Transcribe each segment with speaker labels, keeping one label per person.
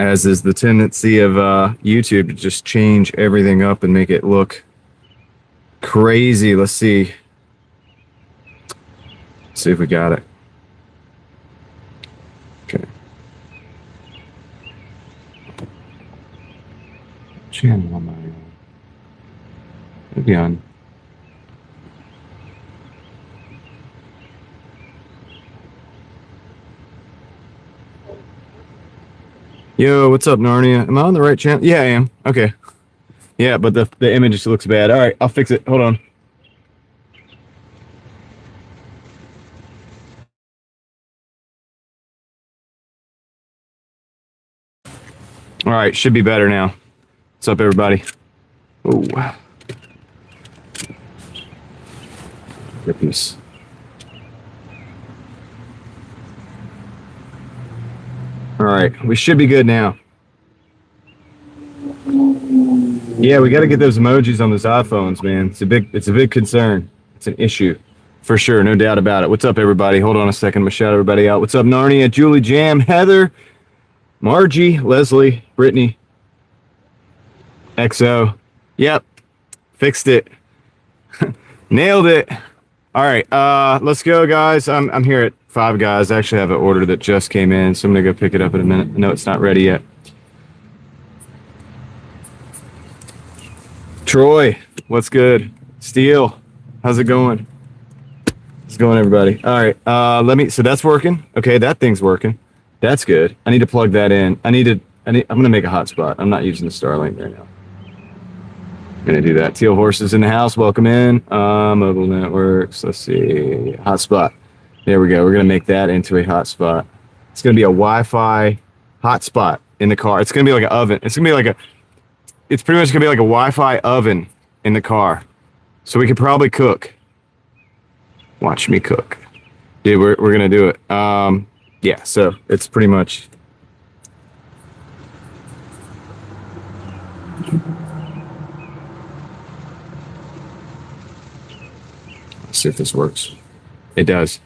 Speaker 1: as is the tendency of YouTube to just change everything up and make it look crazy. Let's see. Let's see if we got it. Okay. Channel am I on? Maybe on. Yo, what's up, Narnia? Am I on the right channel? Yeah, I am. Okay. Yeah, but the image just looks bad. All right, I'll fix it. Hold on. All right, should be better now. What's up, everybody? Oh, goodness. All right, we should be good now. Yeah, we got to get those emojis on those iPhones, man. It's a big concern. It's an issue, for sure, no doubt about it. What's up, everybody? Hold on a second. I'm gonna shout everybody out. What's up, Narnia, Julie Jam, Heather, Margie, Leslie, Brittany, XO. Yep, fixed it. Nailed it. All right, let's go, guys. I'm here at Five Guys. I actually have an order that just came in, so I'm gonna go pick it up in a minute. No, it's not ready yet. Troy, what's good? Steel, how's it going? How's it going, everybody? All right, so that's working. Okay, that thing's working. That's good. I need to plug that in. I'm gonna make a hotspot. I'm not using the Starlink right now. I'm gonna do that. Teal Horses in the house, welcome in. Mobile networks, let's see, hotspot. There we go. We're gonna make that into a hotspot. It's gonna be a Wi-Fi hotspot in the car. It's gonna be like an oven. It's pretty much gonna be like a Wi-Fi oven in the car. So we could probably cook. Watch me cook. Dude, we're gonna do it. Yeah, so it's pretty much. Let's see if this works. It does.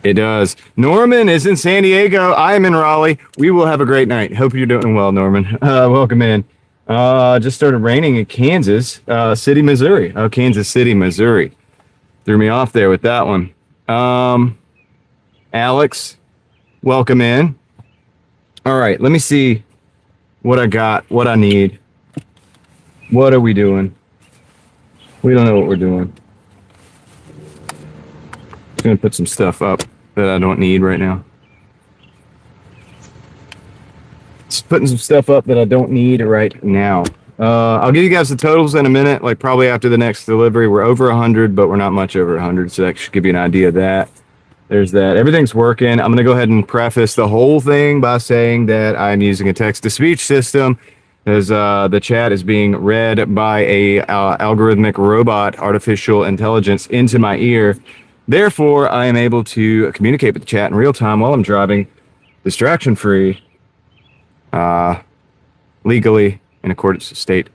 Speaker 1: It does. Norman is in San Diego. I am in Raleigh. We will have a great night. Hope you're doing well, Norman. Welcome in. Just started raining in Kansas City, Missouri. Oh, Kansas City, Missouri. Threw me off there with that one. Alex, welcome in. All right, let me see what I got, what I need. What are we doing? We don't know what we're doing. I'm gonna put some stuff up that I don't need right now. Just putting some stuff up that I don't need right now. I'll give you guys the totals in a minute, like probably after the next delivery. We're over 100, but we're not much over 100, so that should give you an idea of that. There's that. Everything's working. I'm gonna go ahead and preface the whole thing by saying that I'm using a text-to-speech system, as the chat is being read by a algorithmic robot, artificial intelligence, into my ear. Therefore, I am able to communicate with the chat in real time while I'm driving, distraction-free, legally, in accordance with state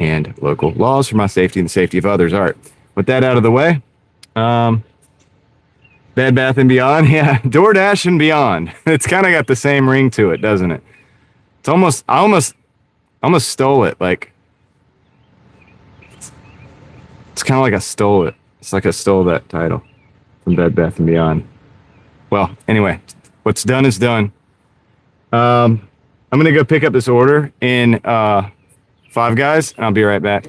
Speaker 1: and local laws for my safety and the safety of others. All right, with that out of the way, Bed Bath & Beyond, yeah, Doordash and Beyond. It's kind of got the same ring to it, doesn't it? It's almost, I almost stole it. Like, it's kind of like I stole it. It's like I stole that title from Bed Bath & Beyond. Well, anyway, what's done is done. I'm going to go pick up this order in Five Guys, and I'll be right back.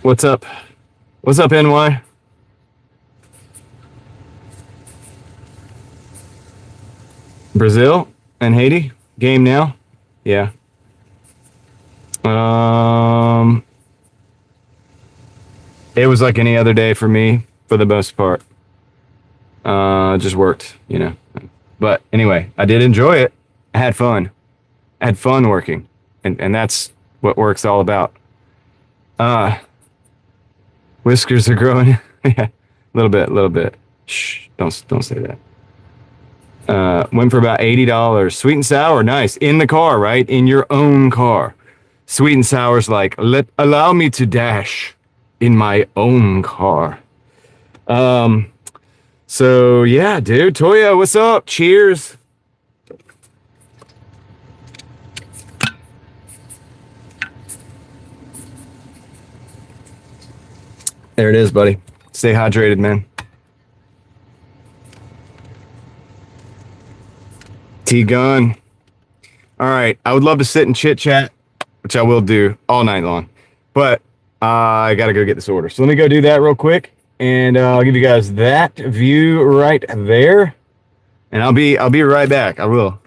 Speaker 1: What's up? What's up, NY? Brazil and Haiti? Game now? Yeah. It was like any other day for me, for the most part. Just worked, you know. But anyway, I did enjoy it. I had fun. I had fun working. And that's what work's all about. Whiskers are growing. Yeah, a little bit. Shh, don't say that. Went for about $80. Sweet and sour, nice. In the car, right? In your own car. Sweet and sour's like, allow me to dash in my own car. So yeah, dude. Toya, what's up? Cheers. There it is, buddy. Stay hydrated, man. T-Gun. All right. I would love to sit and chit chat, which I will do all night long. But I got to go get this order. So let me go do that real quick. And I'll give you guys that view right there. And I'll be right back. I will.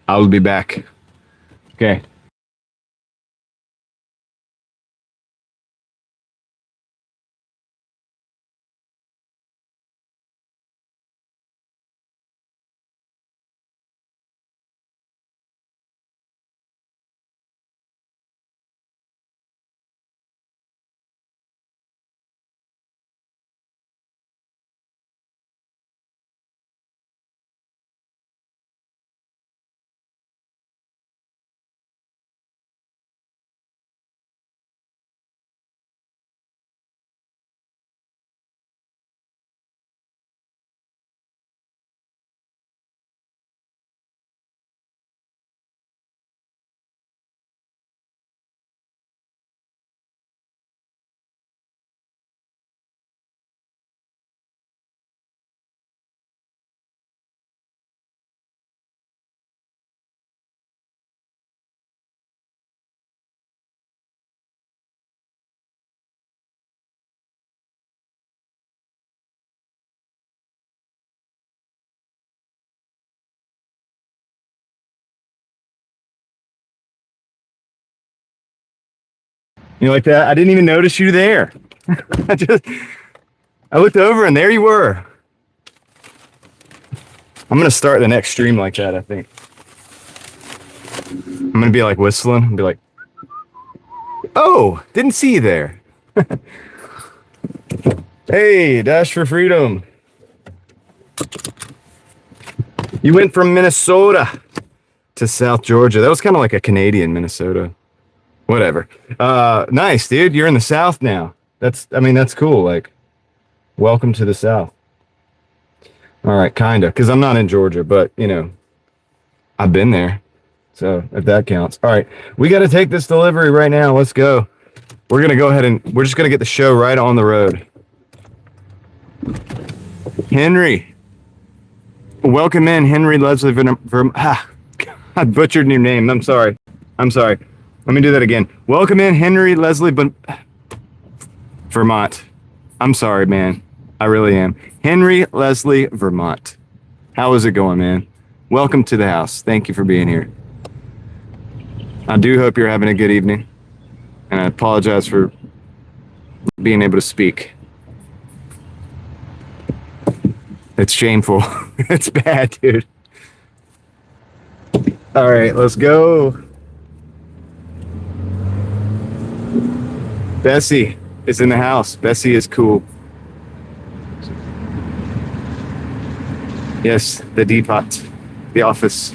Speaker 1: I'll be back. Okay. You like that? I didn't even notice you there. I looked over and there you were. I'm gonna start the next stream like that, I think. I'm gonna be like whistling and be like, oh, didn't see you there. Hey, Dash for Freedom. You went from Minnesota to South Georgia. That was kind of like a Canadian Minnesota. Whatever. Nice, dude. You're in the South now. That's cool. Like, welcome to the South. All right, kind of, because I'm not in Georgia, but, you know, I've been there. So if that counts. All right, we got to take this delivery right now. Let's go. We're going to go ahead and we're just going to get the show right on the road. Henry. Welcome in, Henry Leslie I butchered your name. I'm sorry. Let me do that again. Welcome in, Henry Leslie Vermont. I'm sorry, man. I really am. Henry Leslie Vermont. How is it going, man? Welcome to the house. Thank you for being here. I do hope you're having a good evening. And I apologize for being able to speak. It's shameful. It's bad, dude. All right, let's go. Bessie is in the house. Bessie is cool. Yes, the depot, the office.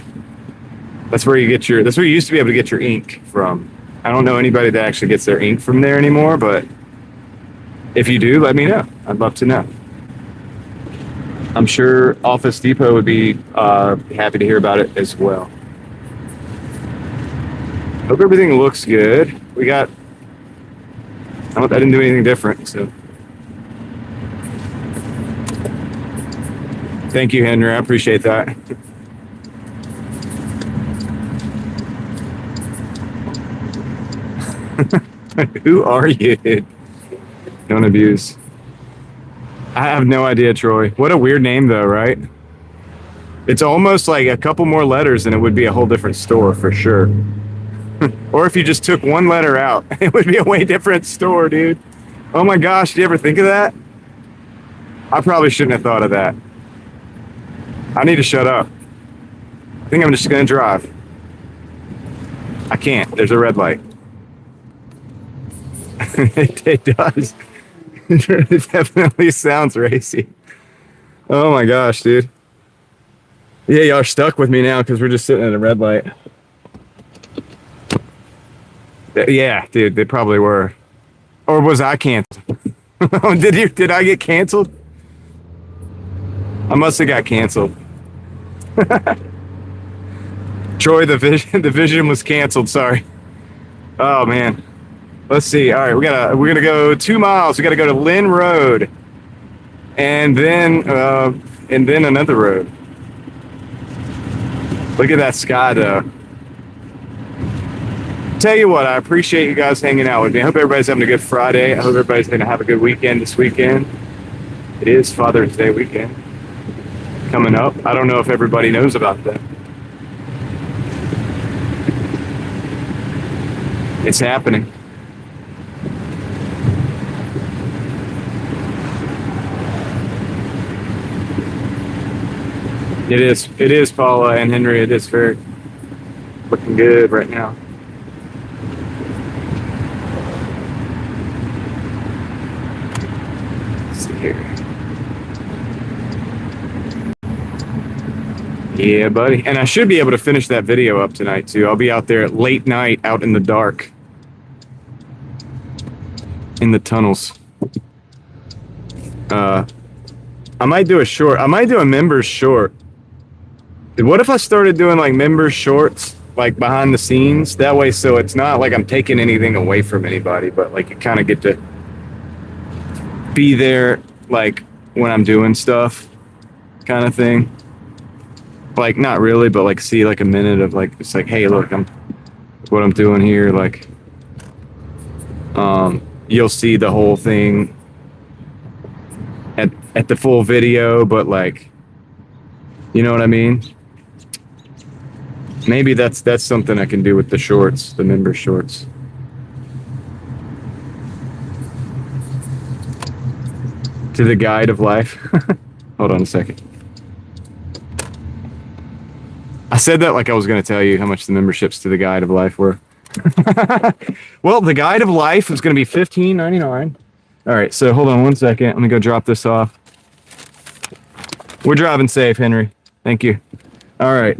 Speaker 1: That's where you used to be able to get your ink from. I don't know anybody that actually gets their ink from there anymore, but if you do, let me know. I'd love to know. I'm sure Office Depot would be happy to hear about it as well. Hope everything looks good. I didn't do anything different, so. Thank you, Henry. I appreciate that. Who are you? Don't abuse. I have no idea, Troy. What a weird name, though, right? It's almost like a couple more letters and it would be a whole different store for sure. Or if you just took one letter out, it would be a way different store, dude. Oh my gosh, did you ever think of that? I probably shouldn't have thought of that. I need to shut up. I think I'm just gonna drive. I can't, there's a red light. It does. It definitely sounds racy. Oh my gosh, dude. Yeah, y'all are stuck with me now because we're just sitting at a red light. Yeah, dude, they probably were. Or was I canceled? Did I get canceled? I must have got canceled. Troy, the vision was canceled. Sorry. Oh man. Let's see. All right, we're gonna go 2 miles. We gotta go to Lynn Road, and then another road. Look at that sky, though. Tell you what, I appreciate you guys hanging out with me. I hope everybody's having a good Friday. I hope everybody's gonna have a good weekend this weekend. It is Father's Day weekend coming up. I don't know if everybody knows about that. It's happening. It is, Paula and Henry. It is very looking good right now. Let's see here. Yeah, buddy. And I should be able to finish that video up tonight, too. I'll be out there at late night, out in the dark. In the tunnels. I might do a short. I might do a members short. What if I started doing like members shorts, like behind the scenes? That way, so it's not like I'm taking anything away from anybody, but like you kind of get to be there, like when I'm doing stuff, kind of thing. Like not really, but like see like a minute of like it's like, hey, look, what I'm doing here. Like, you'll see the whole thing at the full video, but like, you know what I mean? Maybe that's something I can do with the shorts, the member shorts. To the guide of life. Hold on a second. I said that like I was going to tell you how much the memberships to the guide of life were. Well, the guide of life was going to be $15.99. All right, so hold on one second. Let me go drop this off. We're driving safe, Henry. Thank you. All right.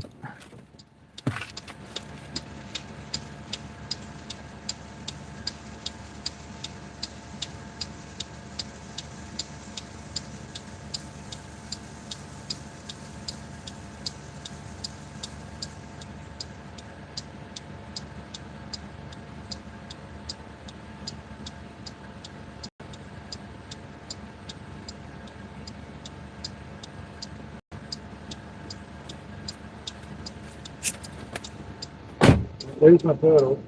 Speaker 1: There's my pedal.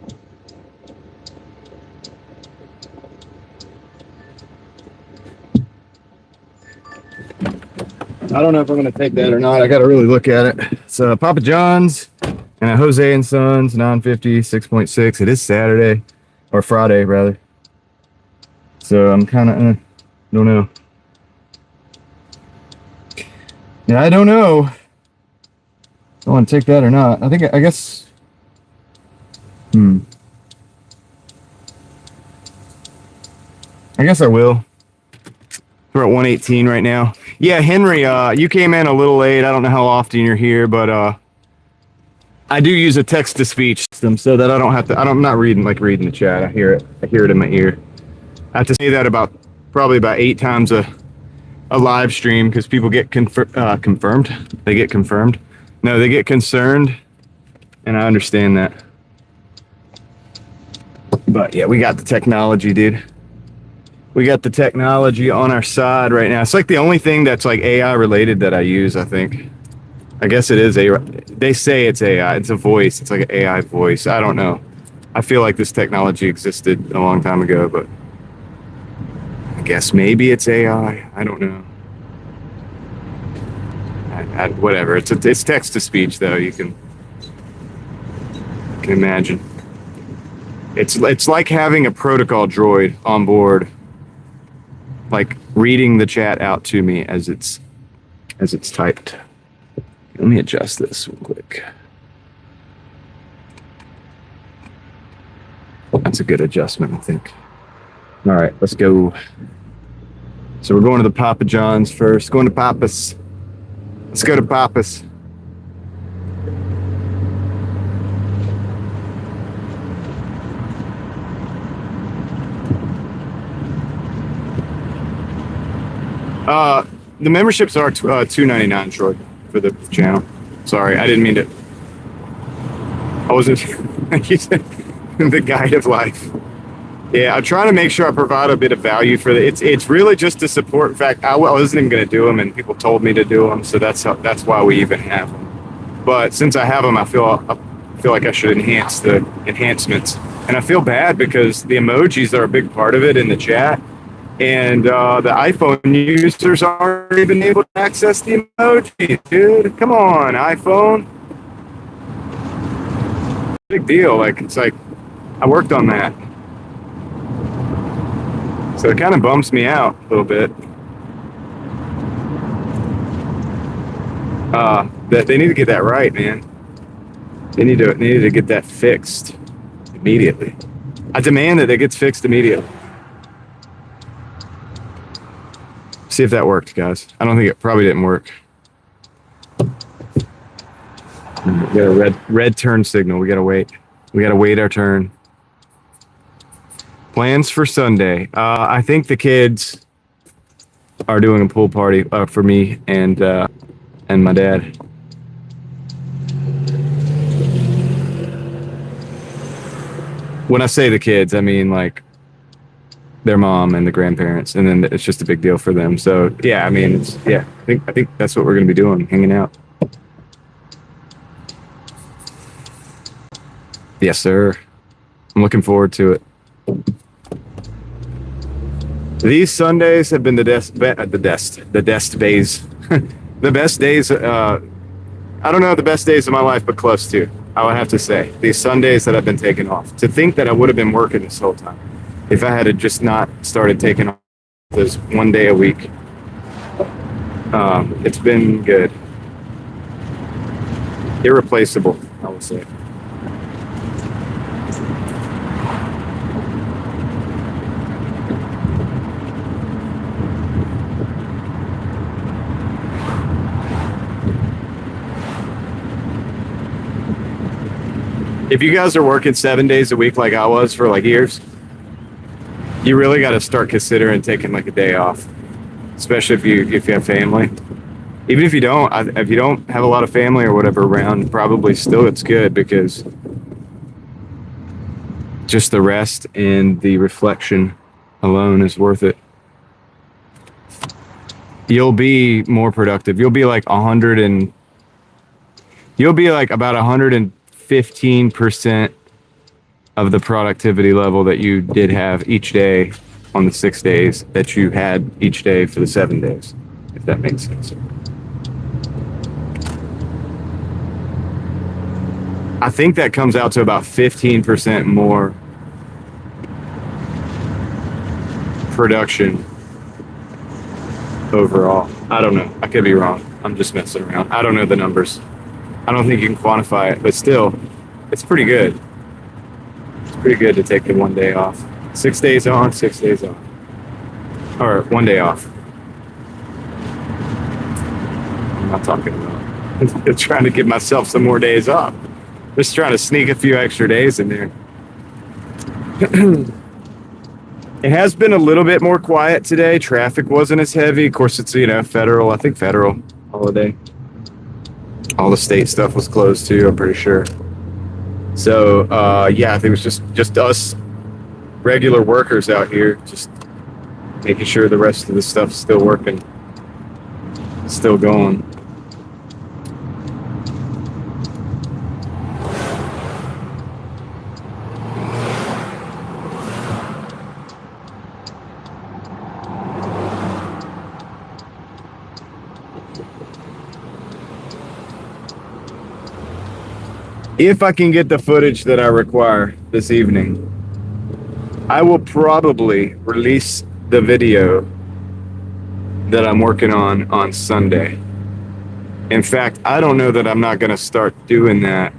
Speaker 1: I don't know if I'm going to take that or not. I got to really look at it. It's Papa John's and a Jose and Sons 950 6.6. It is Saturday or Friday rather. So I'm kind of don't know. Yeah, I don't know. I want to take that or not. I guess. I guess I will. We're at 118 right now. Yeah, Henry, you came in a little late. I don't know how often you're here, but I do use a text-to-speech system so that I don't have to. I'm not reading the chat. I hear it. I hear it in my ear. I have to say that probably about 8 times a live stream because people get confirmed. They get confirmed. No, they get concerned, and I understand that. But yeah, we got the technology, dude. We got the technology on our side right now. It's like the only thing that's like AI related that I use, I think. I guess it is AI. They say it's AI. It's a voice. It's like an AI voice. I don't know. I feel like this technology existed a long time ago, but I guess maybe it's AI. I don't know. Whatever. It's text to speech though. You can imagine. It's like having a protocol droid on board, like reading the chat out to me as it's typed. Let me adjust this real quick. That's a good adjustment, I think. All right, let's go. So we're going to the Papa John's first. Going to Papa's. Let's go to Papa's. the memberships are $2.99 short for the channel. Sorry, I didn't mean to. I wasn't. The guide of life. Yeah, I'm trying to make sure I provide a bit of value for the. It's really just to support. In fact, I wasn't even going to do them, and people told me to do them, so that's why we even have them. But since I have them, I feel like I should enhance the enhancements, and I feel bad because the emojis are a big part of it in the chat, and the iPhone users aren't even able to access the emojis, dude. Come on, iPhone. Big deal. Like it's like I worked on that. So it kind of bums me out a little bit. That they need to get that right, man. They need to get that fixed immediately. I demand that it gets fixed immediately. See if that worked, guys. I don't think it probably didn't work. We got a red turn signal. We gotta wait. We gotta wait our turn. Plans for Sunday. I think the kids are doing a pool party for me and my dad. When I say the kids, I mean like their mom and the grandparents, and then it's just a big deal for them. So yeah, I mean, I think that's what we're gonna be doing, hanging out. Yes, sir. I'm looking forward to it. These Sundays have been the best days. The best days, I don't know the best days of my life, but close to, I would have to say. These Sundays that I've been taking off. To think that I would have been working this whole time if I had just not started taking off this one day a week. It's been good. Irreplaceable, I would say. If you guys are working 7 days a week like I was for like years, you really got to start considering taking like a day off, especially if you have family. Even if you don't have a lot of family or whatever around, probably still it's good because just the rest and the reflection alone is worth it. You'll be more productive. You'll be like about 115% of the productivity level that you did have each day on the 6 days that you had each day for the 7 days, if that makes sense. I think that comes out to about 15% more production overall. I don't know. I could be wrong. I'm just messing around. I don't know the numbers. I don't think you can quantify it, but still, it's pretty good. It's pretty good to take the 1 day off. 6 days on, 6 days off. Or 1 day off. I'm not talking about trying to give myself some more days off. Just trying to sneak a few extra days in there. It has been a little bit more quiet today. Traffic wasn't as heavy. Of course, it's, federal holiday. All the state stuff was closed too, I'm pretty sure. So, I think it was just us regular workers out here, just making sure the rest of the stuff's still working, still going. If I can get the footage that I require this evening, I will probably release the video that I'm working on Sunday. In fact, I don't know that I'm not going to start doing that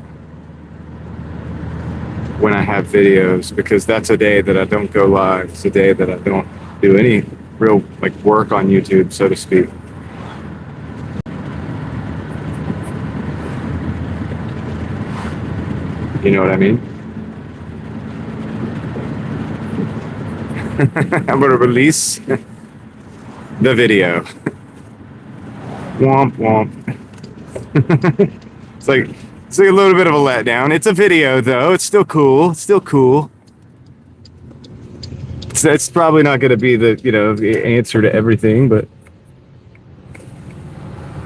Speaker 1: when I have videos, because that's a day that I don't go live. It's a day that I don't do any real work on YouTube, so to speak. You know what I mean? I'm going to release the video Womp womp. It's like it's like a little bit of a letdown. It's a video though. It's still cool. It's still cool. It's probably not going to be the answer to everything, but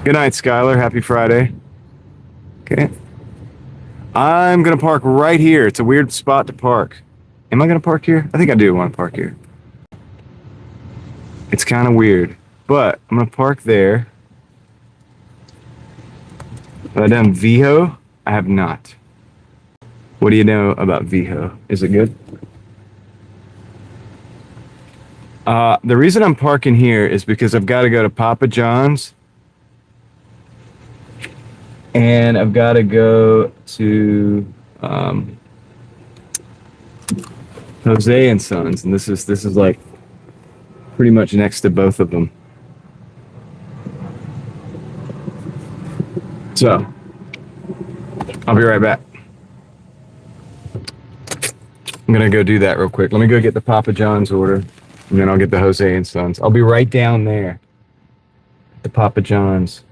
Speaker 1: good night, Skylar. Happy Friday. Okay. I'm going to park right here. It's a weird spot to park. Am I going to park here? I think I do want to park here. It's kind of weird, but I'm going to park there. Have I done VHO? I have not. What do you know about VHO? Is it good? The reason I'm parking here is because I've got to go to Papa John's. And I've got to go to Jose and Sons, and this is like pretty much next to both of them. So I'll be right back. I'm gonna go do that real quick. Let me go get the Papa John's order, and then I'll get the Jose and Sons. I'll be right down there. The Papa John's.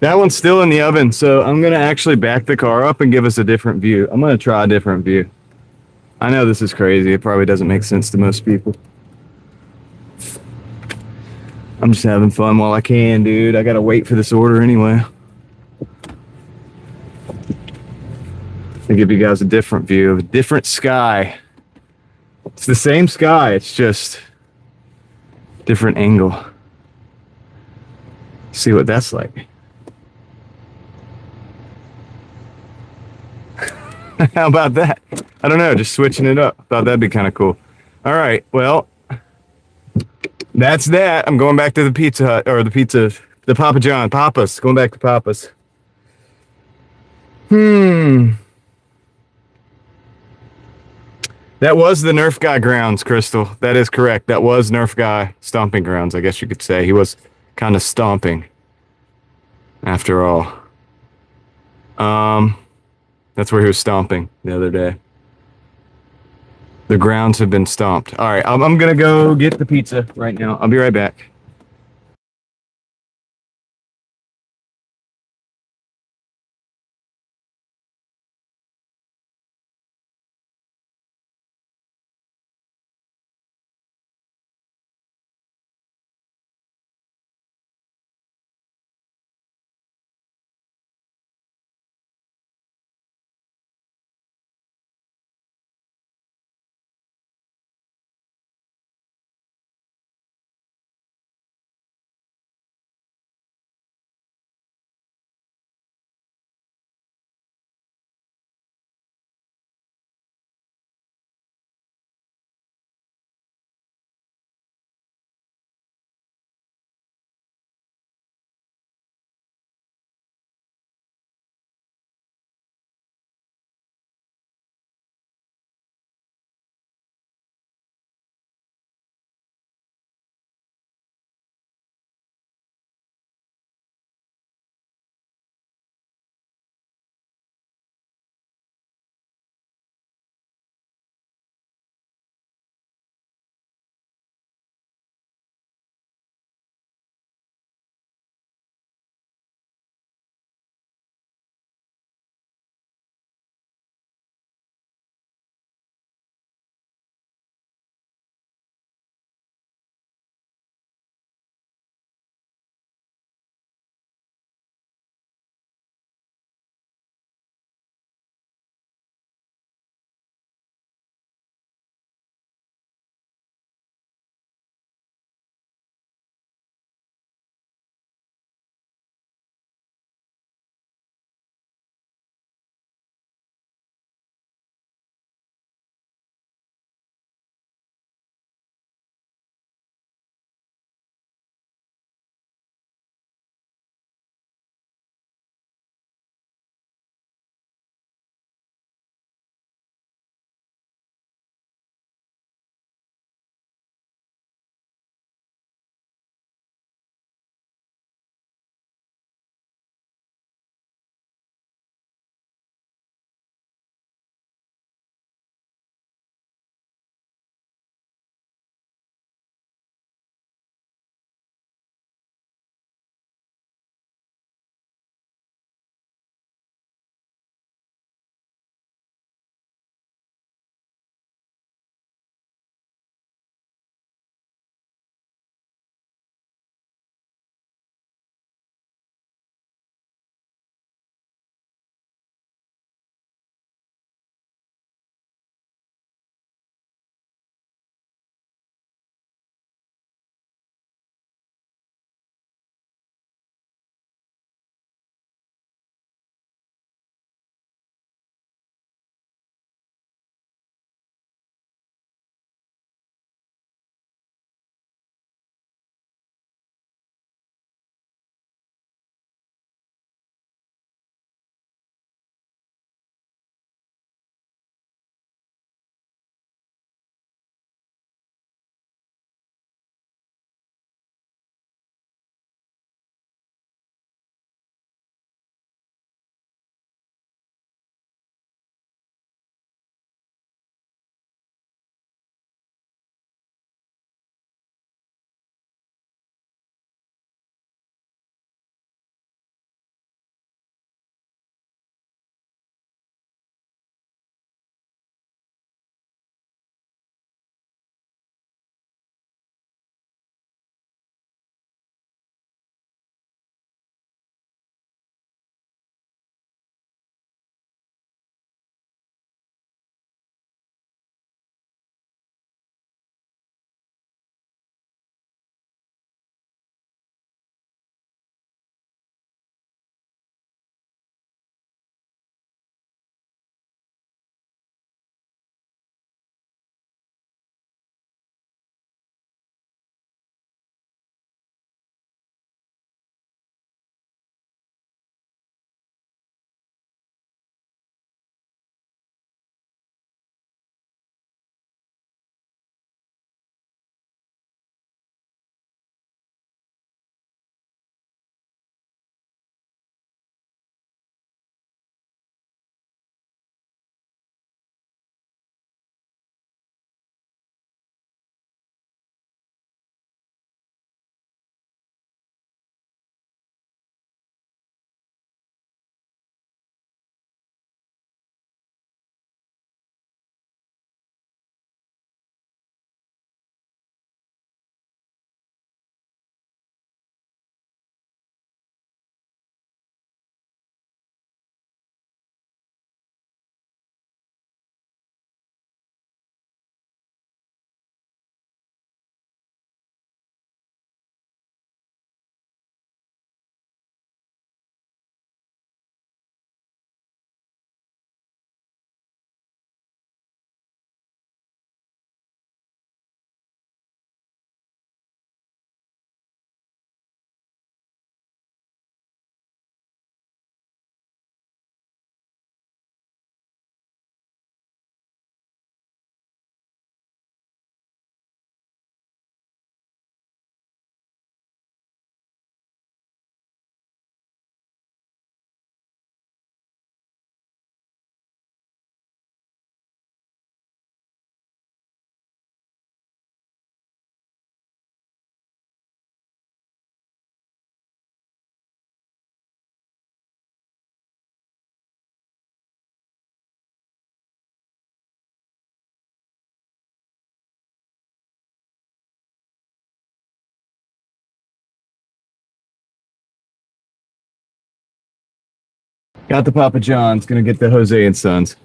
Speaker 1: That one's still in the oven, so I'm gonna actually back the car up and give us a different view. I'm gonna try a different view. I know this is crazy. It probably doesn't make sense to most people. I'm just having fun while I can, dude. I gotta wait for this order anyway. To give you guys a different view of a different sky. It's the same sky, it's just different angle. See what that's like. How about that? I don't know, just switching it up. Thought that'd be kind of cool. All right, well, that's that. I'm going back to the Pizza Hut, or the Papa John, Papa's. Going back to Papa's. That was the Nerf guy grounds, Crystal. That is correct. That was Nerf guy stomping grounds, I guess you could say. He was kind of stomping, after all. That's where he was stomping the other day. The grounds have been stomped. All right, I'm gonna go get the pizza right now. I'll be right back. Got the Papa John's. Gonna get the Jose and Sons.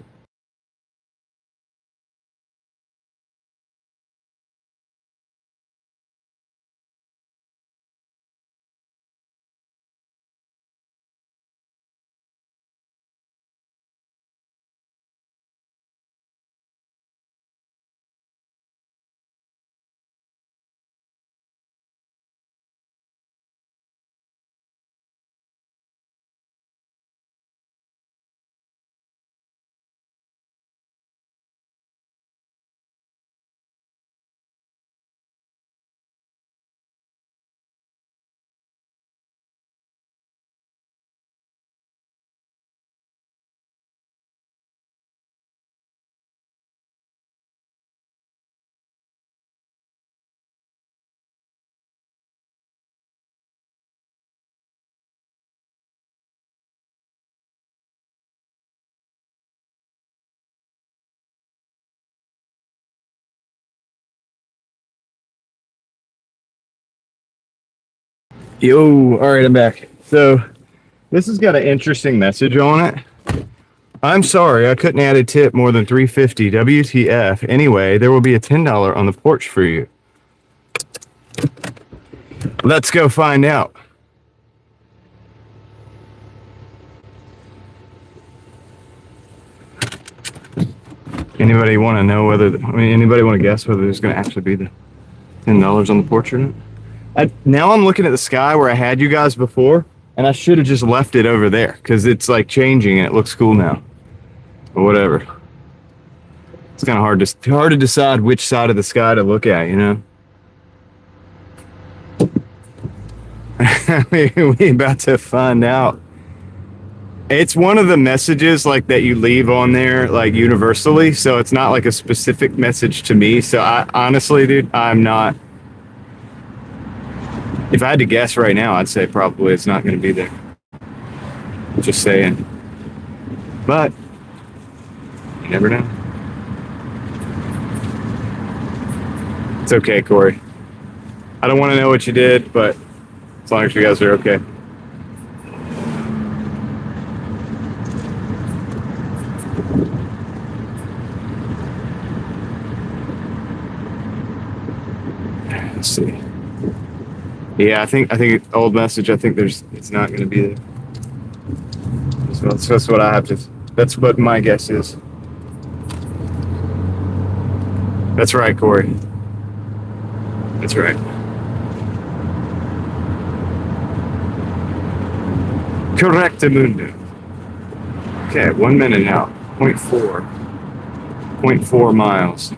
Speaker 1: Yo, all right, I'm back. So this has got an interesting message on it. I'm sorry, I couldn't add a tip more than $3.50. WTF? Anyway, there will be a $10 on the porch for you. Let's go find out. Anybody want to know whether? Anybody want to guess whether there's going to actually be the $10 on the porch or not? Now I'm looking at the sky where I had you guys before, and I should have just left it over there because it's like changing and it looks cool now. But whatever. It's kind of hard to decide which side of the sky to look at, you know. We about to find out. It's one of the messages like that you leave on there like universally, so it's not like a specific message to me. So I honestly, dude, I'm not. If I had to guess right now, I'd say probably it's not going to be there. Just saying. But you never know. It's okay, Corey. I don't want to know what you did, but as long as you guys are okay. Let's see. Yeah, I think old message. I think it's not going to be there. So that's what I have to. That's what my guess is. That's right, Corey. That's right. Correctamundo. Okay, 1 minute now. 0.4 miles.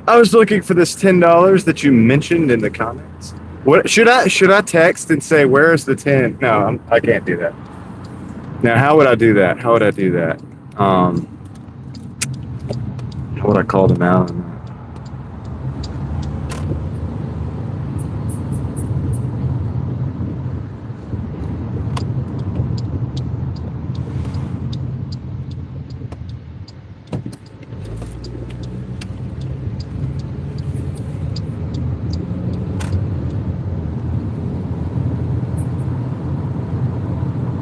Speaker 1: I was looking for this $10 that you mentioned in the comments. What should I text and say where's the 10? No, I can't do that. Now, how would I do that? How would I call them out?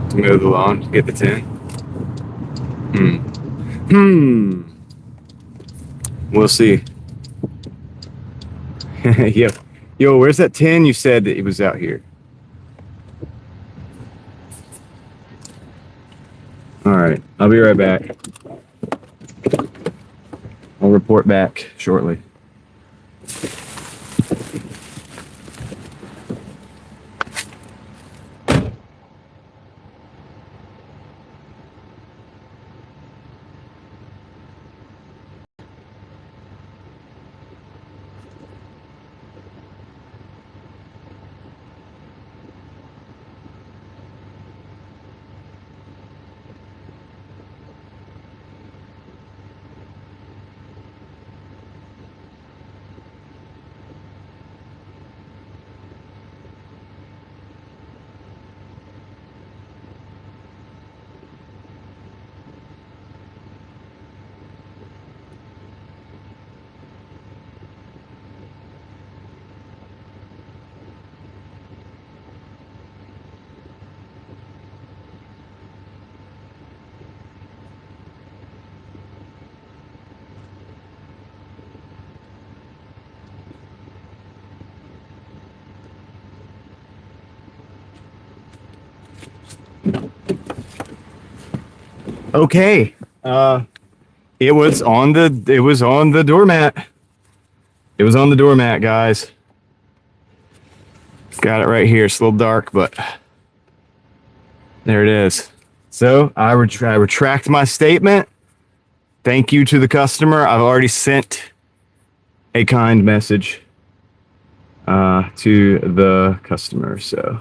Speaker 1: To move the lawn to get the 10? We'll see. Yo, where's that 10 you said that it was out here? All right, I'll be right back. I'll report back shortly. Okay. It was on the doormat. It was on the doormat, guys. Got it right here. It's a little dark, but there it is. So I retract my statement. Thank you to the customer. I've already sent a kind message to the customer. So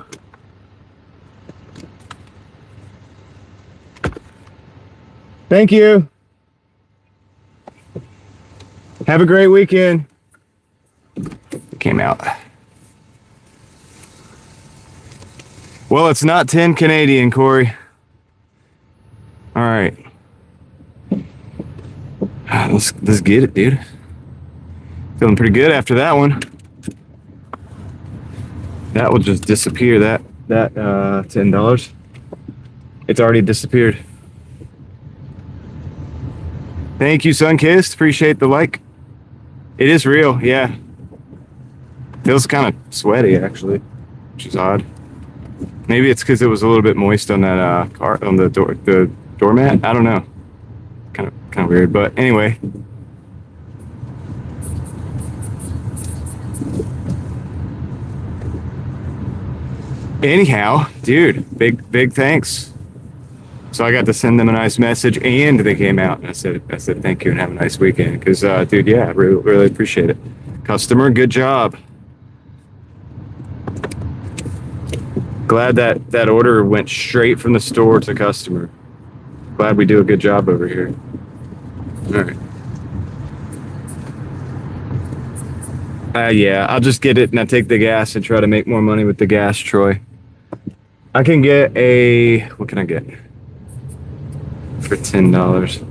Speaker 1: thank you. Have a great weekend. It came out. Well, it's not 10 Canadian, Corey. All right. Let's get it, dude. Feeling pretty good after that one. That will just disappear. That $10. It's already disappeared. Thank you, Sunkissed. Appreciate the like. It is real, yeah. Feels kind of sweaty actually, which is odd. Maybe it's because it was a little bit moist on that on the doormat. I don't know. Kind of weird, but anyway. Anyhow, dude, big thanks. So I got to send them a nice message, and they came out, and I said thank you and have a nice weekend. Because, dude, yeah, I really appreciate it. Customer, good job. Glad that order went straight from the store to customer. Glad we do a good job over here. All right. Yeah, I'll just get it and I take the gas and try to make more money with the gas, Troy. I can get what can I get? For $10.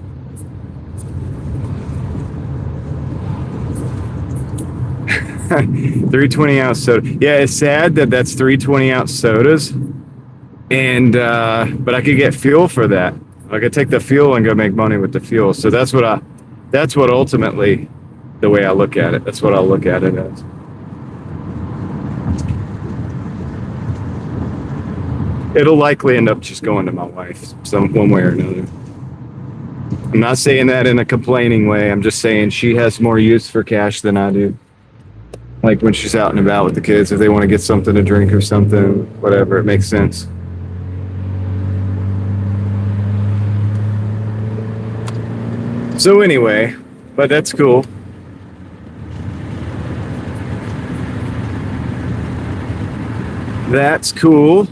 Speaker 1: Three 20-ounce soda. Yeah, it's sad that that's 3 20-ounce sodas, and but I could get fuel for that. I could take the fuel and go make money with the fuel. So that's what ultimately, the way I look at it. That's what I'll look at it as. It'll likely end up just going to my wife, one way or another. I'm not saying that in a complaining way. I'm just saying she has more use for cash than I do. Like when she's out and about with the kids, if they want to get something to drink or something, whatever, it makes sense. So anyway, but that's cool. That's cool.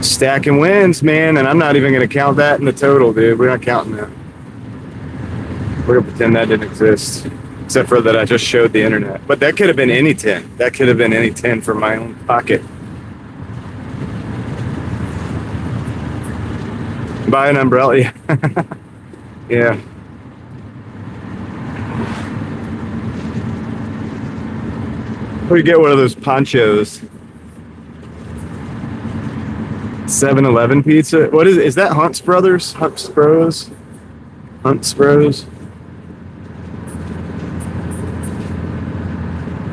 Speaker 1: Stacking wins, man, and I'm not even going to count that in the total, dude. We're not counting that. We're going to pretend that didn't exist. Except for that I just showed the internet. But that could have been any 10. That could have been any 10 from my own pocket. Buy an umbrella, yeah. Yeah. Or you get one of those ponchos. 7-Eleven pizza. What is that? Hunt's Brothers? Hunt's Bros? Hunt's Bros?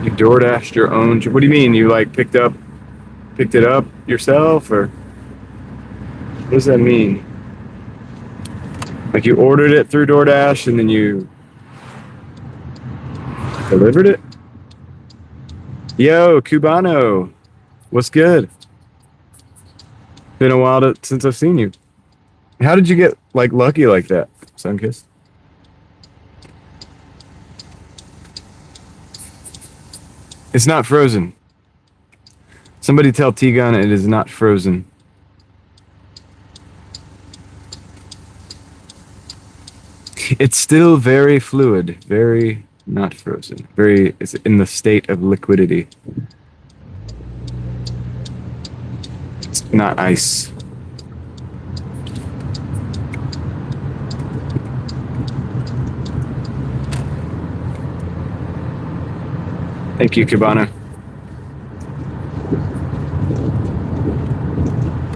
Speaker 1: You Doordashed your own. What do you mean? You like picked it up yourself, or what does that mean? Like you ordered it through DoorDash and then you delivered it? Yo, Cubano, what's good? Been a while since I've seen you. How did you get like lucky like that, Sunkissed? It's not frozen. Somebody tell T-Gun it is not frozen. It's still very fluid, very not frozen. It's in the state of liquidity. It's not ice. Thank you, Cabana.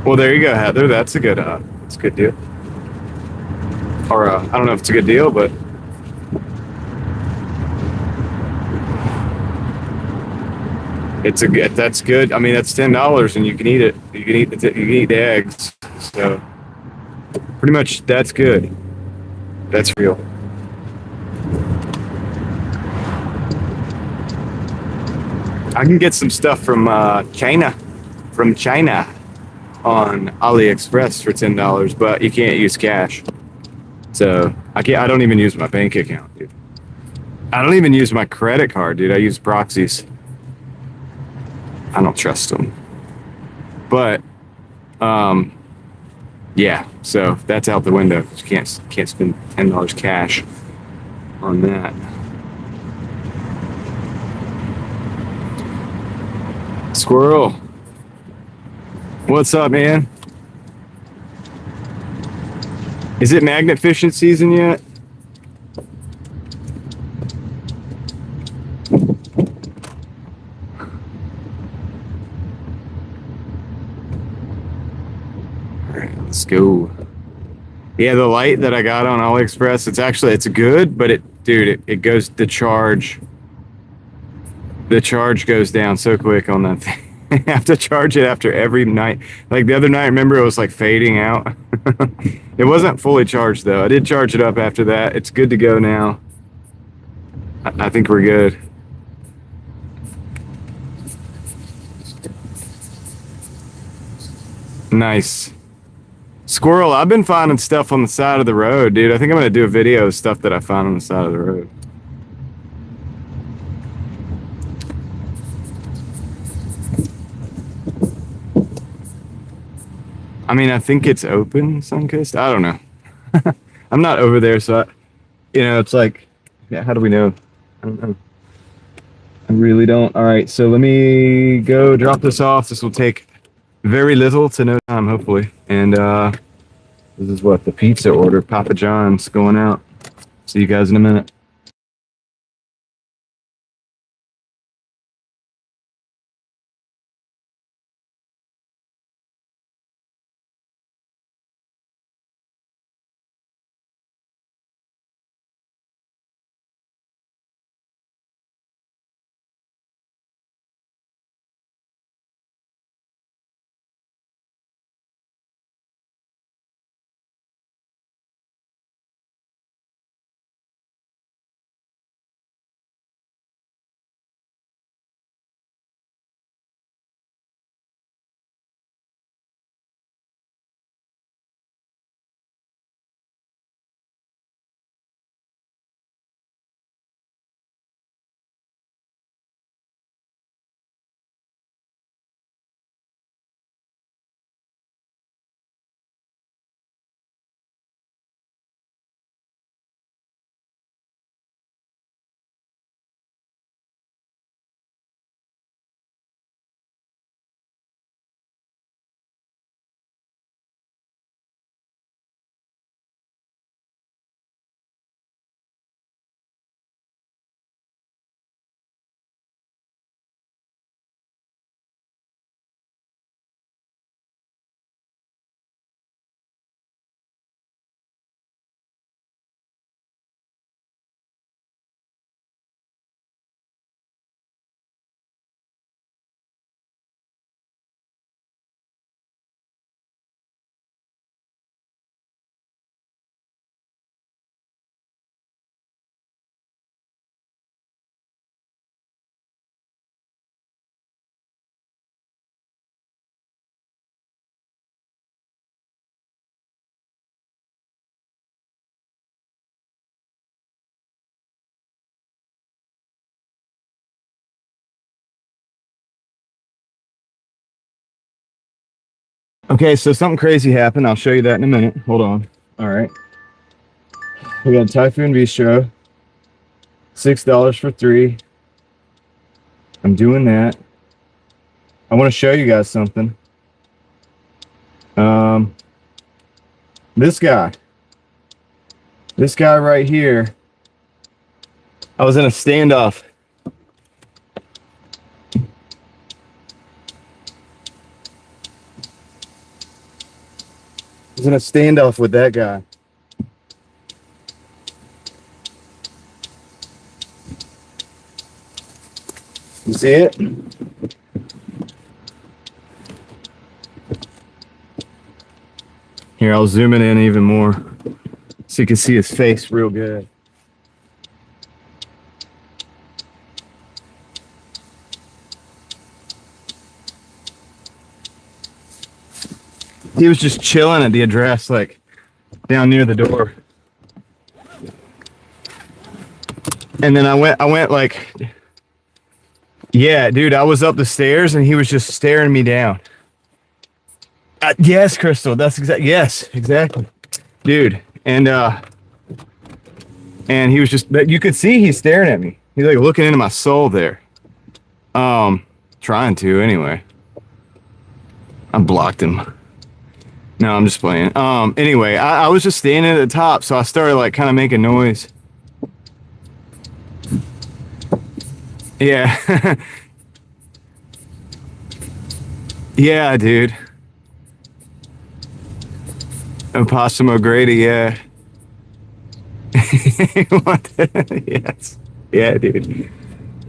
Speaker 1: Well, there you go, Heather. That's a good deal. Or I don't know if it's a good deal, but that's good. I mean, that's $10, and you can eat it. You can eat the eggs. So Pretty much, that's good. That's real. I can get some stuff from China on AliExpress for $10, but you can't use cash. So I don't even use my bank account, dude. I don't even use my credit card, dude. I use proxies. I don't trust them. But yeah, so that's out the window. You can't spend $10 cash on that. Squirrel, what's up, man? Is it magnet fishing season yet? All right, let's go. Yeah, the light that I got on AliExpress, it's good, but it goes, the charge goes down so quick on that thing. I have to charge it after every night. Like the other night, remember, it was like fading out. It wasn't fully charged though. I did charge it up after that. It's good to go now. I think we're good. Nice. Squirrel, I've been finding stuff on the side of the road, dude. I think I'm gonna do a video of stuff that I found on the side of the road. I mean, I think it's open, Suncoast. I don't know. I'm not over there, so it's like, yeah, how do we know? I don't know. I really don't. All right, so let me go drop this off. This will take very little to no time, hopefully. And this is what the pizza order, Papa John's, going out. See you guys in a minute. Okay, so something crazy happened. I'll show you that in a minute. Hold on. All right. We got Typhoon Bistro. $6 for 3. I'm doing that. I want to show you guys something. This guy right here. I was in a standoff. I was in a standoff with that guy. You see it? Here, I'll zoom it in even more so you can see his face real good. He was just chilling at the address, like down near the door. And then I went like, yeah, dude, I was up the stairs and he was just staring me down. Yes, Crystal, that's exactly, yes, exactly, dude. And he was just, you could see he's staring at me. He's like looking into my soul there. Trying to anyway. I blocked him. No, I'm just playing. Anyway, I was just standing at the top, so I started like kind of making noise. Yeah. Yeah, dude. Opossum O'Grady, yeah. Yes. Yeah, dude.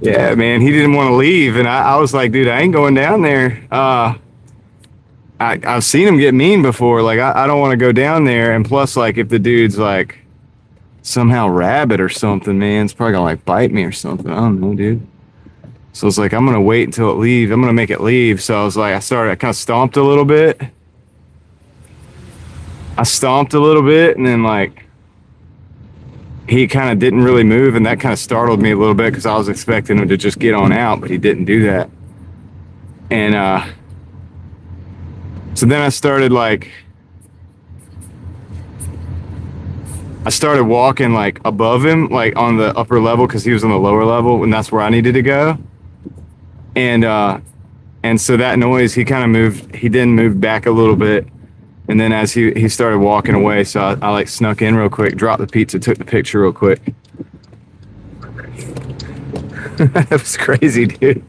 Speaker 1: Yeah, man, he didn't want to leave, and I was like, dude, I ain't going down there. I've seen him get mean before. Like, I don't want to go down there. And plus, like, if the dude's like somehow rabid or something, man, it's probably gonna like bite me or something. I don't know, dude. So it's like, I'm gonna wait until it leaves. I'm gonna make it leave. So I was like, I kind of stomped a little bit. And then like he kind of didn't really move, and that kind of startled me a little bit because I was expecting him to just get on out, but he didn't do that. And so then I started walking like above him, like on the upper level, because he was on the lower level, and that's where I needed to go. And so that noise, he kind of moved. He then moved back a little bit, and then as he started walking away, so I like snuck in real quick, dropped the pizza, took the picture real quick. That was crazy, dude.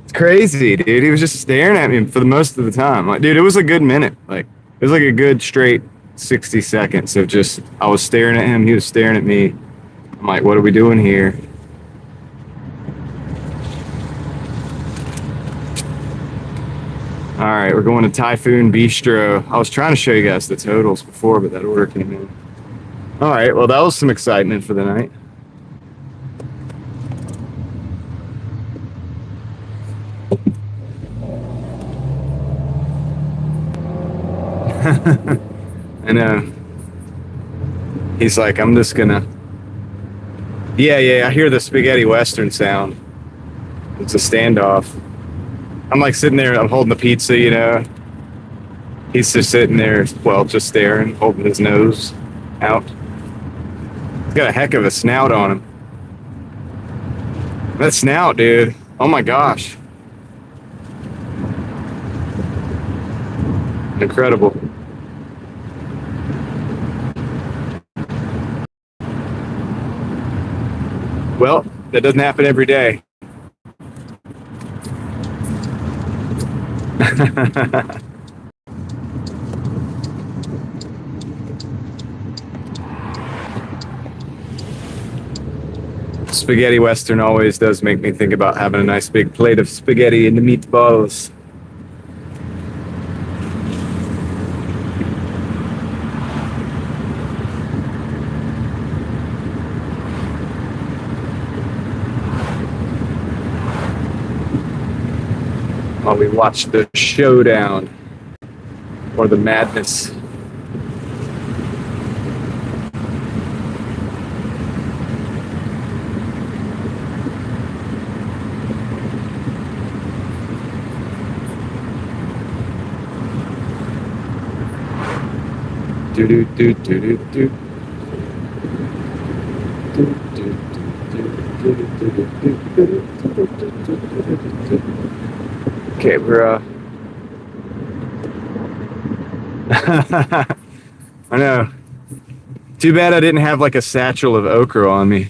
Speaker 1: It's crazy, dude. He was just staring at me for the most of the time. Like, dude, it was a good minute. Like, it was like a good straight 60 seconds of just, I was staring at him, he was staring at me. I'm like, what are we doing here? All right, we're going to Typhoon Bistro. I was trying to show you guys the totals before, but that order came in. All right, well, that was some excitement for the night. I know. He's like, I'm just gonna. Yeah, I hear the spaghetti western sound. It's a standoff. I'm like sitting there, I'm holding the pizza, you know. He's just sitting there, well, just staring, holding his nose out. He's got a heck of a snout on him. That snout, dude. Oh my gosh. Incredible. Well, that doesn't happen every day. Spaghetti western always does make me think about having a nice big plate of spaghetti and the meatballs. While we watch the showdown or the madness. Do do do do do do. Okay, we're I know. Too bad I didn't have like a satchel of okra on me.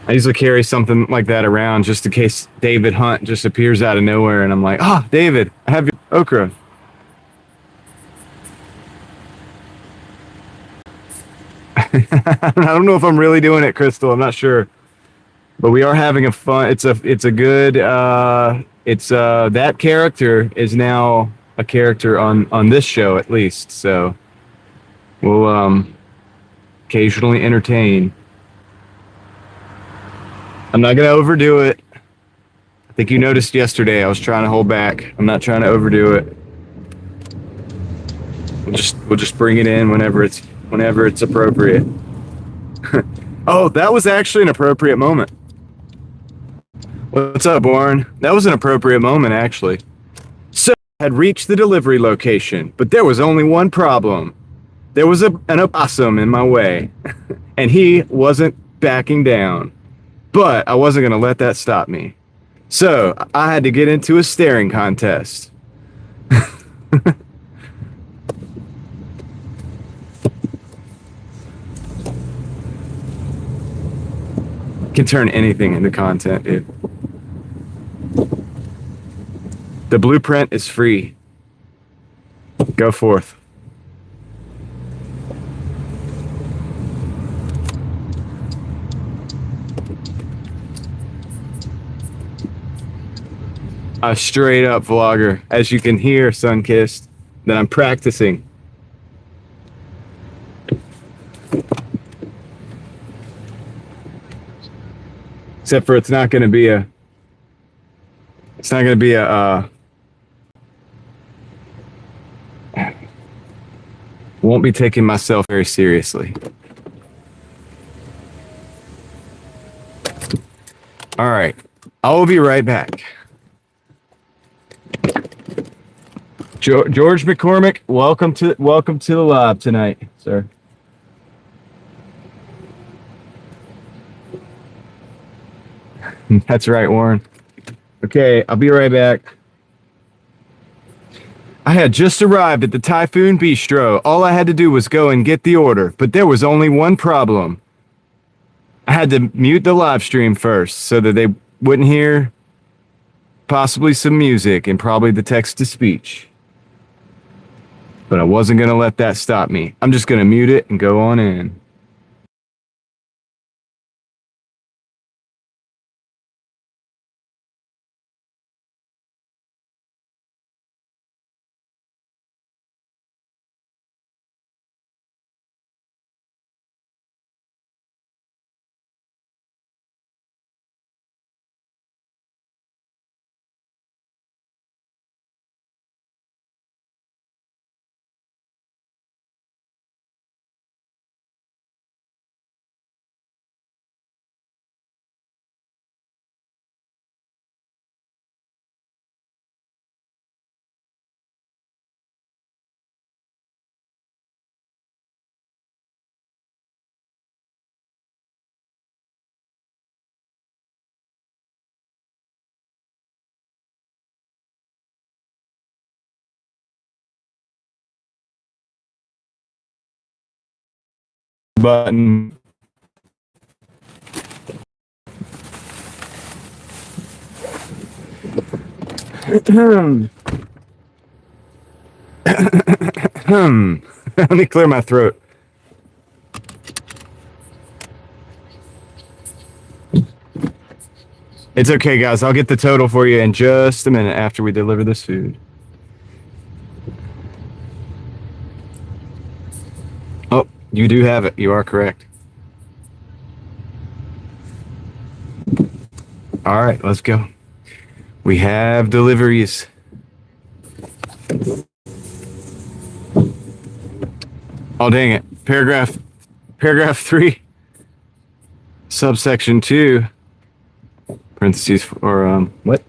Speaker 1: I usually carry something like that around just in case David Hunt just appears out of nowhere and I'm like, David, I have your okra. I don't know if I'm really doing it, Crystal. I'm not sure. But we are having a fun. It's a good. That character is now a character on this show at least. So we'll occasionally entertain. I'm not gonna overdo it. I think you noticed yesterday I was trying to hold back. I'm not trying to overdo it. We'll just bring it in whenever it's appropriate. Oh, that was actually an appropriate moment. What's up, Warren? That was an appropriate moment, actually. So I had reached the delivery location, but there was only one problem. There was an opossum in my way, and he wasn't backing down. But I wasn't going to let that stop me. So I had to get into a staring contest. Can turn anything into content, dude. The blueprint is free. Go forth. A straight up vlogger. As you can hear, Sunkissed, that I'm practicing. Except for it's not going to be a won't be taking myself very seriously. All right. I will be right back. George McCormick, welcome to the live tonight, sir. That's right, Warren. Okay, I'll be right back. I had just arrived at the Typhoon Bistro. All I had to do was go and get the order, but there was only one problem. I had to mute the live stream first so that they wouldn't hear possibly some music and probably the text-to-speech. But I wasn't going to let that stop me. I'm just going to mute it and go on in. Button. Let me clear my throat. It's okay, guys. I'll get the total for you in just a minute after we deliver this food. Oh, you do have it. You are correct. All right, let's go. We have deliveries. Oh, dang it. Paragraph 3, subsection 2, parentheses, or, what?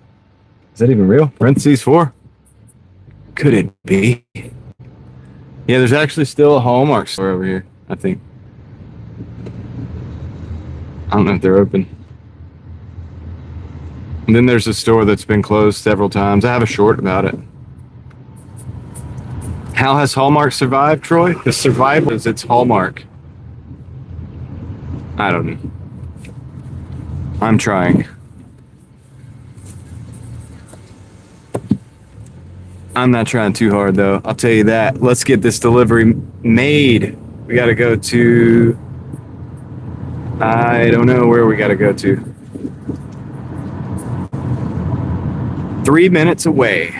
Speaker 1: Is that even real? Parentheses 4? Could it be? Yeah, there's actually still a Hallmark store over here, I think. I don't know if they're open. And then there's a store that's been closed several times. I have a short about it. How has Hallmark survived, Troy? The survival is its hallmark. I don't know. I'm trying. I'm not trying too hard, though. I'll tell you that. Let's get this delivery made. We got to go to... I don't know where we got to go to. 3 minutes away.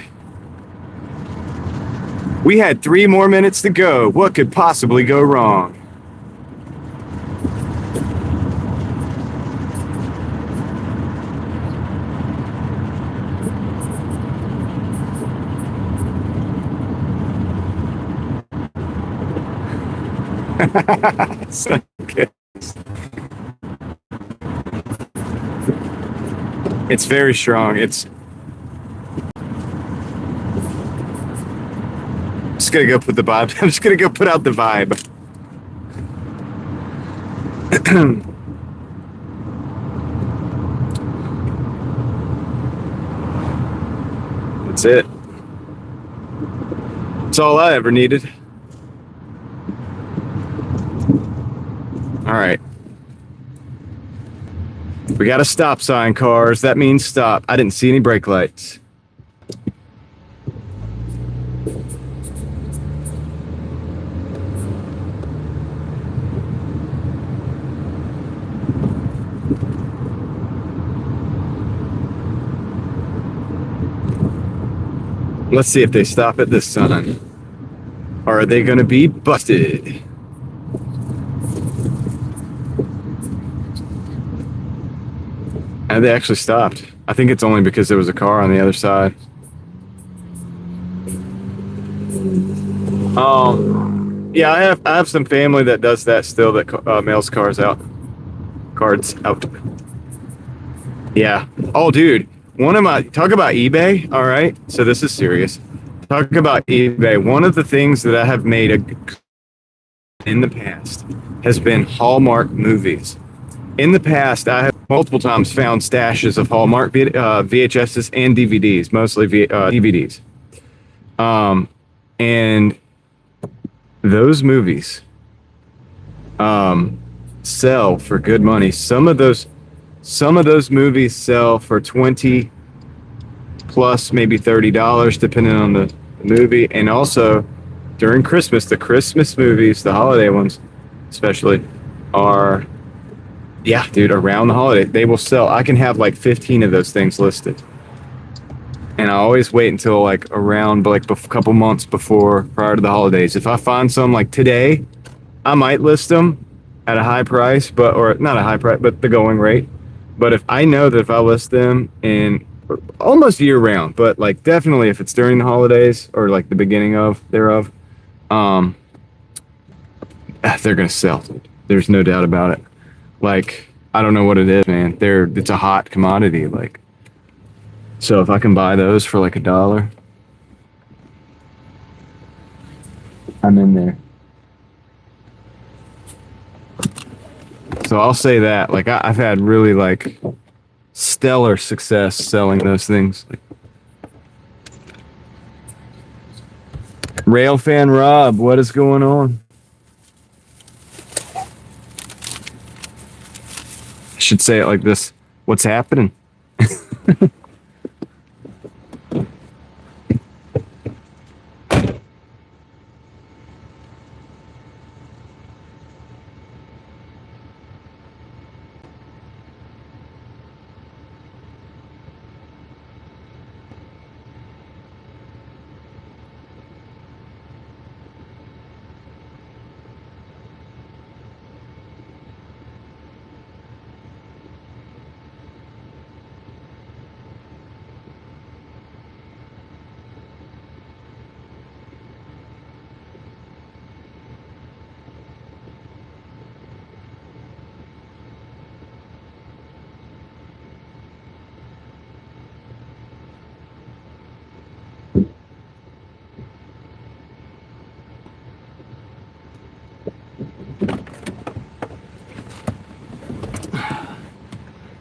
Speaker 1: We had 3 more minutes to go. What could possibly go wrong? Okay. It's very strong. It's just gonna go put the vibe. I'm just gonna go put out the vibe. That's it. That's all I ever needed. All right. We got a stop sign, cars. That means stop. I didn't see any brake lights. Let's see if they stop at this sign. Or are they going to be busted? And they actually stopped. I think it's only because there was a car on the other side. Yeah, I have some family that does that still, that mails cards out. Yeah. Oh, dude. Talk about eBay. All right. So this is serious. Talk about eBay. One of the things that I have made in the past has been Hallmark movies. In the past, I have multiple times found stashes of Hallmark VHSs and DVDs, mostly DVDs. And those movies sell for good money. Some of those movies sell for $20 plus maybe $30, depending on the movie. And also during Christmas, the Christmas movies, the holiday ones especially, are, yeah, dude, around the holiday, they will sell. I can have like 15 of those things listed. And I always wait until like around like a couple months prior to the holidays. If I find some like today, I might list them at a high price, or not a high price, but the going rate. But if I know that if I list them in almost year round, but like definitely if it's during the holidays or like the beginning thereof, they're gonna sell. There's no doubt about it. Like, I don't know what it is, man. It's a hot commodity. Like, so if I can buy those for like $1, I'm in there. So I'll say that, like, I've had really like stellar success selling those things. Railfan Rob, what is going on? I should say it like this. What's happening?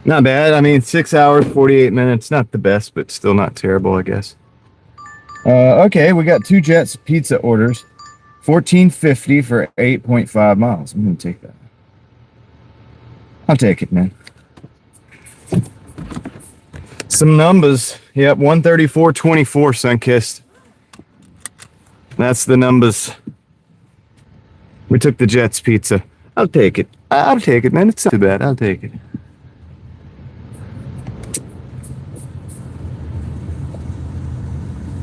Speaker 1: Not bad. I mean, 6 hours, 48 minutes. Not the best, but still not terrible, I guess. Okay, we got 2 Jets pizza orders. $14.50 for 8.5 miles. I'm going to take that. I'll take it, man. Some numbers. Yep, 134.24, Sunkissed. That's the numbers. We took the Jets pizza. I'll take it. I'll take it, man. It's not too bad. I'll take it.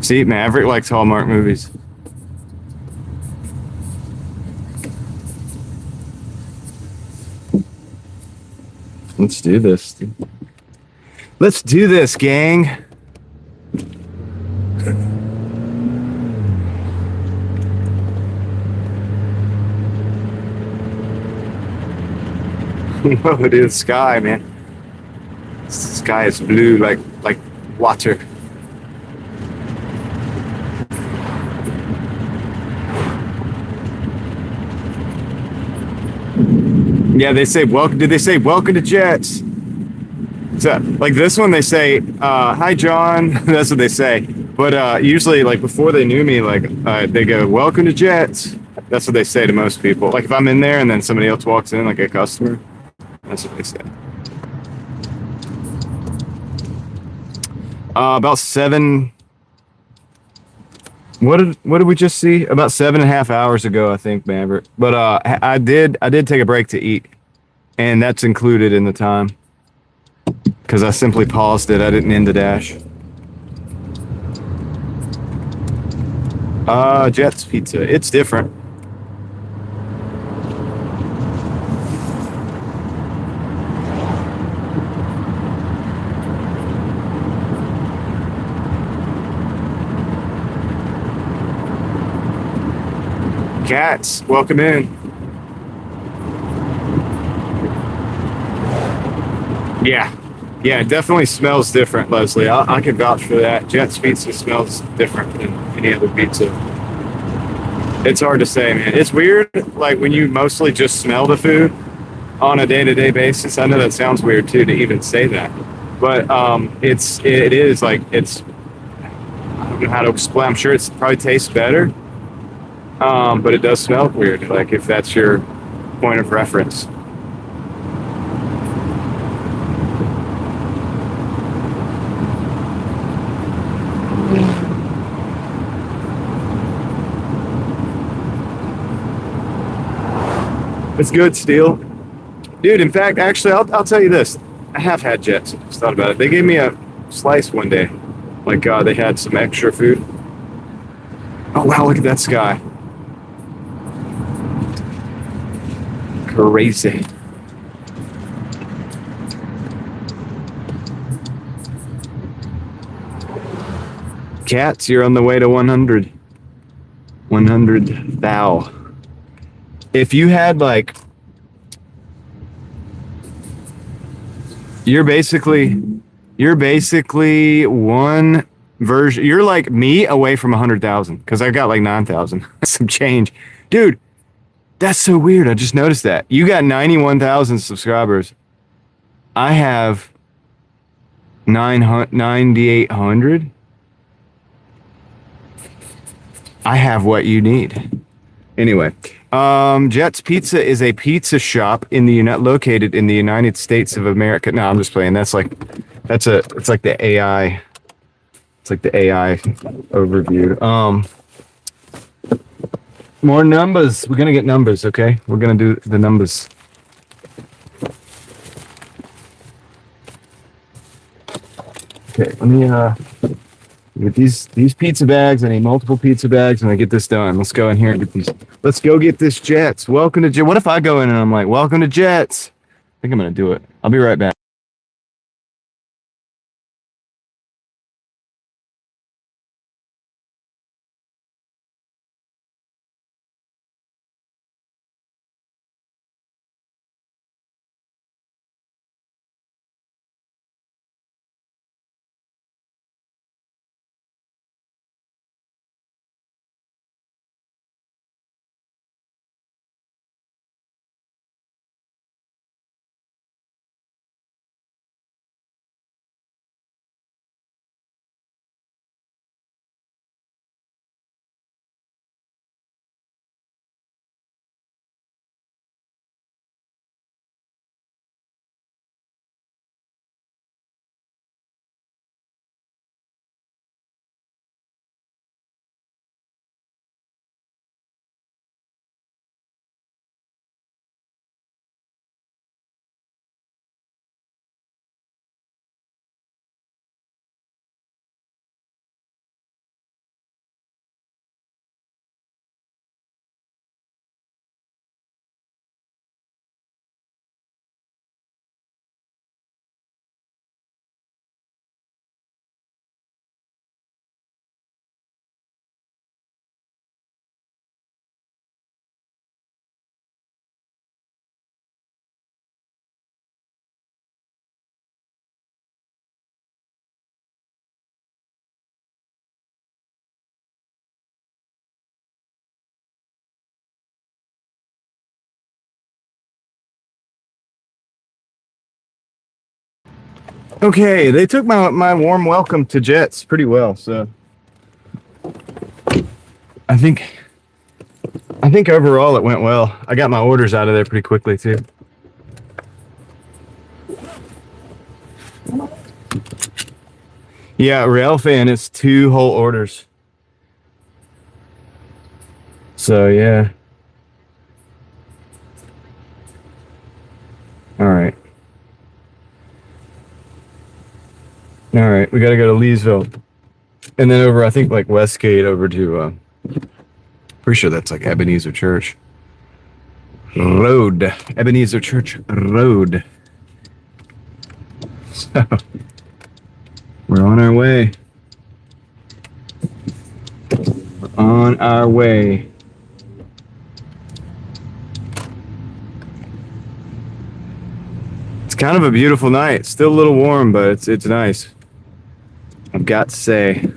Speaker 1: See, Maverick likes Hallmark movies. Let's do this. Let's do this, gang. Whoa, dude, sky, man. The sky is blue like water. Yeah, they say welcome. Did they say welcome to Jets? So, like this one, they say, "Hi, John." That's what they say. But usually, like before they knew me, like they go, "Welcome to Jets." That's what they say to most people. Like if I'm in there and then somebody else walks in, like a customer, that's what they say. About 7. What did we just see? About 7.5 hours ago, I think, Maverick. But I did take a break to eat, and that's included in the time because I simply paused it. I didn't end the dash. Jets Pizza. It's different. Cats, welcome in. Yeah. Yeah, it definitely smells different, Leslie. I can vouch for that. Jets Pizza smells different than any other pizza. It's hard to say, man. It's weird, like when you mostly just smell the food on a day-to-day basis. I know that sounds weird too to even say that, but it is like it's. I don't know how to explain. I'm sure it probably tastes better, but it does smell weird. Like if that's your point of reference. It's good, Steel. Dude, in fact, actually, I'll tell you this. I have had Jets. Just thought about it. They gave me a slice one day. Like, they had some extra food. Oh, wow, look at that sky. Crazy. Cats, you're on the way to 100. 100 thou. If you had, like, you're basically one version. You're like me away from 100,000 because I got like 9,000. Some change, dude. That's so weird. I just noticed that you got 91,000 subscribers. I have 9,800. I have what you need. Anyway, Jets Pizza is a pizza shop located in the United States of America. No, I'm just playing. It's like the AI. It's like the AI overview. More numbers. We're gonna get numbers, okay? We're gonna do the numbers. Okay, let me get these pizza bags. I need multiple pizza bags, and I get this done. Let's go in here and get these. Let's go get this Jets. Welcome to Jets. What if I go in and I'm like, welcome to Jets? I think I'm gonna do it. I'll be right back. Okay, they took my warm welcome to Jets pretty well, so I think overall it went well. I got my orders out of there pretty quickly too. Yeah, Real fan is 2 whole orders. So yeah. All right. All right, we got to go to Leesville. And then over, I think, like Westgate over to, pretty sure that's like Ebenezer Church Road. Ebenezer Church Road. So, we're on our way. We're on our way. It's kind of a beautiful night. Still a little warm, but it's nice. I've got to say.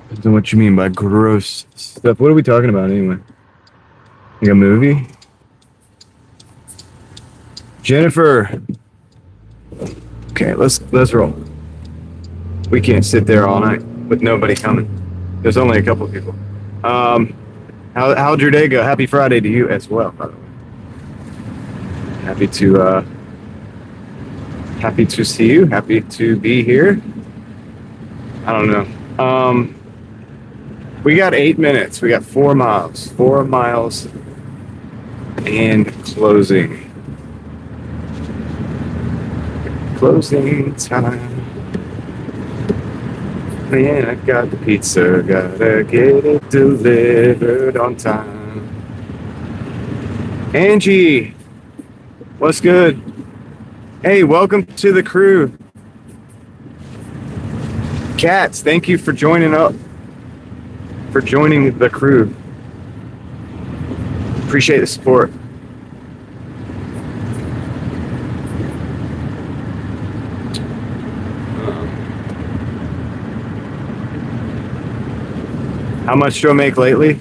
Speaker 1: Depends on what you mean by gross stuff. What are we talking about anyway? Like a movie? Jennifer. Okay, let's roll. We can't sit there all night with nobody coming. There's only a couple of people. How'd your day go? Happy Friday to you as well, by the way. Happy to see you. Happy to be here. I don't know. We got 8 minutes. We got 4 miles. 4 miles and closing. Closing time. Man, I got the pizza. Gotta get it delivered on time. Angie, what's good? Hey, welcome to the crew. Cats, thank you for joining up. For joining the crew. Appreciate the support. How much do I make lately?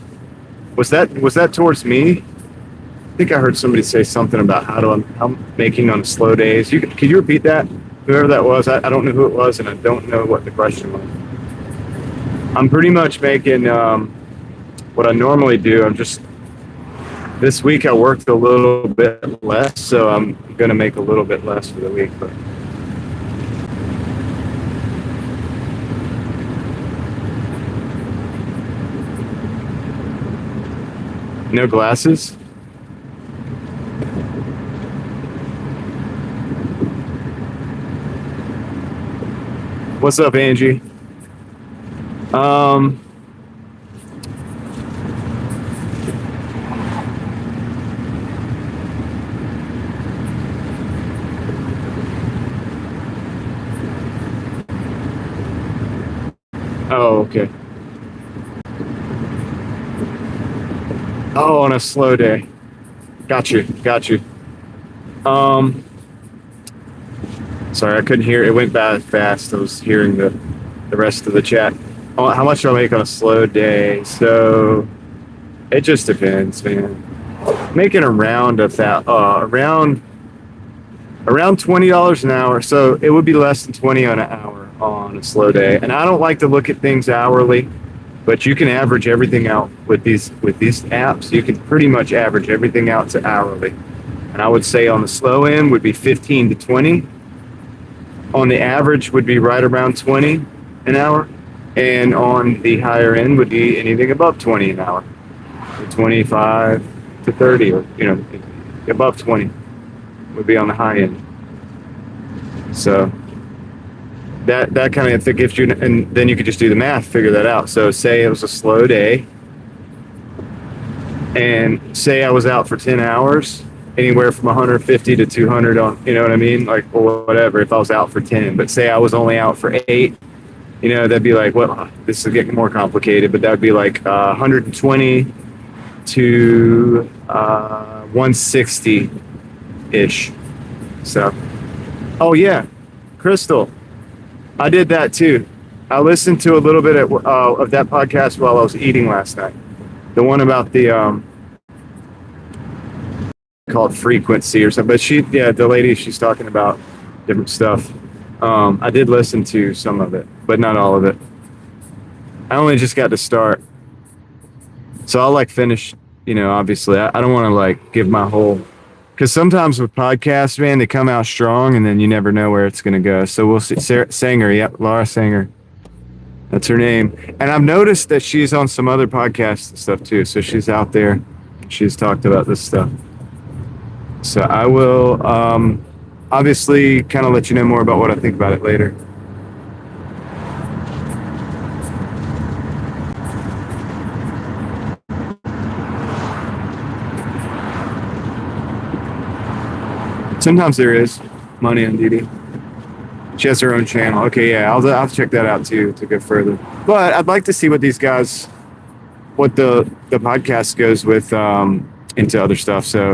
Speaker 1: Was that towards me? I think I heard somebody say something about how I'm making on slow days. Could you repeat that? Whoever that was, I don't know who it was, and I don't know what the question was. I'm pretty much making what I normally do. This week I worked a little bit less, so I'm gonna make a little bit less for the week. But no glasses? What's up, Angie? Oh, okay. Oh, on a slow day. Got you. Sorry, I couldn't hear. It went bad fast. I was hearing the rest of the chat. How much do I make on a slow day? So it just depends, man. Making around around $20 an hour. So it would be less than 20 on an hour on a slow day. And I don't like to look at things hourly, but you can average everything out with these apps. You can pretty much average everything out to hourly. And I would say on the slow end would be 15 to 20. On the average would be right around 20 an hour. And on the higher end would be anything above 20 an hour. 25 to 30, or above 20 would be on the high end. So that kind of gives you, and then you could just do the math, figure that out. So say it was a slow day, and say I was out for 10 hours, anywhere from 150 to 200 on, you know what I mean? Like, or whatever, if I was out for 10, but say I was only out for 8, that'd be like, well, this is getting more complicated, but that'd be like 120 to 160-ish. So, oh yeah, Crystal, I did that too. I listened to a little bit of that podcast while I was eating last night. The one about the called frequency or something. But the lady, she's talking about different stuff. I did listen to some of it, but not all of it. I only just got to start. So I'll finish, obviously. I don't want to give my whole, because sometimes with podcasts, man, they come out strong and then you never know where it's going to go. So we'll see. Sarah Sanger, Laura Sanger. That's her name. And I've noticed that she's on some other podcasts and stuff too. So she's out there. She's talked about this stuff. So I will obviously kind of let you know more about what I think about it later. Sometimes there is money on Didi. She has her own channel. Okay, yeah, I'll check that out too to go further. But I'd like to see what these guys, what the podcast goes with into other stuff. So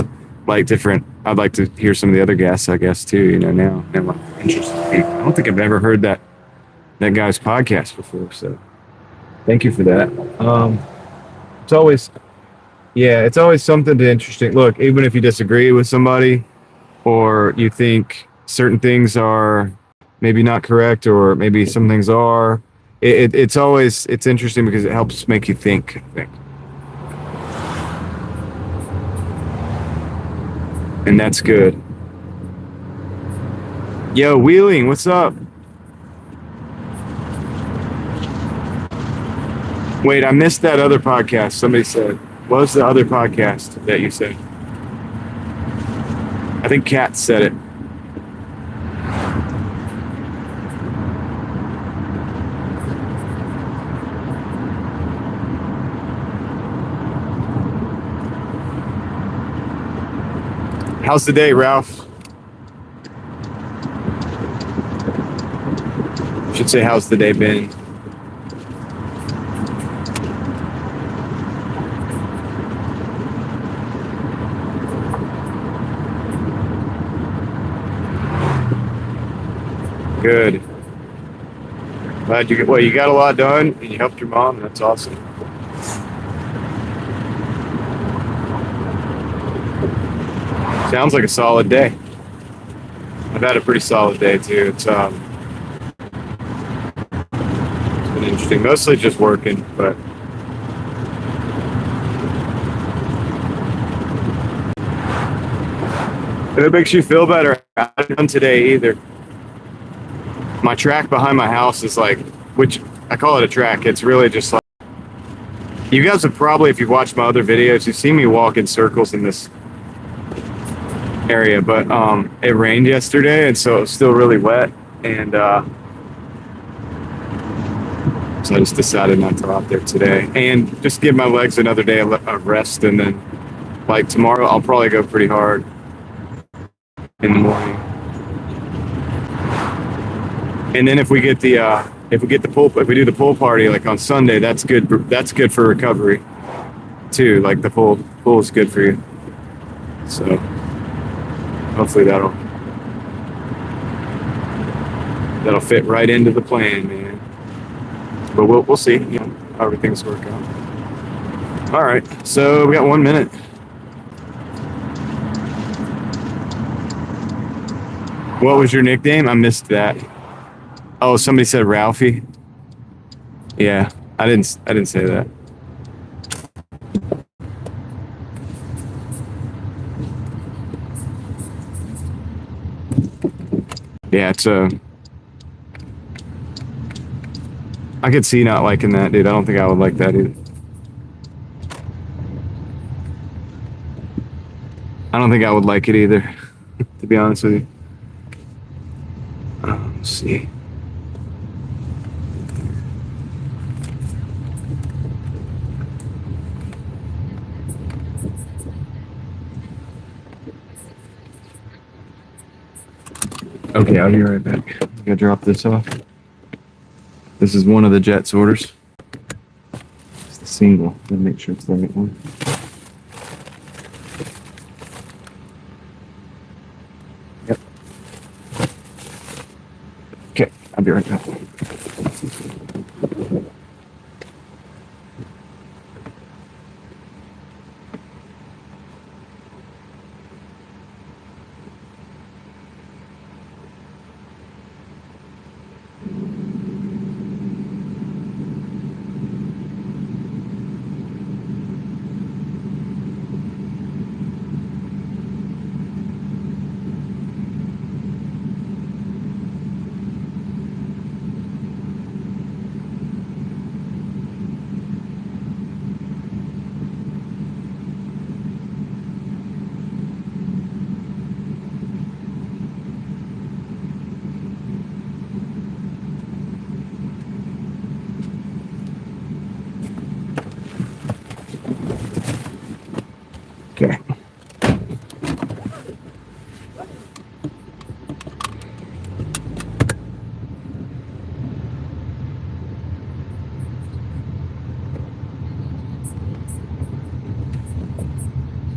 Speaker 1: different. I'd like to hear some of the other guests, I guess too. Now I'm interested. I don't think I've ever heard that guy's podcast before. So thank you for that. It's always something interesting. Look, even if you disagree with somebody, or you think certain things are maybe not correct, or maybe some things are, it's interesting because it helps make you think. And that's good. Yo, Wheeling, what's up? Wait, I missed that other podcast. Somebody said, what was the other podcast that you said? I think Kat said it. How's the day, Ralph? Should say, how's the day been? Good. Glad you got a lot done and you helped your mom. That's awesome. Sounds like a solid day. I've had a pretty solid day too. It's been interesting. Mostly just working, but if it makes you feel better, I haven't done today either. My track behind my house is which I call it a track. It's really just you guys have probably, if you've watched my other videos, you've seen me walk in circles in this area, but it rained yesterday, and so it was still really wet, and so I just decided not to go out there today and just give my legs another day of rest, and then tomorrow I'll probably go pretty hard in the morning. And then if we do the pool party on Sunday, that's good for recovery too. The pool is good for you. So hopefully that'll fit right into the plan, man. But we'll see, how everything's work out. All right, so we got 1 minute. What was your nickname? I missed that. Oh, somebody said Ralphie. Yeah, I didn't say that. Yeah, I could see not liking that, dude. I don't think I would like that either. I don't think I would like it either, to be honest with you. Let's see. Okay, I'll be right back. I'm gonna drop this off. This is one of the Jets orders. It's the single. Let me make sure it's the right one. Okay, I'll be right back. Okay.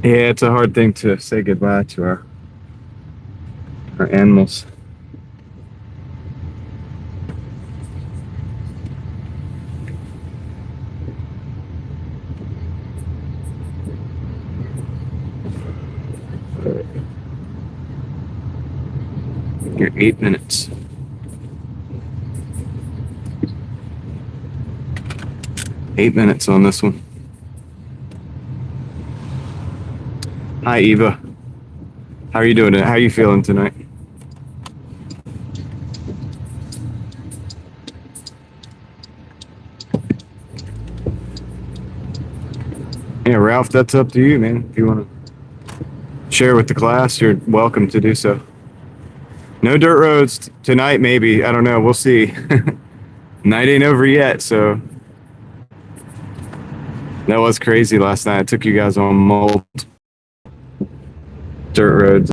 Speaker 1: Yeah, it's a hard thing to say goodbye to our animals. You're 8 minutes. Eight minutes on this one. Hi, Eva. How are you doing? How are you feeling tonight? Yeah, Ralph, that's up to you, man. If you want to share with the class, you're welcome to do so. No dirt roads tonight, maybe. I don't know. We'll see. Night ain't over yet, so that was crazy last night. I took you guys on multiple dirt roads,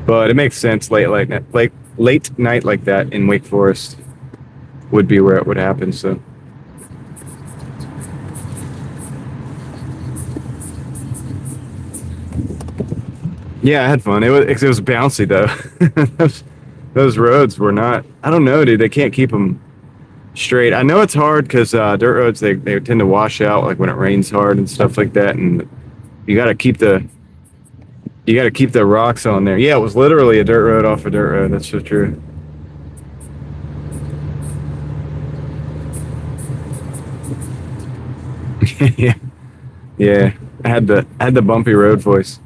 Speaker 1: but it makes sense. Late night like that in Wake Forest would be where it would happen. So. Yeah, I had fun. It was bouncy though. those roads were not. I don't know, dude. They can't keep them straight. I know it's hard because dirt roads they tend to wash out like when it rains hard and stuff like that, and you got to keep the rocks on there. Yeah, it was literally a dirt road off a dirt road. That's so true. yeah, yeah. I had the bumpy road voice.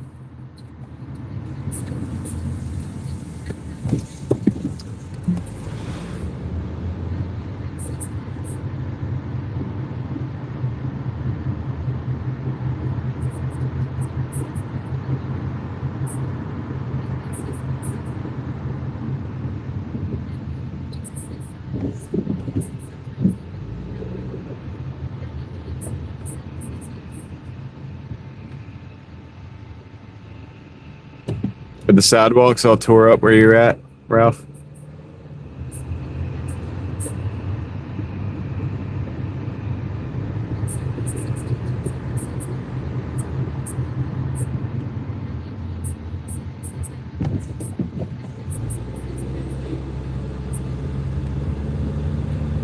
Speaker 1: Are the sidewalks all tore up where you're at, Ralph?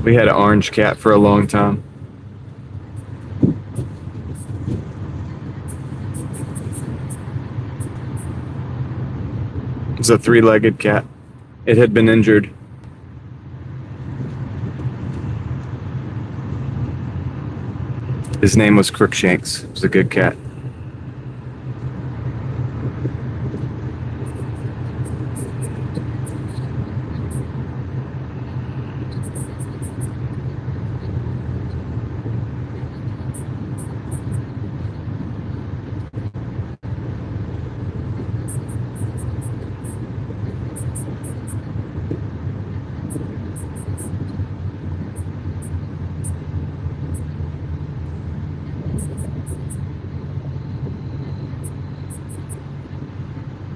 Speaker 1: We had an orange cat for a long time. It's a three-legged cat. It had been injured. His name was Crookshanks. It was a good cat.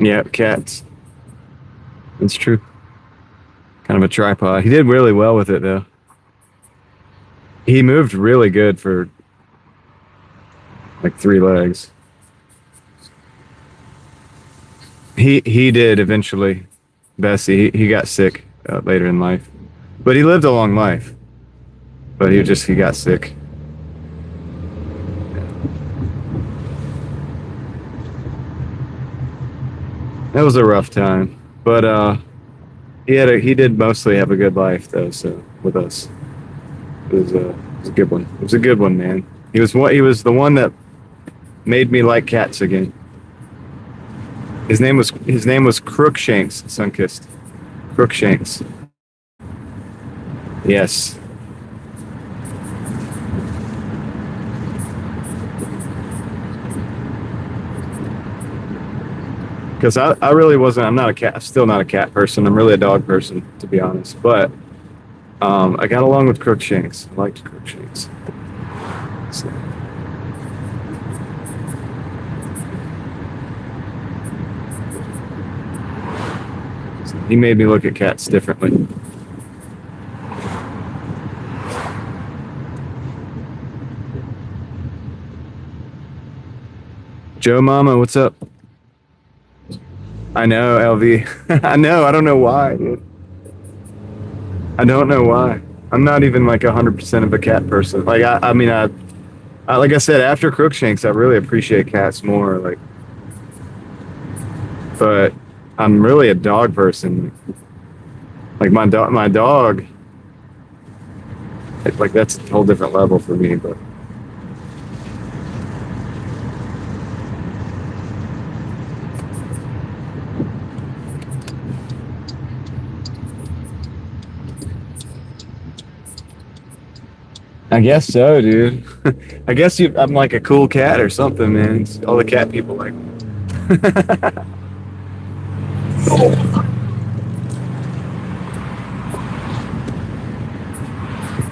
Speaker 1: Yeah, cats. It's true. Kind of a tripod. He did really well with it, though. He moved really good for like 3 legs. He did eventually. Bessie, he got sick. later in life. But he lived a long life. But he got sick. That was a rough time. But he did mostly have a good life though, so with us. It was a good one. It was a good one, man. He was the one that made me like cats again. His name was Crookshanks, Sunkist. Crookshanks. Yes. Because I really wasn't. I'm still not a cat person. I'm really a dog person, to be honest. But I got along with Crookshanks. I liked Crookshanks. So. He made me look at cats differently. Joe Mama, what's up? I know, LV. I know. I don't know why, dude. I don't know why. I'm not even like 100% of a cat person. Like I mean, like I said, after Crookshanks, I really appreciate cats more. Like, but I'm really a dog person. Like my dog. Like that's a whole different level for me. But I guess so, dude. I guess I'm like a cool cat or something, man. All the cat people like me.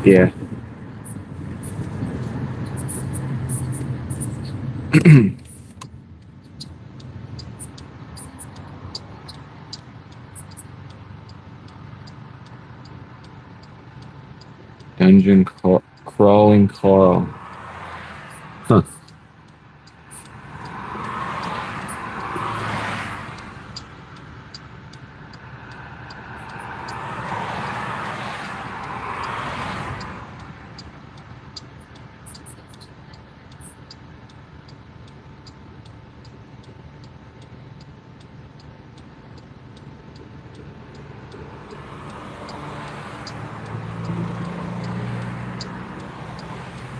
Speaker 1: Yeah. Dungeon crawling Carl. Huh.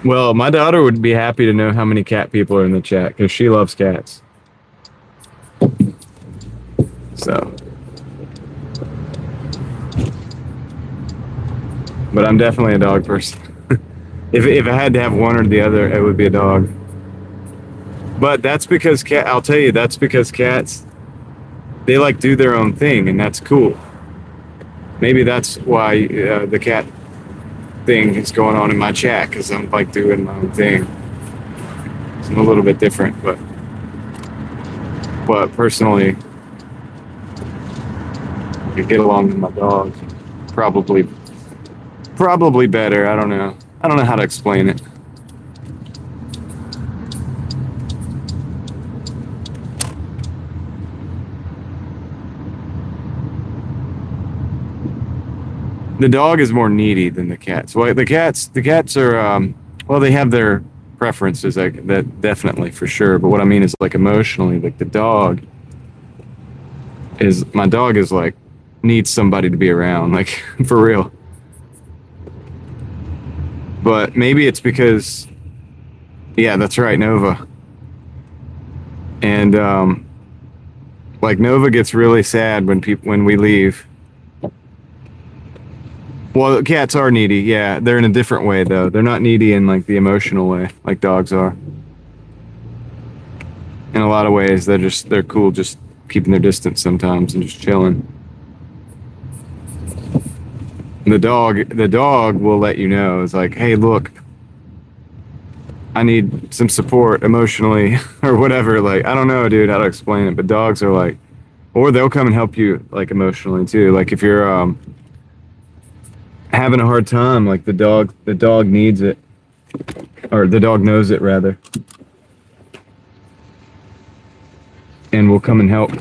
Speaker 1: Well, my daughter would be happy to know how many cat people are in the chat because she loves cats. So, but I'm definitely a dog person. If I had to have one or the other, it would be a dog. But that's because I'll tell you, that's because cats, they like do their own thing, and that's cool. Maybe that's why the cat thing is going on in my chat, because I'm like doing my own thing. So I'm a little bit different, but personally, I get along with my dog probably better. I don't know how to explain it. The dog is more needy than the cats. Well, the cats are, well, they have their preferences, like that definitely for sure. But what I mean is like emotionally, like my dog is like needs somebody to be around, like for real. But maybe it's because, yeah, that's right, Nova. And like Nova gets really sad when we leave. Well, cats are needy, yeah. They're in a different way, though. They're not needy in, like, the emotional way, like dogs are. In a lot of ways, they're cool just keeping their distance sometimes and just chilling. And the dog will let you know. It's like, hey, look, I need some support emotionally or whatever. Like, I don't know, dude, how to explain it, but dogs are like, or they'll come and help you, like, emotionally, too. Like, if you're, having a hard time, like the dog needs it, or the dog knows it rather, and will come and help.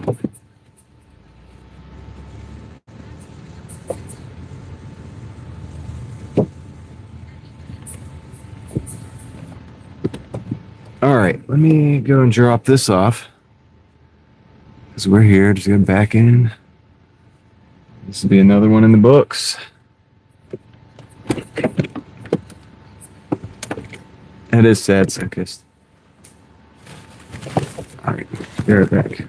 Speaker 1: All right, let me go and drop this off. Because we're here, just get back in. This will be another one in the books. That is sad, Sunkist. All right, be right back.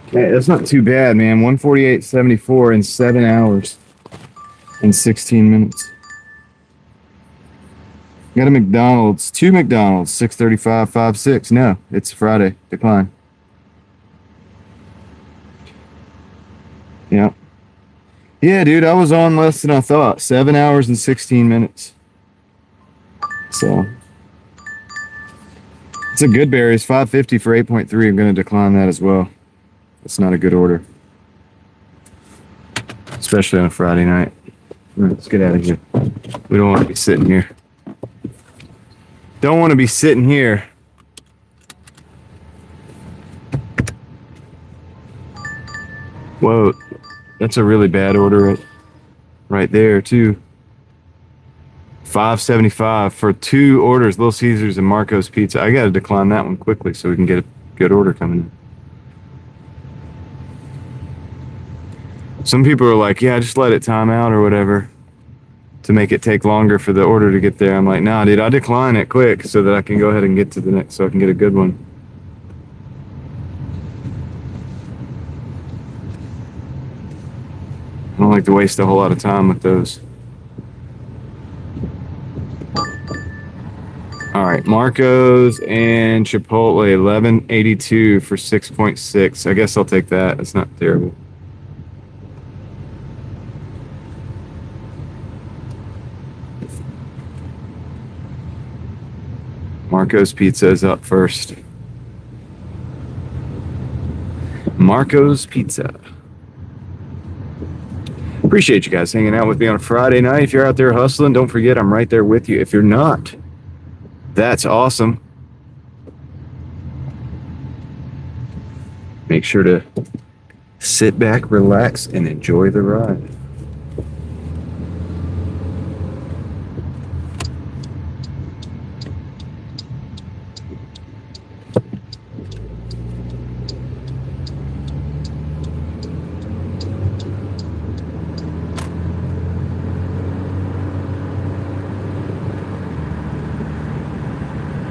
Speaker 1: Okay, that's not too bad, man. 148.74 in 7 hours and 16 minutes. Got a McDonald's, 2 McDonald's, 635, 56. No, it's Friday. Decline. Yeah. Yeah, dude, I was on less than I thought. 7 hours and 16 minutes. So it's a good berries, 550 for 8.3. I'm going to decline that as well. It's not a good order, especially on a Friday night. Let's get out of here. We don't want to be sitting here. Don't want to be sitting here. Whoa, that's a really bad order right there too. 575 for 2 orders, Little Caesars and Marco's Pizza. I got to decline that one quickly so we can get a good order coming in. Some people are like, yeah, just let it time out or whatever to make it take longer for the order to get there. I'm like, nah, dude, I decline it quick so that I can go ahead and get to the next, so I can get a good one. I don't like to waste a whole lot of time with those. All right, Marco's and Chipotle, 1182 for 6.6. I guess I'll take that. It's not terrible. Marco's Pizza is up first. Marco's Pizza. Appreciate you guys hanging out with me on a Friday night. If you're out there hustling, don't forget I'm right there with you. If you're not, that's awesome. Make sure to sit back, relax, and enjoy the ride.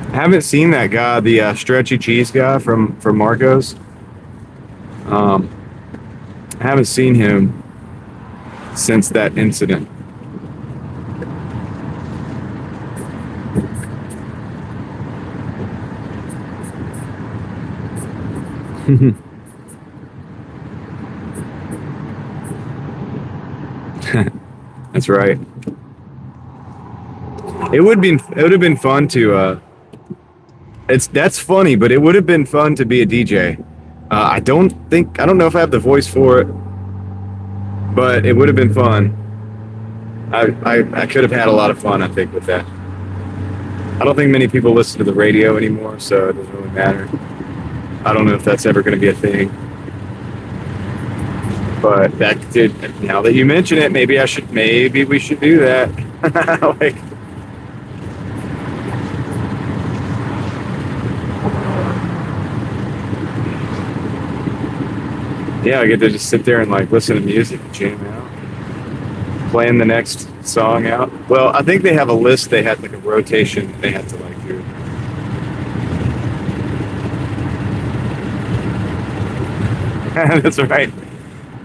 Speaker 1: I haven't seen that guy, the stretchy cheese guy from Marco's. I haven't seen him since that incident. That's right. It would have been fun to that's funny, but it would have been fun to be a DJ. I don't know if I have the voice for it, but it would have been fun. I could have had a lot of fun, I think, with that. I don't think many people listen to the radio anymore, so it doesn't really matter. I don't know if that's ever going to be a thing. But that did. Now that you mention it, maybe we should do that. Like, yeah, I get to just sit there and like listen to music and jam out, playing the next song out. Well, I think they have a list. They had like a rotation they had to like do. That's right.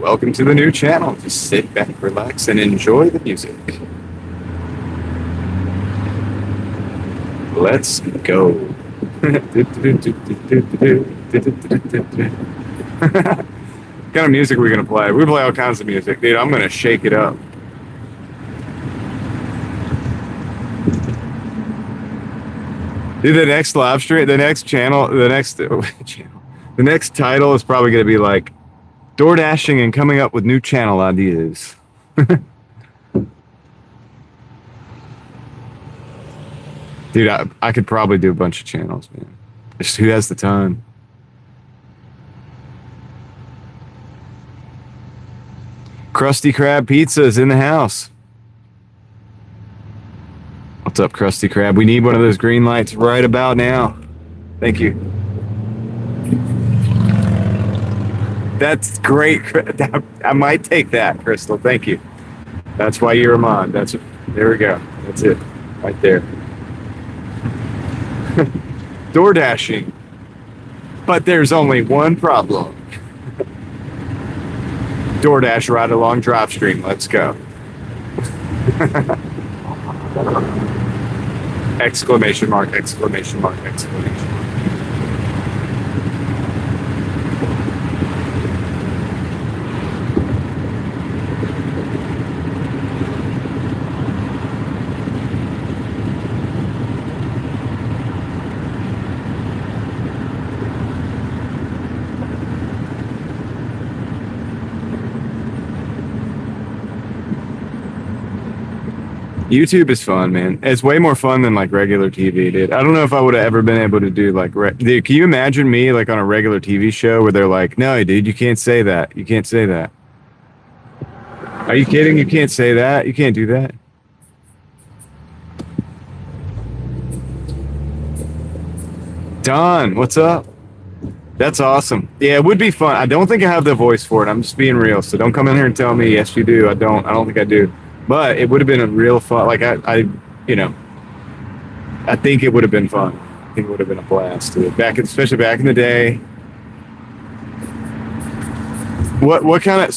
Speaker 1: Welcome to the new channel. Just sit back, relax, and enjoy the music. Let's go. What kind of music are we gonna play? We play all kinds of music, dude. I'm gonna shake it up. Dude, the next live stream, the next channel, the next channel, the next title is probably gonna be like Doordashing and coming up with new channel ideas. Dude, I could probably do a bunch of channels, man. Just who has the time? Krusty Krab Pizza is in the house. What's up, Krusty Krab? We need one of those green lights right about now. Thank you. That's great. I might take that, Crystal. Thank you. That's why you're a mod. There we go. That's it. Right there. Doordashing. But there's only one problem. Doordash ride along drive stream. Let's go. Exclamation mark, exclamation mark, exclamation mark. YouTube is fun, man. It's way more fun than like regular TV, dude. I don't know if I would have ever been able to do like, dude, can you imagine me like on a regular TV show where they're like, no, dude, you can't say that. You can't say that. Are you kidding? You can't say that. You can't do that. Don, what's up? That's awesome. Yeah, it would be fun. I don't think I have the voice for it. I'm just being real. So don't come in here and tell me, yes, you do. I don't think I do. But it would have been a real fun. Like I think it would have been fun. I think it would have been a blast. Especially back in the day. What kind of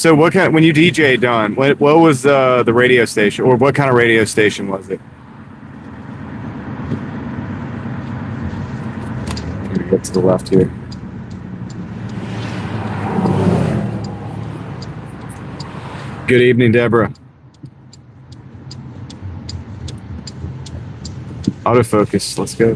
Speaker 1: when you DJ, Don? What was the radio station, or what kind of radio station was it? I'm gonna get to the left here. Good evening, Deborah. Autofocus, let's go.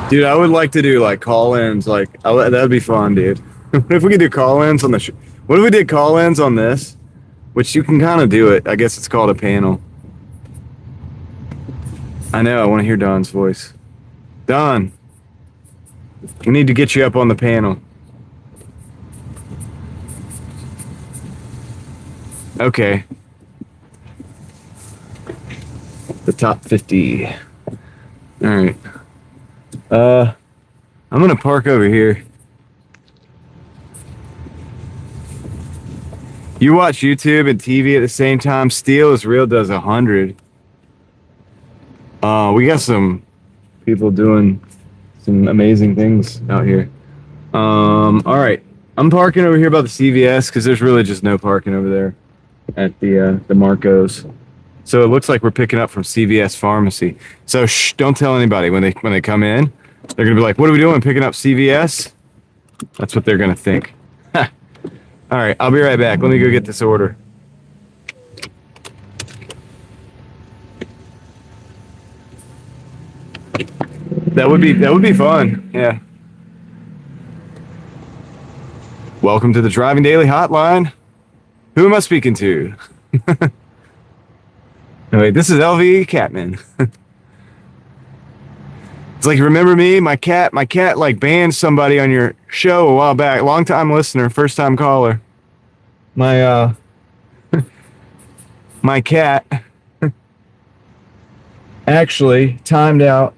Speaker 1: Dude, I would like to do like call-ins, like that'd be fun, dude. If we could do call-ins on the what if we did call-ins on this? Which you can kind of do it. I guess it's called a panel. I know, I want to hear Don's voice. Don, we need to get you up on the panel. Okay. The top 50. All right. I'm gonna park over here. You watch YouTube and TV at the same time. Steel is Real does 100. We got some people doing some amazing things out here. All right. I'm parking over here by the CVS because there's really just no parking over there at the Marcos. So it looks like we're picking up from CVS Pharmacy. So shh, don't tell anybody when they come in. They're gonna be like, "What are we doing? Picking up CVS?" That's what they're gonna think. All right, I'll be right back. Let me go get this order. That would be fun. Yeah. Welcome to the Driving Daily Hotline. Who am I speaking to? Oh, wait, this is LV Catman. It's like, remember me? My cat like banned somebody on your show a while back. Long time listener, first time caller. My my cat actually timed out,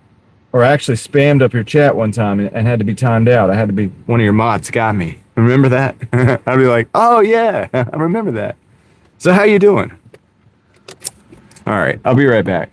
Speaker 1: or actually spammed up your chat one time and had to be timed out. I had to be, one of your mods got me. Remember that? I'd be like, oh yeah, I remember that. So how you doing? All right, I'll be right back.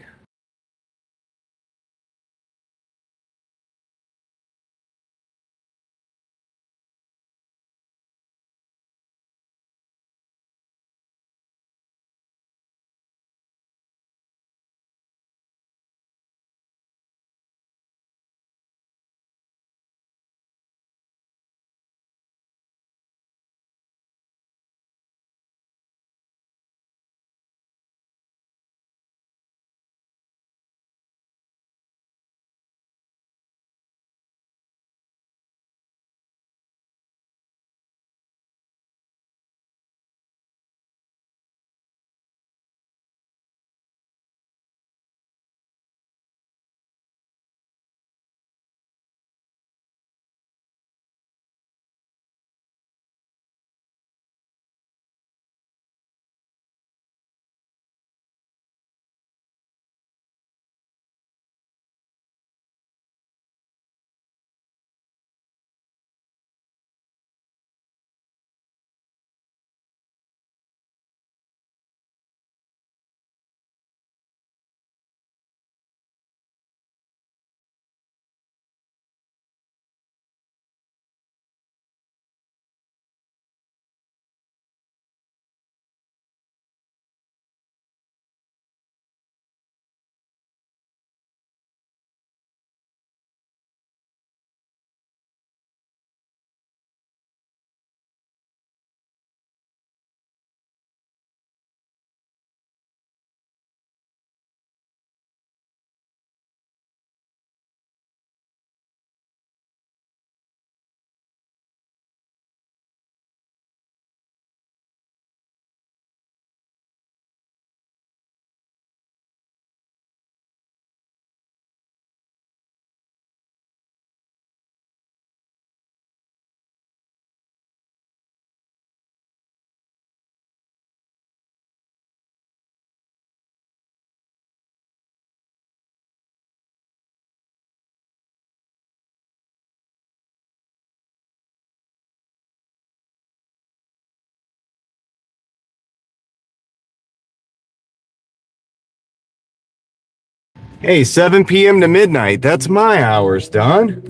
Speaker 1: Hey, 7 p.m. to midnight. That's my hours, Don.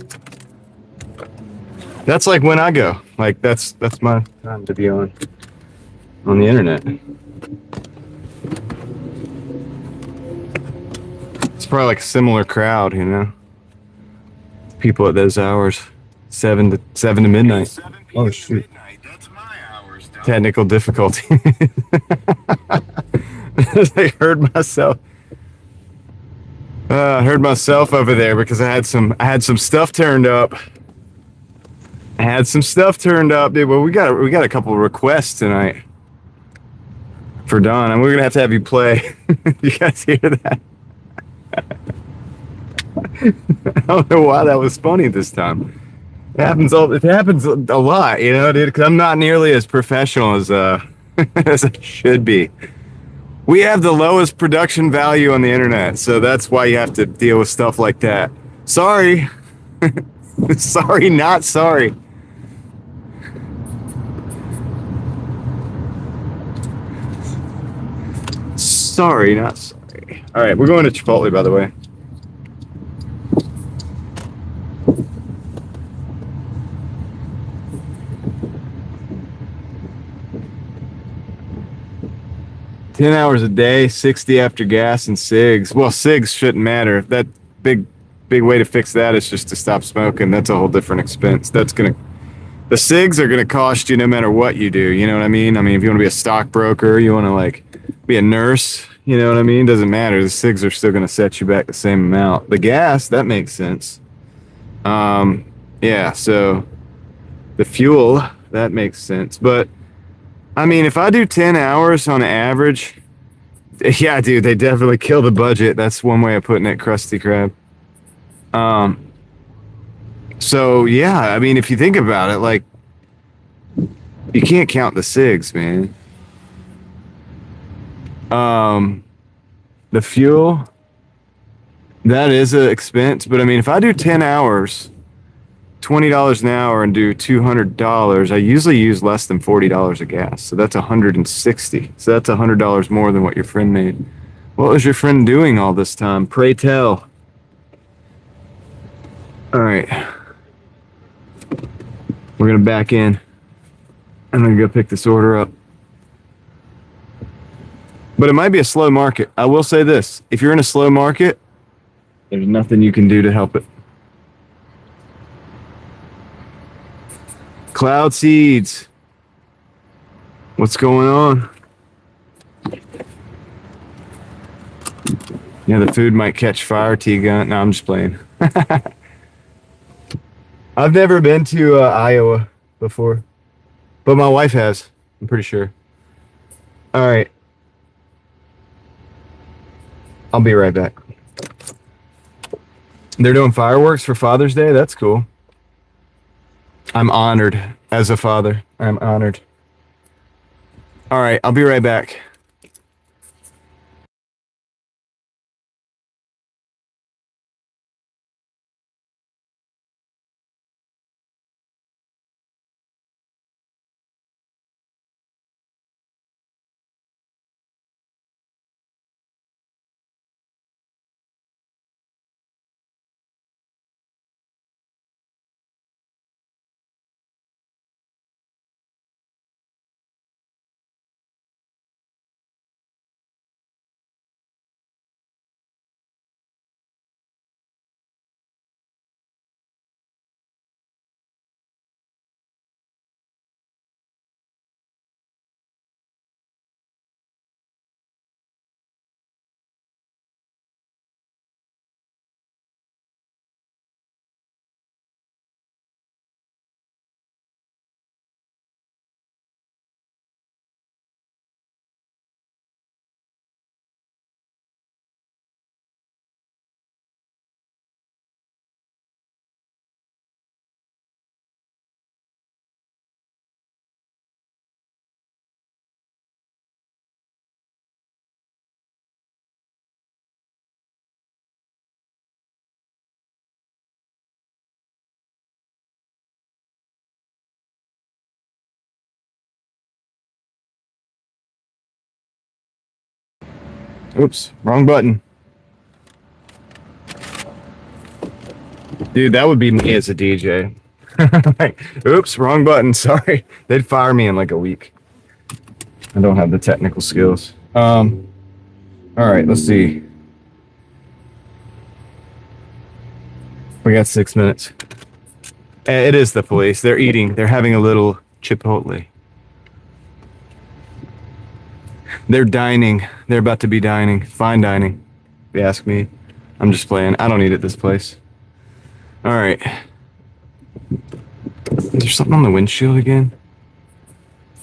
Speaker 1: That's like when I go. Like that's my time to be on the internet. It's probably like a similar crowd, you know. People at those hours, 7 to midnight. Oh shoot! Technical difficulty. I heard myself. I heard myself over there because I had some stuff turned up. I had some stuff turned up, dude. Well, we got a couple of requests tonight for Don, and we're gonna have to have you play. You guys hear that? I don't know why that was funny this time. It happens a lot, you know, dude. Because I'm not nearly as professional as as I should be. We have the lowest production value on the internet, so that's why you have to deal with stuff like that. Sorry. Sorry, not sorry. Sorry, not sorry. All right, we're going to Chipotle, by the way. $10 hours a day, 60 after gas and cigs. Well, cigs shouldn't matter. That big way to fix that is just to stop smoking. That's a whole different expense. The cigs are gonna cost you no matter what you do. You know what I mean? I mean, if you want to be a stockbroker, you want to like be a nurse. You know what I mean? Doesn't matter. The cigs are still gonna set you back the same amount. The gas, that makes sense. Yeah. So the fuel, that makes sense. But I mean, if I do 10 hours on average, yeah, dude, they definitely kill the budget. That's one way of putting it, Krusty Krab. So yeah, I mean, if you think about it, like, you can't count the cigs, man. The fuel, that is an expense, but I mean, if I do 10 hours, $20 an hour and do $200, I usually use less than $40 of gas. So that's $160. So that's $100 more than what your friend made. What was your friend doing all this time? Pray tell. All right. We're going to back in. I'm going to go pick this order up. But it might be a slow market. I will say this. If you're in a slow market, there's nothing you can do to help it. Cloud seeds. What's going on? Yeah, the food might catch fire, T-Gun. No, I'm just playing. I've never been to Iowa before, but my wife has. I'm pretty sure. All right. I'll be right back. They're doing fireworks for Father's Day? That's cool. I'm honored as a father. I'm honored. All right, I'll be right back. Oops, wrong button. Dude, that would be me as a DJ. Like, oops, wrong button. Sorry. They'd fire me in like a week. I don't have the technical skills. All right, let's see. We got 6 minutes. It is the police. They're eating. They're having a little Chipotle. They're dining. They're about to be dining. Fine dining. If you ask me. I'm just playing. I don't eat at this place. All right. Is there something on the windshield again?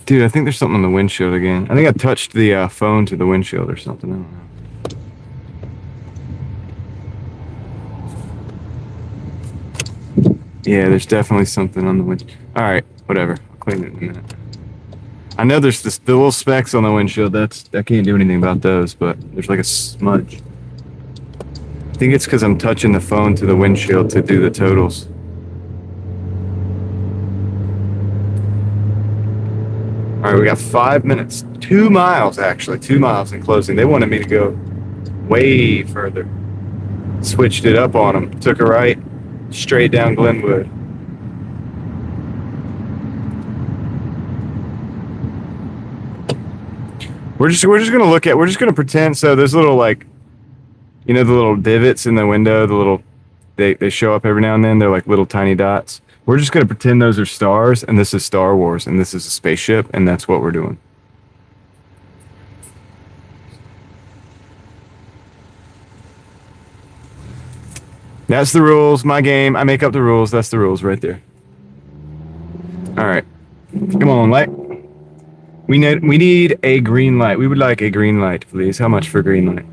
Speaker 1: Dude, I think there's something on the windshield again. I think I touched the phone to the windshield or something. I don't know. Yeah, there's definitely something on the windshield. All right, whatever. I'll clean it in a minute. I know there's the little specks on the windshield. I can't do anything about those, but there's like a smudge. I think it's because I'm touching the phone to the windshield to do the totals. All right, we got 5 minutes. 2 miles, actually. 2 miles in closing. They wanted me to go way further. Switched it up on them. Took a right, straight down Glenwood. We're just gonna pretend. So there's little, like, you know, the little divots in the window, they show up every now and then. They're like little tiny dots. We're just gonna pretend those are stars, and this is Star Wars, and this is a spaceship, and that's what we're doing. That's the rules. My game. I make up the rules. That's the rules right there. All right. Come on, light. We need a green light. We would like a green light, please. How much for green light?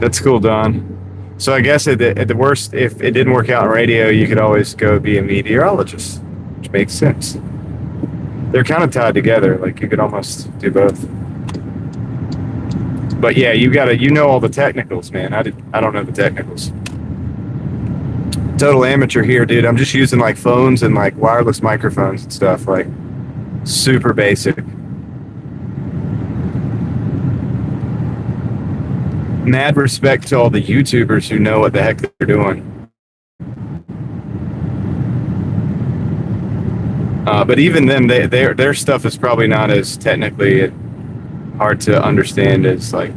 Speaker 1: That's cool, Don. So I guess at the worst, if it didn't work out in radio, you could always go be a meteorologist, which makes sense. They're kind of tied together. Like, you could almost do both. But yeah, you know all the technicals, man. I don't know the technicals. Total amateur here, dude. I'm just using like phones and like wireless microphones and stuff, like super basic. Mad respect to all the YouTubers who know what the heck they're doing. But even them, their stuff is probably not as technically hard to understand as like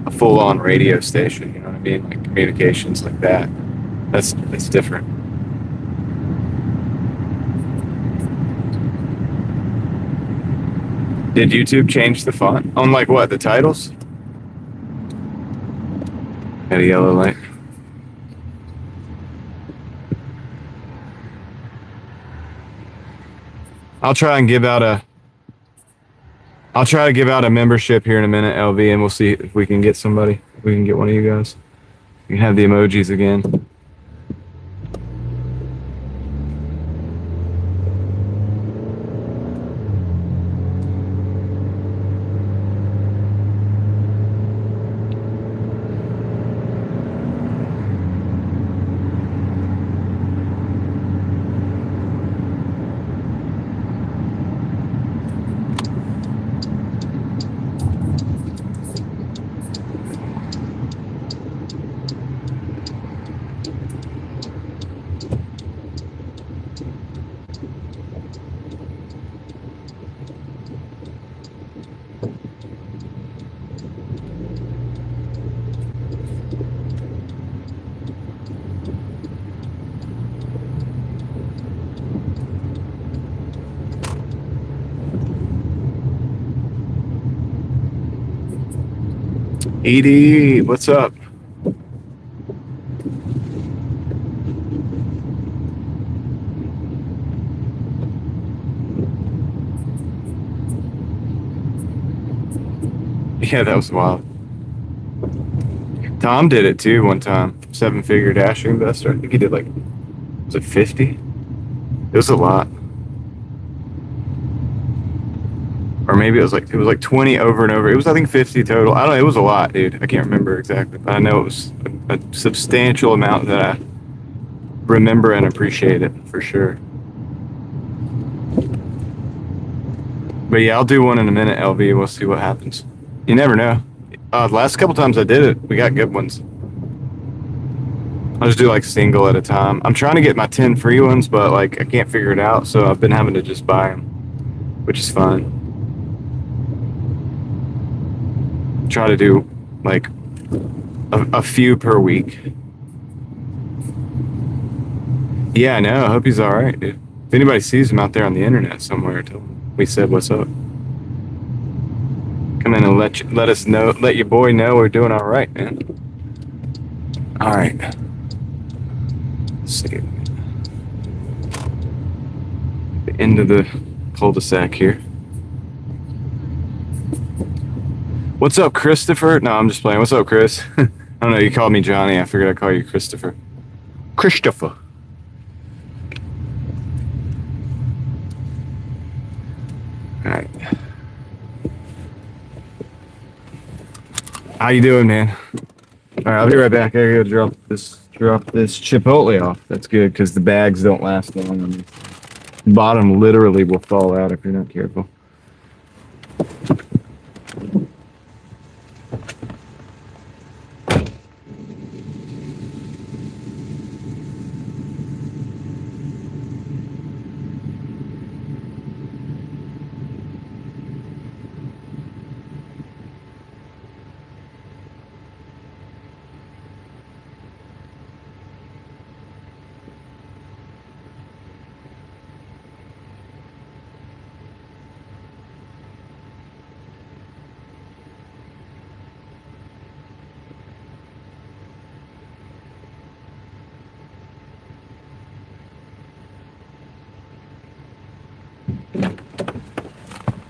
Speaker 1: a full-on radio station. You know what I mean? Like communications like that. That's different. Did YouTube change the font on like what, the titles? Got a yellow light. I'll try to give out a membership here in a minute, LV, and we'll see if we can get somebody. If we can get one of you guys. You can have the emojis again. Edie, what's up? Yeah, that was wild. Tom did it too one time. 7-figure dashing investor. I think he did like, was it 50? It was a lot. Or maybe it was like 20 over and over. It was, I think, 50 total. I don't know. It was a lot, dude. I can't remember exactly, but I know it was a substantial amount that I remember and appreciate it for sure. But yeah, I'll do one in a minute, LV. We'll see what happens. You never know. The last couple times I did it, we got good ones. I'll just do like single at a time. I'm trying to get my 10 free ones, but like I can't figure it out, so I've been having to just buy them, which is fine. Try to do like a few per week. Yeah, I know. I hope he's all right, dude. If anybody sees him out there on the internet somewhere, tell him we said what's up. Come in and let us know, let your boy know we're doing all right, man. All right. Let's see. The end of the cul-de-sac here. What's up, Christopher? No, I'm just playing. What's up, Chris? I don't know. You called me Johnny. I figured I'd call you Christopher. Christopher. All right. How you doing, man? All right, I'll be right back. I gotta go drop this Chipotle off. That's good because the bags don't last long. And the bottom literally will fall out if you're not careful.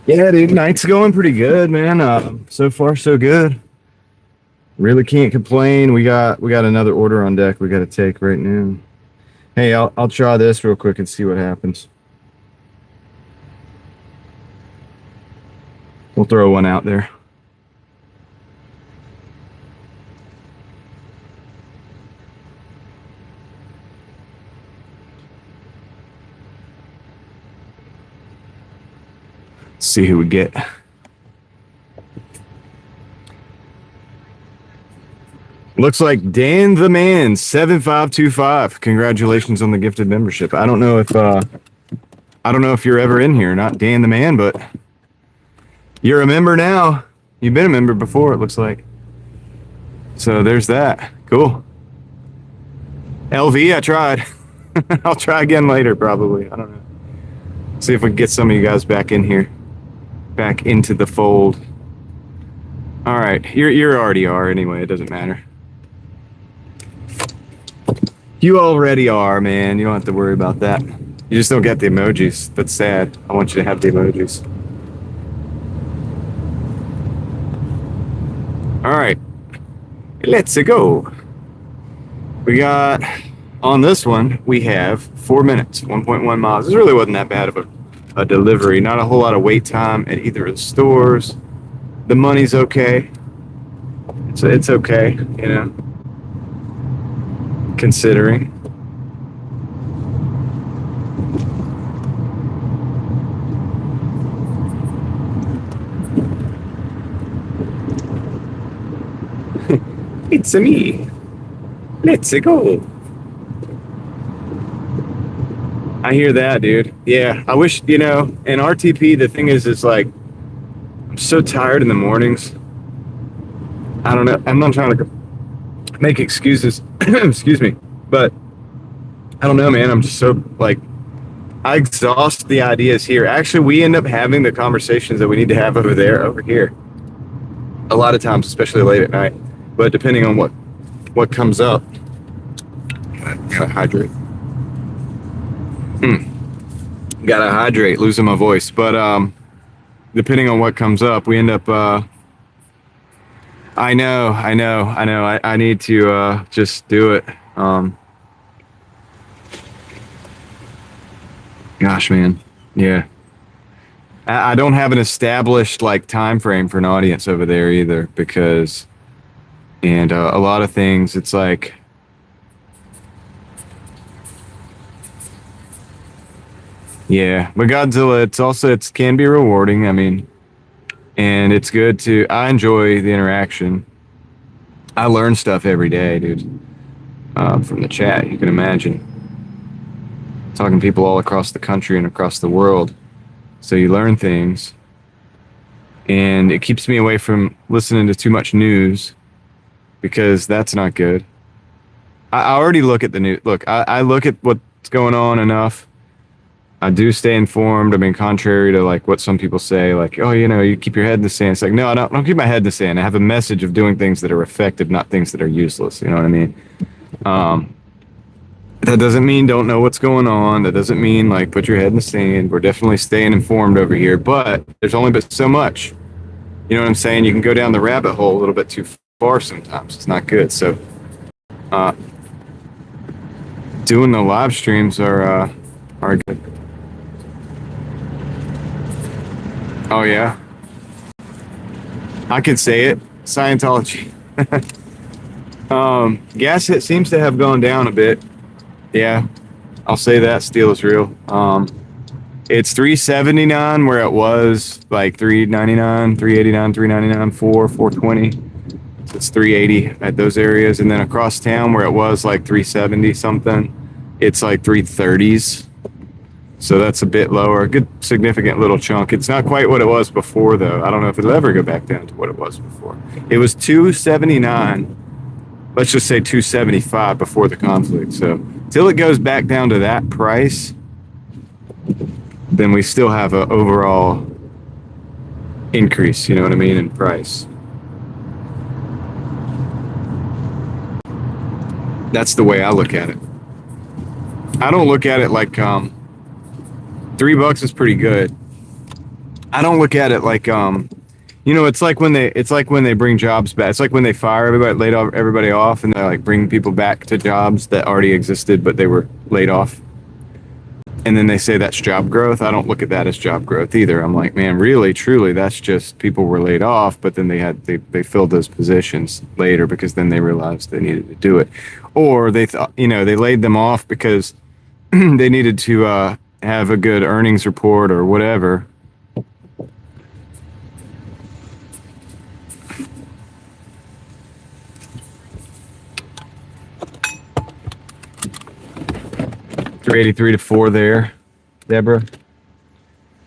Speaker 1: Yeah, dude, night's going pretty good, man. So far, so good. Really can't complain. We got another order on deck we got to take right now. Hey, I'll try this real quick and see what happens. We'll throw one out there. See who we get. Looks like Dan the Man 7525. Congratulations on the gifted membership. I don't know if you're ever in here, not Dan the Man, but you're a member now. You've been a member before, it looks like. So there's that. Cool. LV, I tried. I'll try again later, probably. I don't know. See if we can get some of you guys back in here. Back into the fold. All right, you already are anyway. It doesn't matter. You already are, man. You don't have to worry about that. You just don't get the emojis. That's sad. I want you to have the emojis. All right, let's go. We got on this one. We have 4 minutes, 1.1 miles. This really wasn't that bad of a delivery. Not a whole lot of wait time at either of the stores. The money's okay. So it's okay, you know, considering. It's a me. Let's go. I hear that, dude. Yeah, I wish, you know, in RTP, the thing is like, I'm so tired in the mornings. I don't know. I'm not trying to make excuses. Excuse me. But I don't know, man. I'm just so, like, I exhaust the ideas here. Actually, we end up having the conversations that we need to have over here. A lot of times, especially late at night. But depending on what comes up, gotta hydrate. Gotta hydrate, losing my voice. But depending on what comes up, we end up. I know. I need to just do it. Gosh, man. Yeah. I don't have an established like time frame for an audience over there either because, and a lot of things, it's like, yeah, but Godzilla, it's also, it can be rewarding. I mean, and it's good to, I enjoy the interaction. I learn stuff every day, dude, from the chat. You can imagine talking to people all across the country and across the world. So you learn things, and it keeps me away from listening to too much news because that's not good. I already look at the news. Look, I look at what's going on enough. I do stay informed. I mean, contrary to like what some people say, like, oh, you know, you keep your head in the sand. It's like, no, I don't keep my head in the sand. I have a message of doing things that are effective, not things that are useless. You know what I mean? That doesn't mean don't know what's going on. That doesn't mean like put your head in the sand. We're definitely staying informed over here, but there's only but so much. You know what I'm saying? You can go down the rabbit hole a little bit too far sometimes. It's not good. So, uh, doing the live streams are good. Oh yeah, I could say it. Scientology. Gas hit seems to have gone down a bit. Yeah, I'll say that. Steel is real. It's 379 where it was like 399, 389, 399, 420. So it's 380 at those areas, and then across town where it was like 370 something, it's like 330s. So that's a bit lower. A good significant little chunk. It's not quite what it was before though. I don't know if it'll ever go back down to what it was before. It was 279. Let's just say 275 before the conflict. So till it goes back down to that price, then we still have an overall increase, you know what I mean, in price. That's the way I look at it. I don't look at it like $3 is pretty good. I don't look at it like you know, it's like when they bring jobs back. It's like when they fire everybody, laid off everybody off, and they're like bringing people back to jobs that already existed, but they were laid off. And then they say that's job growth. I don't look at that as job growth either. I'm like, man, really, truly, that's just people were laid off, but then they filled those positions later because then they realized they needed to do it, or they thought, you know, they laid them off because they needed to have a good earnings report or whatever. $383 to $4 there, Deborah.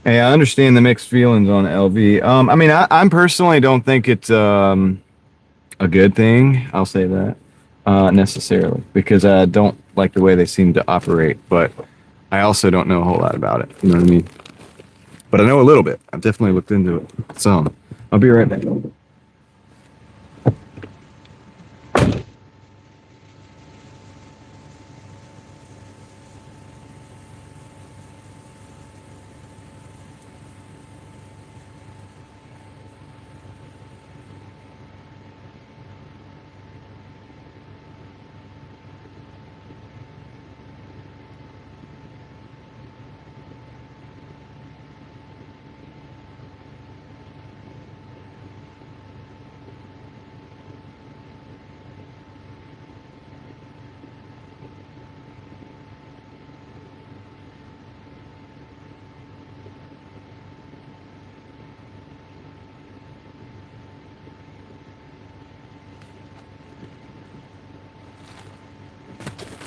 Speaker 1: Hey, I understand the mixed feelings on LV. I mean, I personally don't think it's a good thing. I'll say that necessarily because I don't like the way they seem to operate, but I also don't know a whole lot about it. You know what I mean? But I know a little bit. I've definitely looked into it. So I'll be right back.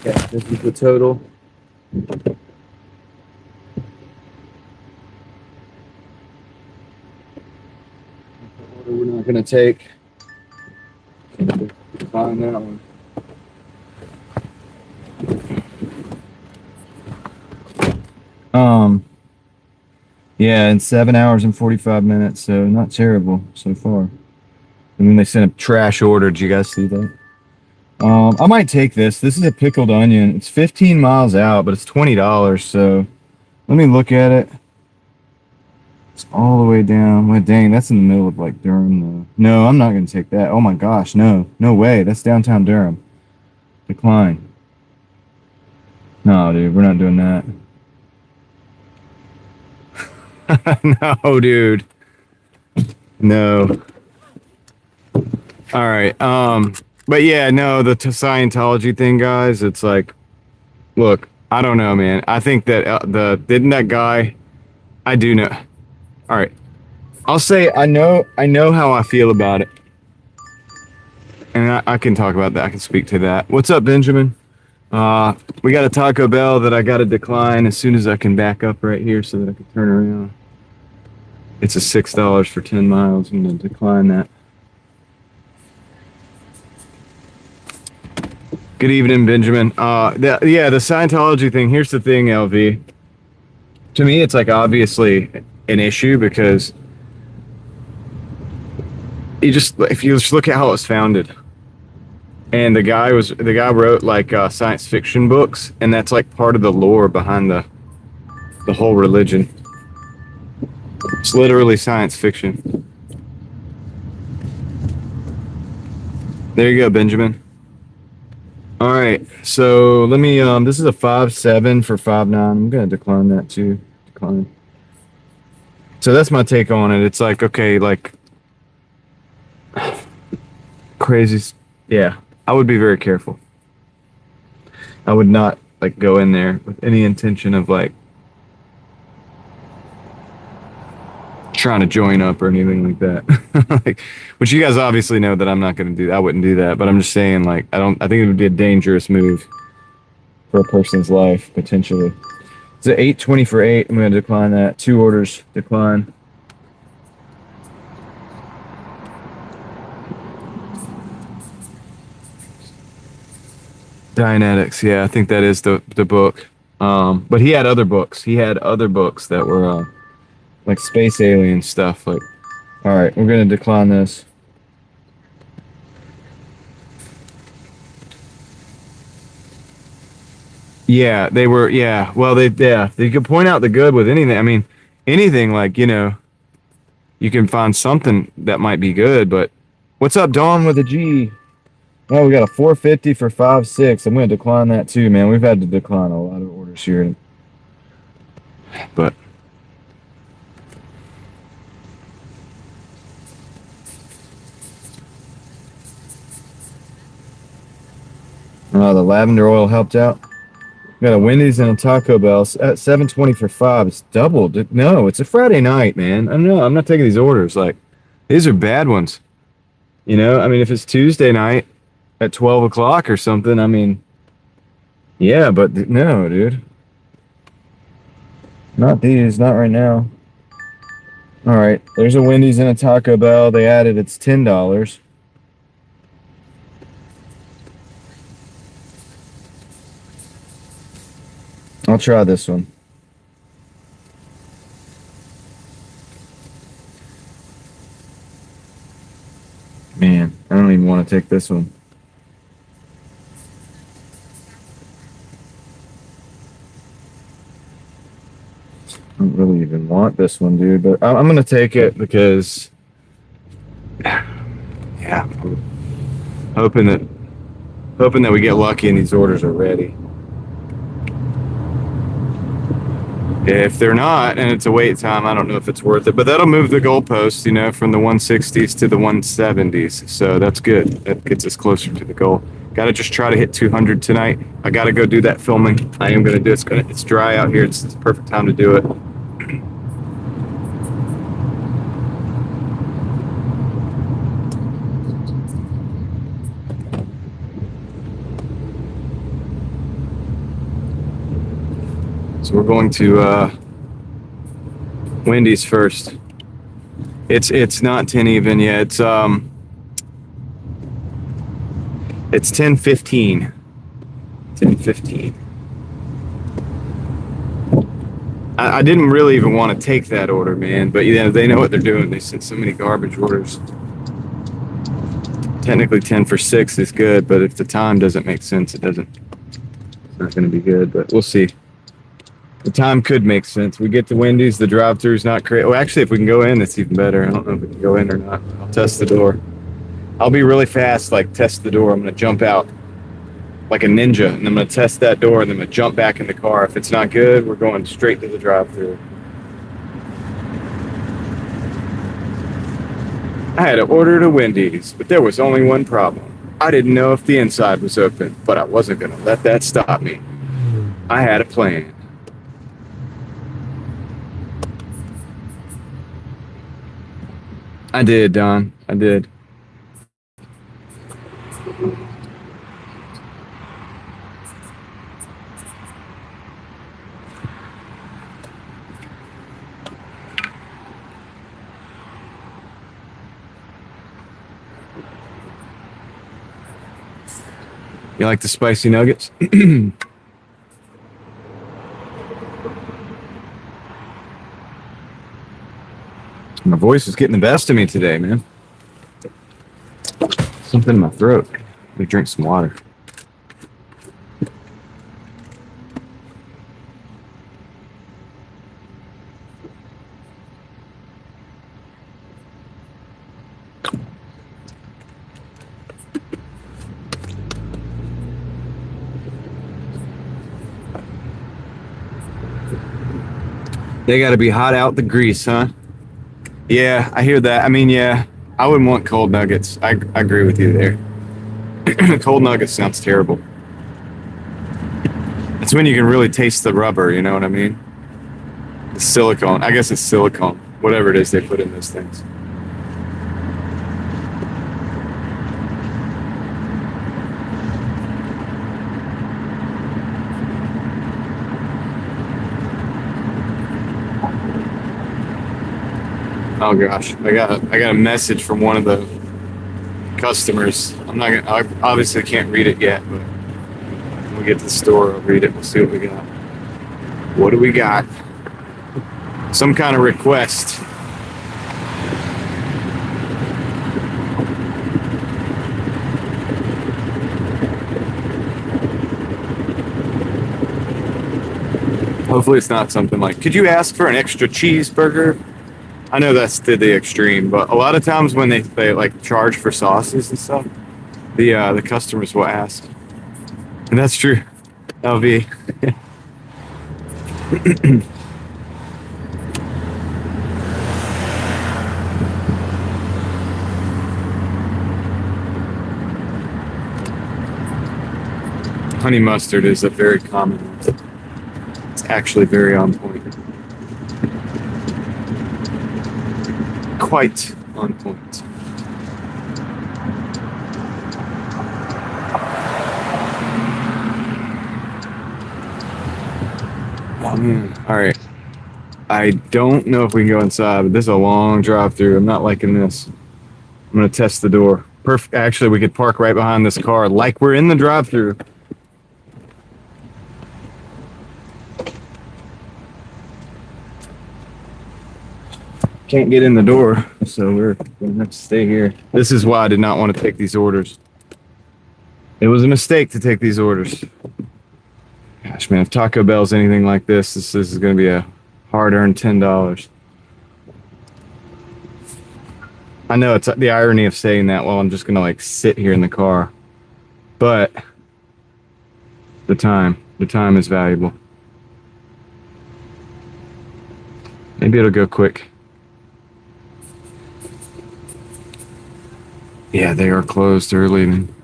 Speaker 1: Yeah, this is the total. We're not going to take. Find that one. Yeah, in 7 hours and 45 minutes, so not terrible so far. And then they sent a trash order. Did you guys see that? I might take this. This is a pickled onion. It's 15 miles out, but it's $20. So let me look at it. It's all the way down. Well, dang, that's in the middle of like Durham, though. No, I'm not going to take that. Oh my gosh, no. No way. That's downtown Durham. Decline. No, dude, we're not doing that. No, dude. No. All right. But yeah, no, the Scientology thing, guys. It's like, look, I don't know, man. I think that didn't that guy? I do know. All right. I'll say I know how I feel about it, and I can talk about that. I can speak to that. What's up, Benjamin? We got a Taco Bell that I got to decline as soon as I can back up right here so that I can turn around. It's a $6 for 10 miles. I'm gonna decline that. Good evening, Benjamin. The Scientology thing. Here's the thing, LV. To me, it's like obviously an issue because if you just look at how it was founded, and the guy wrote like science fiction books, and that's like part of the lore behind the whole religion. It's literally science fiction. There you go, Benjamin. All right, so let me. This is a 5.7 for 5.9. I'm gonna decline that too. Decline. So that's my take on it. It's like, okay, like crazy. Yeah, I would be very careful. I would not like go in there with any intention of like trying to join up or anything like that. Like, which you guys obviously know that I'm not going to do. I wouldn't do that, but I'm just saying, like, I think it would be a dangerous move for a person's life potentially. It's an 8.20 for 8. I'm going to decline that. 2 orders, decline. Dianetics, yeah, I think that is the book. But he had other books. He had other books that were like space alien stuff. Like, all right, we're gonna decline this. Yeah, they were. Yeah, well, they could point out the good with anything. I mean, anything like, you know, you can find something that might be good. But what's up, Dawn with a G? Oh, we got a 4.50 for 5.6. I'm gonna decline that too, man. We've had to decline a lot of orders here, but. Oh, the lavender oil helped out. Got a Wendy's and a Taco Bell at 7.20 for 5. It's doubled. No, it's a Friday night, man. I don't know. I'm not taking these orders. Like, these are bad ones. You know, I mean, if it's Tuesday night at 12 o'clock or something, I mean, yeah, but no, dude. Not these. Not right now. All right. There's a Wendy's and a Taco Bell. They added it's $10. I'll try this one. Man, I don't even want to take this one. I don't really even want this one, dude, but I'm going to take it because, yeah, I'm hoping that we get lucky and these orders are ready. If they're not, and it's a wait time, I don't know if it's worth it. But that'll move the goalposts, you know, from the 160s to the 170s. So that's good. That gets us closer to the goal. Got to just try to hit 200 tonight. I got to go do that filming. I am going to do it. It's dry out here. It's the perfect time to do it. So we're going to Wendy's first. It's not 10 even yet. It's 10:15. 10:15. I didn't really even want to take that order, man. But yeah, they know what they're doing. They sent so many garbage orders. Technically 10 for 6 is good, but if the time doesn't make sense, it's not going to be good. But we'll see. The time could make sense. We get to Wendy's, the drive-thru is not crazy. Well, actually, if we can go in, it's even better. I don't know if we can go in or not. I'll test the door. I'll be really fast, like test the door. I'm going to jump out like a ninja, and I'm going to test that door, and then I'm going to jump back in the car. If it's not good, we're going straight to the drive-thru. I had ordered a Wendy's, but there was only one problem. I didn't know if the inside was open, but I wasn't going to let that stop me. I had a plan. I did, Don. I did. You like the spicy nuggets? My voice is getting the best of me today, man. Something in my throat. Let me drink some water. They got to be hot out the grease, huh? Yeah, I hear that. I mean, yeah, I wouldn't want cold nuggets. I agree with you there. Cold nuggets sounds terrible. It's when you can really taste the rubber, you know what I mean? The silicone. I guess it's silicone. Whatever it is they put in those things. Oh gosh, I got a message from one of the customers. I obviously can't read it yet, but when we get to the store, I'll read it. We'll see what we got. What do we got? Some kind of request. Hopefully it's not something like, could you ask for an extra cheeseburger? I know that's to the extreme, but a lot of times when they like charge for sauces and stuff, the customers will ask. And that's true. LV. Honey mustard is a very common one. It's actually very on point. Quite on point. All right. I don't know if we can go inside, but this is a long drive-through. I'm not liking this. I'm gonna test the door. Perfect. Actually, we could park right behind this car, like we're in the drive-through. Can't get in the door, so we're gonna have to stay here. This is why I did not want to take these orders. It was a mistake to take these orders. Gosh, man, if Taco Bell's anything like this is gonna be a hard-earned $10. I know it's the irony of saying that while I'm just gonna like sit here in the car, but the time is valuable. Maybe it'll go quick. Yeah, they are closed. They're leaving.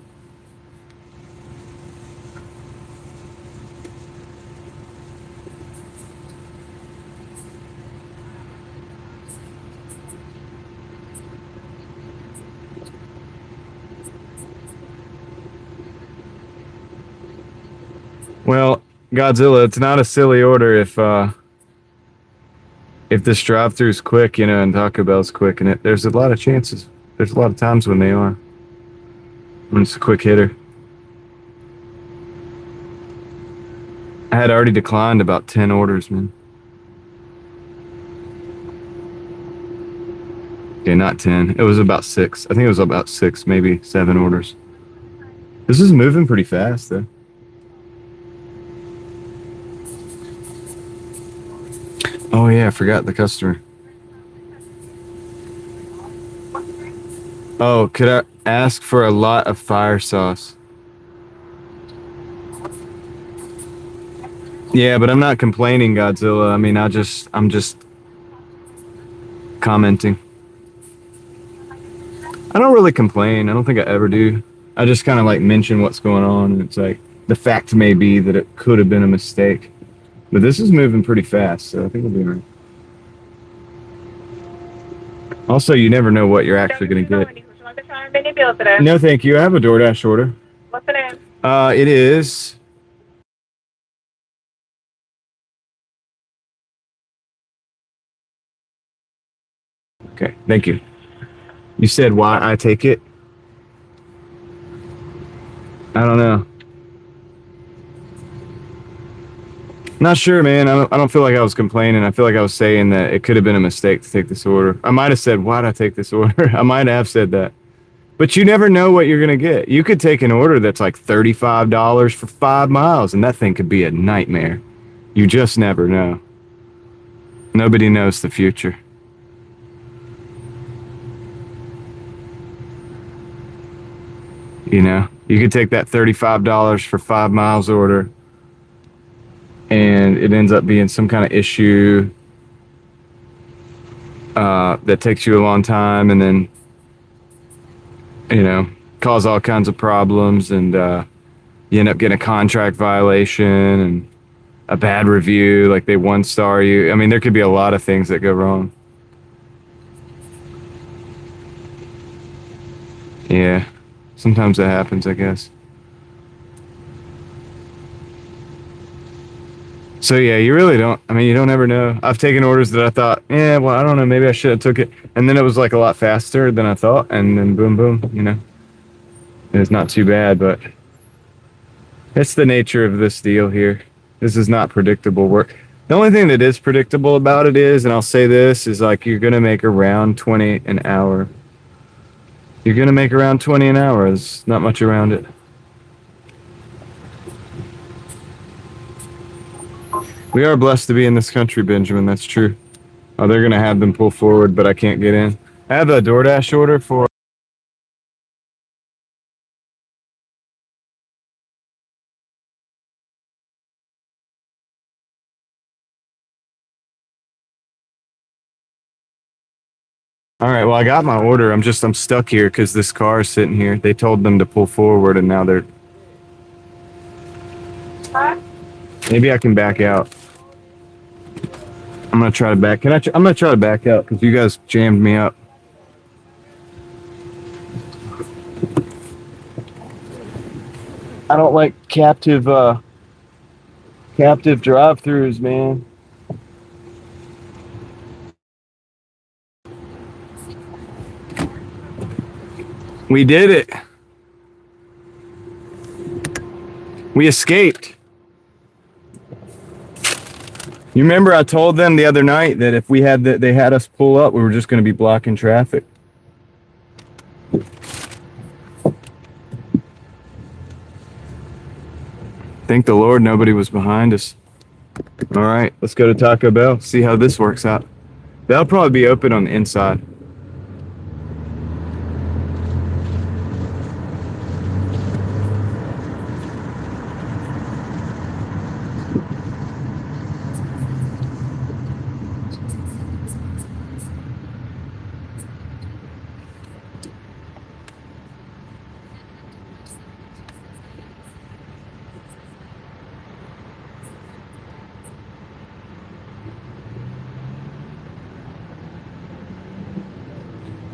Speaker 1: Well, Godzilla, it's not a silly order if this drive-through's quick, you know, and Taco Bell's quick, and there's a lot of chances. There's a lot of times when they are. When it's a quick hitter. I had already declined about 10 orders, man. Okay, not 10. It was about 6. I think it was about 6, maybe 7 orders. This is moving pretty fast, though. Oh, yeah, I forgot the customer. Oh, could I ask for a lot of fire sauce? Yeah, but I'm not complaining, Godzilla. I mean, I'm just commenting. I don't really complain. I don't think I ever do. I just kind of like mention what's going on, and it's like the fact may be that it could have been a mistake. But this is moving pretty fast, so I think we'll be all right. Also, you never know what you're actually going to get. No, thank you. I have a DoorDash order.
Speaker 2: What's the name?
Speaker 1: It is. Okay, thank you. You said why I take it? I don't know. Not sure, man. I don't feel like I was complaining. I feel like I was saying that it could have been a mistake to take this order. I might have said, why'd I take this order? I might have said that. But you never know what you're going to get. You could take an order that's like $35 for 5 miles, and that thing could be a nightmare. You just never know. Nobody knows the future. You know, you could take that $35 for 5 miles order, and it ends up being some kind of issue that takes you a long time, and then, you know, cause all kinds of problems, and you end up getting a contract violation and a bad review, like they 1-star you. I mean, there could be a lot of things that go wrong. Yeah, sometimes that happens, I guess. So yeah, you really don't. I mean, you don't ever know. I've taken orders that I thought, yeah, well, I don't know, maybe I should have took it, and then it was like a lot faster than I thought, and then boom, boom, you know, it's not too bad, but it's the nature of this deal here. This is not predictable work. The only thing that is predictable about it is, and I'll say this, is like you're gonna make around 20 an hour. You're gonna make around 20 an hour. There's not much around it. We are blessed to be in this country, Benjamin. That's true. Oh, they're going to have them pull forward, but I can't get in. I have a DoorDash order for... All right, well, I got my order. I'm stuck here because this car is sitting here. They told them to pull forward, and now they're... Maybe I can back out. I'm gonna try to back. I'm gonna try to back out because you guys jammed me up. I don't like captive drive-throughs, man. We did it. We escaped. You remember I told them the other night that if they had us pull up, we were just going to be blocking traffic. Thank the Lord nobody was behind us. All right, let's go to Taco Bell, see how this works out. They'll probably be open on the inside.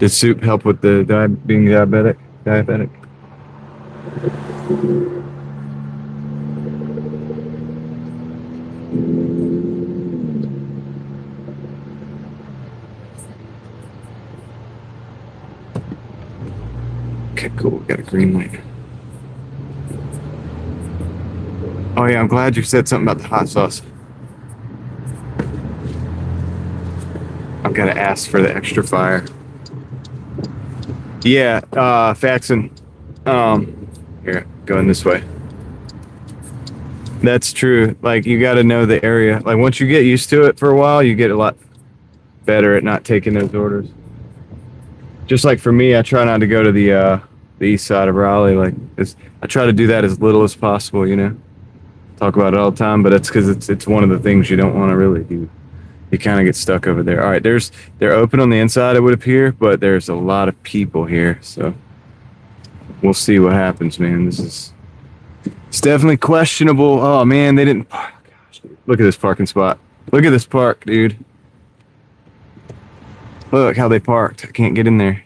Speaker 1: Did soup help with the being diabetic? Okay, cool. Got a green light. Oh yeah, I'm glad you said something about the hot sauce. I've got to ask for the extra fire. Yeah, Faxon. Here, going this way. That's true. Like, you got to know the area. Like, once you get used to it for a while, you get a lot better at not taking those orders. Just like for me, I try not to go to the east side of Raleigh. Like, I try to do that as little as possible, you know? Talk about it all the time, but it's because it's one of the things you don't want to really do. You kind of get stuck over there. All right, they're open on the inside, it would appear, but there's a lot of people here, so we'll see what happens, man. It's definitely questionable. Oh man, they didn't park. Gosh, look at this parking spot. Look at this park, dude. Look how they parked. I can't get in there.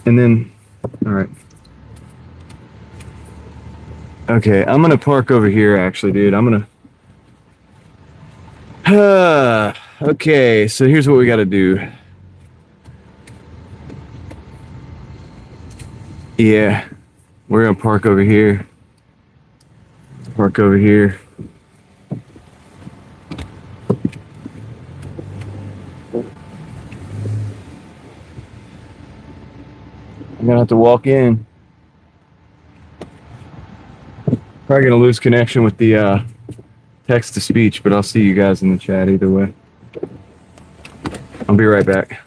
Speaker 1: And then, all right. Okay, I'm gonna park over here, actually, dude. Okay, so here's what we gotta do. Yeah, we're gonna park over here. Park over here. I'm gonna have to walk in. Probably gonna lose connection with the text to speech, but I'll see you guys in the chat either way. I'll be right back.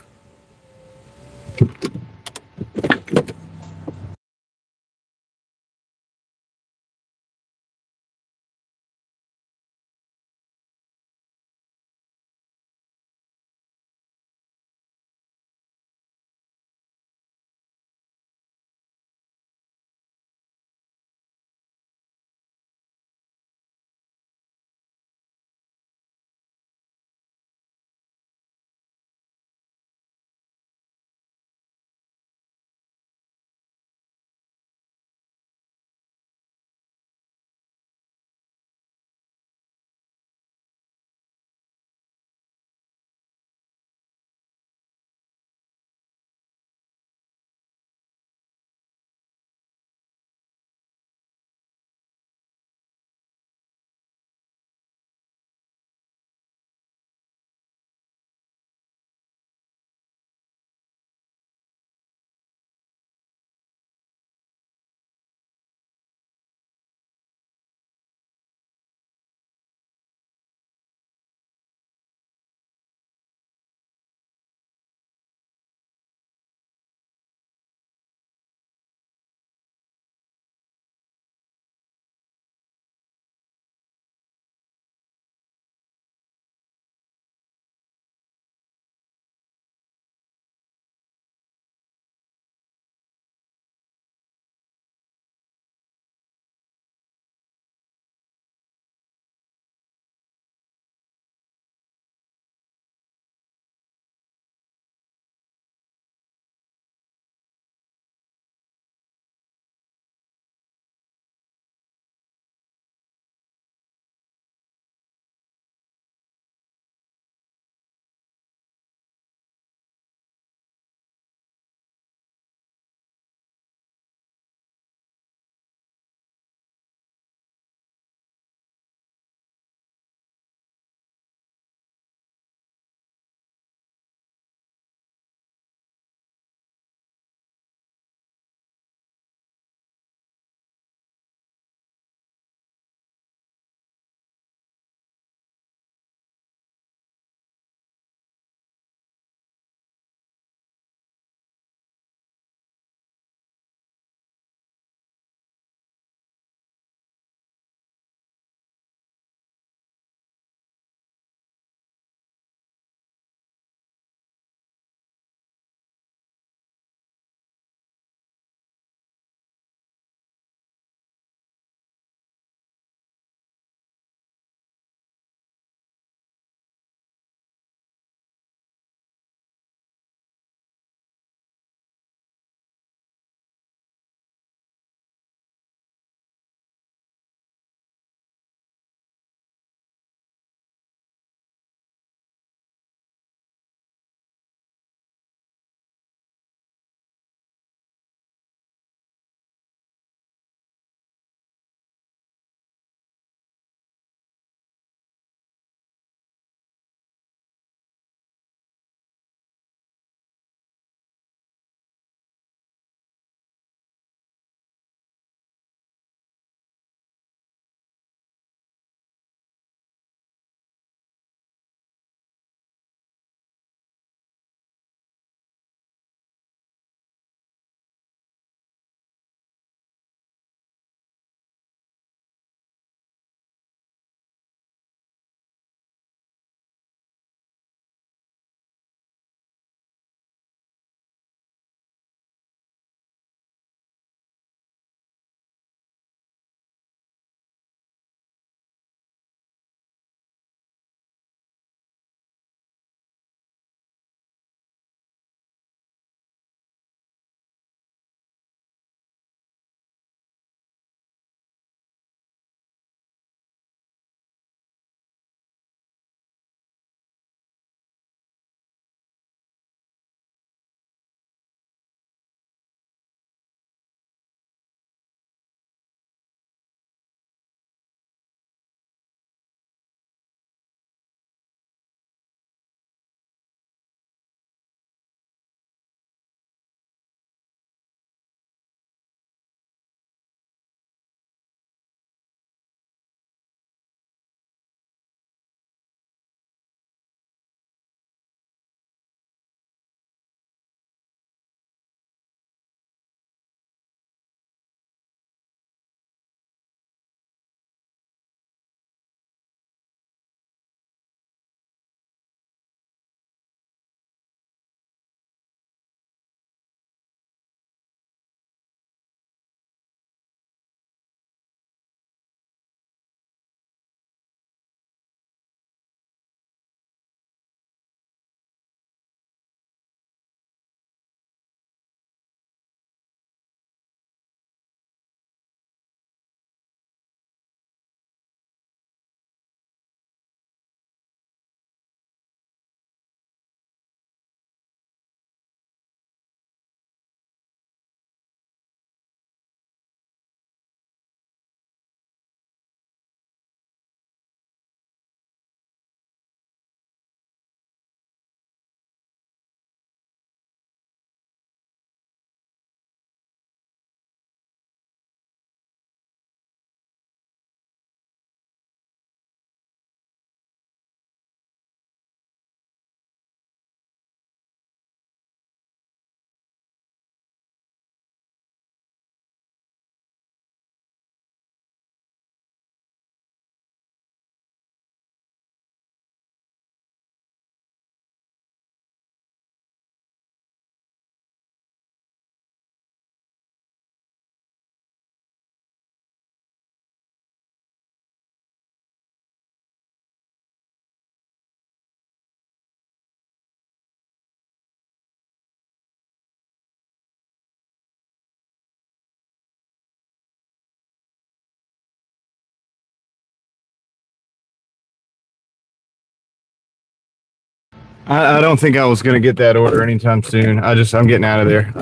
Speaker 1: I don't think I was gonna get that order anytime soon. I'm getting out of there.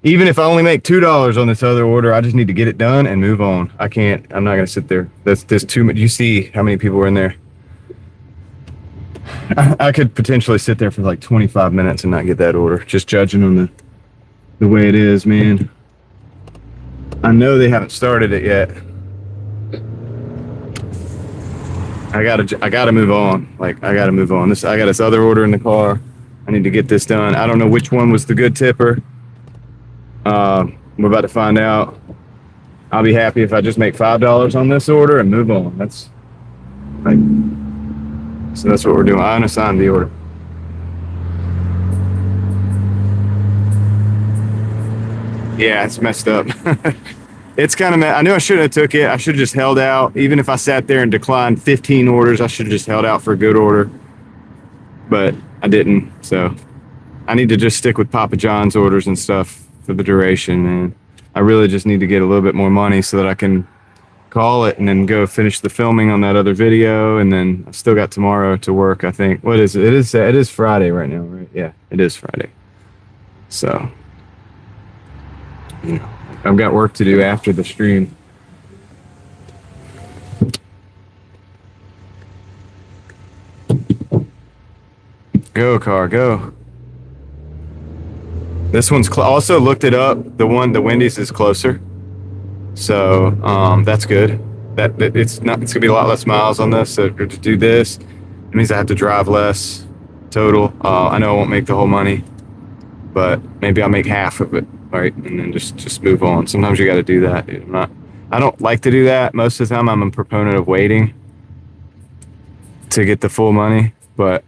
Speaker 1: Even if I only make $2 on this other order, I just need to get it done and move on. I'm not gonna sit there. There's too much. You see how many people are in there. I could potentially sit there for like 25 minutes and not get that order, just judging on the way it is, man. I know they haven't started it yet. I gotta move on. Like, I gotta move on. I got this other order in the car. I need to get this done. I don't know which one was the good tipper. We're about to find out. I'll be happy if I just make $5 on this order and move on. So that's what we're doing. I unassigned the order. Yeah, it's messed up. It's kind of, I knew I shouldn't have took it. I should have just held out. Even if I sat there and declined 15 orders, I should have just held out for a good order. But I didn't. So I need to just stick with Papa John's orders and stuff for the duration, man. I really just need to get a little bit more money so that I can call it and then go finish the filming on that other video. And then I still got tomorrow to work, I think. What is it? It is Friday right now, right? Yeah, it is Friday. So, you know, I've got work to do after the stream. Go, car, go. This one's also looked it up. The Wendy's is closer. So, that's good. It's gonna be a lot less miles on this. So to do this, it means I have to drive less total. I know I won't make the whole money, but maybe I'll make half of it, right? And then just move on. Sometimes you got to do that. Dude. I don't like to do that. Most of the time, I'm a proponent of waiting to get the full money. But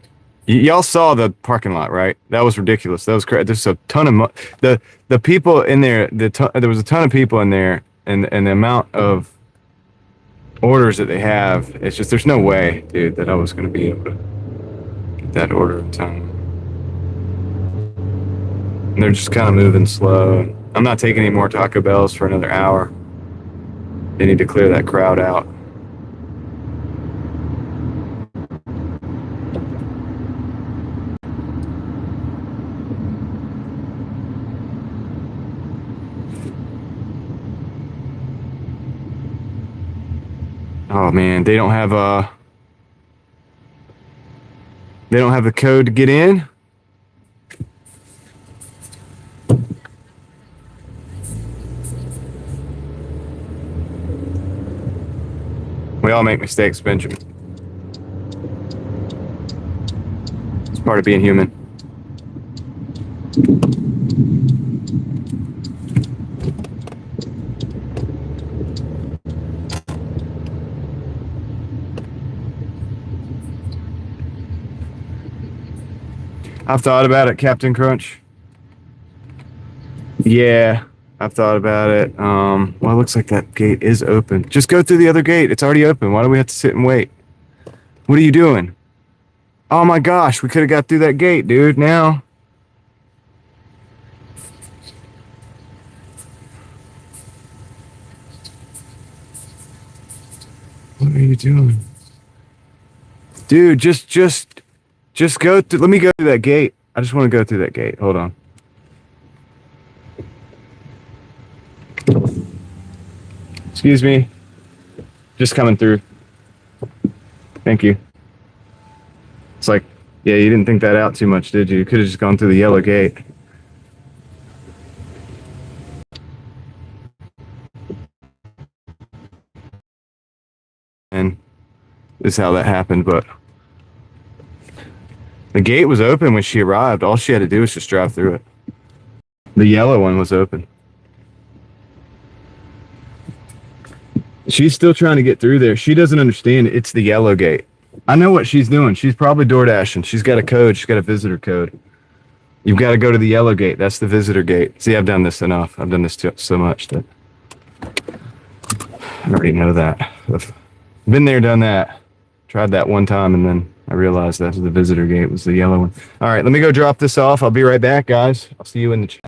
Speaker 1: y'all saw the parking lot, right? That was ridiculous. That was crazy. There's a ton of the people in there. There was a ton of people in there, and the amount of orders that they have, it's just, there's no way, dude, that I was going to be able to get that order in time. And they're just kind of moving slow. I'm not taking any more Taco Bells for another hour. They need to clear that crowd out. Oh man, they don't have the code to get in. We all make mistakes, Benjamin. It's part of being human. I've thought about it, Captain Crunch. Yeah, I've thought about it. Well, it looks like that gate is open. Just go through the other gate. It's already open. Why do we have to sit and wait? What are you doing? Oh my gosh, we could have got through that gate, dude. Now. What are you doing? Dude, just go through. Let me go through that gate. I just want to go through that gate. Hold on. Excuse me. Just coming through. Thank you. It's like, yeah, you didn't think that out too much, did you? You could have just gone through the yellow gate. And this is how that happened, but the gate was open when she arrived. All she had to do was just drive through it. The yellow one was open. She's still trying to get through there. She doesn't understand it's the yellow gate. I know what she's doing. She's probably Doordashing. She's got a code. She's got a visitor code. You've got to go to the yellow gate. That's the visitor gate. See, I've done this enough. I've done this so much that I already know that. I've been there, done that. Tried that one time, and then I realized that the visitor gate was the yellow one. All right, let me go drop this off. I'll be right back, guys. I'll see you in the chat.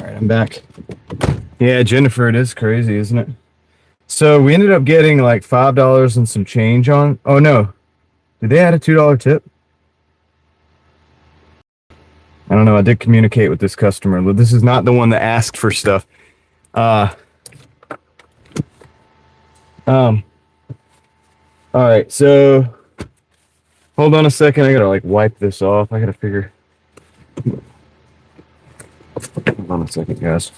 Speaker 1: right, I'm back. Yeah, Jennifer, it is crazy, isn't it? So we ended up getting like $5 and some change on. Oh no, did they add a $2 tip? I don't know. I did communicate with this customer. This is not the one that asked for stuff. All right, so hold on a second. I gotta like wipe this off. I gotta figure. Hold on a second, guys.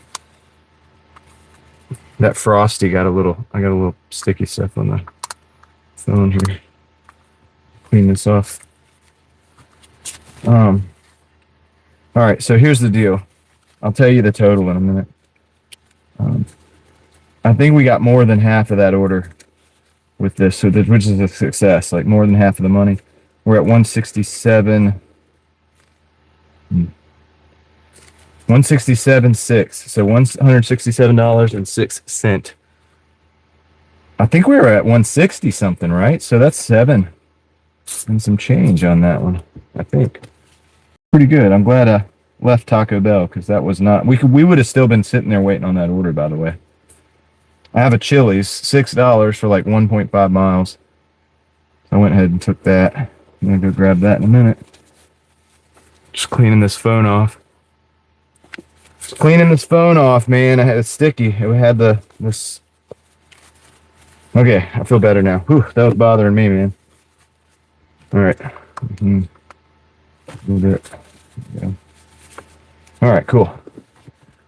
Speaker 1: That Frosty got a little. I got a little sticky stuff on the phone here. Clean this off. All right, so here's the deal. I'll tell you the total in a minute. I think we got more than half of that order with this, so which is a success. Like more than half of the money. We're at 167. 167.6. So $167.06. I think we were at 160 something, right? So that's 7 and some change on that one. I think pretty good. I'm glad I left Taco Bell because that was not. We would have still been sitting there waiting on that order. By the way, I have a Chili's, $6 for like 1.5 miles. So I went ahead and took that. I'm gonna go grab that in a minute. Just cleaning this phone off. Cleaning this phone off, man. I had it sticky. It had this. Okay, I feel better now. Whew, that was bothering me, man. All right. A little bit. Yeah. All right, cool.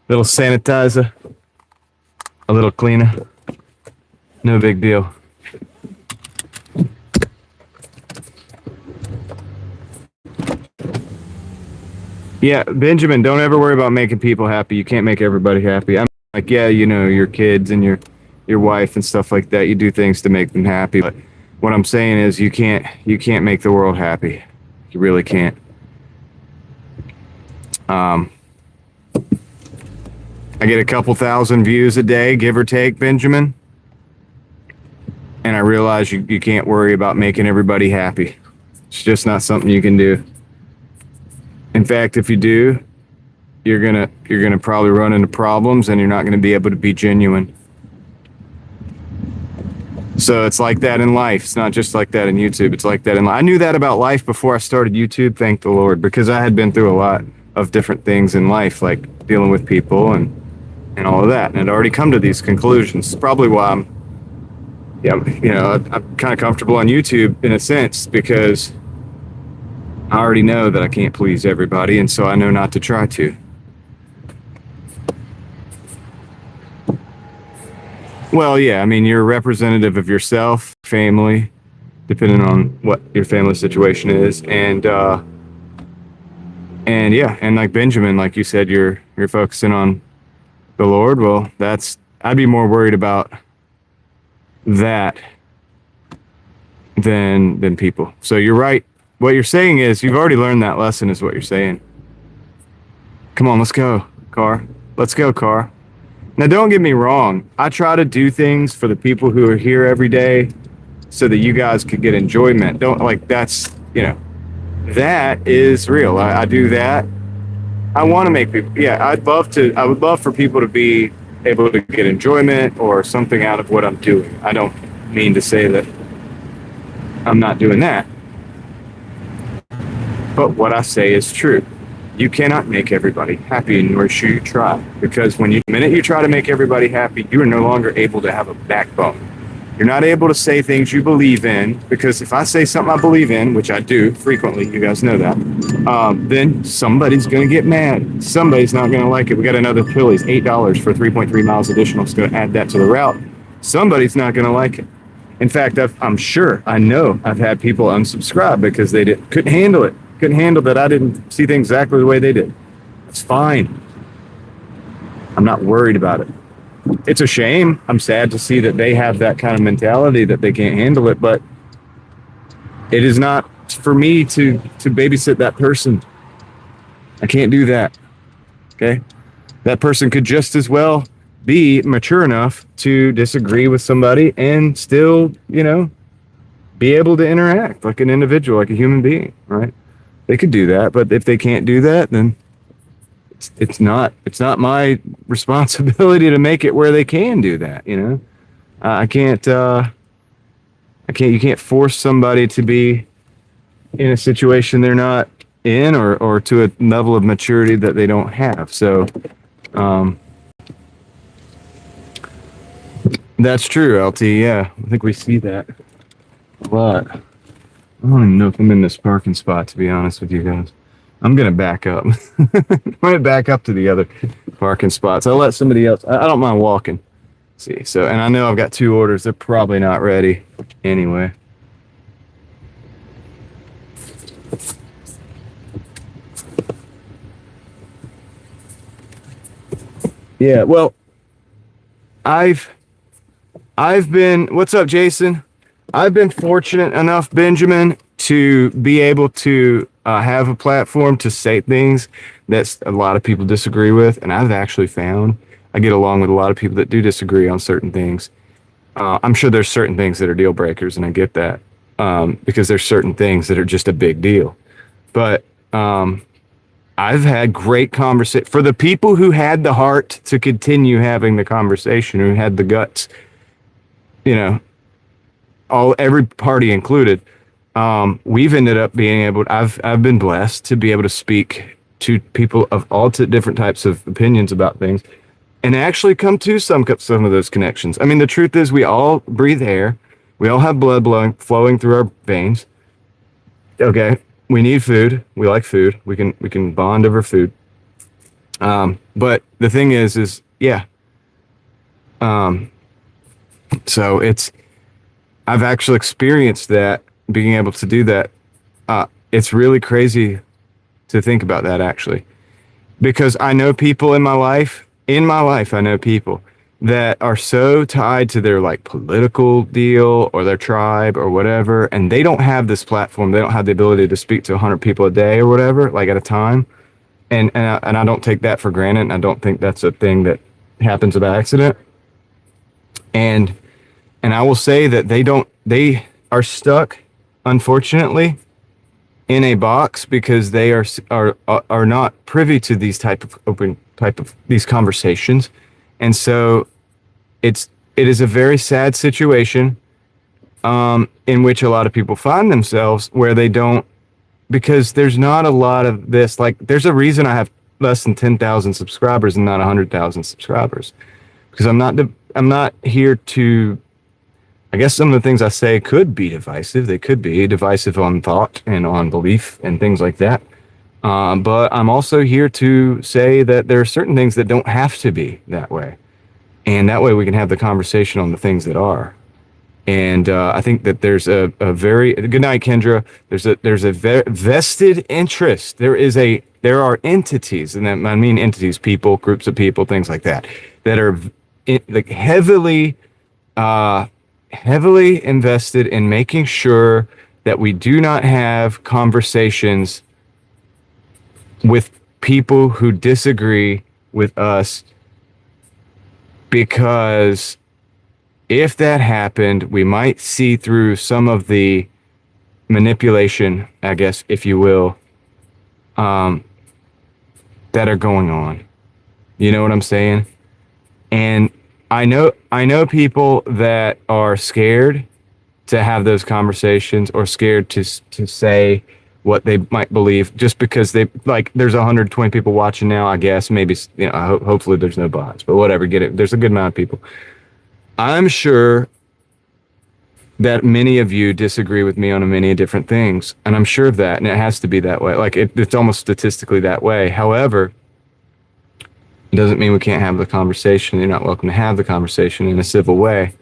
Speaker 1: Little sanitizer. A little cleaner. No big deal. Yeah, Benjamin, don't ever worry about making people happy. You can't make everybody happy. I'm like, yeah, you know, your kids and your wife and stuff like that. You do things to make them happy. But what I'm saying is you can't make the world happy. You really can't. I get a couple thousand views a day, give or take, Benjamin. And I realize you can't worry about making everybody happy. It's just not something you can do. In fact, if you do, you're gonna probably run into problems and you're not gonna be able to be genuine. So it's like that in life. It's not just like that in YouTube. It's like that in life. I knew that about life before I started YouTube, thank the Lord, because I had been through a lot of different things in life, like dealing with people and all of that. And I'd already come to these conclusions. It's probably why I'm kind of comfortable on YouTube in a sense, because I already know that I can't please everybody, and so I know not to try to. Well, yeah, I mean, you're a representative of yourself, family, depending on what your family situation is, and yeah, and like Benjamin, like you said, you're focusing on the Lord. Well, I'd be more worried about that than people. So you're right. What you're saying is you've already learned that lesson, is what you're saying. Come on, let's go, car. Let's go, car. Now, don't get me wrong. I try to do things for the people who are here every day so that you guys could get enjoyment. That is real. I do that. I want to make people, I would love for people to be able to get enjoyment or something out of what I'm doing. I don't mean to say that I'm not doing that. But what I say is true. You cannot make everybody happy, nor should you try. Because the minute you try to make everybody happy, you are no longer able to have a backbone. You're not able to say things you believe in, because if I say something I believe in, which I do frequently, you guys know that, then somebody's going to get mad. Somebody's not going to like it. We got another Phillies, $8 for 3.3 miles additional. It's going to add that to the route. Somebody's not going to like it. In fact, I know I've had people unsubscribe because they couldn't handle it. Couldn't handle that I didn't see things exactly the way they did. It's fine. I'm not worried about it. It's a shame. I'm sad to see that they have that kind of mentality that they can't handle it, but it is not for me to babysit that person. I can't do that. Okay? That person could just as well be mature enough to disagree with somebody and still, be able to interact like an individual, like a human being, right? They could do that, but if they can't do that, then it's not my responsibility to make it where they can do that. You know, I can't you can't force somebody to be in a situation they're not in, or to a level of maturity that they don't have. So that's true, LT. Yeah, I think we see that a lot. I don't even know if I'm in this parking spot, to be honest with you guys. I'm gonna back up. I'm gonna back up to the other parking spots. I'll let somebody else. I don't mind walking. See, so, and I know I've got 2 orders. They're probably not ready anyway. Yeah, well, I've been, what's up, Jason? I've been fortunate enough, Benjamin, to be able to have a platform to say things that a lot of people disagree with. And I've actually found I get along with a lot of people that do disagree on certain things. I'm sure there's certain things that are deal breakers, and I get that, because there's certain things that are just a big deal. But I've had great conversation for the people who had the heart to continue having the conversation, who had the guts, you know, every party included. We've ended up being able, I've been blessed to be able to speak to people of all different types of opinions about things, and actually come to some of those connections. I mean, the truth is, we all breathe air. We all have blood flowing through our veins. Okay. We need food. We like food. We can bond over food. But the thing is yeah. So I've actually experienced that, being able to do that. It's really crazy to think about that, actually, because I know people in my life, I know people that are so tied to their like political deal or their tribe or whatever, and they don't have this platform. They don't have the ability to speak to 100 people a day or whatever, like at a time. And I don't take that for granted. And I don't think that's a thing that happens by accident. And I will say that they are stuck, unfortunately, in a box because they are not privy to these type of these conversations. And so it is a very sad situation, in which a lot of people find themselves, where they don't, because there's not a lot of this. Like, there's a reason I have less than 10,000 subscribers and not 100,000 subscribers, because I'm not here to, I guess some of the things I say could be divisive. They could be divisive on thought and on belief and things like that. But I'm also here to say that there are certain things that don't have to be that way. And that way we can have the conversation on the things that are. And I think that there's a very, good night, Kendra. There's a vested interest. There are entities, and I mean entities, people, groups of people, things like that, that are like heavily invested in making sure that we do not have conversations with people who disagree with us, because if that happened, we might see through some of the manipulation, I guess, if you will, that are going on. You know what I'm saying? And I know people that are scared to have those conversations, or scared to say what they might believe, just because they, like, there's 120 people watching now, I guess, maybe, you know, hopefully there's no bots, but whatever, get it. There's a good amount of people. I'm sure that many of you disagree with me on many different things, and I'm sure of that, and it has to be that way. Like, it's almost statistically that way. However, it doesn't mean we can't have the conversation. You're not welcome to have the conversation in a civil way.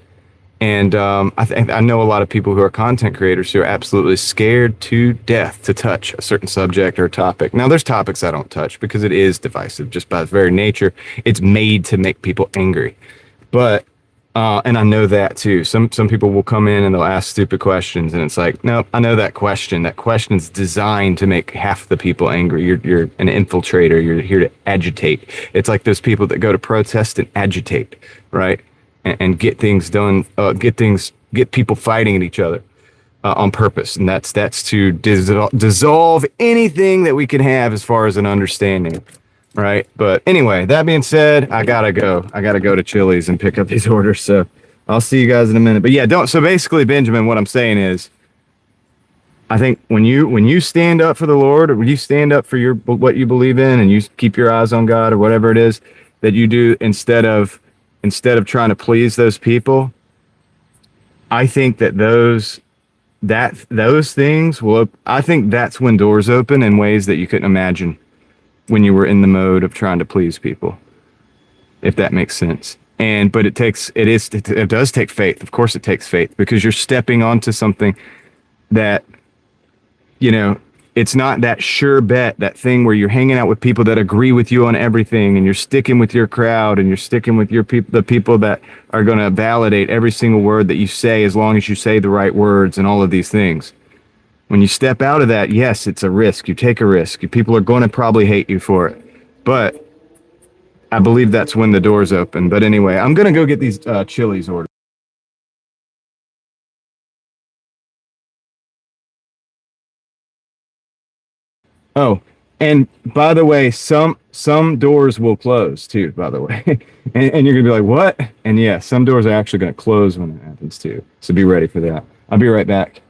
Speaker 1: And I know a lot of people who are content creators who are absolutely scared to death to touch a certain subject or topic. Now, there's topics I don't touch because it is divisive. Just by its very nature, it's made to make people angry. But and I know that too. Some people will come in and they'll ask stupid questions, and it's like, nope, I know that question. That question's designed to make half the people angry. You're an infiltrator. You're here to agitate. It's like those people that go to protest and agitate, right? And get things done, get people fighting at each other on purpose. And that's to dissolve anything that we can have as far as an understanding. right? But anyway, that being said, I gotta go. I gotta go to Chili's and pick up these orders. So I'll see you guys in a minute. But yeah, don't. So basically, Benjamin, what I'm saying is, I think when you stand up for the Lord, or when you stand up for your what you believe in, and you keep your eyes on God or whatever it is that you do, instead of trying to please those people, I think those things will. I think that's when doors open in ways that you couldn't imagine when you were in the mode of trying to please people, if that makes sense. And but it does take faith. Of course, it takes faith because you're stepping onto something that, you know, it's not that sure bet, that thing where you're hanging out with people that agree with you on everything, and you're sticking with your crowd, and you're sticking with your people, the people that are going to validate every single word that you say as long as you say the right words and all of these things. When you step out of that, yes, it's a risk. You take a risk. People are going to probably hate you for it. But I believe that's when the doors open. But anyway, I'm going to go get these Chili's orders. Oh, and by the way, some doors will close too, by the way. And you're gonna be like, what? And yeah, some doors are actually gonna close when it happens too. So be ready for that. I'll be right back.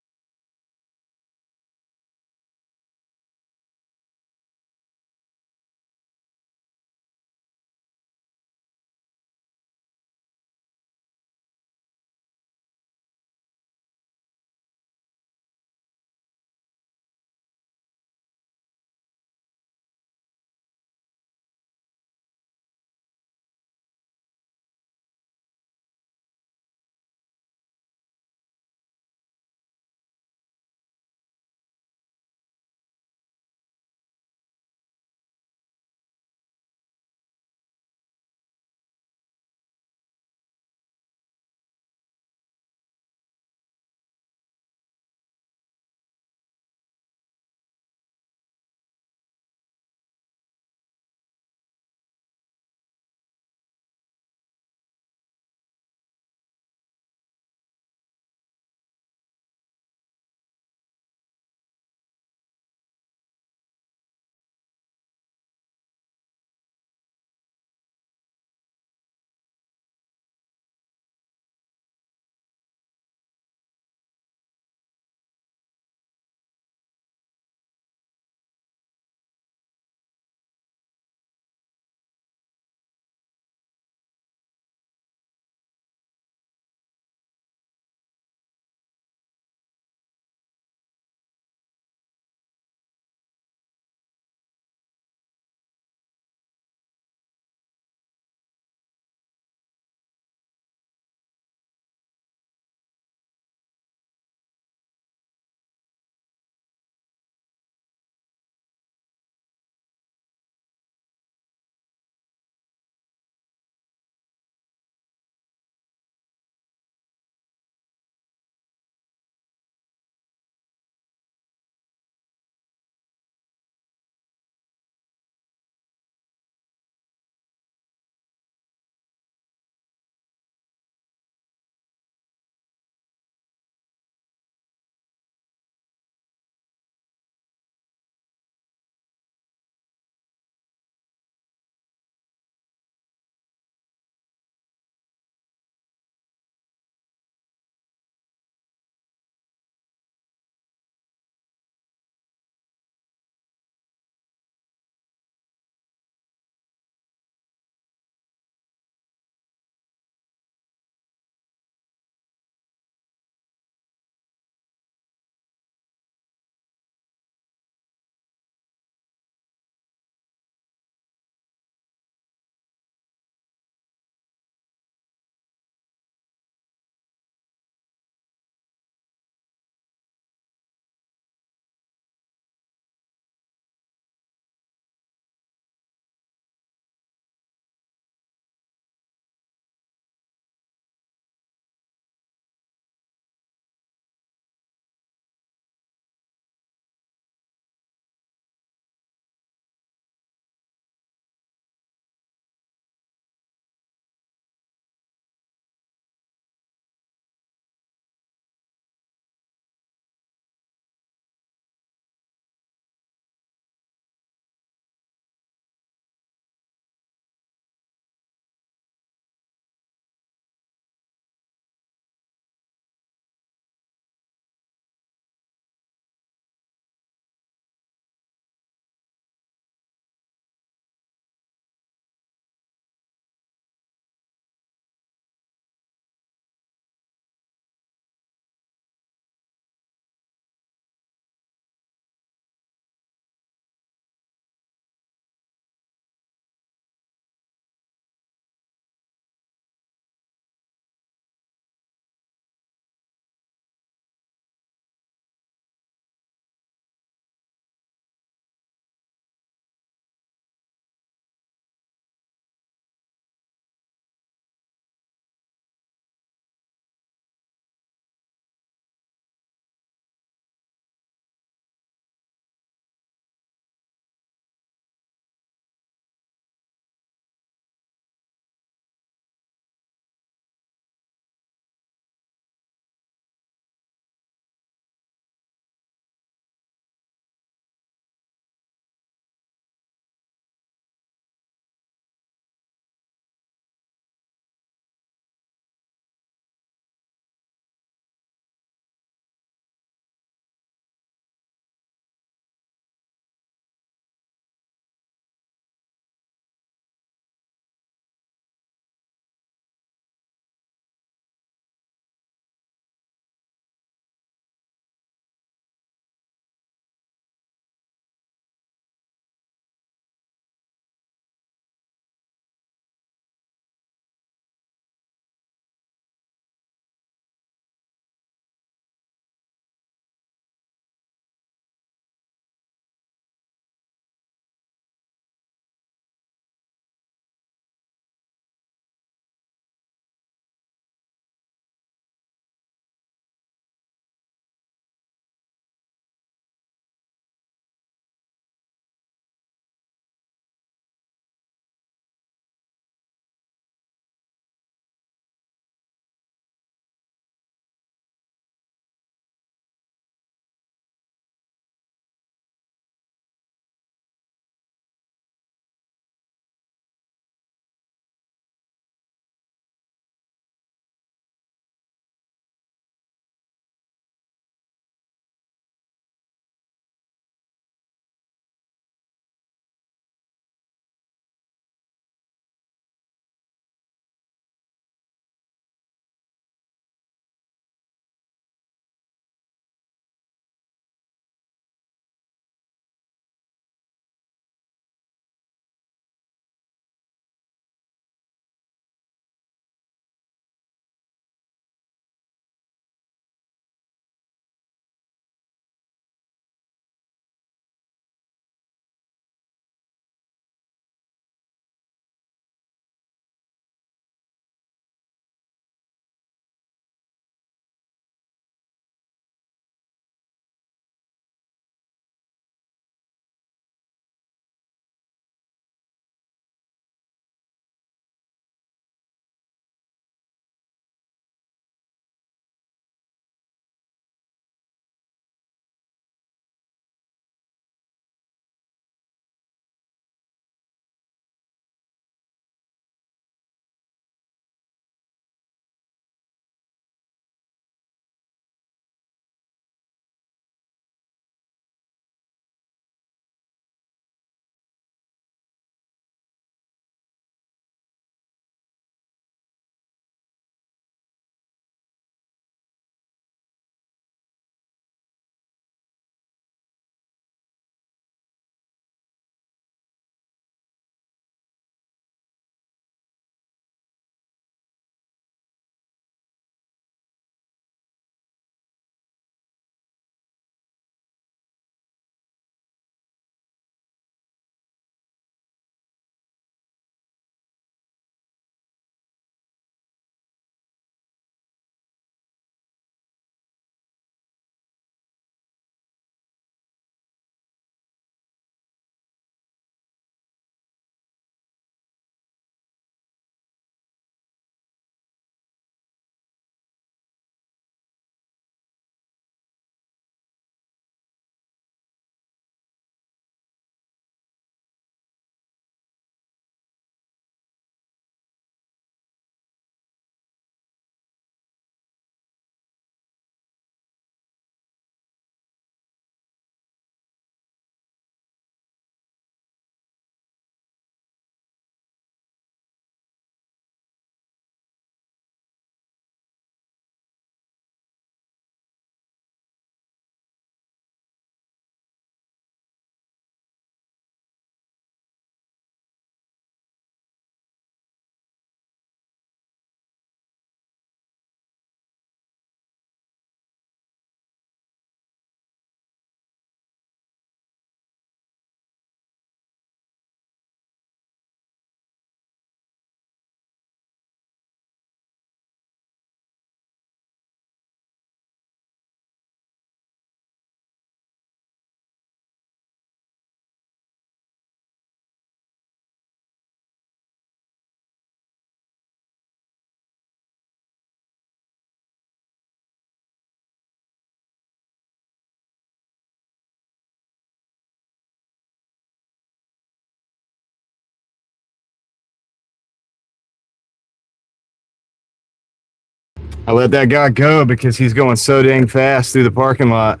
Speaker 1: I let that guy go because he's going so dang fast through the parking lot.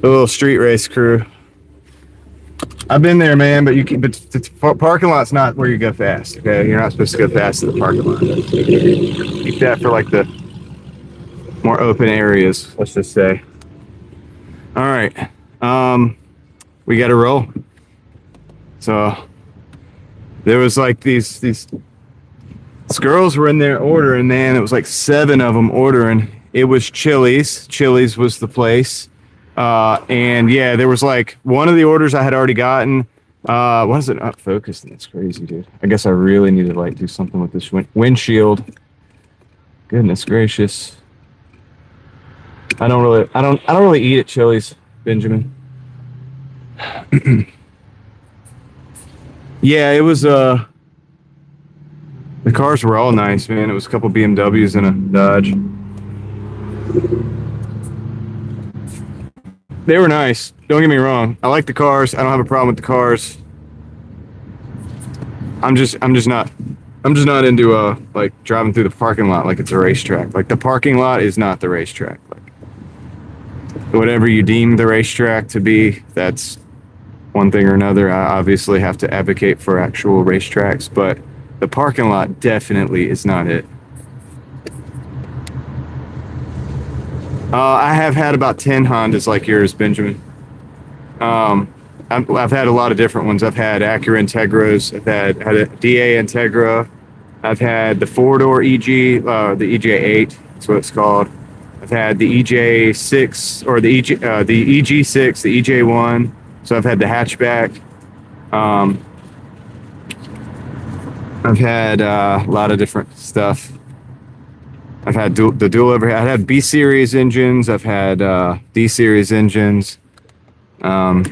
Speaker 1: The little street race crew. I've been there, man, but the parking lot's not where you go fast. Okay, you're not supposed to go fast in the parking lot. Keep that for like the more open areas. Let's just say. All right, we got to roll. So there was like these girls were in there ordering, man. It was like 7 of them ordering. It was Chili's. Chili's was the place. And yeah, there was like one of the orders I had already gotten. Why is it not focused? That's crazy, dude. I guess I really need to like do something with this windshield. Goodness gracious. I don't really eat at Chili's, Benjamin. Yeah, it was the cars were all nice, man. It was a couple BMWs and a Dodge. They were nice. Don't get me wrong. I like the cars. I don't have a problem with the cars. I'm just not into like driving through the parking lot like it's a racetrack. Like the parking lot is not the racetrack. Like whatever you deem the racetrack to be, that's one thing or another. I obviously have to advocate for actual racetracks, but the parking lot definitely is not it. I have had about 10 Hondas like yours, Benjamin. I've had a lot of different ones. I've had Acura Integras. I've had a DA Integra. I've had the 4-door EG, the EJ8. That's what it's called. I've had the EJ6 or the EG6, the EJ1. So I've had the hatchback. I've had a lot of different stuff. I've had the dual overhead. I've had B series engines. I've had D series engines. All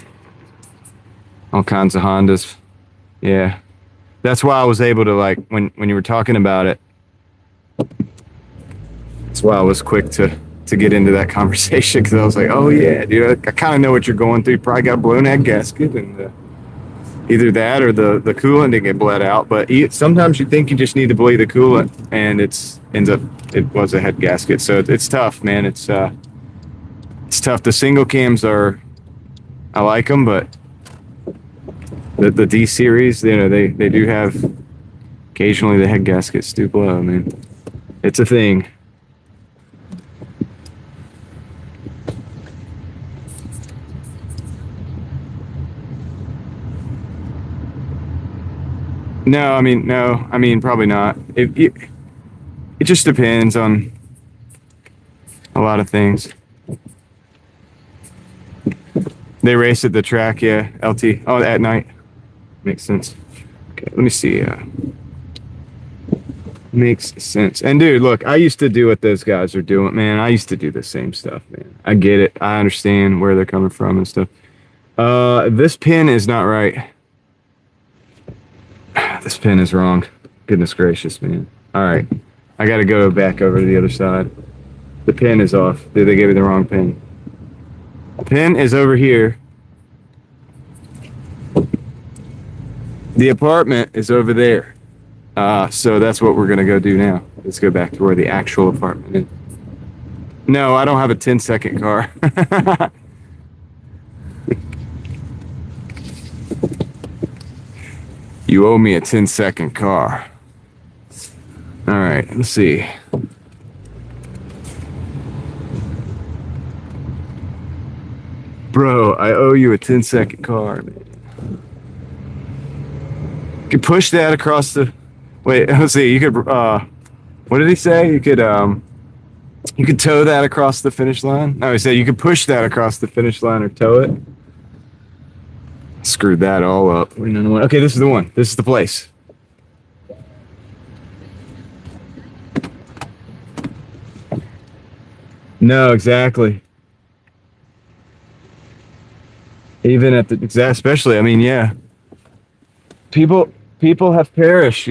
Speaker 1: kinds of Hondas. Yeah, that's why I was able to like when you were talking about it. That's why I was quick to get into that conversation because I was like, oh yeah, dude, I kind of know what you're going through. You probably got a blown head gasket and. Either that or the coolant didn't get bled out, but sometimes you think you just need to bleed the coolant, and it was a head gasket. So it's tough, man. It's tough. The single cams I like them, but the D series, they do have occasionally the head gaskets do blow. I mean, it's a thing. No, I mean, probably not. It just depends on a lot of things. They race at the track, yeah, LT. Oh, at night. Makes sense. Okay, let me see. Makes sense. And dude, look, I used to do what those guys are doing, man. I used to do the same stuff, man. I get it. I understand where they're coming from and stuff. This pin is not right. This pin is wrong. Goodness gracious, man. All right. I got to go back over to the other side. The pin is off. Dude, they gave me the wrong pin. The pin is over here. The apartment is over there. So that's what we're going to go do now. Let's go back to where the actual apartment is. No, I don't have a 10-second car. You owe me a 10-second car. All right, let's see. Bro, I owe you a 10-second car, man. You could push that across the... Wait, let's see. You could... what did he say? You could tow that across the finish line? No, he said you could push that across the finish line or tow it. Screwed that all up. Okay, this is the one. This is the place. No, exactly. Even at the especially, I mean, yeah. People have perished,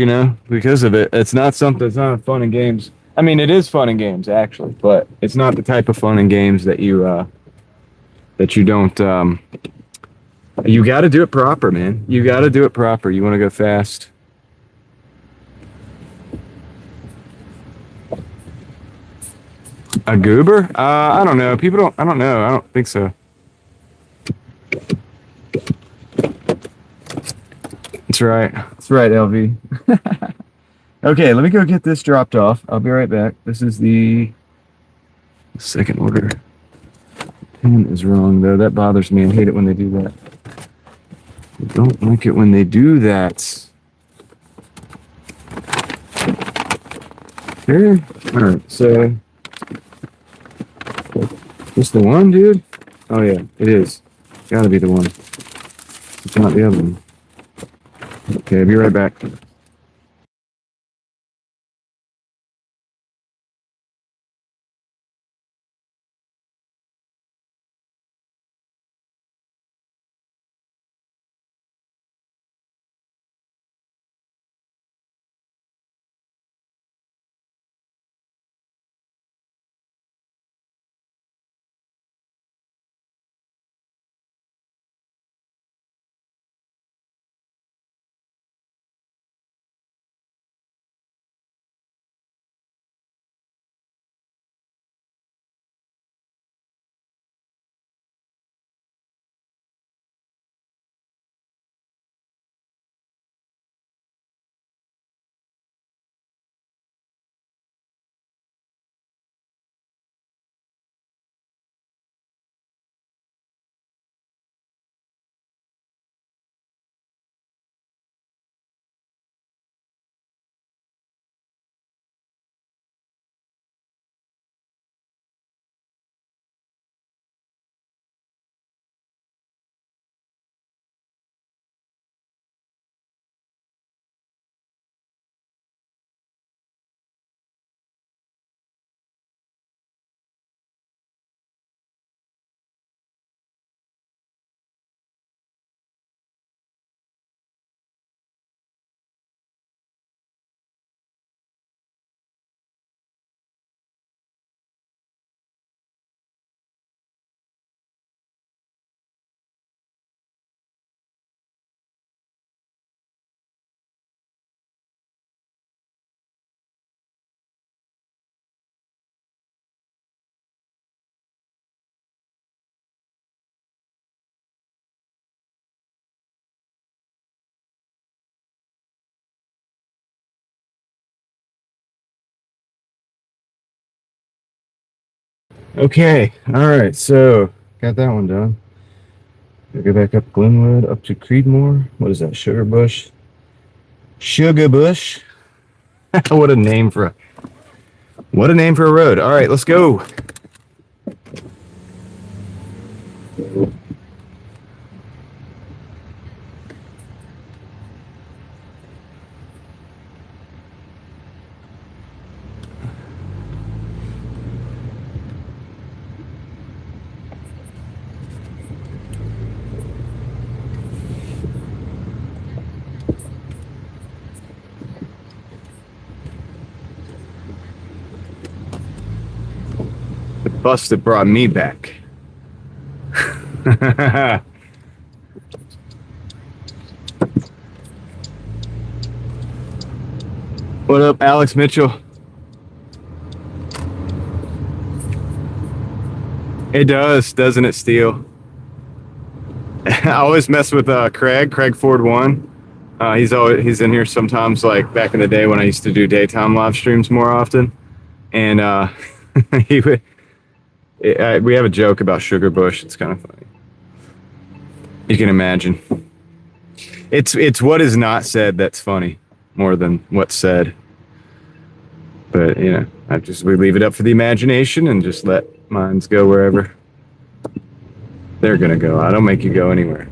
Speaker 1: because of it. It's not fun and games. I mean, it is fun and games actually, but it's not the type of fun and games that you don't. You got to do it proper, man. You got to do it proper. You want to go fast. A goober? I don't know. People don't. I don't know. I don't think so. That's right. That's right, LV. Okay, let me go get this dropped off. I'll be right back. This is the second order. Pen is wrong though. That bothers me. I hate it when they do that. I don't like it when they do that. Okay. Alright, so just the one, dude? Oh yeah, it is. Gotta be the one. It's not the other one. Okay, I'll be right back. Okay, alright, so got that one done. Go back up Glenwood, up to Creedmoor. What is that? Sugar Bush? Sugar Bush? What a name for a road. Alright, let's go. The bus that brought me back. What up, Alex Mitchell? It does, doesn't it, Steele? I always mess with Craig Ford 1. He's in here sometimes, like back in the day when I used to do daytime live streams more often. And he would, we have a joke about Sugar Bush. It's kind of funny. You can imagine. It's what is not said that's funny more than what's said. But you know, we leave it up for the imagination and just let minds go wherever they're gonna go. I don't make you go anywhere.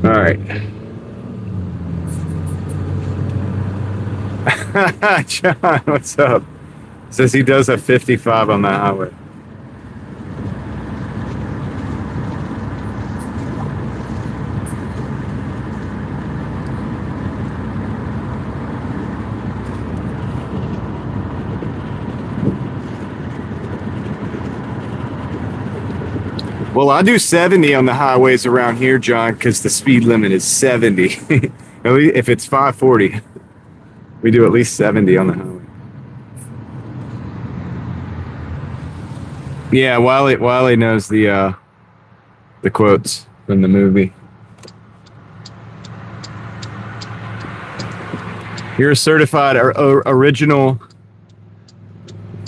Speaker 1: All right. John, what's up? Says he does a 55 on the highway. Well, I do 70 on the highways around here, John, because the speed limit is 70. If it's 540, we do at least 70 on the highway. Yeah, Wiley knows the quotes from the movie. You're a certified original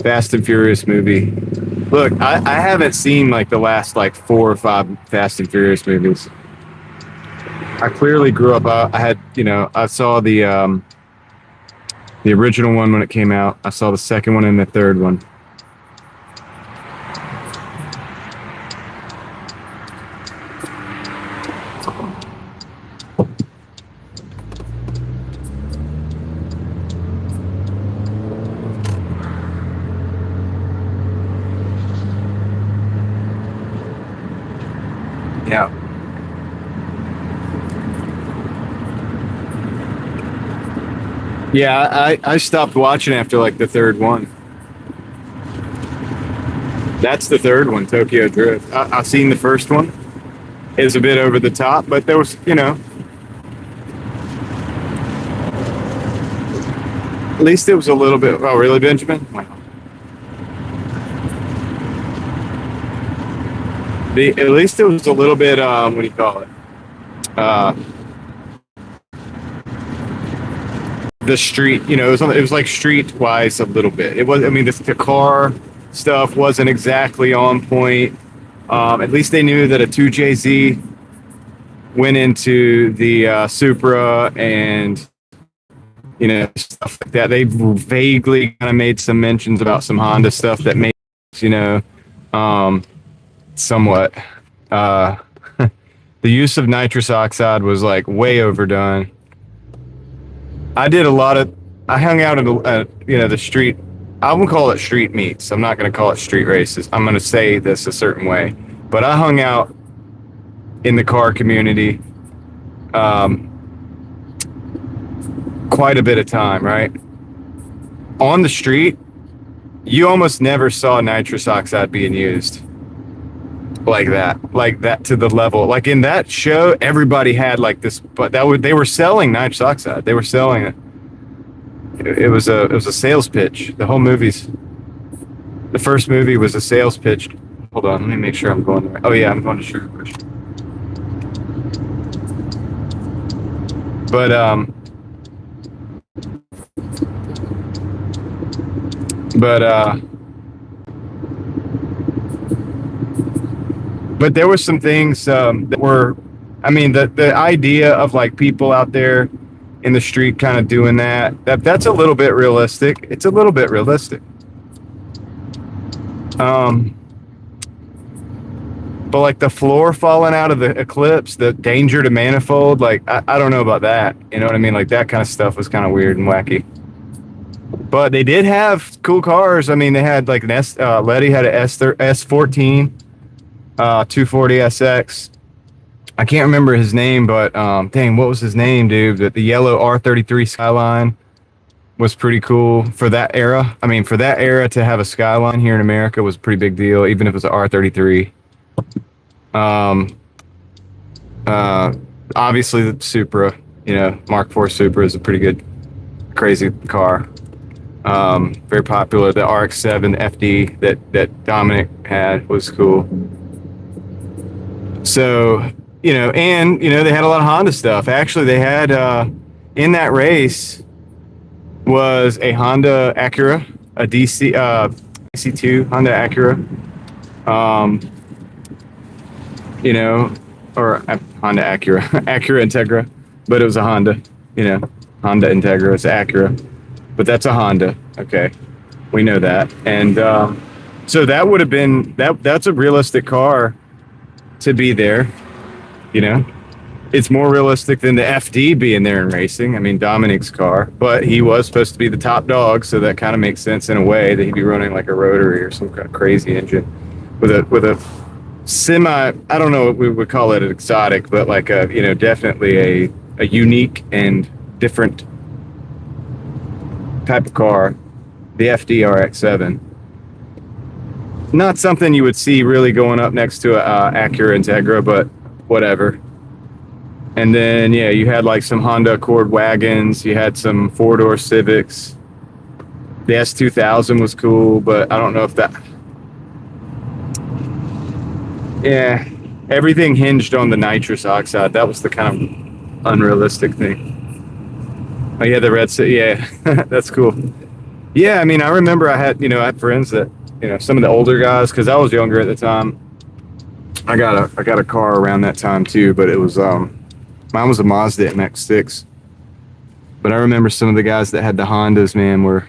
Speaker 1: Fast and Furious movie. Look, I haven't seen like the last like 4 or 5 Fast and Furious movies. I clearly grew up. I had, I saw the original one when it came out. I saw the second one and the third one. Yeah. Yeah, I stopped watching after like the third one. That's the third one, Tokyo Drift. I've seen the first one. It was a bit over the top, but there was, at least it was a little bit. Oh, really, Benjamin? Wow. At least it was a little bit. What do you call it? The street. It was like street-wise a little bit. It was. I mean, the car stuff wasn't exactly on point. At least they knew that a 2JZ went into the Supra and stuff like that. They vaguely kind of made some mentions about some Honda stuff that made somewhat the use of nitrous oxide was like way overdone. I hung out at the street. I won't call it street meets. I'm not going to call it street races. I'm going to say this a certain way, but I hung out in the car community quite a bit of time, right? On the street, you almost never saw nitrous oxide being used like that to the level. Like in that show, everybody had like this, but they were selling nitrous oxide. They were selling it. It was a sales pitch. The first movie was a sales pitch. Hold on, let me make sure I'm going there. Oh yeah, I'm going to Sugarbush. But there were some things that were, I mean, the idea of like people out there in the street kind of doing that's a little bit realistic. It's a little bit realistic. But like the floor falling out of the Eclipse, the danger to manifold, like I don't know about that. You know what I mean? Like that kind of stuff was kind of weird and wacky. But they did have cool cars. I mean, they had like an Letty had an S14, 240SX. I can't remember his name, but dang, what was his name, dude? The yellow R33 Skyline was pretty cool for that era. I mean, for that era to have a Skyline here in America was a pretty big deal, even if it was an R33. Obviously the Supra, Mark IV Supra is a pretty good, crazy car. Very popular. The RX-7 FD that Dominic had was cool. So, and they had a lot of Honda stuff. Actually, they had in that race was a Honda Acura, a DC2 Honda Acura. Or Honda Acura, Acura Integra, but it was a Honda, Honda Integra. It's Acura, but that's a Honda. Okay, we know that, and so that would have been that's a realistic car to be there. It's more realistic than the FD being there in racing. I mean, Dominic's car, but he was supposed to be the top dog, so that kind of makes sense in a way that he'd be running like a rotary or some kind of crazy engine with a semi, I don't know what we would call it, an exotic, but like definitely a unique and different type of car, the FD RX-7. Not something you would see really going up next to a Acura Integra, but whatever. And then you had like some Honda Accord wagons, you had some four-door Civics. The S2000 was cool, but I don't know if that Yeah, everything hinged on the nitrous oxide. That was the kind of unrealistic thing. Oh yeah, the red city. Yeah, that's cool. Yeah, I mean, I remember I had friends that, some of the older guys, because I was younger at the time. I got a car around that time too, but it was mine was a Mazda MX-6. But I remember some of the guys that had the Hondas, man,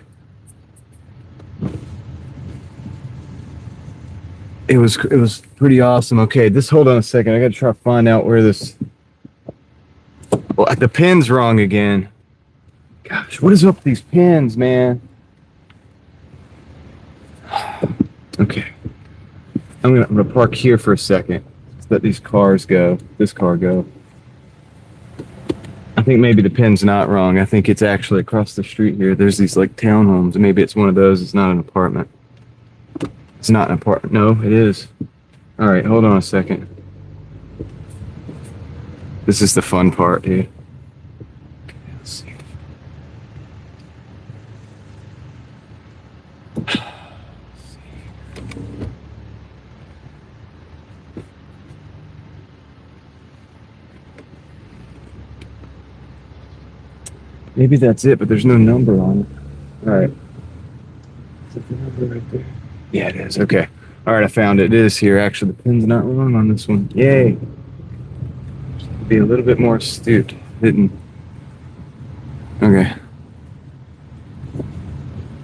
Speaker 1: it was pretty awesome. Okay, hold on a second. I got to try to find out where this. Well, the pin's wrong again. Gosh, what is up with these pins, man? Okay, I'm gonna park here for a second. Let's let these cars go. This car go. I think maybe the pin's not wrong. I think it's actually across the street here. There's these like townhomes. Maybe it's one of those. It's not an apartment. It's not an apartment. No, it is. All right, hold on a second. This is the fun part, dude. Let's see. Maybe that's it, but there's no number on it. All right. Is that the number right there? Yeah, it is. Okay. All right, I found it. It is here. Actually, the pin's not wrong on this one. Yay. Be a little bit more astute. Didn't. Okay.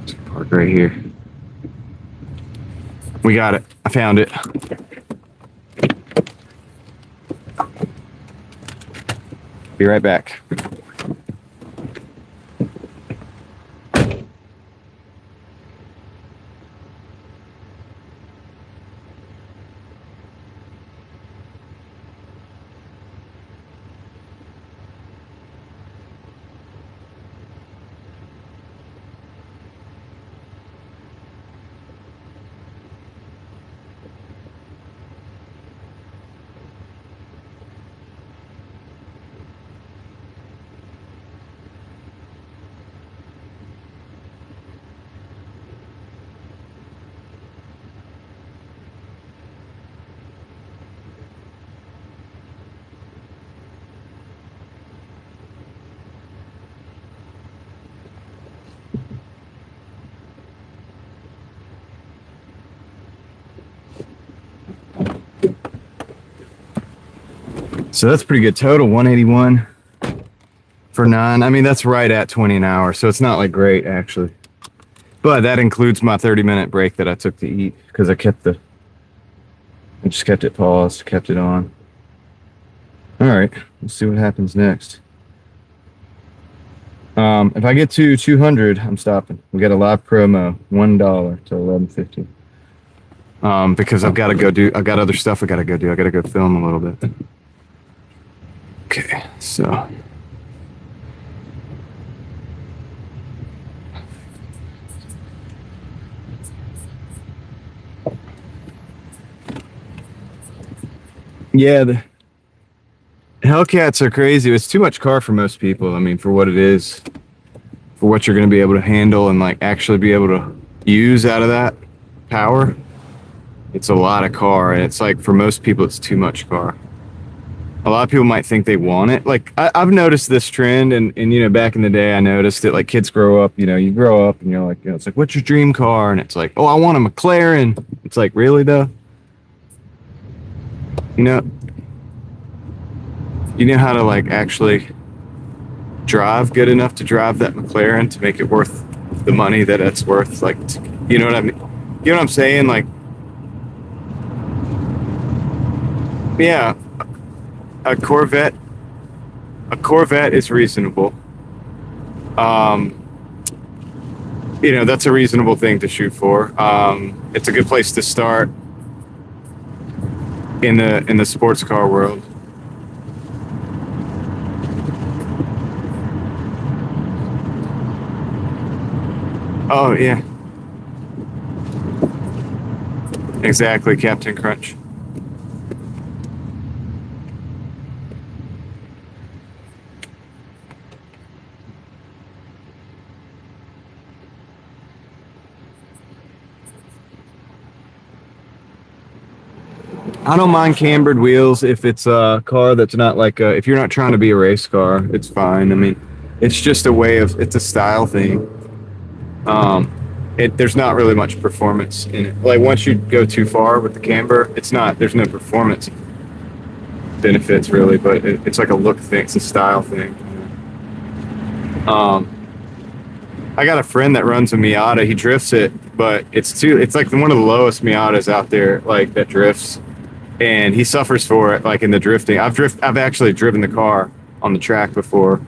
Speaker 1: Let's park right here. We got it. I found it. Be right back. So that's pretty good total, 181 for 9. I mean, that's right at 20 an hour, so it's not like great actually. But that includes my 30-minute break that I took to eat because I just kept it paused, kept it on. All right, let's see what happens next. If I get to 200, I'm stopping. We got a live promo, $1 to 11.50. Because I've got other stuff I got to go do. I got to go film a little bit. Okay, so. Yeah, the Hellcats are crazy. It's too much car for most people. I mean, for what it is, for what you're going to be able to handle and like actually be able to use out of that power, it's a lot of car. And it's like for most people, it's too much car. A lot of people might think they want it. Like I've noticed this trend, and back in the day, I noticed it. Like kids grow up, you grow up, and you're like, it's like, what's your dream car? And it's like, oh, I want a McLaren. It's like, really though? You know how to like actually drive good enough to drive that McLaren to make it worth the money that it's worth. Like, you know what I mean? You know what I'm saying? Like, yeah. A Corvette is reasonable. That's a reasonable thing to shoot for. It's a good place to start in the sports car world. Oh yeah. Exactly, Captain Crunch. I don't mind cambered wheels if it's a car that's not like if you're not trying to be a race car, it's fine. I mean, it's just a way of, it's a style thing. There's not really much performance in it. Like once you go too far with the camber, there's no performance benefits really, but it's like a look thing, it's a style thing. I got a friend that runs a Miata. He drifts it, but it's like one of the lowest Miatas out there, like that drifts, and he suffers for it, like in the drifting. I've actually driven the car on the track before.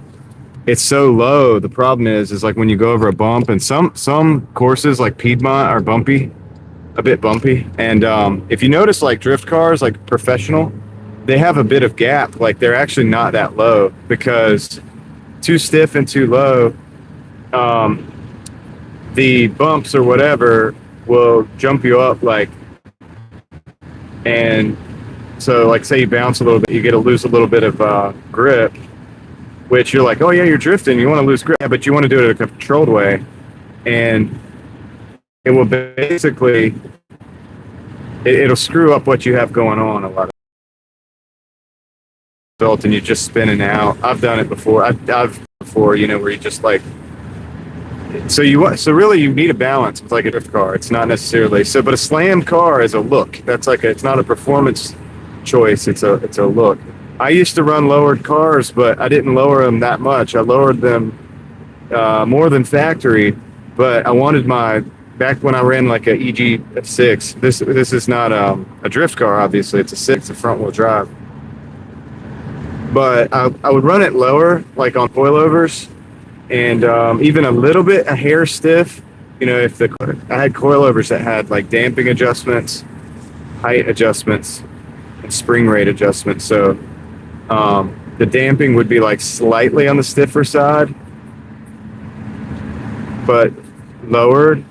Speaker 1: It's so low. The problem is like when you go over a bump, and some courses like Piedmont are bumpy, a bit bumpy. And if you notice, like drift cars, like professional, they have a bit of gap. Like they're actually not that low because too stiff and too low. The bumps or whatever will jump you up, like, and so like say you bounce a little bit, you get to lose a little bit of grip, which you're like, oh yeah, you're drifting, you want to lose grip, but you want to do it in a controlled way, and it will basically it'll screw up what you have going on a lot of result, and you're just spinning out. I've done it before. I've before, you know, where you just like, so really you need a balance with like a drift car. It's not necessarily so, but a slammed car is a look. That's like it's not a performance choice. It's a look. I used to run lowered cars, but I didn't lower them that much. I lowered them more than factory, but I wanted back when I ran like a EG6. This is not a drift car, obviously. It's a 6, a front wheel drive. But I would run it lower, like on coilovers, and even a hair stiff. You know, I had coilovers that had like damping adjustments, height adjustments, and spring rate adjustments. So the damping would be like slightly on the stiffer side, but lowered,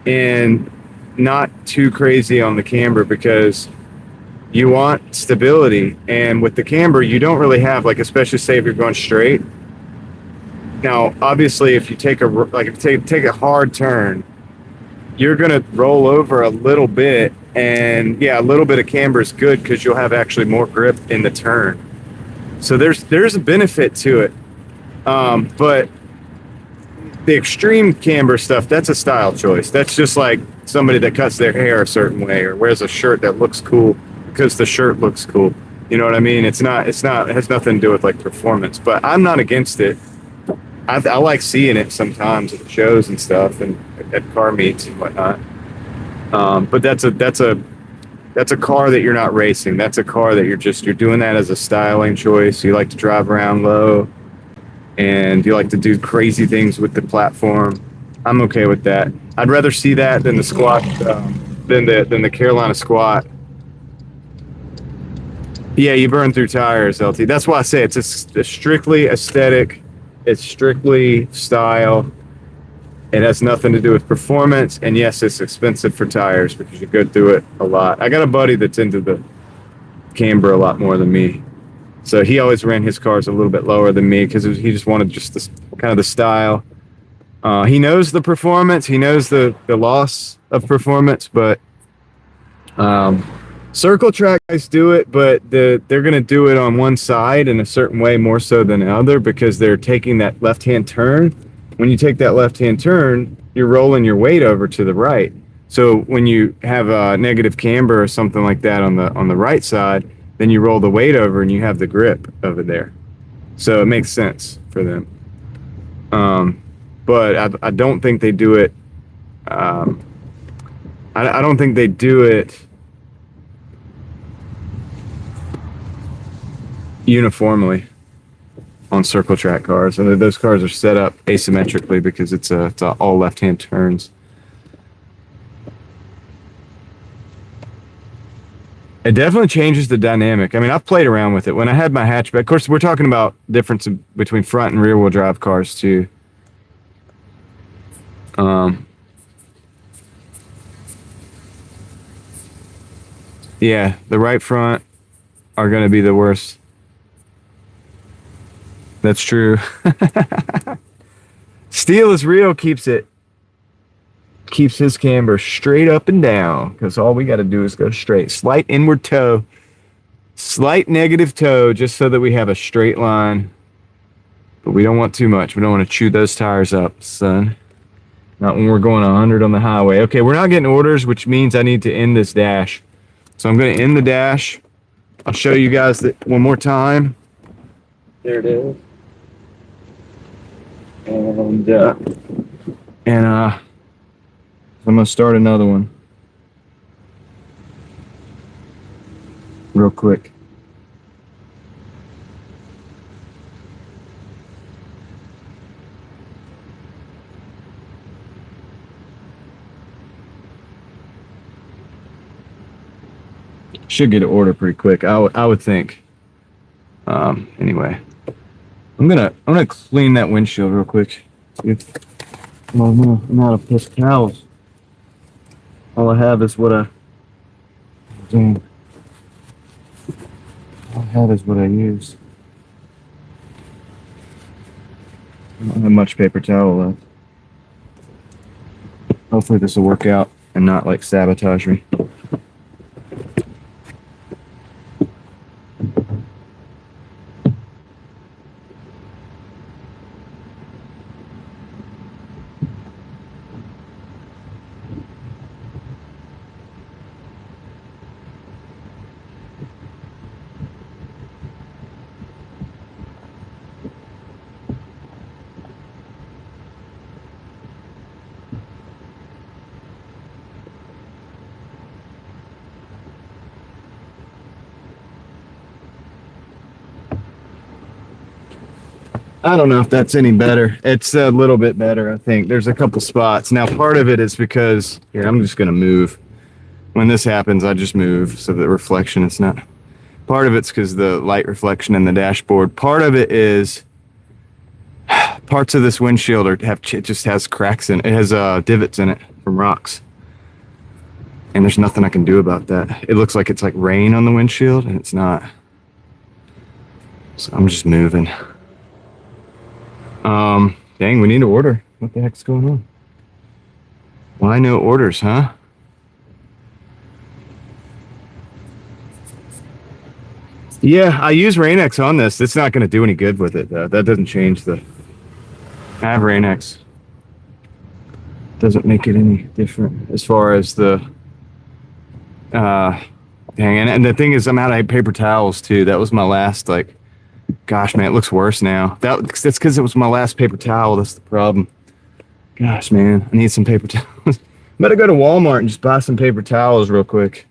Speaker 1: and not too crazy on the camber because you want stability. And with the camber, you don't really have, like, especially say if you're going straight. Now, obviously, if you take a hard turn, you're going to roll over a little bit, and yeah, a little bit of camber is good because you'll have actually more grip in the turn. So there's a benefit to it. But the extreme camber stuff, that's a style choice. That's just like somebody that cuts their hair a certain way or wears a shirt that looks cool because the shirt looks cool. You know what I mean? It has nothing to do with like performance, but I'm not against it. I like seeing it sometimes at shows and stuff and at car meets and whatnot. But that's a car that you're not racing. That's a car that you're doing that as a styling choice. You like to drive around low and you like to do crazy things with the platform. I'm okay with that. I'd rather see that than the squat, than the Carolina squat. Yeah, you burn through tires, LT. That's why I say it's a strictly aesthetic. It's strictly style. It has nothing to do with performance. And yes, it's expensive for tires because you go through it a lot. I got a buddy that's into the camber a lot more than me. So he always ran his cars a little bit lower than me because he just wanted just this kind of the style. He knows the performance. He knows the loss of performance, but circle track guys do it, but they're going to do it on one side in a certain way more so than the other because they're taking that left-hand turn. When you take that left-hand turn, you're rolling your weight over to the right. So when you have a negative camber or something like that on the right side, then you roll the weight over and you have the grip over there. So it makes sense for them. But I don't think they do it. I don't think they do it uniformly on circle track cars. And those cars are set up asymmetrically because it's all left-hand turns. It definitely changes the dynamic. I mean, I've played around with it. When I had my hatchback, of course, we're talking about difference between front and rear-wheel drive cars too. Yeah, the right front are going to be the worst. That's true. Steel is Real keeps it. keeps his camber straight up and down, because all we got to do is go straight. Slight inward toe, slight negative toe, just so that we have a straight line. But we don't want too much. We don't want to chew those tires up, son. Not when we're going 100 on the highway. Okay, we're not getting orders, which means I need to end this dash. So I'm going to end the dash. I'll show you guys that one more time. There it is. And I'm going to start another one real quick. Should get an order pretty quick, I would think. Anyway, I'm gonna clean that windshield real quick. Oh no, I'm out of piss towels. All I have is what I use. I don't have much paper towel left. Hopefully this will work out and not like sabotage me. I don't know if that's any better. It's a little bit better, I think. There's a couple spots. Now, part of it is because, here, I'm just going to move. When this happens, I just move so the reflection is not. Part of it's because the light reflection in the dashboard. Part of it is parts of this windshield it just has cracks in it. It has divots in it from rocks. And there's nothing I can do about that. It looks like it's like rain on the windshield, and it's not. So I'm just moving. Dang, we need to order. What the heck's going on? Why no orders, huh? Yeah, I use Rain-X on this. It's not going to do any good with it, though. That doesn't change the... I have Rain-X. Doesn't make it any different as far as the... dang, and the thing is, I'm out of paper towels, too. That was my last, like... Gosh, man, it looks worse now. That's because it was my last paper towel. That's the problem. Gosh, man, I need some paper towels. Better go to Walmart and just buy some paper towels real quick.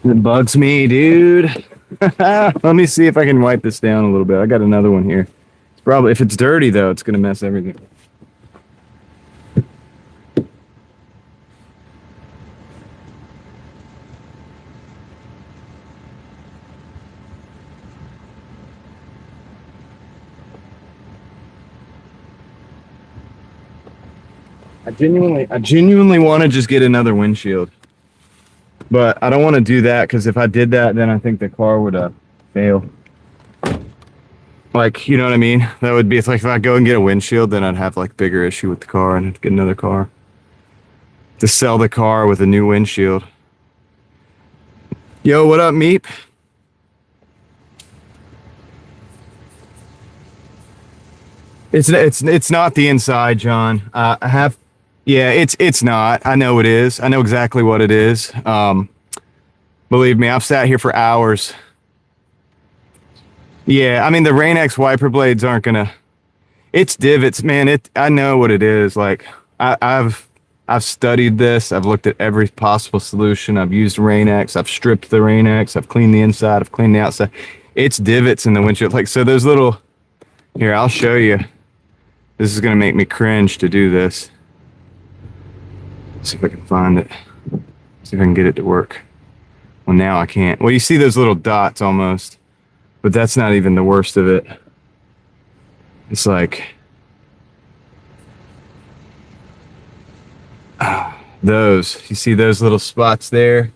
Speaker 1: It bugs me, dude. Let me see if I can wipe this down a little bit. I got another one here. It's probably, if it's dirty, though, it's going to mess everything. I genuinely want to just get another windshield, but I don't want to do that because if I did that, then I think the car would fail. Like, you know what I mean? That would be, it's like if I go and get a windshield, then I'd have like bigger issue with the car and I'd get another car. To sell the car with a new windshield. Yo, what up, Meep? It's not the inside, John. I have. Yeah, it's not. I know it is. I know exactly what it is. Believe me, I've sat here for hours. Yeah, I mean the Rain-X wiper blades aren't gonna. It's divots, man. I know what it is. Like I've studied this. I've looked at every possible solution. I've used Rain-X. I've stripped the Rain-X. I've cleaned the inside. I've cleaned the outside. It's divots in the windshield. Like so, those little. Here, I'll show you. This is gonna make me cringe to do this. See if I can find it. See if I can get it to work. Well, now I can't. Well, you see those little dots almost, but that's not even the worst of it. It's like those. You see those little spots there?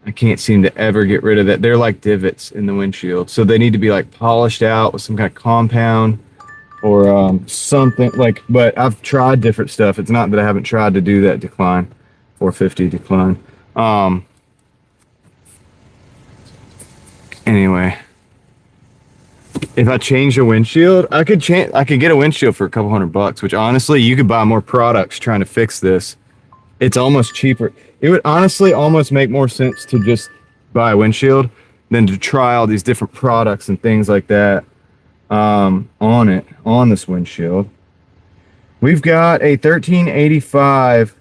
Speaker 1: I can't seem to ever get rid of that. They're like divots in the windshield, so they need to be like polished out with some kind of compound, or something like. But I've tried different stuff. It's not that I haven't tried to do that decline, 450 decline. Anyway, if I change a windshield, I could get a windshield for a couple $100, which honestly, you could buy more products trying to fix this. It's almost cheaper. It would honestly almost make more sense to just buy a windshield than to try all these different products and things like that on this windshield. We've got a 1385.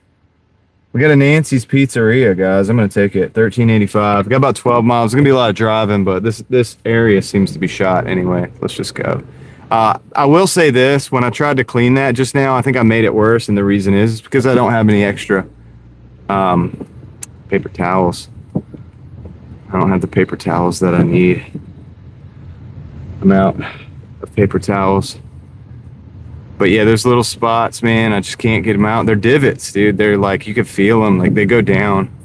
Speaker 1: We got a Nancy's Pizzeria, guys. I'm gonna take it. 1385. Got about 12 miles. It's gonna be a lot of driving, but this area seems to be shot anyway. Let's just go. I will say this: when I tried to clean that just now, I think I made it worse, and the reason is because I don't have any extra paper towels. I don't have the paper towels that I need. I'm out of paper towels. But yeah, there's little spots, man. I just can't get them out. They're divots, dude. They're like, you can feel them. Like, they go down.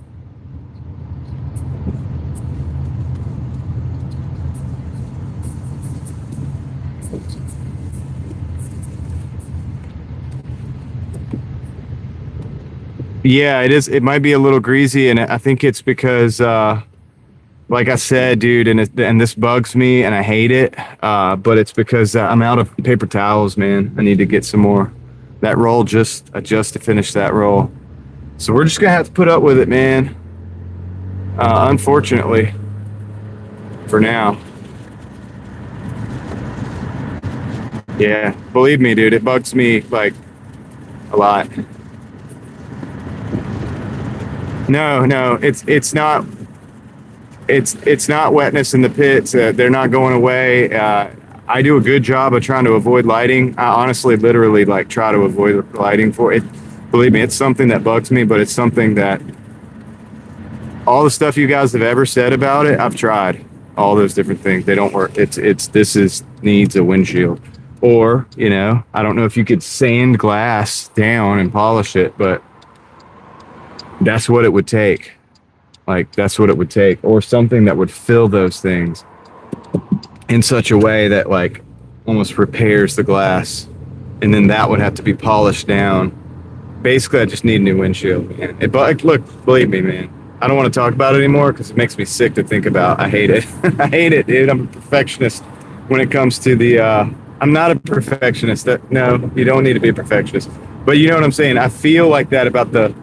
Speaker 1: Yeah, it is. It might be a little greasy, and I think it's because, like I said, dude, and this bugs me, and I hate it. But it's because I'm out of paper towels, man. I need to get some more. That roll just to finish that roll. So we're just gonna have to put up with it, man. Unfortunately, for now. Yeah, believe me, dude, it bugs me like a lot. No, it's not. It's not wetness in the pits. They're not going away. I do a good job of trying to avoid lighting. I honestly, literally, like try to avoid lighting for it. Believe me, it's something that bugs me, but it's something that all the stuff you guys have ever said about it, I've tried. All those different things, they don't work. Needs a windshield, or I don't know if you could sand glass down and polish it, but that's what it would take. Like, that's what it would take, or something that would fill those things in such a way that like almost repairs the glass, and then that would have to be polished down. Basically, I just need a new windshield, man. Look, believe me, man. I don't want to talk about it anymore because it makes me sick to think about. I hate it. I hate it, dude. I'm a perfectionist when it comes to the. I'm not a perfectionist. No, you don't need to be a perfectionist. But you know what I'm saying. I feel like that about the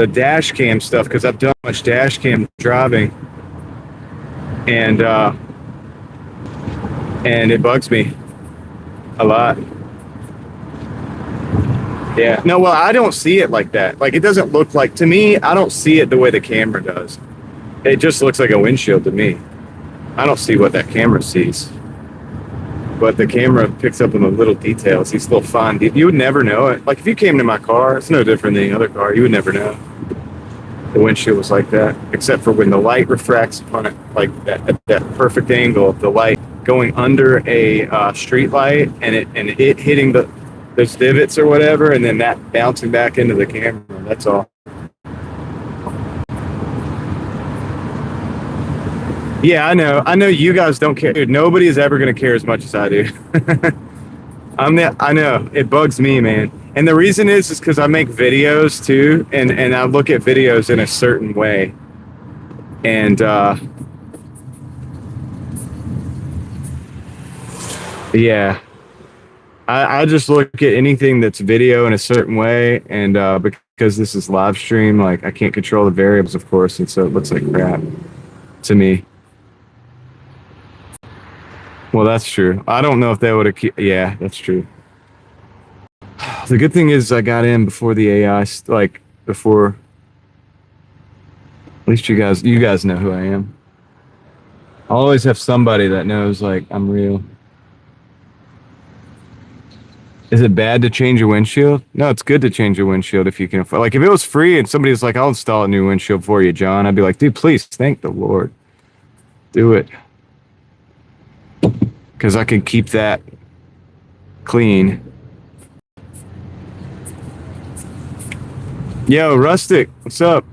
Speaker 1: dash cam stuff because I've done much dash cam driving, and it bugs me a lot. Yeah. No, well, I don't see it like that. Like, it doesn't look like, to me, I don't see it the way the camera does. It just looks like a windshield to me. I don't see what that camera sees. But the camera picks up on the little details, these little fine details. You would never know it. Like, if you came to my car, it's no different than any other car. You would never know the windshield was like that, except for when the light refracts upon it, like at that perfect angle of the light going under a street light, and it hitting those divots or whatever, and then that bouncing back into the camera. That's all. Yeah, I know you guys don't care. Dude, nobody is ever going to care as much as I do. I know. It bugs me, man. And the reason is because I make videos too, and I look at videos in a certain way. And yeah. I just look at anything that's video in a certain way, and because this is live stream, like, I can't control the variables, of course, and so it looks like crap to me. Well, that's true. I don't know if they would have. Yeah, that's true. The good thing is I got in before the AI, before. At least you guys know who I am. I always have somebody that knows, like, I'm real. Is it bad to change a windshield? No, it's good to change a windshield if you can afford. Like, if it was free and somebody's like, I'll install a new windshield for you, John, I'd be like, dude, please, thank the Lord. Do it. Because I can keep that clean. Yo, Rustic, what's up?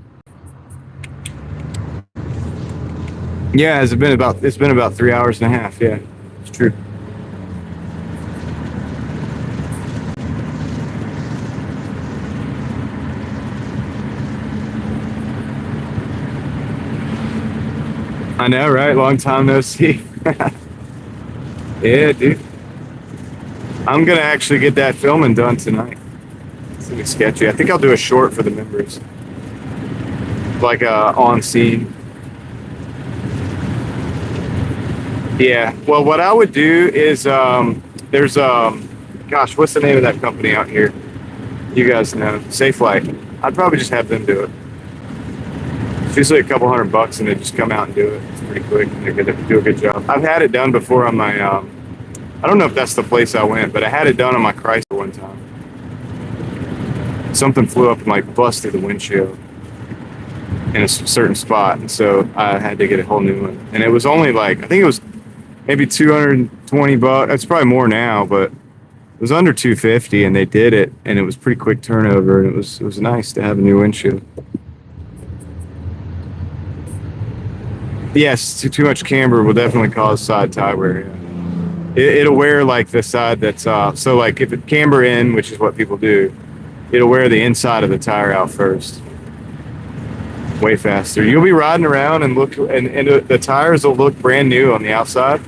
Speaker 1: Yeah, it's been about 3 hours and a half. Yeah, it's true. I know, right? Long time no see. Yeah, dude. I'm gonna actually get that filming done tonight. It's gonna be sketchy. I think I'll do a short for the members, like on scene. Yeah. Well, what I would do is there's gosh, what's the name of that company out here? You guys know, Safe Light. I'd probably just have them do it. It's usually a couple $100 and they just come out and do it. It's pretty quick and they're gonna do a good job. I've had it done before on my I don't know if that's the place I went, but I had it done on my Chrysler one time. Something flew up and like busted the windshield in a certain spot, and so I had to get a whole new one. And it was only like, I think it was maybe $220. It's probably more now, but it was under 250, and they did it, and it was pretty quick turnover, and it was nice to have a new windshield. Yes, too much camber will definitely cause side tie wear. Yeah. It'll wear like the side that's so like if it camber in, which is what people do, it'll wear the inside of the tire out first. Way faster. You'll be riding around and and the tires will look brand new on the outside,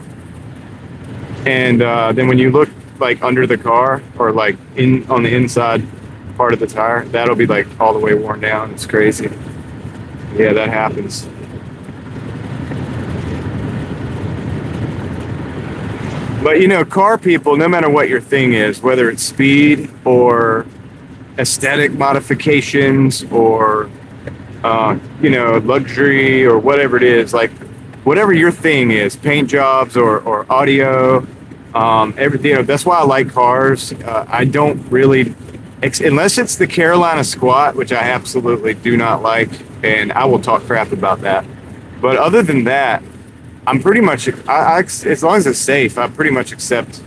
Speaker 1: and then when you look like under the car or like in on the inside part of the tire, that'll be like all the way worn down. It's crazy. Yeah, that happens. But you know, car people, no matter what your thing is, whether it's speed or aesthetic modifications or you know, luxury or whatever it is, like whatever your thing is, paint jobs or audio, everything. You know, that's why I like cars. I don't really, unless it's the Carolina Squat, which I absolutely do not like, and I will talk crap about that. But other than that, I'm pretty much, as long as it's safe, I pretty much accept.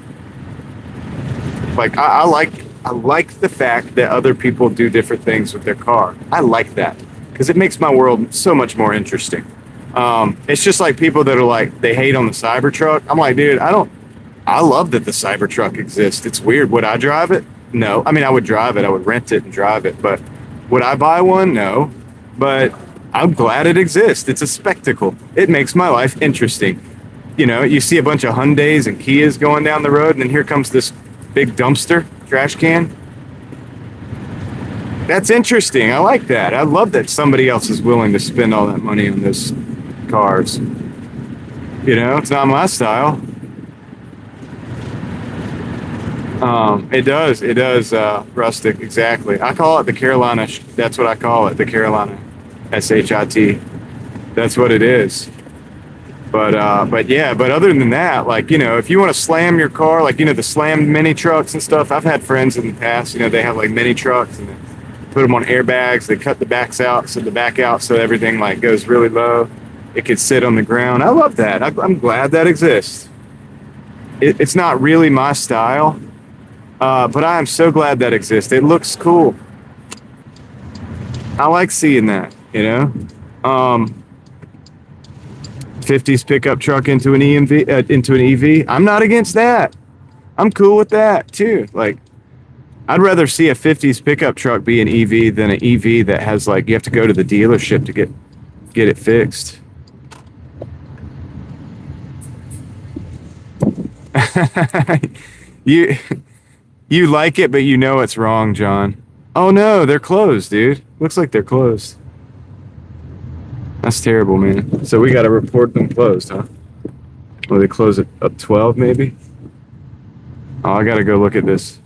Speaker 1: Like I like the fact that other people do different things with their car. I like that because it makes my world so much more interesting. It's just like people that are like they hate on the Cybertruck. I'm like, dude, I love that the Cybertruck exists. It's weird. Would I drive it? No. I mean, I would drive it. I would rent it and drive it. But would I buy one? No. But I'm glad it exists. It's a spectacle. It makes my life interesting. You know, you see a bunch of Hyundais and Kias going down the road, and then here comes this big dumpster, trash can. That's interesting. I like that. I love that somebody else is willing to spend all that money on those cars. You know, it's not my style. It does, rustic, exactly. I call it the Carolina, that's what I call it, the Carolina SHIT. That's what it is. But yeah, but other than that, like, you know, if you want to slam your car, like, you know, the slammed mini trucks and stuff, I've had friends in the past, you know, they have like mini trucks and they put them on airbags, they cut the backs out, so the back out, so everything like goes really low. It could sit on the ground. I love that. I'm glad that exists. It's not really my style, but I am so glad that exists. It looks cool. I like seeing that, you know? 50s pickup truck into an into an EV. I'm not against that. I'm cool with that too. Like, I'd rather see a 50s pickup truck be an EV than an EV that has like you have to go to the dealership to get it fixed. you you like it, but you know it's wrong, John. Oh no, they're closed, dude. Looks like they're closed. That's terrible, man. So we got to report them closed, huh? Well, they close at 12, maybe? Oh, I got to go look at this.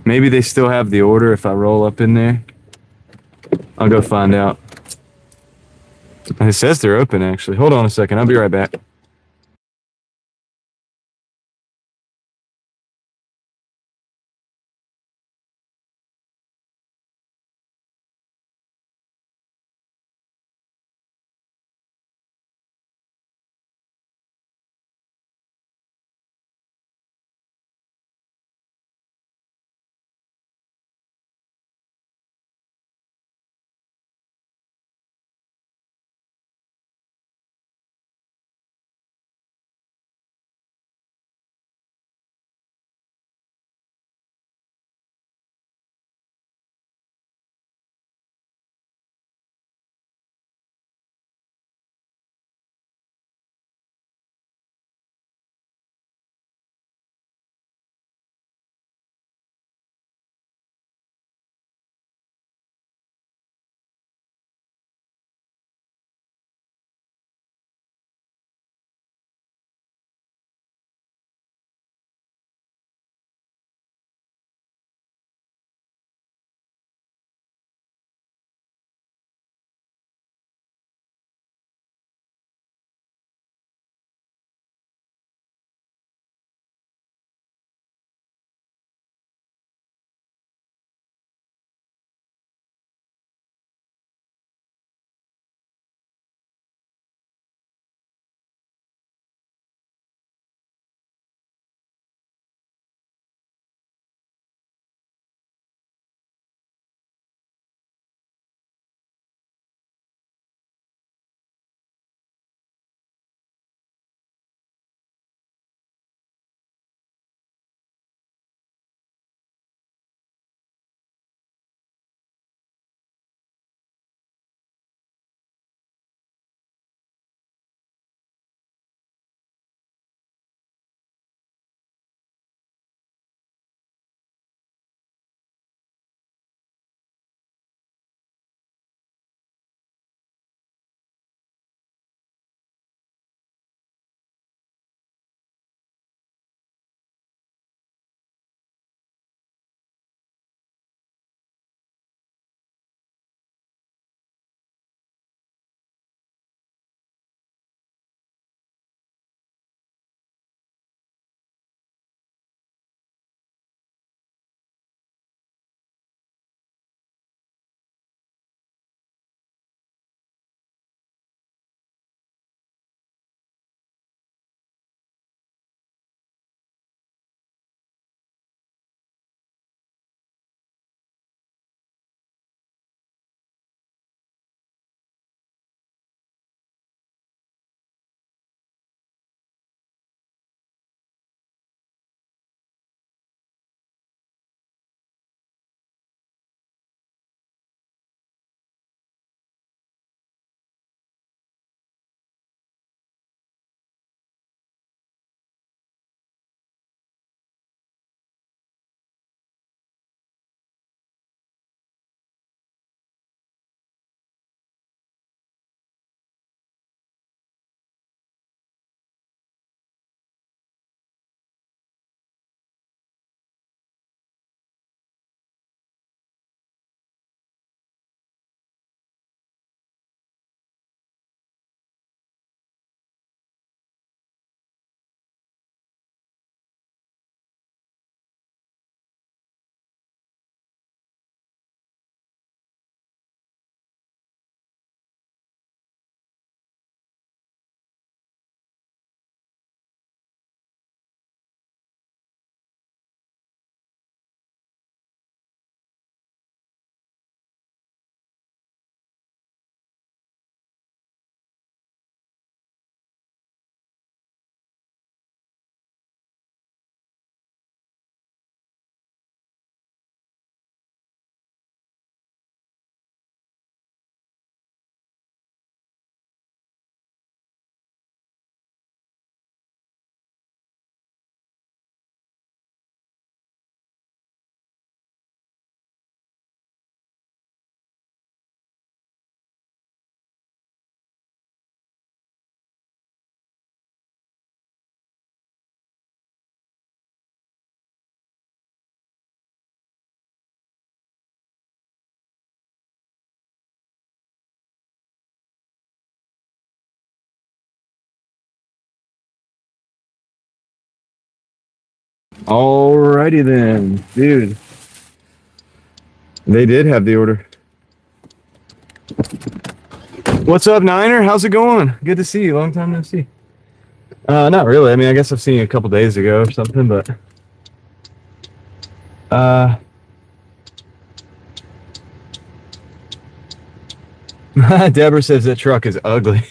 Speaker 1: Maybe they still have the order if I roll up in there. I'll go find out. It says they're open, actually. Hold on a second. I'll be right back. Alrighty then, dude. They did have the order. What's up, Niner? How's it going? Good to see you. Long time no see. Not really. I mean, I guess I've seen you a couple days ago or something, but Deborah says that truck is ugly.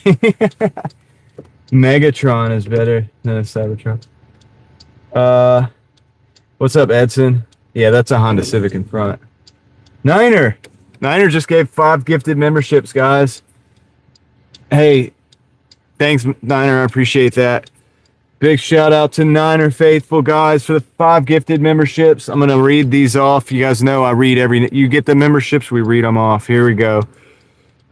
Speaker 1: Megatron is better than a Cybertruck. What's up, Edson? Yeah, that's a Honda Civic in front. Niner just gave 5 gifted memberships, guys. Hey, thanks, Niner. I appreciate that. Big shout out to Niner faithful guys for the 5 gifted memberships. I'm gonna read these off. You guys know I read every. You get the memberships, we read them off. Here we go.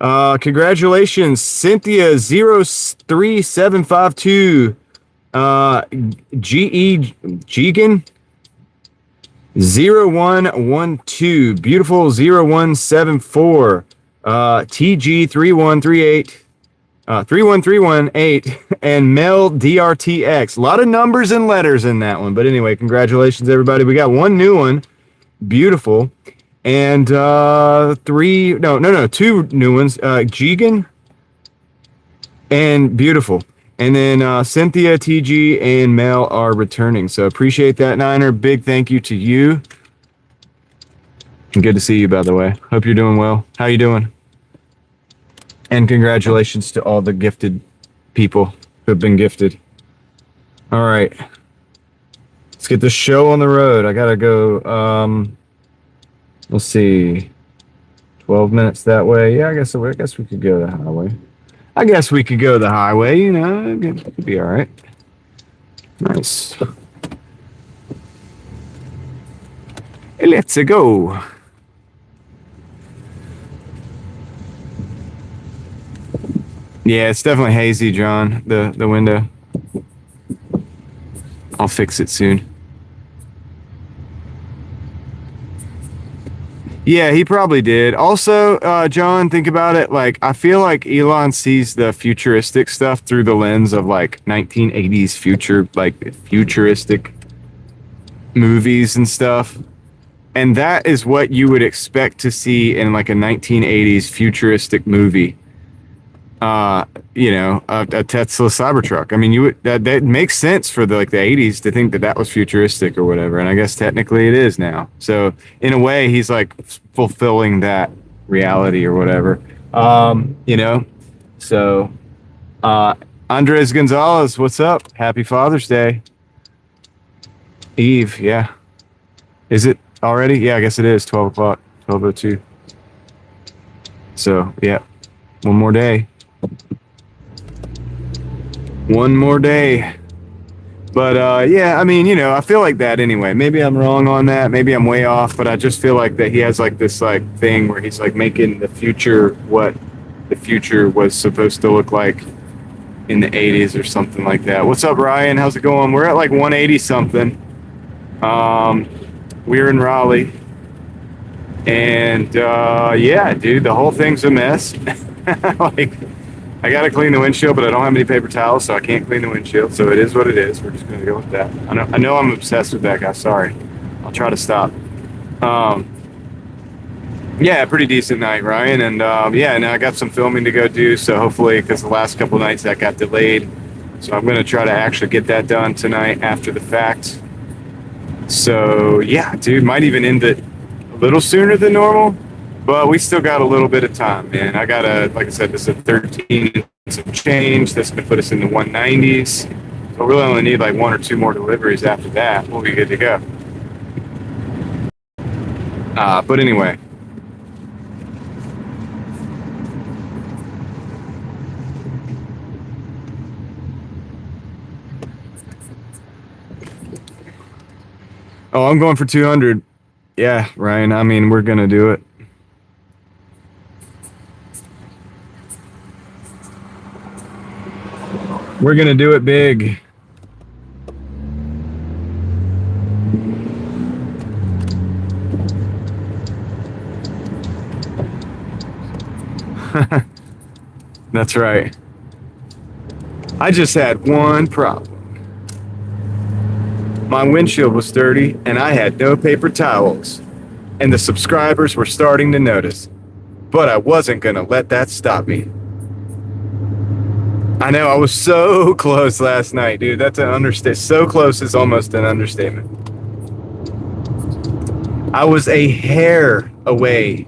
Speaker 1: Congratulations, Cynthia 03752. GE Jegan 0112. Beautiful 0174. TG 3138. 31318 and Mel DRTX. A lot of numbers and letters in that one. But anyway, congratulations, everybody. We got one new one. Beautiful. And 2 new ones. Jegan and Beautiful. And then Cynthia, TG, and Mel are returning. So appreciate that, Niner. Big thank you to you. And good to see you, by the way. Hope you're doing well. How you doing? And congratulations to all the gifted people who have been gifted. All right. Let's get this show on the road. I got to go. Let's see. 12 minutes that way. Yeah, I guess we could go the highway. You know, it could be all right. Nice. Let's go. Yeah, it's definitely hazy, John, the window. I'll fix it soon. Yeah, he probably did. Also, John, think about it. Like, I feel like Elon sees the futuristic stuff through the lens of like 1980s futuristic movies and stuff. And that is what you would expect to see in like a 1980s futuristic movie. You know, a Tesla Cybertruck. I mean, that makes sense for the 80s to think that was futuristic or whatever. And I guess technically it is now. So in a way, he's like fulfilling that reality or whatever. You know, so Andres Gonzalez, what's up? Happy Father's Day. Eve, yeah. Is it already? Yeah, I guess it is 12 o'clock, 12:02. So yeah, one more day. One more day. But yeah, I mean, you know, I feel like that anyway. Maybe I'm wrong on that. Maybe I'm way off, but I just feel like that he has like this like thing where he's like making the future what the future was supposed to look like in the 80s or something like that. What's up, Ryan? How's it going? We're at like 180 something. We're in Raleigh. And yeah, dude, the whole thing's a mess. Like, I gotta clean the windshield, but I don't have any paper towels, so I can't clean the windshield. So it is what it is. We're just gonna go with that. I know I'm obsessed with that guy. Sorry, I'll try to stop. Yeah, pretty decent night, Ryan. And yeah, now I got some filming to go do. So hopefully, because the last couple nights that got delayed, so I'm gonna try to actually get that done tonight after the fact. So yeah, dude, might even end it a little sooner than normal. But we still got a little bit of time, man. I got like I said, this is a 13 and some change. That's going to put us in the 190s. So we really only need like 1 or 2 more deliveries after that. We'll be good to go. But anyway. Oh, I'm going for 200. Yeah, Ryan. I mean, we're going to do it. We're going to do it big. That's right. I just had one problem. My windshield was dirty, and I had no paper towels. And the subscribers were starting to notice. But I wasn't going to let that stop me. I know, I was so close last night, dude. That's an understatement. So close is almost an understatement. I was a hair away.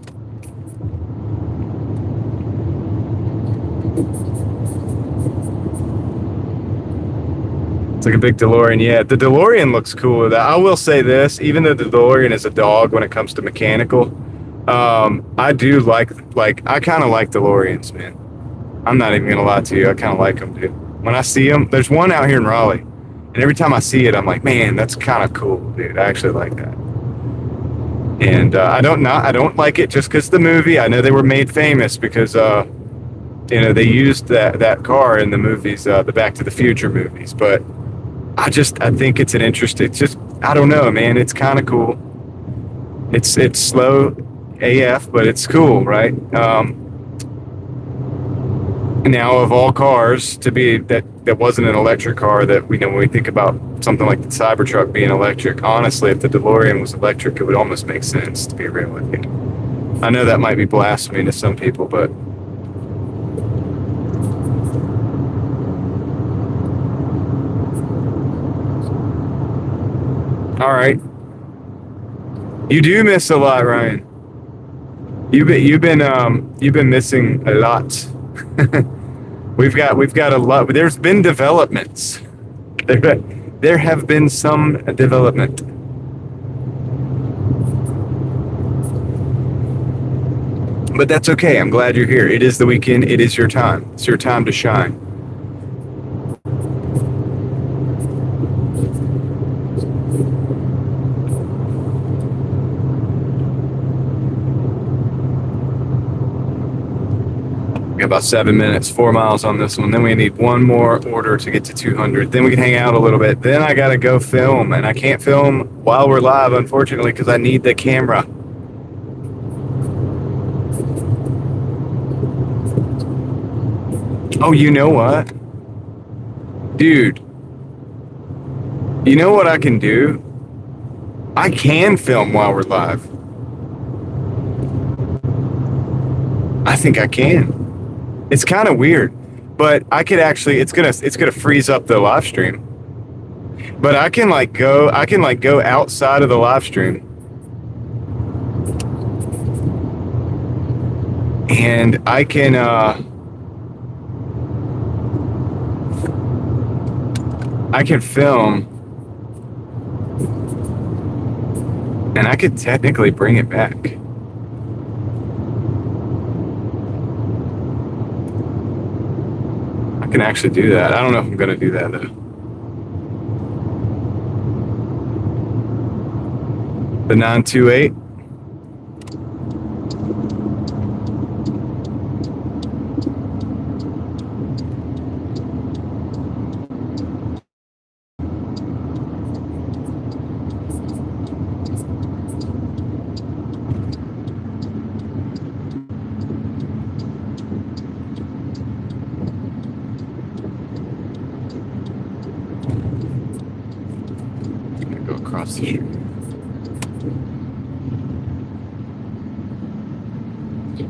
Speaker 1: It's like a big DeLorean. Yeah, the DeLorean looks cool. I will say this, even though the DeLorean is a dog when it comes to mechanical, I do like I kind of like DeLoreans, man. I'm not even going to lie to you. I kind of like them, dude. When I see them, there's one out here in Raleigh, and every time I see it, I'm like, man, that's kind of cool, dude. I actually like that. And I don't like it just because the movie. I know they were made famous because they used that car in the movies, the Back to the Future movies, but I think it's an interesting. It's just, I don't know, man. It's kind of cool. It's slow AF, but it's cool, right? Now, of all cars to be that wasn't an electric car, that we know when we think about something like the Cybertruck being electric. Honestly, if the DeLorean was electric, it would almost make sense, to be real with you. I know that might be blasphemy to some people, but. All right. You do miss a lot, Ryan. You've been missing a lot. We've got a lot. There's been developments. There have been some development. But that's okay. I'm glad you're here. It is the weekend. It is your time. It's your time to shine. About 7 minutes, 4 miles on this one. Then we need one more order to get to 200. Then we can hang out a little bit. Then I got to go film, and I can't film while we're live, unfortunately, because I need the camera. Oh, you know what? Dude, you know what I can do? I can film while we're live. I think I can. It's kind of weird, but I could actually, it's gonna freeze up the live stream. But I can go outside of the live stream. And I can film, and I could technically bring it back. I can actually do that. I don't know if I'm going to do that, though. The 928. Across the street.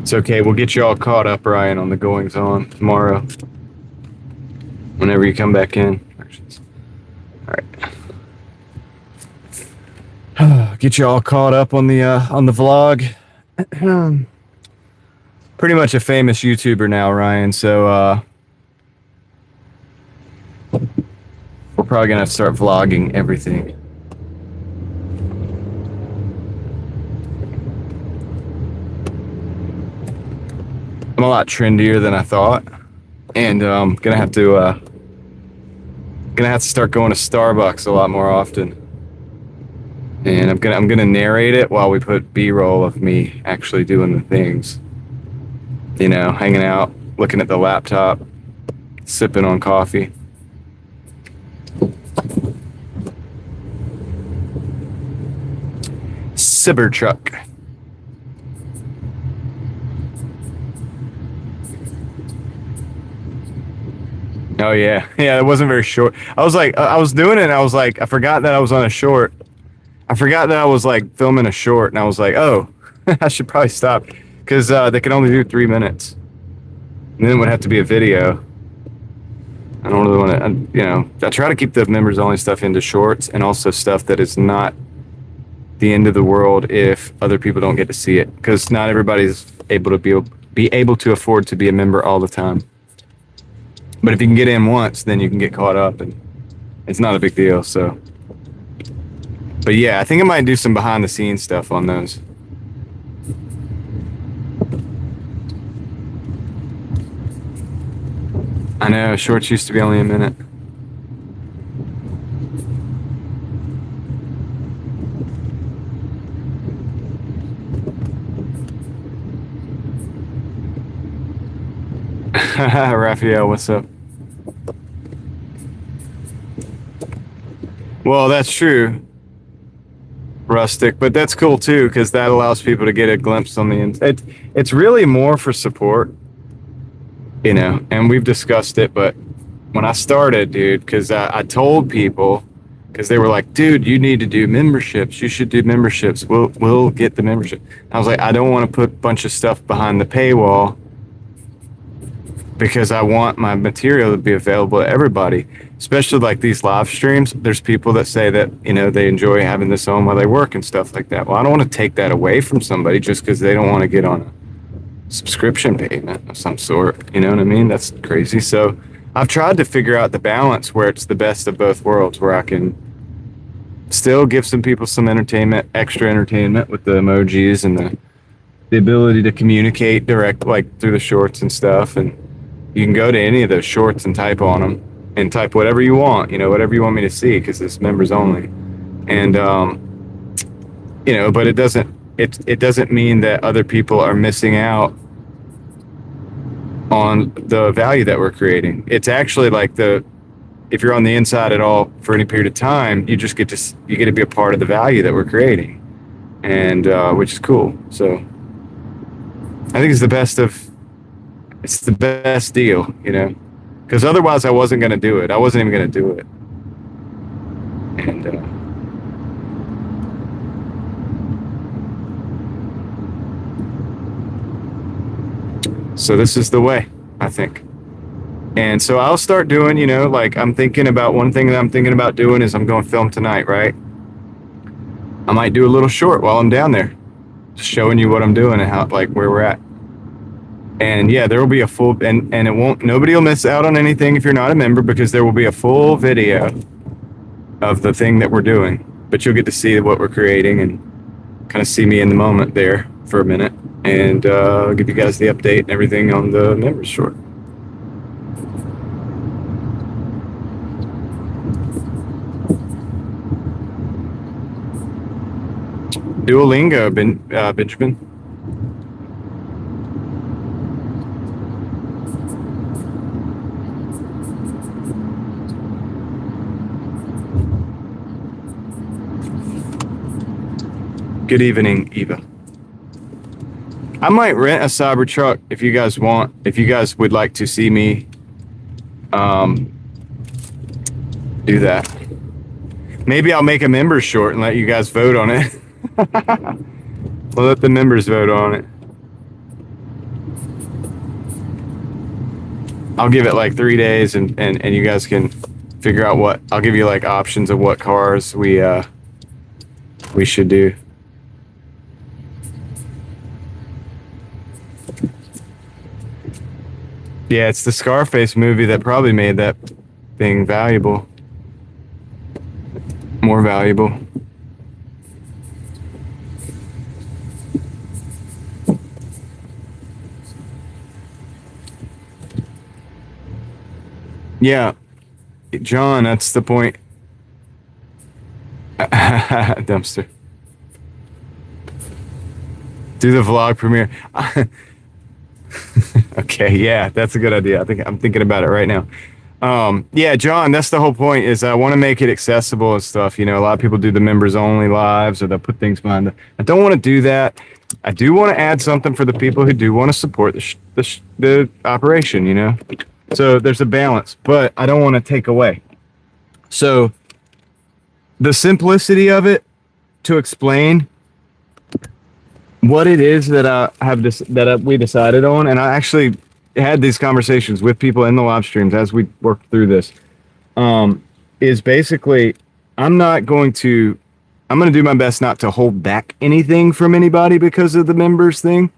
Speaker 1: It's okay. We'll get you all caught up, Ryan, on the goings on tomorrow. Whenever you come back in. All right. Get you all caught up on the vlog. Pretty much a famous YouTuber now, Ryan. So we're probably gonna have to start vlogging everything. I'm a lot trendier than I thought, and I'm gonna have to start going to Starbucks a lot more often. And I'm gonna narrate it while we put B-roll of me actually doing the things. You know, hanging out, looking at the laptop, sipping on coffee. Cybertruck. Oh yeah, yeah. It wasn't very short. I was like, I was doing it, and I was like, I forgot that I was on a short. I forgot that I was like filming a short, and I was like, oh, I should probably stop because they can only do 3 minutes, and then it would have to be a video. I don't really want to, you know. I try to keep the members only stuff into shorts, and also stuff that is not the end of the world if other people don't get to see it, because not everybody's able to be able to afford to be a member all the time. But if you can get in once, then you can get caught up, and it's not a big deal. So, but yeah, I think I might do some behind the scenes stuff on those. I know shorts used to be only a minute. Raphael, what's up? Well, that's true, Rustic, but that's cool too because that allows people to get a glimpse on the inside. It's really more for support, you know, and we've discussed it. But when I started, dude, because I told people, because they were like, dude, you need to do memberships. You should do memberships. We'll get the membership. I was like, I don't want to put a bunch of stuff behind the paywall, because I want my material to be available to everybody, especially like these live streams. There's people that say that, you know, they enjoy having this on while they work and stuff like that. Well, I don't want to take that away from somebody just because they don't want to get on a subscription payment of some sort. You know what I mean? That's crazy. So I've tried to figure out the balance where it's the best of both worlds, where I can still give some people some entertainment, extra entertainment with the emojis and the ability to communicate direct, like through the shorts and stuff. And you can go to any of those shorts and type on them and type whatever you want, you know, whatever you want me to see, because it's members only. And, you know, but it doesn't mean that other people are missing out on the value that we're creating. It's actually like if you're on the inside at all for any period of time, you just get to be a part of the value that we're creating, and which is cool. So I think it's the best deal, you know, because otherwise I wasn't going to do it. I wasn't even going to do it. And so this is the way, I think. And so I'll start doing, you know, like one thing that I'm thinking about doing is I'm going to film tonight, right? I might do a little short while I'm down there, just showing you what I'm doing and how, like, where we're at. And yeah, there will be a full, and nobody will miss out on anything if you're not a member, because there will be a full video of the thing that we're doing. But you'll get to see what we're creating and kind of see me in the moment there for a minute. And I'll give you guys the update and everything on the members short. Duolingo, Benjamin. Good evening, Eva. I might rent a Cybertruck if you guys want. If you guys would like to see me do that. Maybe I'll make a members short and let you guys vote on it. We'll let the members vote on it. I'll give it like 3 days, and you guys can figure out what. I'll give you like options of what cars we should do. Yeah, it's the Scarface movie that probably made that thing valuable. More valuable. Yeah, John, that's the point. Dumpster. Do the vlog premiere. Okay, yeah, that's a good idea. I think I'm thinking about it right now. Yeah, John, that's the whole point, is I want to make it accessible and stuff. You know, a lot of people do the members only lives, or they'll put things behind it. I don't want to do that. I do want to add something for the people who do want to support the operation, you know. So there's a balance, but I don't want to take away. So the simplicity of it to explain what it is that I have this we decided on, and I actually had these conversations with people in the live streams as we worked through this. Is basically I'm going to do my best not to hold back anything from anybody because of the members thing.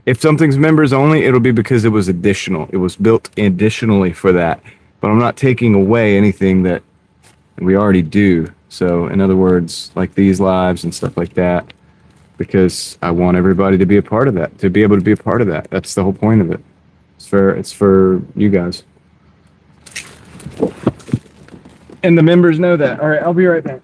Speaker 1: If something's members only, it'll be because it was additional. It was built additionally for that. But I'm not taking away anything that we already do. So in other words, like these lives and stuff like that, because I want everybody to be a part of that, to be able to be a part of that. That's the whole point of it. It's for you guys. And the members know that. All right, I'll be right back.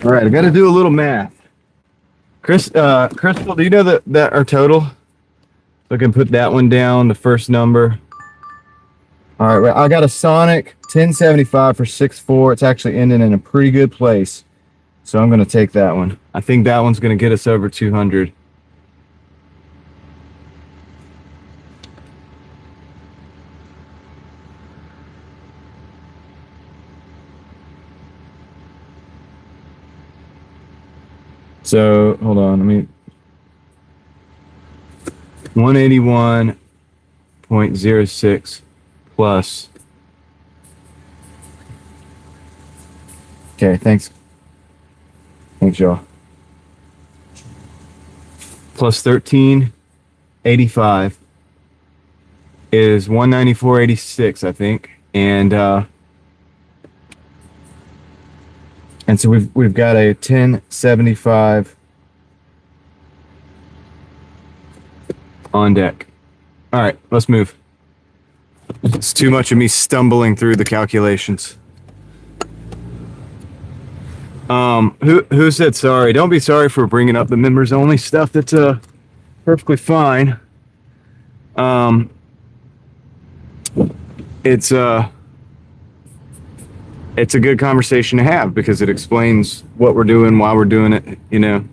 Speaker 1: All right, I got to do a little math. Crystal, do you know that our total? So I can put that one down, the first number. All right, I got a Sonic 1075 for 6.4. It's actually ending in a pretty good place. So I'm going to take that one. I think that one's going to get us over 200. So hold on, let me 181.06 plus. Okay, thanks. Thanks, y'all. Plus 1385 is 194.86, I think, and so we've got a 1075 on deck. All right, let's move. It's too much of me stumbling through the calculations. Who said sorry? Don't be sorry for bringing up the members only stuff. That's perfectly fine. It's a good conversation to have because it explains what we're doing, why we're doing it. You know,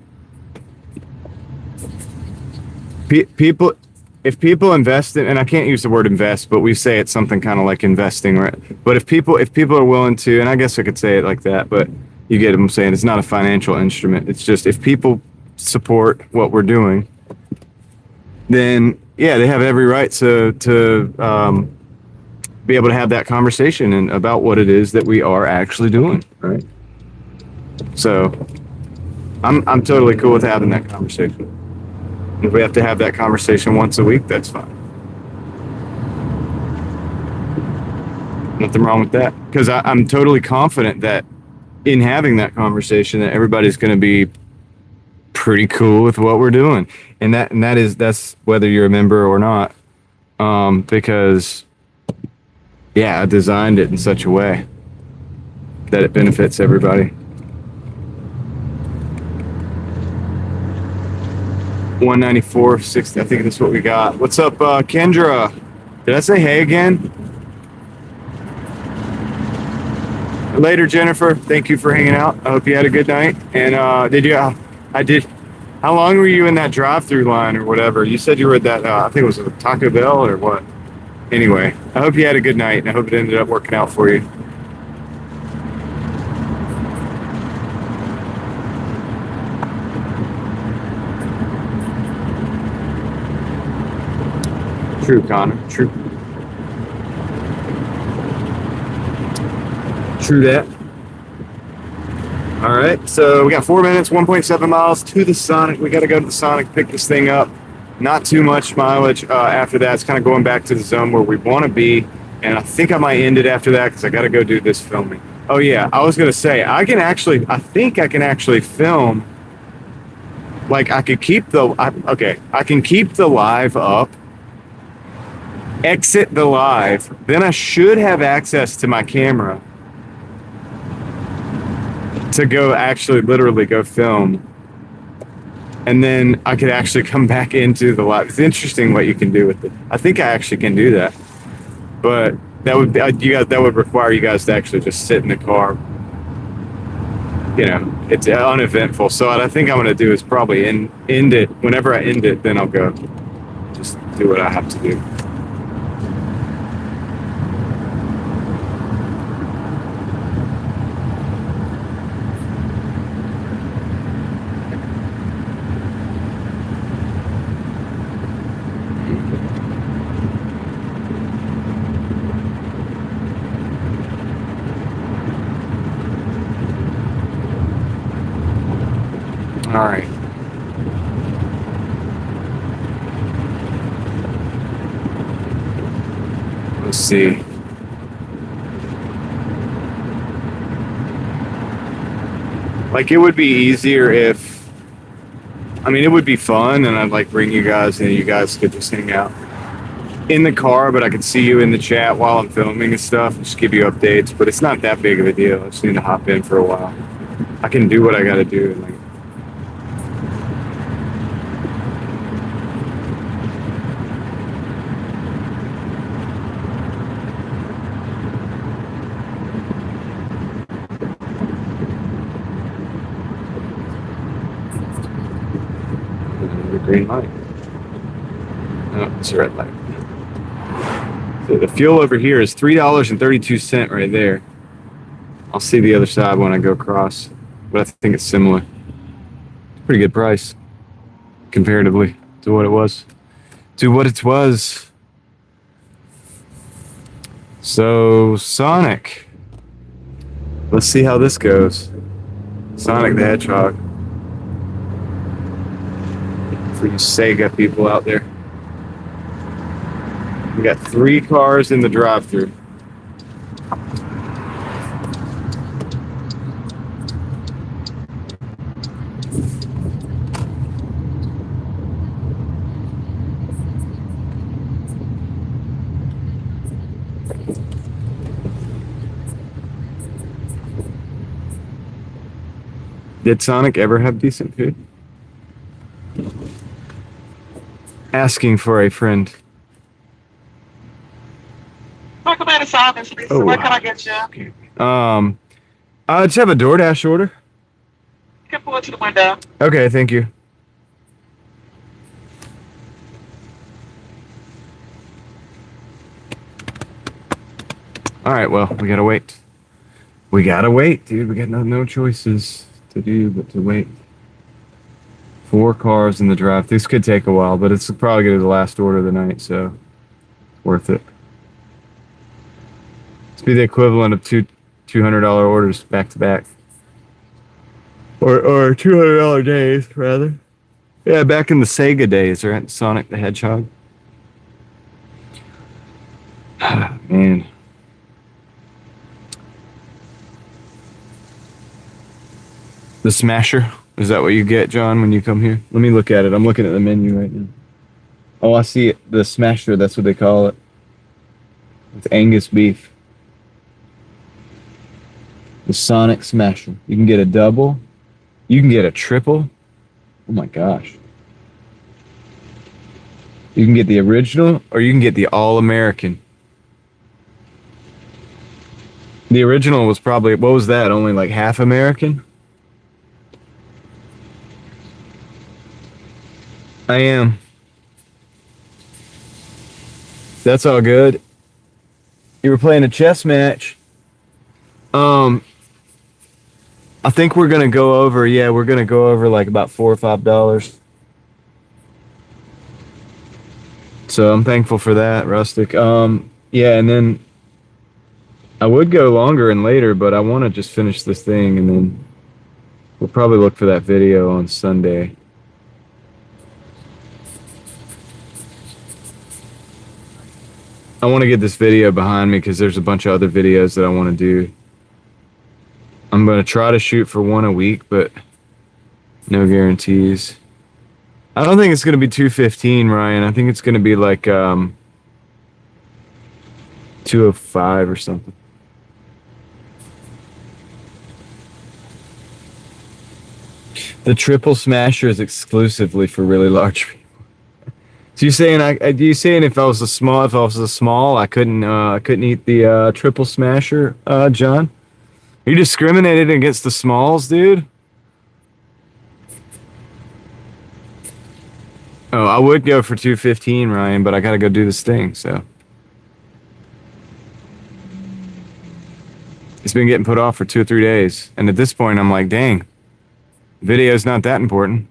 Speaker 1: people, if people invest in, and I can't use the word invest, but we say it's something kind of like investing, right? But if people are willing to, and I guess I could say it like that, but you get what I'm saying. It's not a financial instrument. It's just if people support what we're doing, then yeah, they have every right to be able to have that conversation and about what it is that we are actually doing, right? So I'm totally cool with having that conversation. If we have to have that conversation once a week, that's fine. Nothing wrong with that, because I'm totally confident that in having that conversation that everybody's going to be pretty cool with what we're doing, and that's whether you're a member or not, because yeah, I designed it in such a way that it benefits everybody. 194.60, I think that's what we got. What's up, Kendra? Did I say hey again? Later, Jennifer. Thank you for hanging out. I hope you had a good night. And I did. How long were you in that drive-through line or whatever? You said you were at that, I think it was a Taco Bell or what? Anyway, I hope you had a good night, and I hope it ended up working out for you. True, Connor. True. True that. All right, so we got 4 minutes, 1.7 miles to the Sonic. We got to go to the Sonic, pick this thing up. Not too much mileage after that. It's kind of going back to the zone where we want to be. And I think I might end it after that because I got to go do this filming. Oh yeah, I was gonna say I think I can actually film. Like I could keep I can keep the live up, exit the live, then I should have access to my camera to go actually literally go film. And then I could actually come back into the live. It's interesting what you can do with it. I think I actually can do that, but that would that would require you guys to actually just sit in the car. You know, it's uneventful. So what I think I'm gonna do is probably end it. Whenever I end it, then I'll go just do what I have to do. All right. Let's see. Like it would be easier if, I mean, it would be fun and I'd like bring you guys and you guys could just hang out in the car, but I could see you in the chat while I'm filming and stuff and just give you updates, but it's not that big of a deal. I just need to hop in for a while. I can do what I gotta do and like, the green light. Oh, it's a red light. So the fuel over here is $3.32 right there. I'll see the other side when I go across, but I think it's similar. Pretty good price comparatively to what it was. So Sonic. Let's see how this goes. Sonic the Hedgehog. For you Sega people out there. We got 3 cars in the drive-thru. Did Sonic ever have decent food? Asking for a friend.
Speaker 2: Welcome back to Simon.
Speaker 1: Oh.
Speaker 2: What can I get you?
Speaker 1: Okay. I just have a Doordash order.
Speaker 2: You can pull it to the window.
Speaker 1: Okay, thank you. All right, well, we gotta wait. We gotta wait, dude. We got no choices to do but to wait. 4 cars in the drive. This could take a while, but it's probably gonna be the last order of the night, so worth it. It's be the equivalent of two $200 orders back to back, or $200 days rather. Yeah, back in the Sega days, right? Sonic the Hedgehog. Man. The Smasher. Is that what you get, John, when you come here? Let me look at it. I'm looking at the menu right now. Oh, I see it. The Smasher, that's what they call it. It's Angus beef. The Sonic Smasher. You can get a double. You can get a triple. Oh my gosh. You can get the original, or you can get the All-American. The original was probably, what was that? Only like half American? I am. That's all good. You were playing a chess match. I think we're gonna go over. Yeah, we're gonna go over like about $4 or $5. So I'm thankful for that, Rustic. Yeah, and then I would go longer and later, but I want to just finish this thing, and then we'll probably look for that video on Sunday. I want to get this video behind me because there's a bunch of other videos that I want to do. I'm going to try to shoot for one a week, but no guarantees. I don't think it's going to be 215, Ryan. I think it's going to be like 205 or something. The triple smasher is exclusively for really large people. So you saying if I was a small, I couldn't eat the triple smasher, John? Are you discriminating against the smalls, dude? Oh, I would go for 215, Ryan, but I gotta go do this thing, so. It's been getting put off for 2 or 3 days. And at this point, I'm like, dang, video's not that important.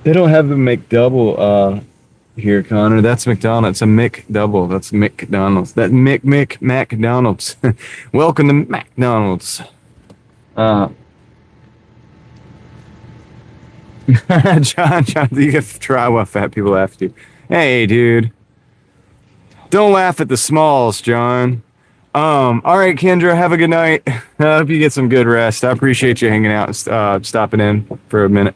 Speaker 1: They don't have a McDouble here, Connor. That's McDonald's. It's a McDouble. That's McDonald's. That McDonald's. Welcome to McDonald's. John, you have to try what fat people laugh at you. Hey, dude. Don't laugh at the smalls, John. All right, Kendra, have a good night. I hope you get some good rest. I appreciate you hanging out and stopping in for a minute.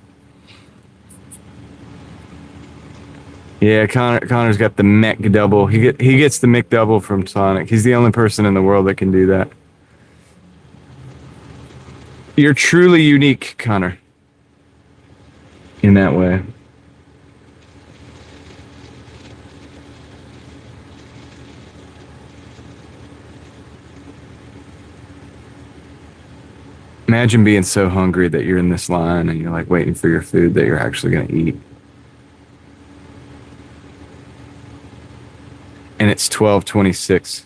Speaker 1: Yeah, Connor's got the McDouble. He gets the McDouble from Sonic. He's the only person in the world that can do that. You're truly unique, Connor. In that way. Imagine being so hungry that you're in this line and you're like waiting for your food that you're actually going to eat. And it's 12:26.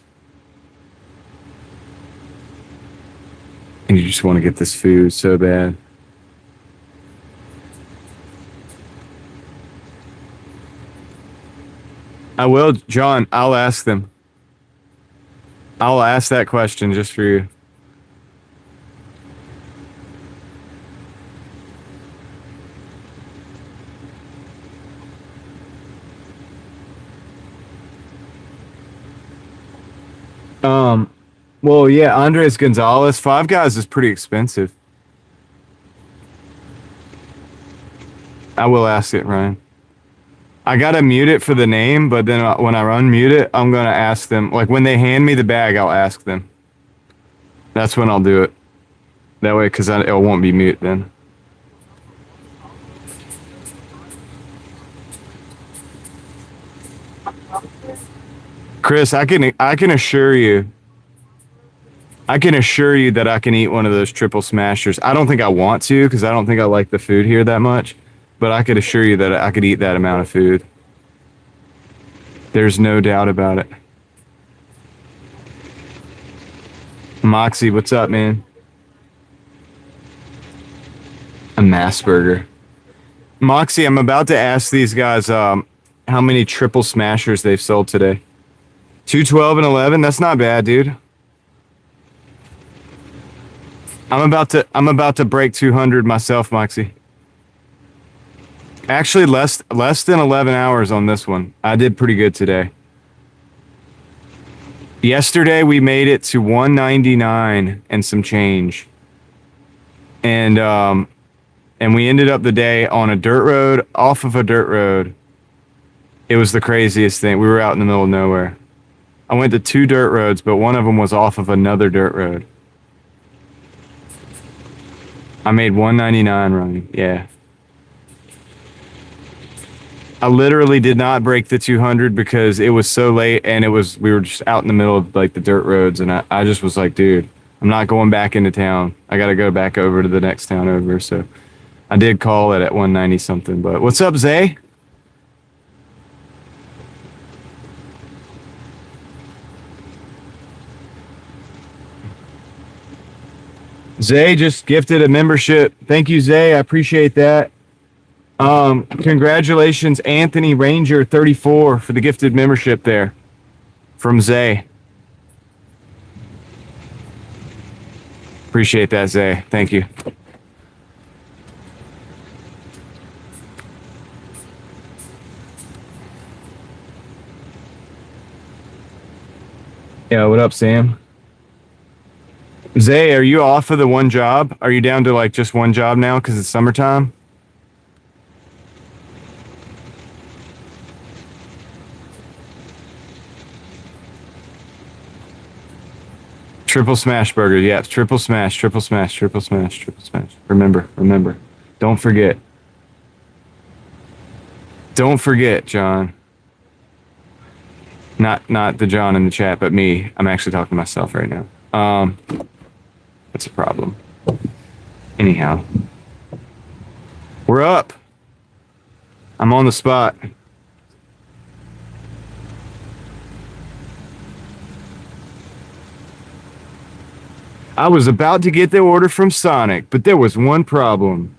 Speaker 1: And you just want to get this food so bad. I will, John, I'll ask them. I'll ask that question just for you. Well, yeah, Andres Gonzalez, Five Guys is pretty expensive. I will ask it, Ryan. I gotta mute it for the name, but then when I unmute it, I'm gonna ask them. Like when they hand me the bag, I'll ask them. That's when I'll do it. That way, because it won't be mute then. Chris, I can assure you. I can assure you that I can eat one of those triple smashers. I don't think I want to because I don't think I like the food here that much. But I could assure you that I could eat that amount of food. There's no doubt about it. Moxie, what's up, man? A mass burger. Moxie, I'm about to ask these guys how many triple smashers they've sold today. 212 and 11. That's not bad, dude. I'm about to break 200 myself, Moxie. Actually, less than 11 hours on this one. I did pretty good today. Yesterday we made it to 199 and some change, and we ended up the day on a dirt road, off of a dirt road. It was the craziest thing. We were out in the middle of nowhere. I went to 2 dirt roads, but one of them was off of another dirt road. I made 199 running. Yeah. I literally did not break the 200 because it was so late and we were just out in the middle of like the dirt roads, and I just was like, dude, I'm not going back into town. I got to go back over to the next town over. So I did call it at 190 something. But what's up, Zay? Zay just gifted a membership. Thank you, Zay. I appreciate that. Congratulations, Anthony Ranger 34 for the gifted membership there from Zay. Appreciate that, Zay. Thank you. Yeah, what up, Sam? Zay, are you off of the one job? Are you down to like just one job now because it's summertime? Triple smash burger. Yeah, triple smash, triple smash, triple smash, triple smash. Remember. Don't forget. Don't forget, John. Not the John in the chat, but me. I'm actually talking to myself right now. That's a problem. Anyhow. We're up. I'm on the spot. I was about to get the order from Sonic, but there was one problem.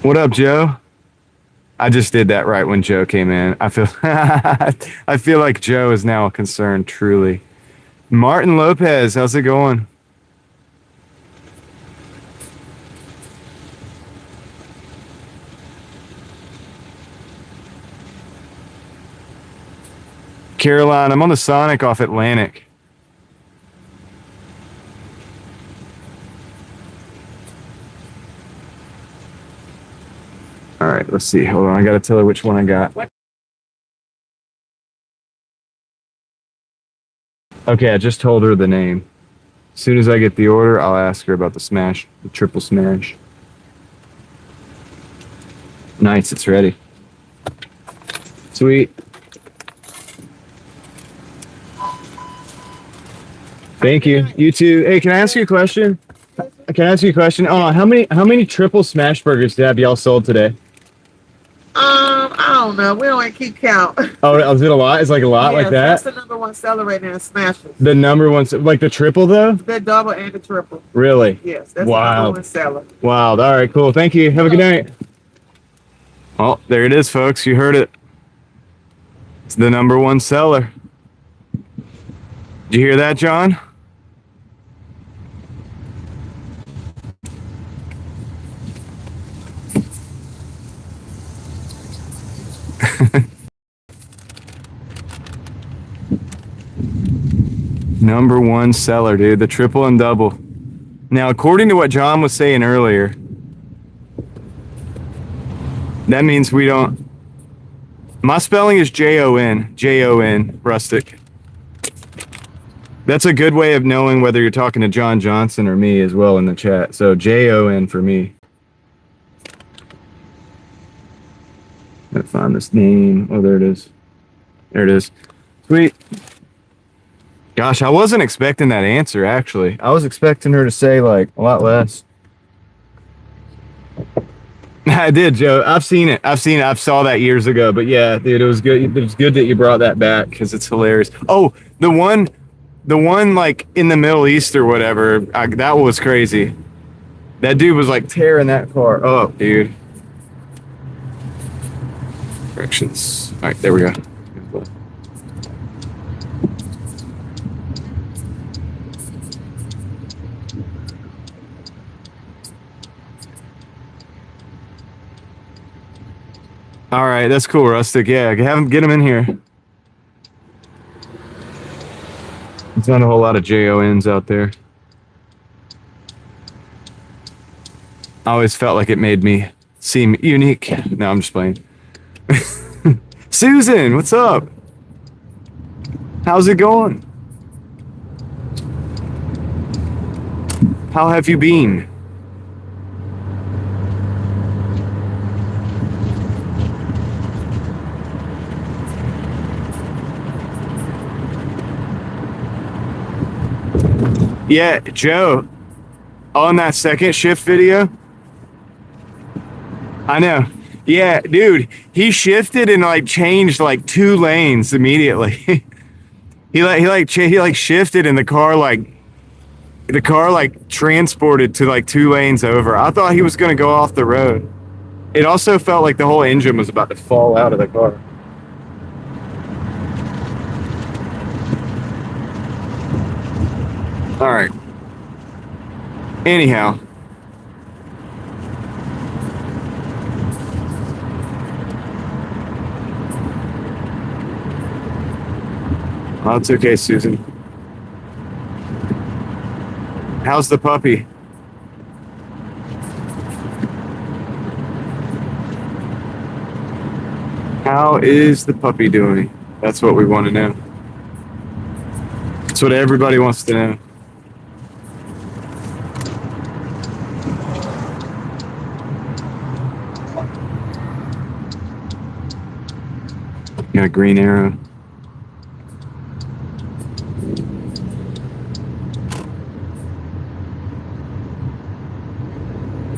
Speaker 1: What up, Joe? I just did that right when Joe came in. I feel like Joe is now a concern, truly. Martin Lopez, how's it going? Caroline, I'm on the Sonic off Atlantic. All right, let's see. Hold on. I got to tell her which one I got. What? Okay, I just told her the name. As soon as I get the order, I'll ask her about the smash, the triple smash. Nice, it's ready. Sweet. Thank you. You too. Hey, can I ask you a question? Can I ask you a question? Oh, how many triple smash burgers have y'all sold today?
Speaker 3: I don't know. We don't keep count.
Speaker 1: Oh, is it a lot? It's like a lot,
Speaker 3: Yes,
Speaker 1: like that?
Speaker 3: That's the number one seller right now, Smashes.
Speaker 1: The number one, like the triple though?
Speaker 3: The double and the triple.
Speaker 1: Really?
Speaker 3: Yes, that's
Speaker 1: Wow.
Speaker 3: the number one seller.
Speaker 1: Wild. All right, cool. Thank you. Have a good night. Oh, there it is, folks. You heard it. It's the number one seller. Did you hear that, John? Number one seller, dude. The triple and double. Now, according to what John was saying earlier, that means we don't... My spelling is Jon. Jon, rustic. That's a good way of knowing whether you're talking to John Johnson or me as well in the chat. So Jon for me. Gotta find this name. Oh, there it is. There it is. Sweet. Gosh, I wasn't expecting that answer, actually. I was expecting her to say, like, a lot less. I did, Joe. I've seen it. I saw that years ago. But yeah, dude, it was good. It was good that you brought that back because it's hilarious. Oh, the one like in the Middle East or whatever, that was crazy. That dude was like tearing that car up, dude. Directions. All right, there we go. All right, that's cool, Rustic. Yeah, get him in here. There's not a whole lot of JONs out there. I always felt like it made me seem unique. No, I'm just playing. Susan, what's up? How's it going? How have you been? Yeah, Joe, on that second shift video, I know. Yeah, dude, he shifted and like changed like 2 lanes immediately. he shifted and the car like transported to like 2 lanes over. I thought he was gonna go off the road. It also felt like the whole engine was about to fall out of the car. All right. Anyhow. Oh, it's okay, Susan. How's the puppy? How is the puppy doing? That's what we want to know. That's what everybody wants to know. Got a green arrow.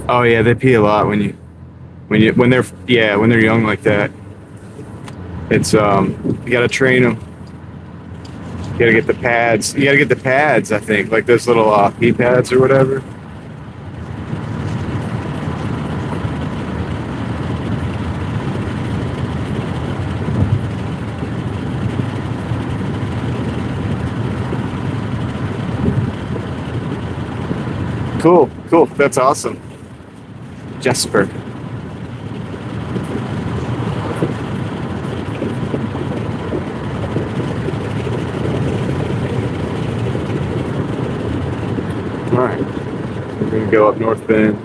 Speaker 1: Oh yeah, they pee a lot when they're young like that. It's you gotta train them. You gotta get the pads. You gotta get the pads, I think, like those little pee pads or whatever. Cool, cool. That's awesome. Jesper. All right, we're gonna go up North Bend.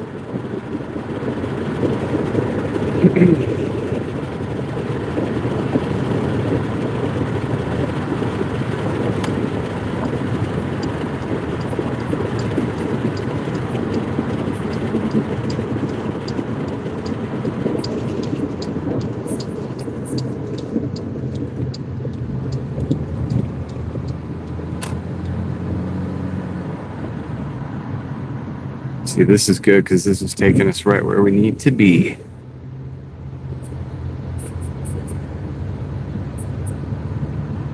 Speaker 1: See, this is good because this is taking us right where we need to be.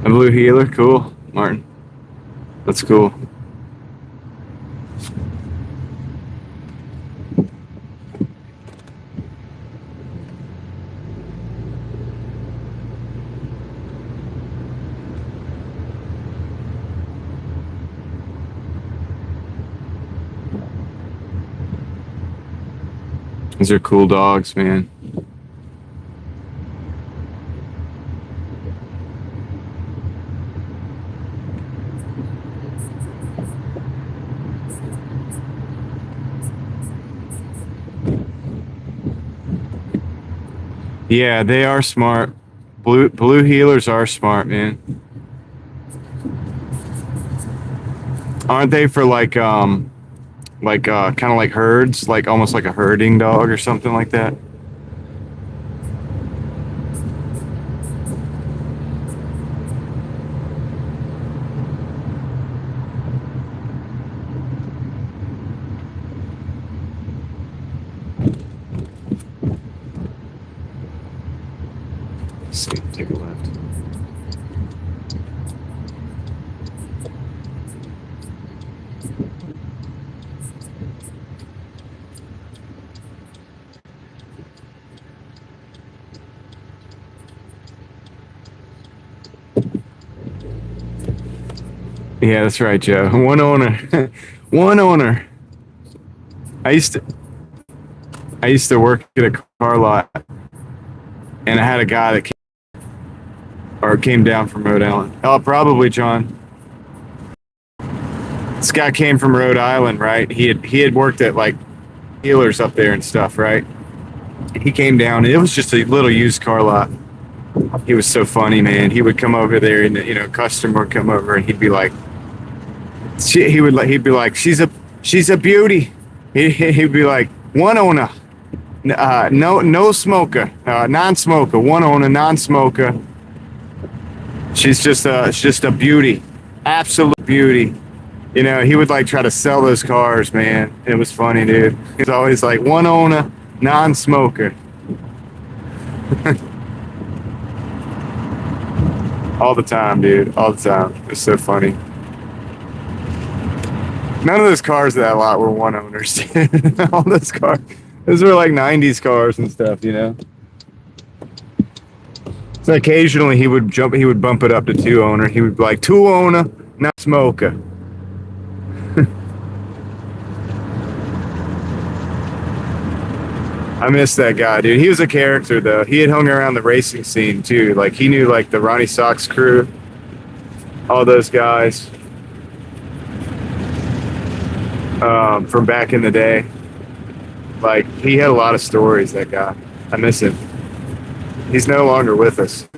Speaker 1: A blue healer, cool, Martin. That's cool. These are cool dogs, man. Yeah, they are smart. Blue healers are smart, man. Aren't they for like kind of like herds, like almost like a herding dog or something like that? Let's see, take a left. Yeah, that's right, Joe. One owner. One owner. I used to work at a car lot, and I had a guy that came down from Rhode Island. Oh, probably John. This guy came from Rhode Island, right? He had worked at like dealers up there and stuff, right? He came down, and it was just a little used car lot. He was so funny, man. He would come over there, and a customer would come over, and he'd be like, he'd be like, she's a beauty. He'd be like, one owner, no smoker, non-smoker, one owner, non-smoker. She's just a beauty, absolute beauty. He would like try to sell those cars, man. It was funny, dude. He was always like, one owner, non-smoker. All the time, dude. All the time. It was so funny. None of those cars at that lot were one owners. All those cars. Those were like 90s cars and stuff, So occasionally he would bump it up to two owner. He would be like, two owner, not smoker. I miss that guy, dude. He was a character, though. He had hung around the racing scene, too. Like, he knew, like, the Ronnie Sox crew. all those guys from back in the day. Like, he had a lot of stories, that guy. I miss him. He's no longer with us.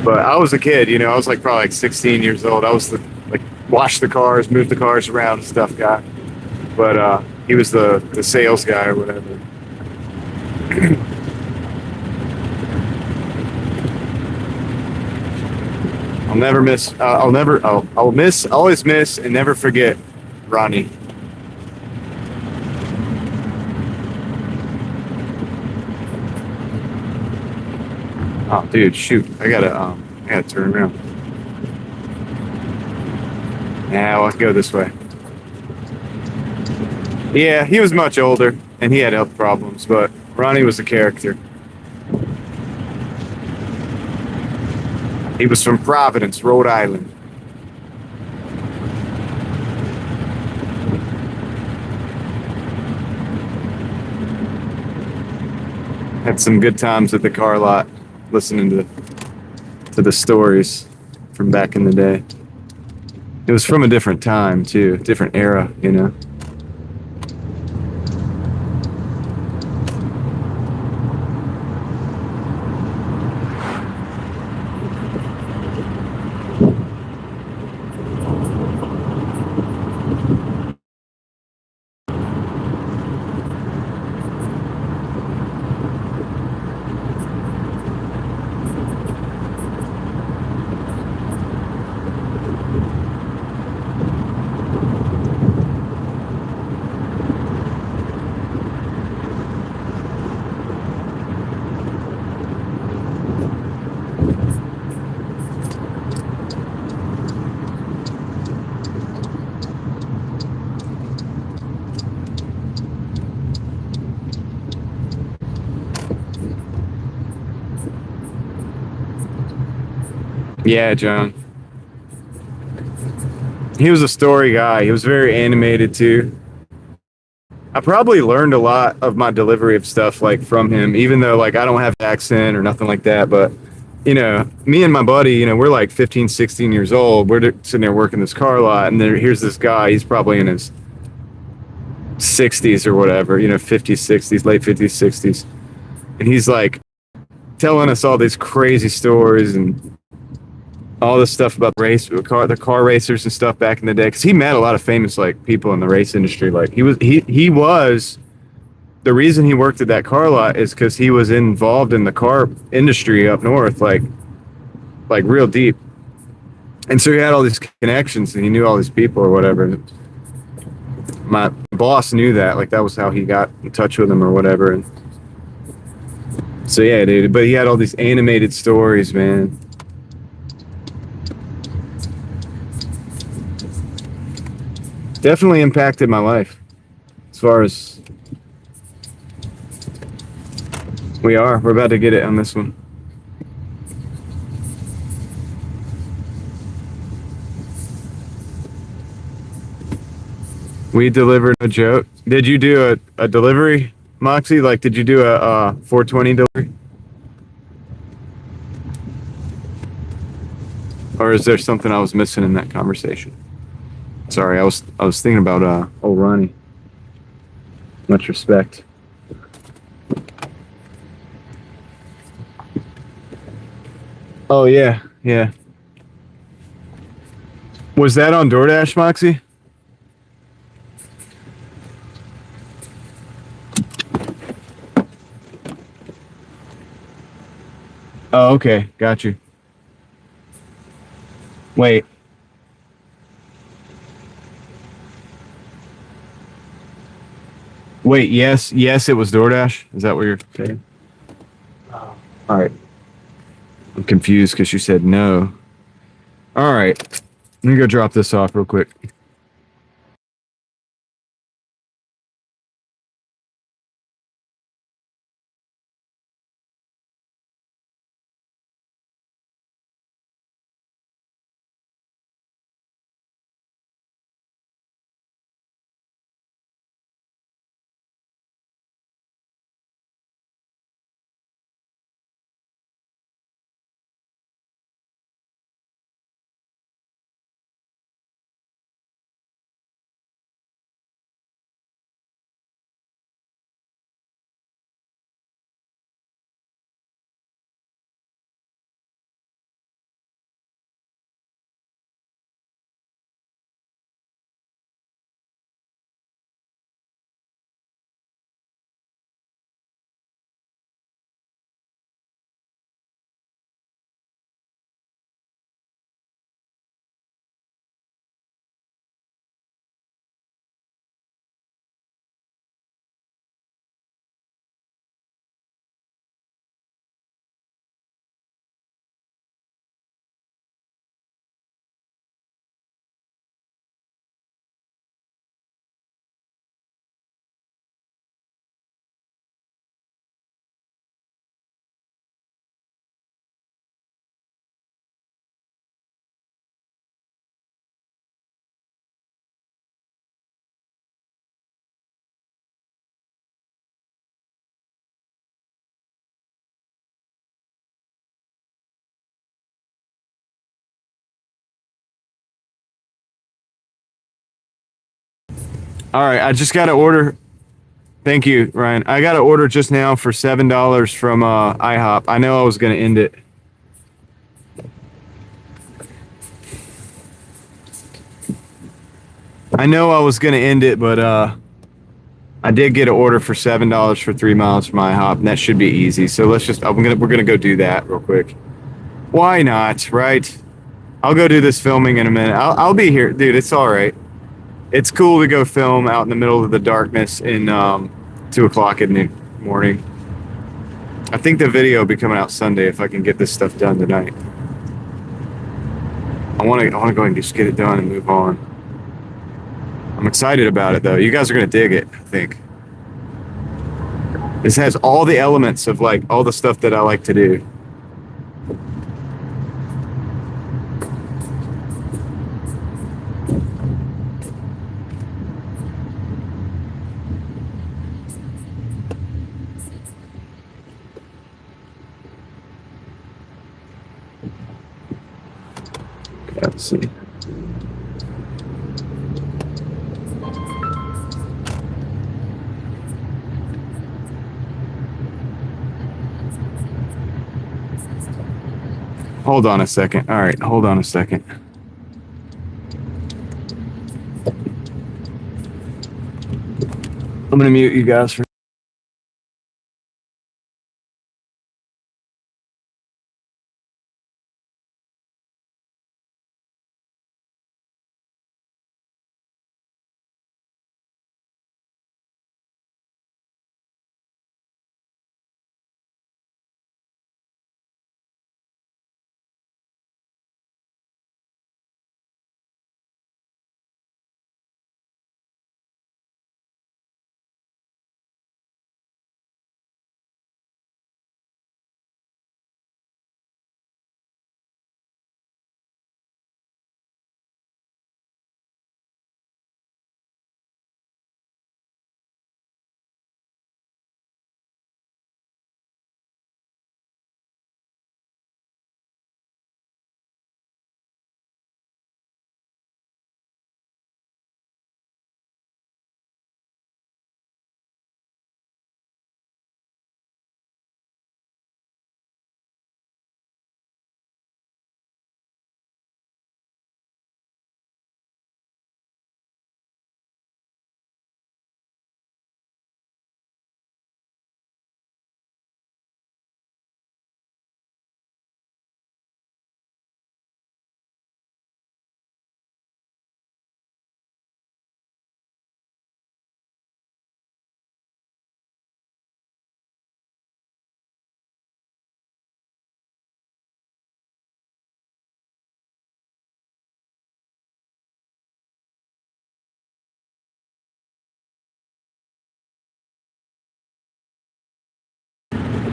Speaker 1: But I was a kid, you know, I was like probably like 16 years old. I was the, like, wash the cars, move the cars around and stuff guy. But he was the sales guy or whatever. I'll never miss, always miss and never forget Ronnie. Oh, dude, shoot. I gotta turn around. Now let's go this way. Yeah, he was much older and he had health problems, but Ronnie was a character. He was from Providence, Rhode Island. Had some good times at the car lot, listening to the stories from back in the day. It was from a different time too, different era, you know. Yeah, John. He was a story guy. He was very animated too. I probably learned a lot of my delivery of stuff like from him, even though like I don't have an accent or nothing like that. But you know, me and my buddy, you know, we're like 15, 16 years old. We're sitting there working this car lot, and here's this guy. He's probably in his 60s or whatever, you know, 50s, 60s, late 50s, 60s, and he's like telling us all these crazy stories and all this stuff about the car racers and stuff back in the day. Because he met a lot of famous like people in the race industry. Like he was the reason he worked at that car lot is because he was involved in the car industry up north, like real deep. And so he had all these connections and he knew all these people or whatever. My boss knew that, like that was how he got in touch with him or whatever. And so yeah, dude. But he had all these animated stories, man. Definitely impacted my life as far as we're about to get it on this one. We delivered a joke. Did you do a delivery, Moxie? Like, did you do a 420 delivery? Or is there something I was missing in that conversation? Sorry, I was thinking about old Ronnie. Much respect. Oh yeah, yeah. Was that on Doordash, Moxie? Oh, okay, got you. Wait. Wait, yes, it was Doordash. Is that what you're saying? All right. I'm confused because you said no. All right. Let me go drop this off real quick. All right, I just got to order. Thank you, Ryan. I got to order just now for $7 from IHOP. I know I was going to end it. I know I was going to end it, but I did get an order for $7 for 3 miles from IHOP, and that should be easy. So let's just we're gonna go do that real quick. Why not, right? I'll go do this filming in a minute. I'll be here, dude. It's all right. It's cool to go film out in the middle of the darkness in 2 o'clock in the morning. I think the video will be coming out Sunday if I can get this stuff done tonight. I want to go ahead and just get it done and move on. I'm excited about it though. You guys are gonna dig it, I think. This has all the elements of like all the stuff that I like to do. Let's see. Hold on a second. All right, hold on a second. I'm gonna mute you guys for.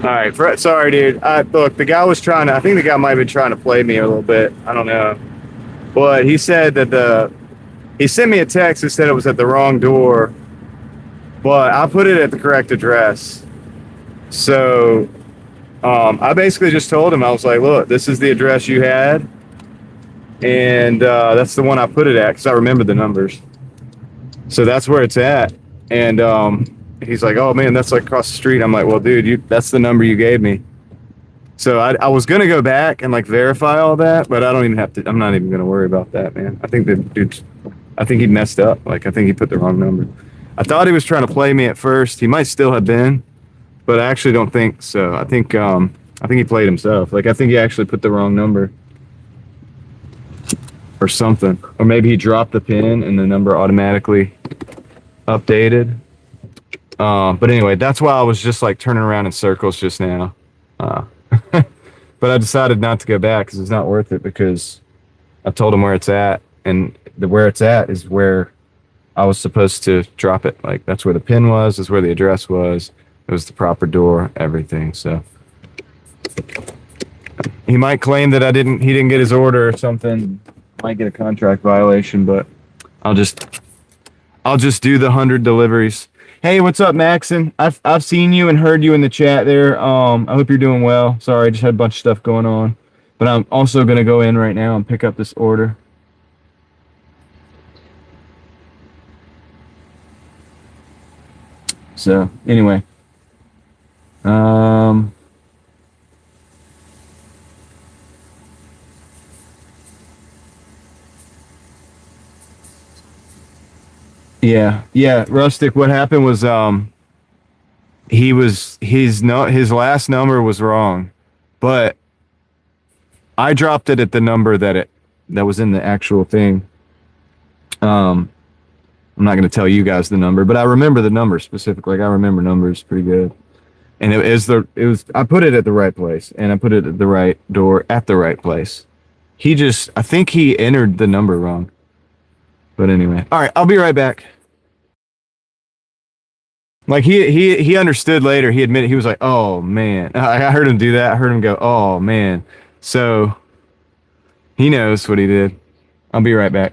Speaker 1: All right, sorry, dude. Look, the guy was trying to. I think the guy might have been trying to play me a little bit. I don't know, but he said that he sent me a text that said it was at the wrong door, but I put it at the correct address. So I basically just told him, I was like, look, this is the address you had, and that's the one I put it at because I remember the numbers. So that's where it's at, and he's like, oh man, that's like across the street. I'm like, well, dude, that's the number you gave me. So I was gonna go back and like verify all that, but I don't even have to. I'm not even gonna worry about that, man. I think he messed up. Like I think he put the wrong number. I thought he was trying to play me at first. He might still have been, but I actually don't think so. I think he played himself. Like I think he actually put the wrong number or something, or maybe he dropped the pin and the number automatically updated. But anyway, that's why I was just like turning around in circles just now. But I decided not to go back because it's not worth it, because I told him where it's at, and where it's at is where I was supposed to drop it. Like that's where the pin was, is where the address was. It was the proper door, everything. So he might claim that he didn't get his order or something. Might get a contract violation, but I'll just do the 100 deliveries. Hey, what's up, Maxon? I've seen you and heard you in the chat there. I hope you're doing well. Sorry, I just had a bunch of stuff going on. But I'm also going to go in right now and pick up this order. So anyway, yeah, Rustic. What happened was his last number was wrong, but I dropped it at the number that was in the actual thing. I'm not going to tell you guys the number, but I remember the number specifically. Like I remember numbers pretty good. And I put it at the right place, and I put it at the right door at the right place. I think he entered the number wrong. But anyway, all right, I'll be right back. Like he understood later. He admitted, he was like, "Oh man," I heard him do that. I heard him go, "Oh man." So he knows what he did. I'll be right back.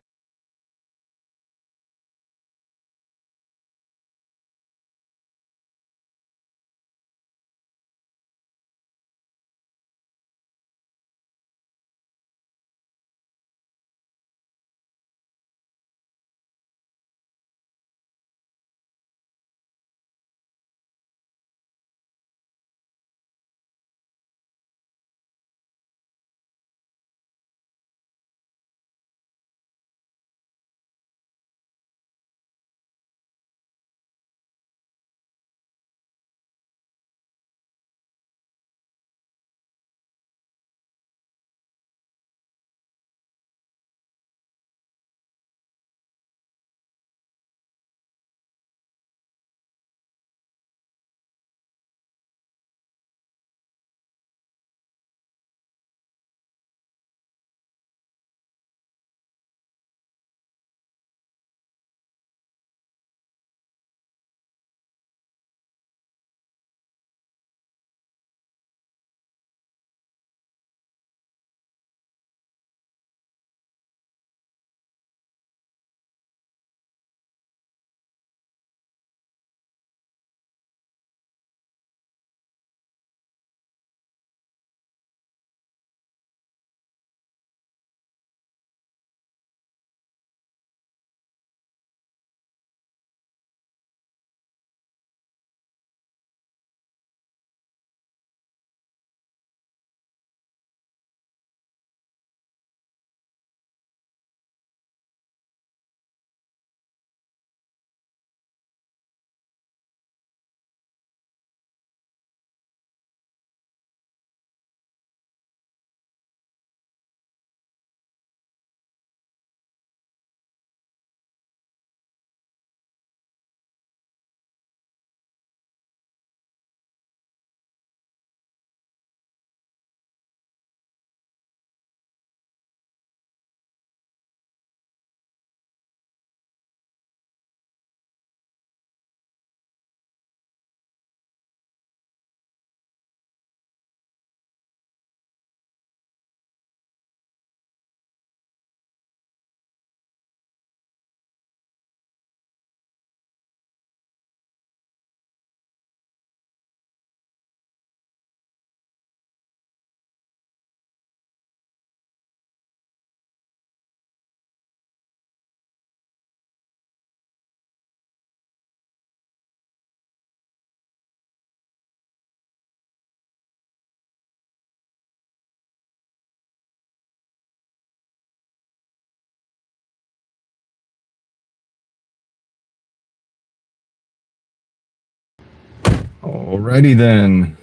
Speaker 1: Alrighty then.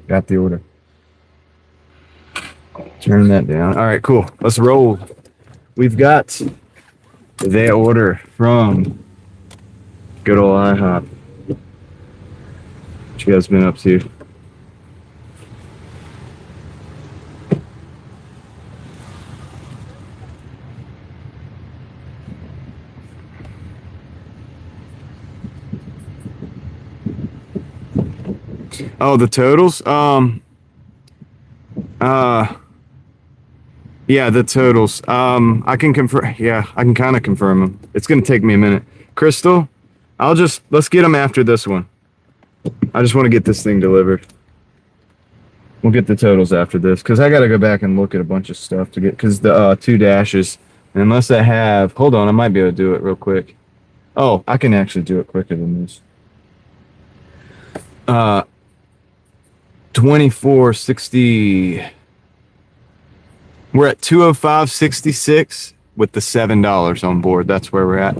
Speaker 1: Got the order. Turn that down. All right, cool. Let's roll. We've got the order from good old IHOP. What you guys been up to? Oh, the totals? Yeah, the totals. I can confirm. Yeah, I can kind of confirm them. It's gonna take me a minute. Crystal, let's get them after this one. I just want to get this thing delivered. We'll get the totals after this because I got to go back and look at a bunch of stuff to get, because the 2 dashes, and unless I have, hold on, I might be able to do it real quick. Oh, I can actually do it quicker than this. 2460. We're at 205.66 with the $7 on board. That's where we're at.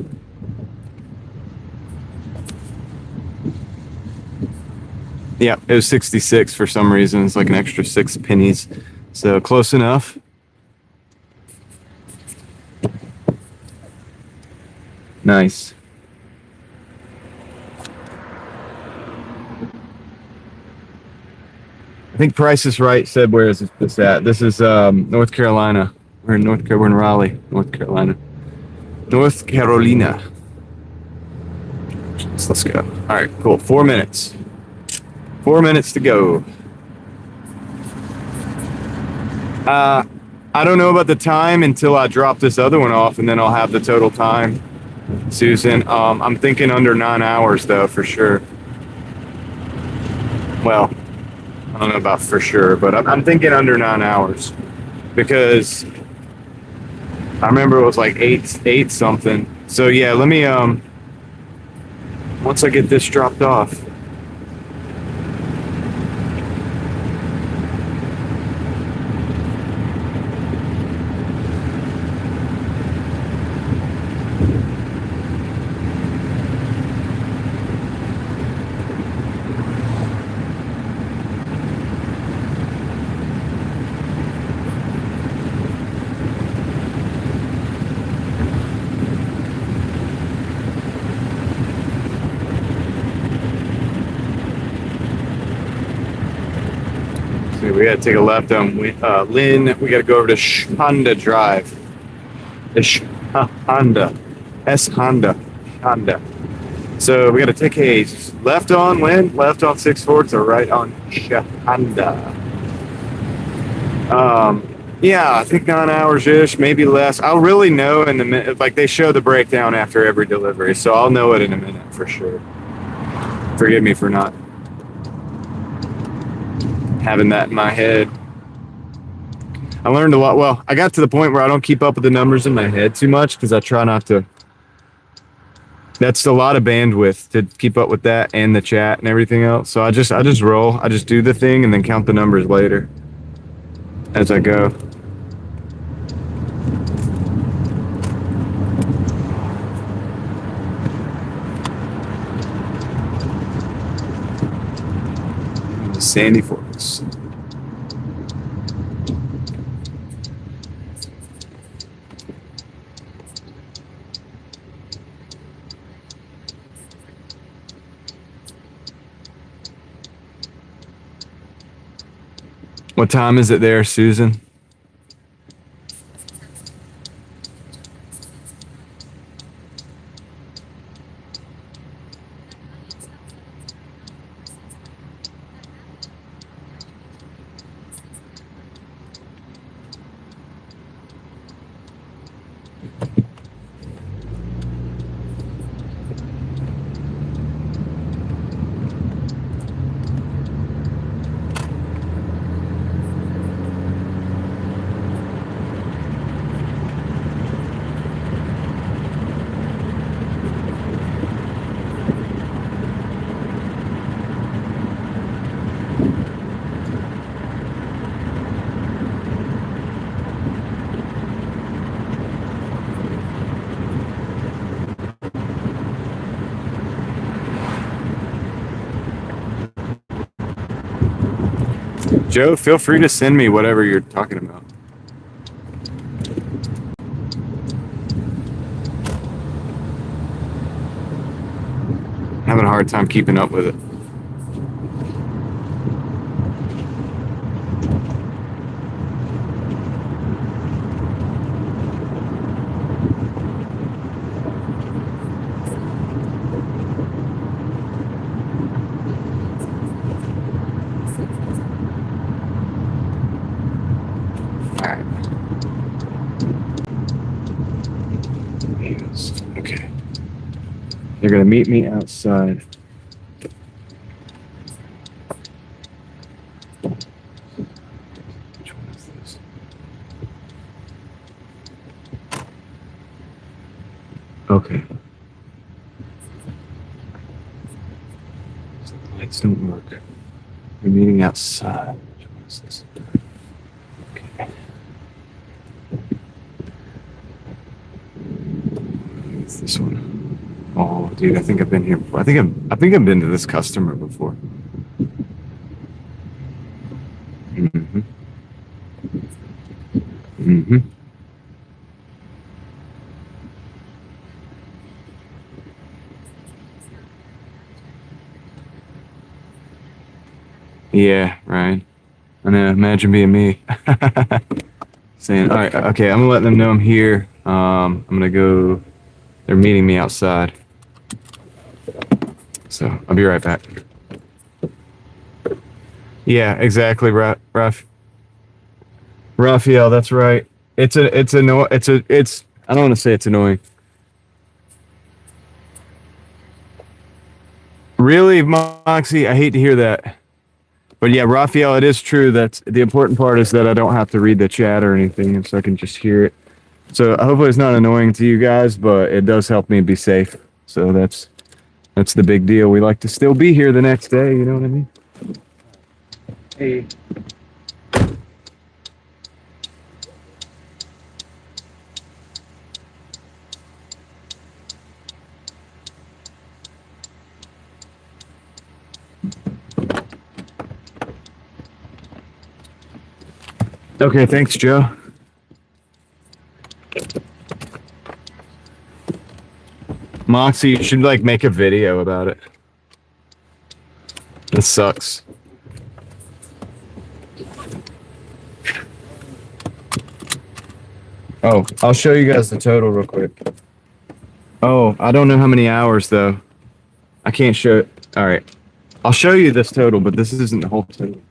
Speaker 1: Yeah, it was 66 for some reason. It's like an extra 6 pennies. So close enough. Nice. I think Price is Right said, where is this at? This is North Carolina. We're in North Carolina. We're in Raleigh, North Carolina. North Carolina. So let's go. All right, cool. 4 minutes. 4 minutes to go. I don't know about the time until I drop this other one off, and then I'll have the total time, Susan. I'm thinking under 9 hours, though, for sure. Well, I don't know about for sure, but I'm thinking under 9 hours, because I remember it was like eight something. So yeah, let me once I get this dropped off. We got to take a left on Lynn. We got to go over to Honda Drive. Honda. Honda. So we got to take a left on Lynn, left on 6-4, or right on Honda. Yeah, I think 9 hours-ish, maybe less. I'll really know in a minute. Like, they show the breakdown after every delivery, so I'll know it in a minute for sure. Forgive me for not having that in my head. I learned a lot. Well, I got to the point where I don't keep up with the numbers in my head too much, because I try not to. That's a lot of bandwidth to keep up with that and the chat and everything else. So I just roll. I just do the thing and then count the numbers later as I go. Sandy Forks. What time is it there, Susan? Joe, feel free to send me whatever you're talking about. I'm having a hard time keeping up with it. Okay. They're going to meet me outside. Which one is this? Okay. lights don't work. We're meeting outside. What is this? Okay. It's this one. Oh, dude, I think I've been here. I think I've been to this customer before. Mm-hmm. Mm-hmm. Yeah, right. I know. Imagine being me. Saying, all right, okay, I'm gonna let them know I'm here. I'm gonna go. They're meeting me outside. So I'll be right back. Yeah, exactly, Raphael, that's right. I don't want to say it's annoying. Really, Moxie, I hate to hear that. But yeah, Raphael, it is true that the important part is that I don't have to read the chat or anything, and so I can just hear it. So hopefully it's not annoying to you guys, but it does help me be safe. So that's the big deal. We like to still be here the next day, you know what I mean? Hey. Okay, thanks, Joe. Moxie, you should like make a video about it. This sucks. Oh, I'll show you guys the total real quick. Oh, I don't know how many hours though. I can't show it. All right. I'll show you this total, but this isn't the whole total.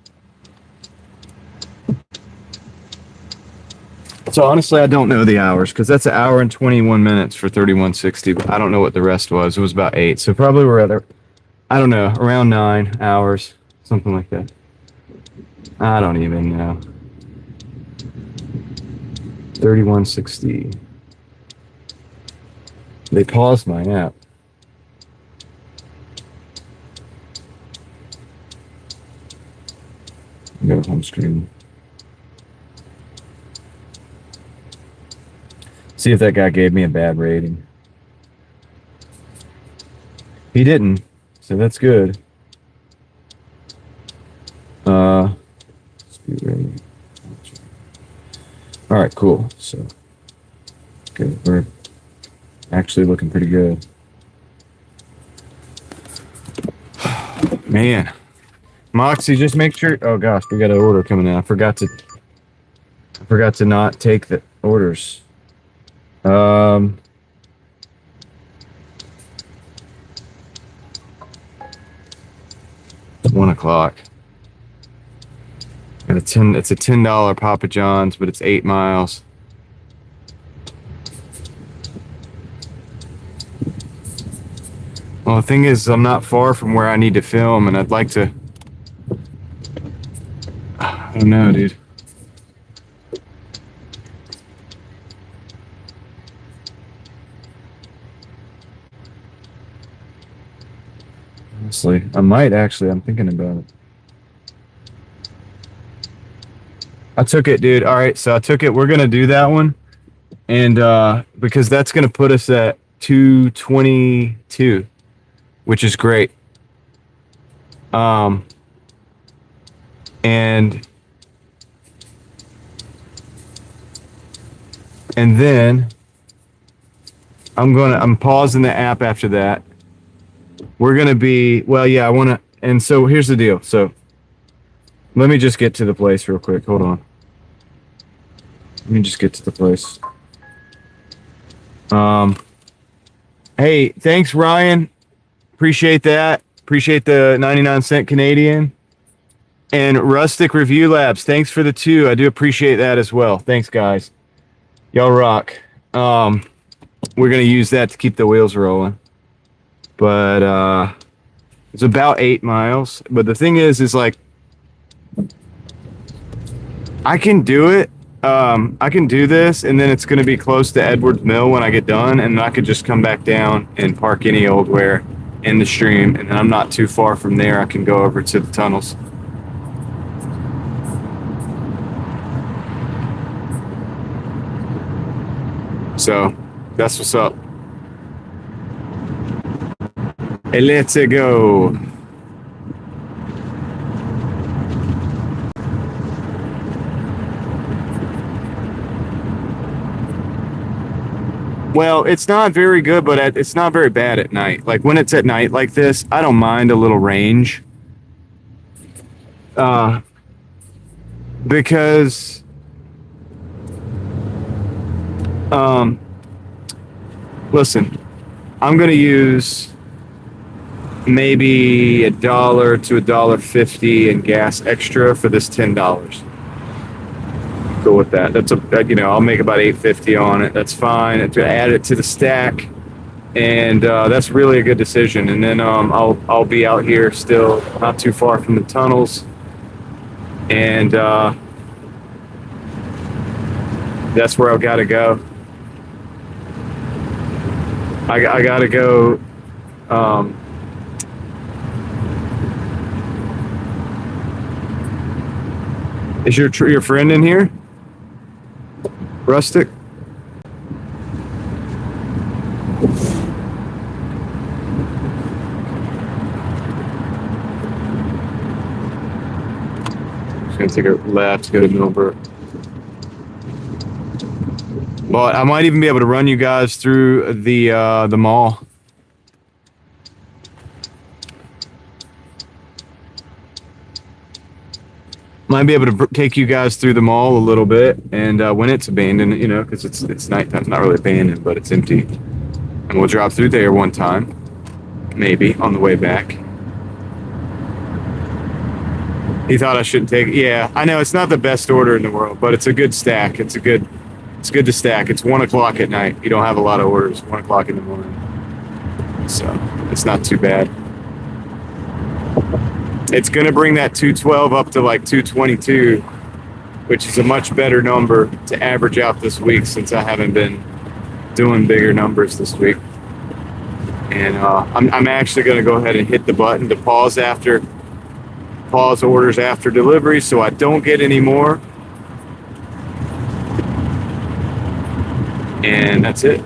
Speaker 1: So honestly, I don't know the hours because that's an hour and 21 minutes for 3160, but I don't know what the rest was. It was about 8. So probably we're at, I don't know, around 9 hours, something like that. I don't even know. 3160. They paused my app. Go home screen. See if that guy gave me a bad rating. He didn't, so that's good. Speed rating. All right, cool. So, good. We're actually looking pretty good. Man, Moxie, just make sure. Oh gosh, we got an order coming in. I forgot to not take the orders. 1 o'clock. And it's a $10 Papa John's, but it's 8 miles. Well, the thing is, I'm not far from where I need to film, and I'd like to. I don't know, dude. Honestly, I might actually. I'm thinking about it. I took it, dude. All right, so I took it. We're gonna do that one, and because that's gonna put us at 222, which is great. And then I'm pausing the app after that. We're going to be, well, yeah, I want to, and so here's the deal. So let me just get to the place real quick. Hold on. Let me just get to the place. Hey, thanks, Ryan. Appreciate that. Appreciate the 99-cent Canadian. And Rustic Review Labs, thanks for the 2. I do appreciate that as well. Thanks, guys. Y'all rock. We're going to use that to keep the wheels rolling. But it's about 8 miles. But the thing is like, I can do it. I can do this, and then it's going to be close to Edwards Mill when I get done, and I could just come back down and park any old where in the stream, and then I'm not too far from there. I can go over to the tunnels. So that's what's up. Hey, let's go. Well, it's not very good, but it's not very bad at night. Like when it's at night like this, I don't mind a little range. Because listen, I'm gonna use maybe $1 to $1.50 in gas extra for this $10. Go with that. That's I'll make about $8.50 on it. That's fine. To add it to the stack, and that's really a good decision. And then I'll be out here still, not too far from the tunnels, and that's where I've got to go. I got to go. Is your friend in here? Rustic? Just gonna take a left, go to Millbrook. But I might even be able to run you guys through the mall. Might be able to take you guys through the mall a little bit, and when it's abandoned, because it's nighttime. It's not really abandoned, but it's empty. And we'll drop through there one time, maybe on the way back. He thought I shouldn't take it. Yeah, I know it's not the best order in the world, but it's a good stack. It's good to stack. It's 1 o'clock at night. You don't have a lot of orders. 1 o'clock in the morning, so it's not too bad. It's going to bring that 212 up to like 222, which is a much better number to average out this week since I haven't been doing bigger numbers this week. And I'm actually going to go ahead and hit the button to pause orders after delivery so I don't get any more. And that's it.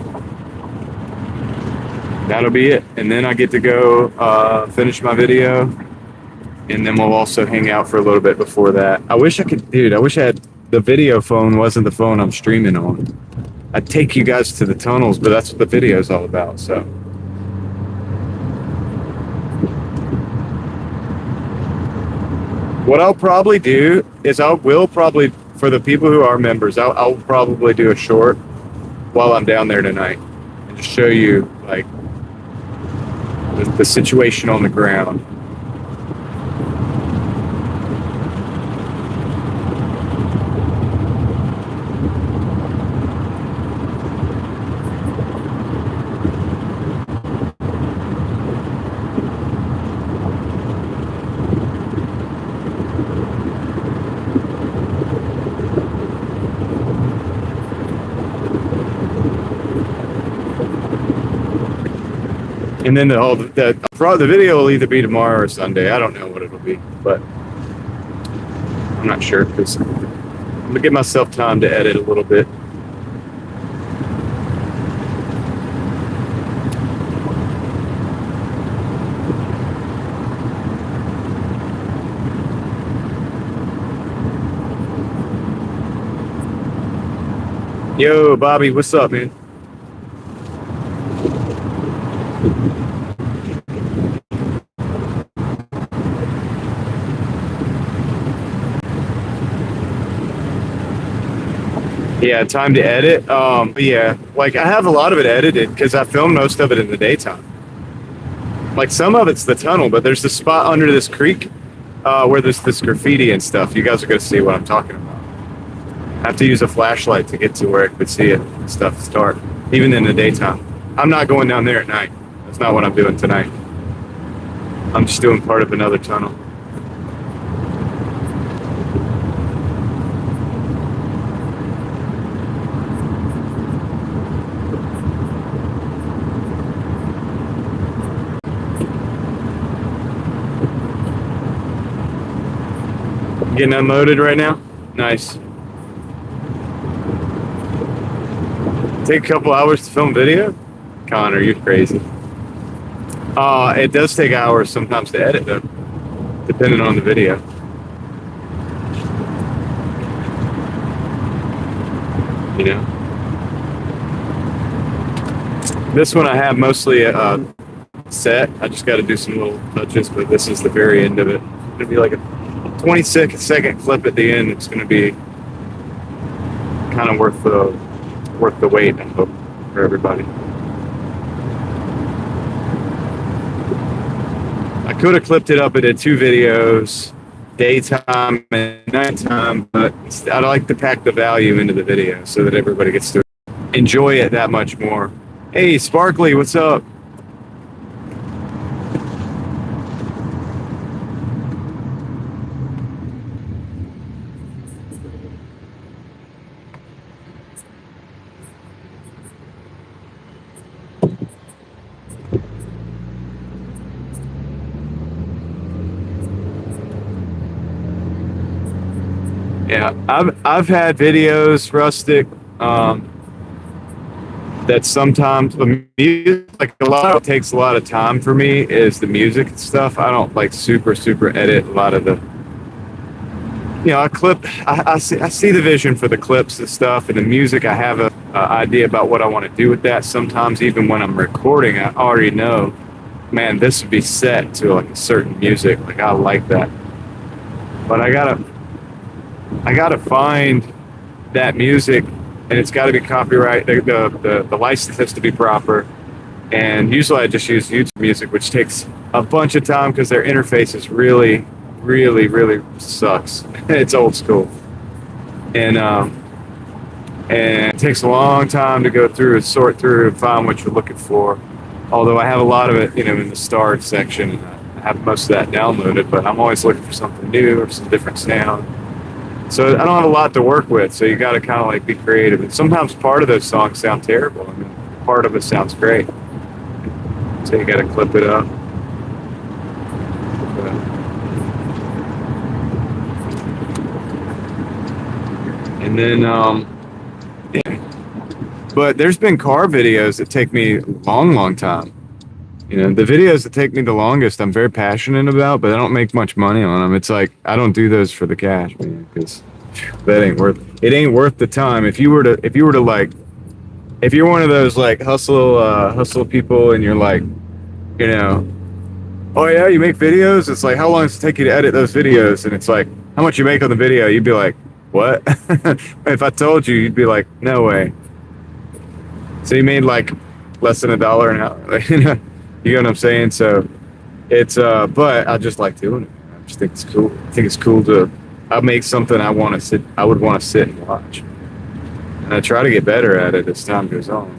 Speaker 1: That'll be it. And then I get to go finish my video. And then we'll also hang out for a little bit before that. I wish I had the video phone wasn't the phone I'm streaming on. I'd take you guys to the tunnels, but that's what the video's all about, so. What I'll probably do is for the people who are members, I'll probably do a short while I'm down there tonight and just show you like the situation on the ground. And then the video will either be tomorrow or Sunday. I don't know what it'll be, but I'm not sure because I'm gonna give myself time to edit a little bit. Yo, Bobby, what's up, man? Yeah, time to edit. Yeah, like I have a lot of it edited because I filmed most of it in the daytime. Like some of it's the tunnel, but there's the spot under this creek where there's this graffiti and stuff. You guys are gonna see what I'm talking about. I have to use a flashlight to get to where I could see it and stuff. It's dark, even in the daytime. I'm not going down there at night. That's not what I'm doing tonight. I'm just doing part of another tunnel. Getting unloaded right now? Nice. Take a couple hours to film video? Connor, you're crazy. It does take hours sometimes to edit though, depending on the video. You know? This one I have mostly set. I just got to do some little touches, but this is the very end of it. It's going to be like a 20-second clip at the end. It's going to be kind of worth the wait, I hope, for everybody. I could have clipped it up into 2 videos, daytime and nighttime, but I'd like to pack the value into the video so that everybody gets to enjoy it that much more. Hey, Sparkly, what's up? Yeah, I've had videos, Rustic, that sometimes the music, like a lot of it takes a lot of time for me is the music and stuff. I don't like super edit a lot of the, I see the vision for the clips and stuff, and the music. I have a idea about what I want to do with that. Sometimes even when I'm recording, I already know, man, this would be set to like a certain music. Like I like that, but I gotta find that music, and it's got to be copyright. The license has to be proper, and usually I just use YouTube Music, which takes a bunch of time because their interface is really sucks. It's old school, and it takes a long time to go through and sort through and find what you're looking for. Although I have a lot of it, in the starred section, and I have most of that downloaded, but I'm always looking for something new or some different sound. So I don't have a lot to work with, so you got to kind of like be creative. And sometimes part of those songs sound terrible. I mean, part of it sounds great. So you got to clip it up. And then, yeah. But there's been car videos that take me a long time. The videos that take me the longest, I'm very passionate about, but I don't make much money on them. It's like I don't do those for the cash, man, because that ain't worth. It ain't worth the time. If you're one of those like hustle people, and you're like, oh yeah, you make videos. It's like, how long does it take you to edit those videos? And it's like, how much you make on the video? You'd be like, what? If I told you, you'd be like, no way. So you made like less than $1 an hour. You know what I'm saying? So it's but I just like doing it. I just think it's cool. I think it's cool I make something I would want to sit and watch. And I try to get better at it as time goes on.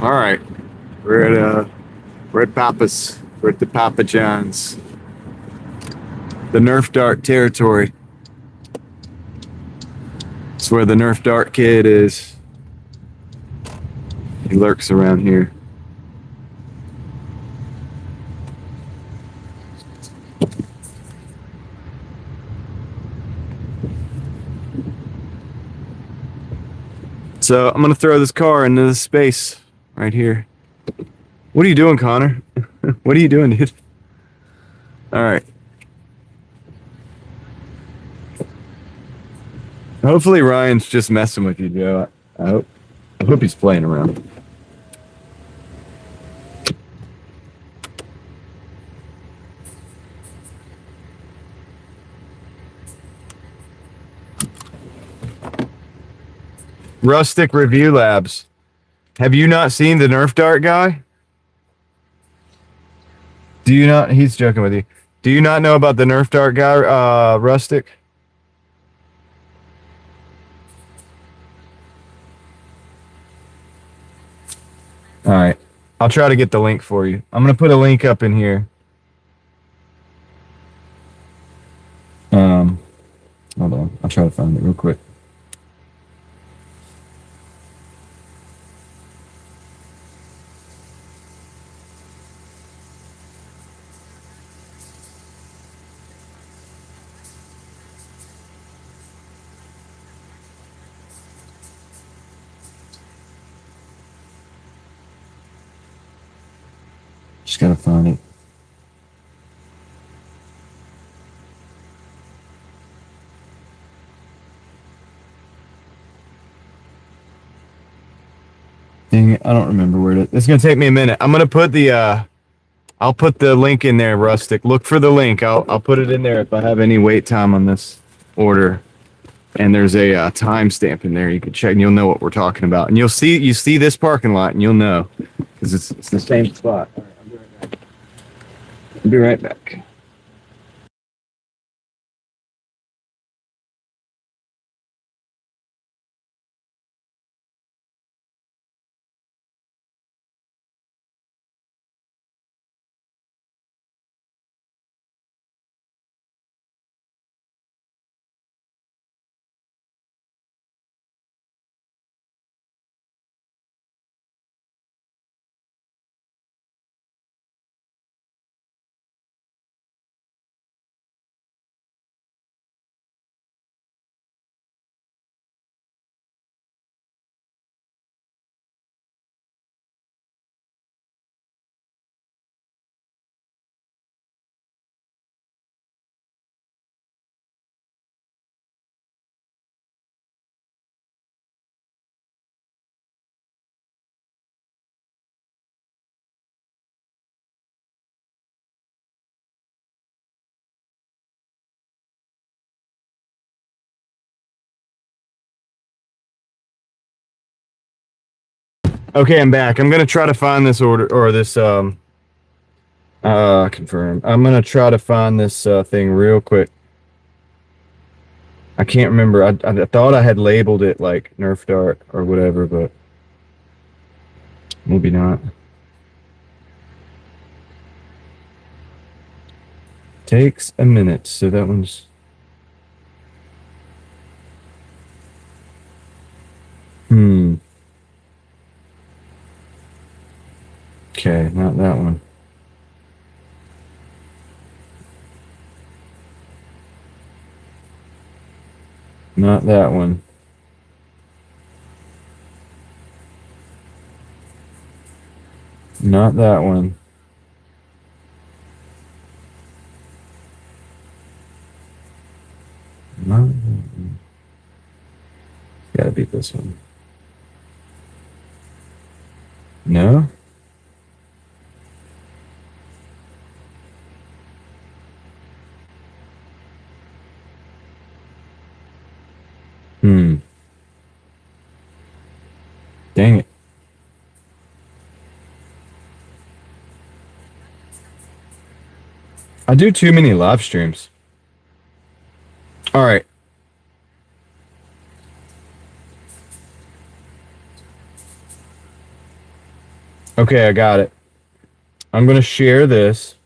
Speaker 1: All right. We're at Papa's. We're at the Papa John's. The Nerf Dart territory. It's where the Nerf Dart kid is. He lurks around here. So I'm gonna throw this car into this space right here. What are you doing, Connor? What are you doing, dude? All right. Hopefully Ryan's just messing with you, Joe. I hope he's playing around. Rustic Review Labs. Have you not seen the Nerf Dart guy? Do you not? He's joking with you. Do you not know about the Nerf Dart guy, Rustic? All right. I'll try to get the link for you. I'm going to put a link up in here. Hold on. I'll try to find it real quick. Just gotta find it. Dang it, I don't remember where it is. It's gonna take me a minute. I'm gonna put the I'll put the link in there, Rustic. Look for the link. I'll put it in there if I have any wait time on this order. And there's a timestamp in there. You can check and you'll know what we're talking about. And you see this parking lot and you'll know because it's the same spot. All right, I'll be right back. Okay, I'm back. I'm gonna try to find this order or this confirm. I'm gonna try to find this thing real quick. I can't remember. I thought I had labeled it like Nerf Dart or whatever, but maybe not. Takes a minute, so that one's. Okay, not that one. Not that one. Not that one. Not that one. Gotta be this one. No? Dang it. I do too many live streams. All right. Okay, I got it. I'm going to share this.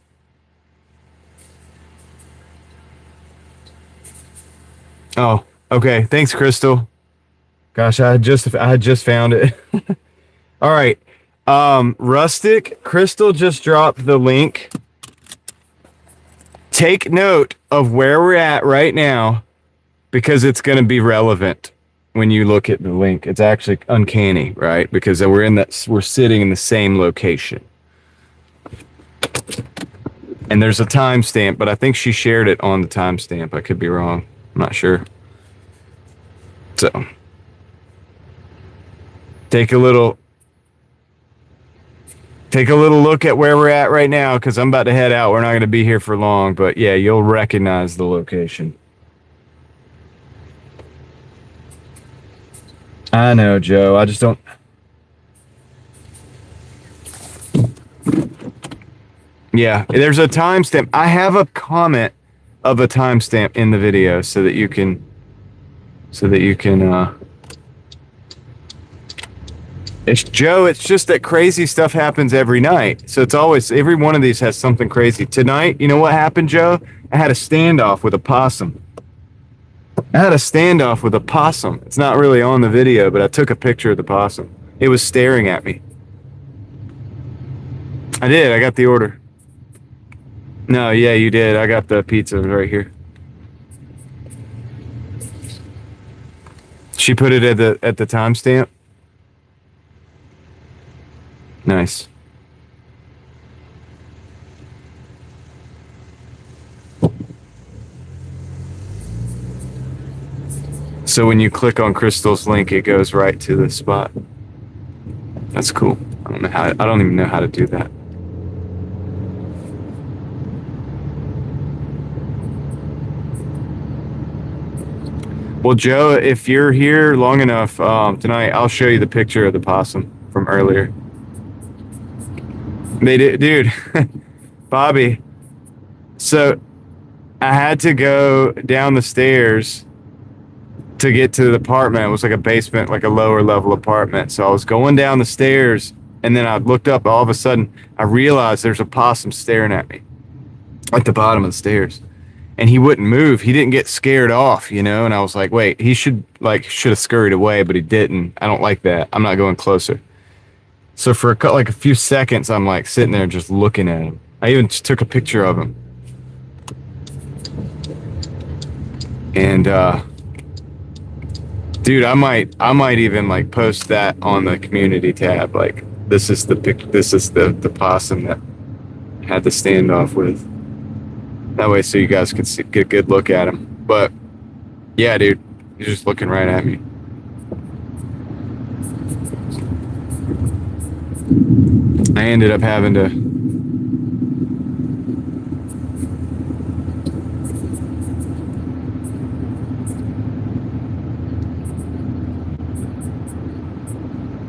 Speaker 1: Oh, okay. Thanks, Crystal. Gosh, I had just found it. All right. Rustic, Crystal just dropped the link. Take note of where we're at right now because it's going to be relevant when you look at the link. It's actually uncanny, right? Because we're sitting in the same location. And there's a timestamp, but I think she shared it on the timestamp. I could be wrong. I'm not sure. So take a little look at where we're at right now because I'm about to head out. We're not going to be here for long, but yeah, you'll recognize the location. I know, Joe. I just don't. Yeah, there's a timestamp. I have a comment of a timestamp in the video so that you can. It's Joe. It's just that crazy stuff happens every night. So it's always every one of these has something crazy. Tonight, you know what happened, Joe? I had a standoff with a possum. It's not really on the video, but I took a picture of the possum. It was staring at me. I did. I got the order. No, yeah, you did. I got the pizza right here. She put it at the timestamp. Nice. So when you click on Crystal's link, it goes right to the spot. That's cool. I don't even know how to do that. Well, Joe, if you're here long enough tonight, I'll show you the picture of the possum from earlier. They did, dude. Bobby. So I had to go down the stairs to get to the apartment. It was like a basement, like a lower level apartment. So I was going down the stairs, and then I looked up. All of a sudden, I realized there's a possum staring at me at the bottom of the stairs, and he wouldn't move. He didn't get scared off, you know. And I was like, wait, he should have scurried away, but he didn't. I don't like that. I'm not going closer. So for a few seconds, I'm like sitting there just looking at him. I even just took a picture of him. And dude, I might even like post that on the community tab. Like, this is the possum that I had the standoff with. That way, so you guys can get a good look at him. But yeah, dude, he's just looking right at me. I ended up having to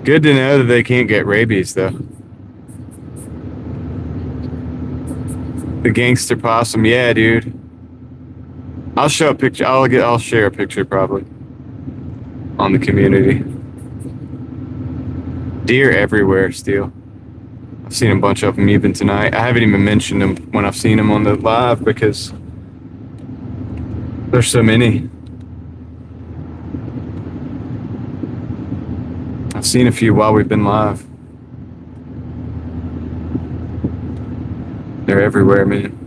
Speaker 1: good to know that they can't get rabies, though. The gangster possum, yeah, dude. I'll show a picture. I'll share a picture probably on the community. Deer everywhere still. I've seen a bunch of them even tonight. I haven't even mentioned them when I've seen them on the live because there's so many. I've seen a few while we've been live. They're everywhere, man.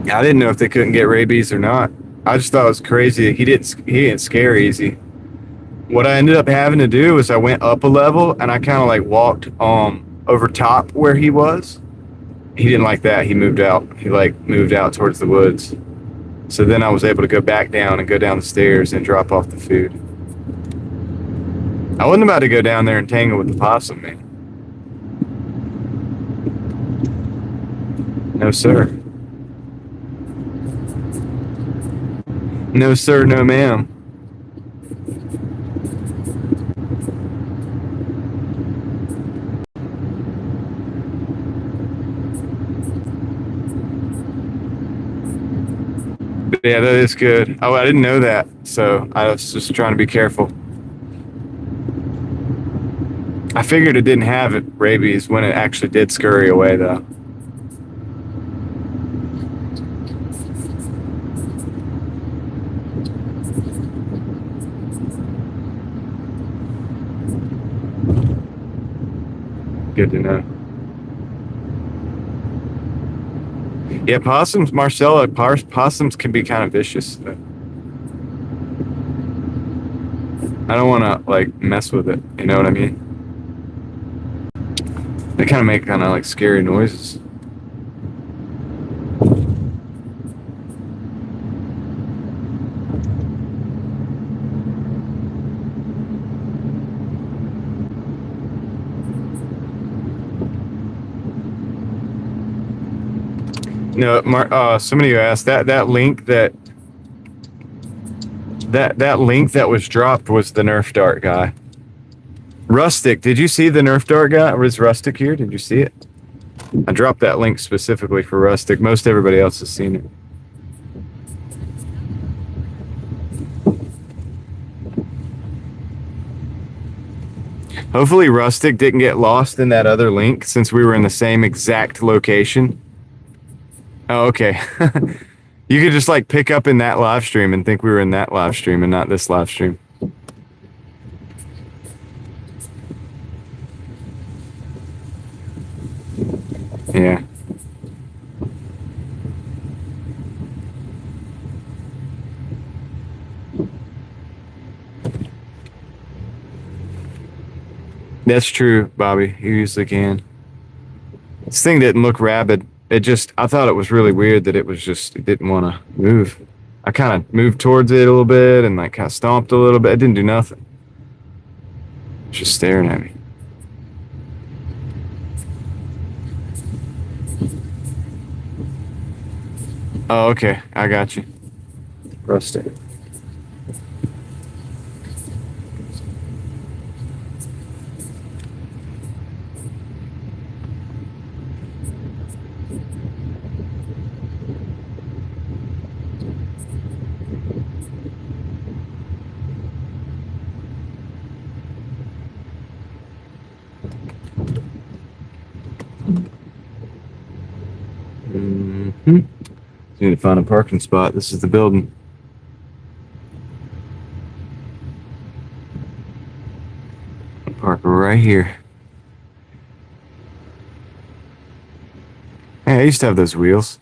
Speaker 1: I didn't know if they couldn't get rabies or not. I just thought it was crazy. He didn't scare easy. What I ended up having to do is I went up a level and I kind of like walked over top where he was. He didn't like that. He moved out. He like moved out towards the woods. So then I was able to go back down and go down the stairs and drop off the food. I wasn't about to go down there and tangle with the possum, man. No, sir. No, sir, no, ma'am. Yeah, that is good. Oh, I didn't know that, so I was just trying to be careful. I figured it didn't have rabies when it actually did scurry away, though. Good to know. Yeah, possums, Marcella, possums can be kind of vicious. I don't want to like mess with it. You know what I mean? They kind of make kind of like scary noises. No, somebody asked that link that link that was dropped was the Nerf dart guy. Rustic, did you see the Nerf dart guy? Or is Rustic here? Did you see it? I dropped that link specifically for Rustic. Most everybody else has seen it. Hopefully Rustic didn't get lost in that other link since we were in the same exact location. Oh, okay. You could just like pick up in that live stream and think we were in that live stream and not this live stream. Yeah. That's true, Bobby. You usually can. This thing didn't look rabid. I thought it was really weird that it didn't want to move. I kind of moved towards it a little bit and like kind of stomped a little bit. It didn't do nothing. Just staring at me. Oh, okay. I got you. Rusty. Mm-hmm. Need to find a parking spot. This is the building. Park right here. Hey, I used to have those wheels.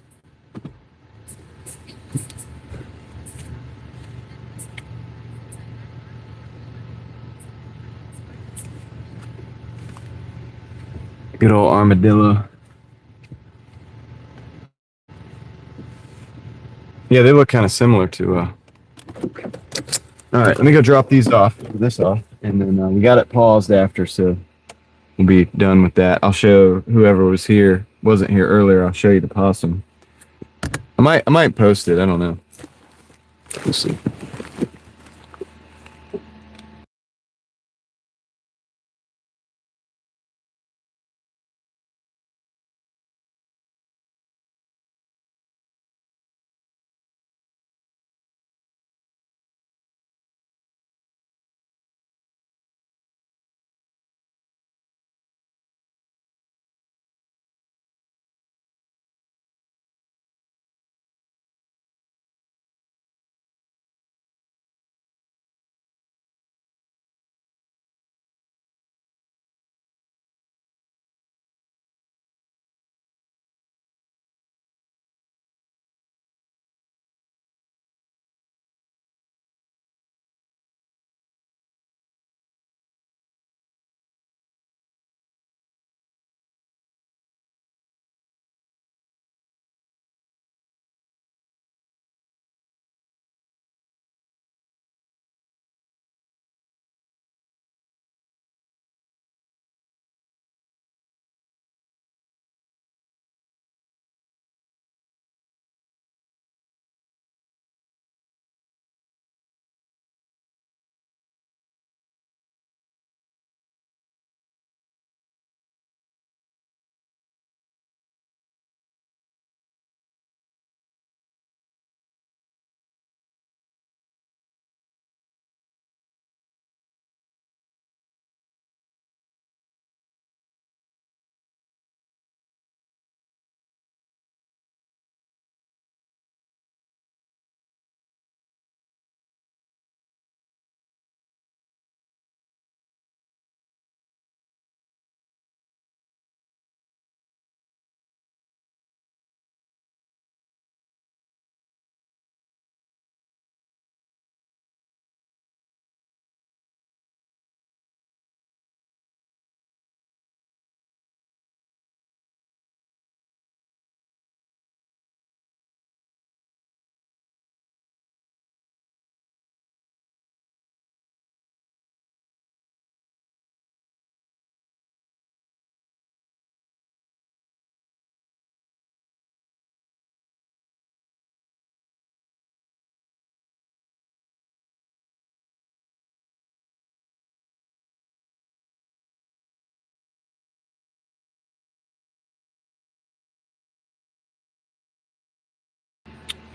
Speaker 1: Good old armadillo. Yeah, they look kind of similar to. All right, let me go drop this off, and then we got it paused after, so we'll be done with that. I'll show whoever wasn't here earlier. I'll show you the possum. I might post it. I don't know. We'll see.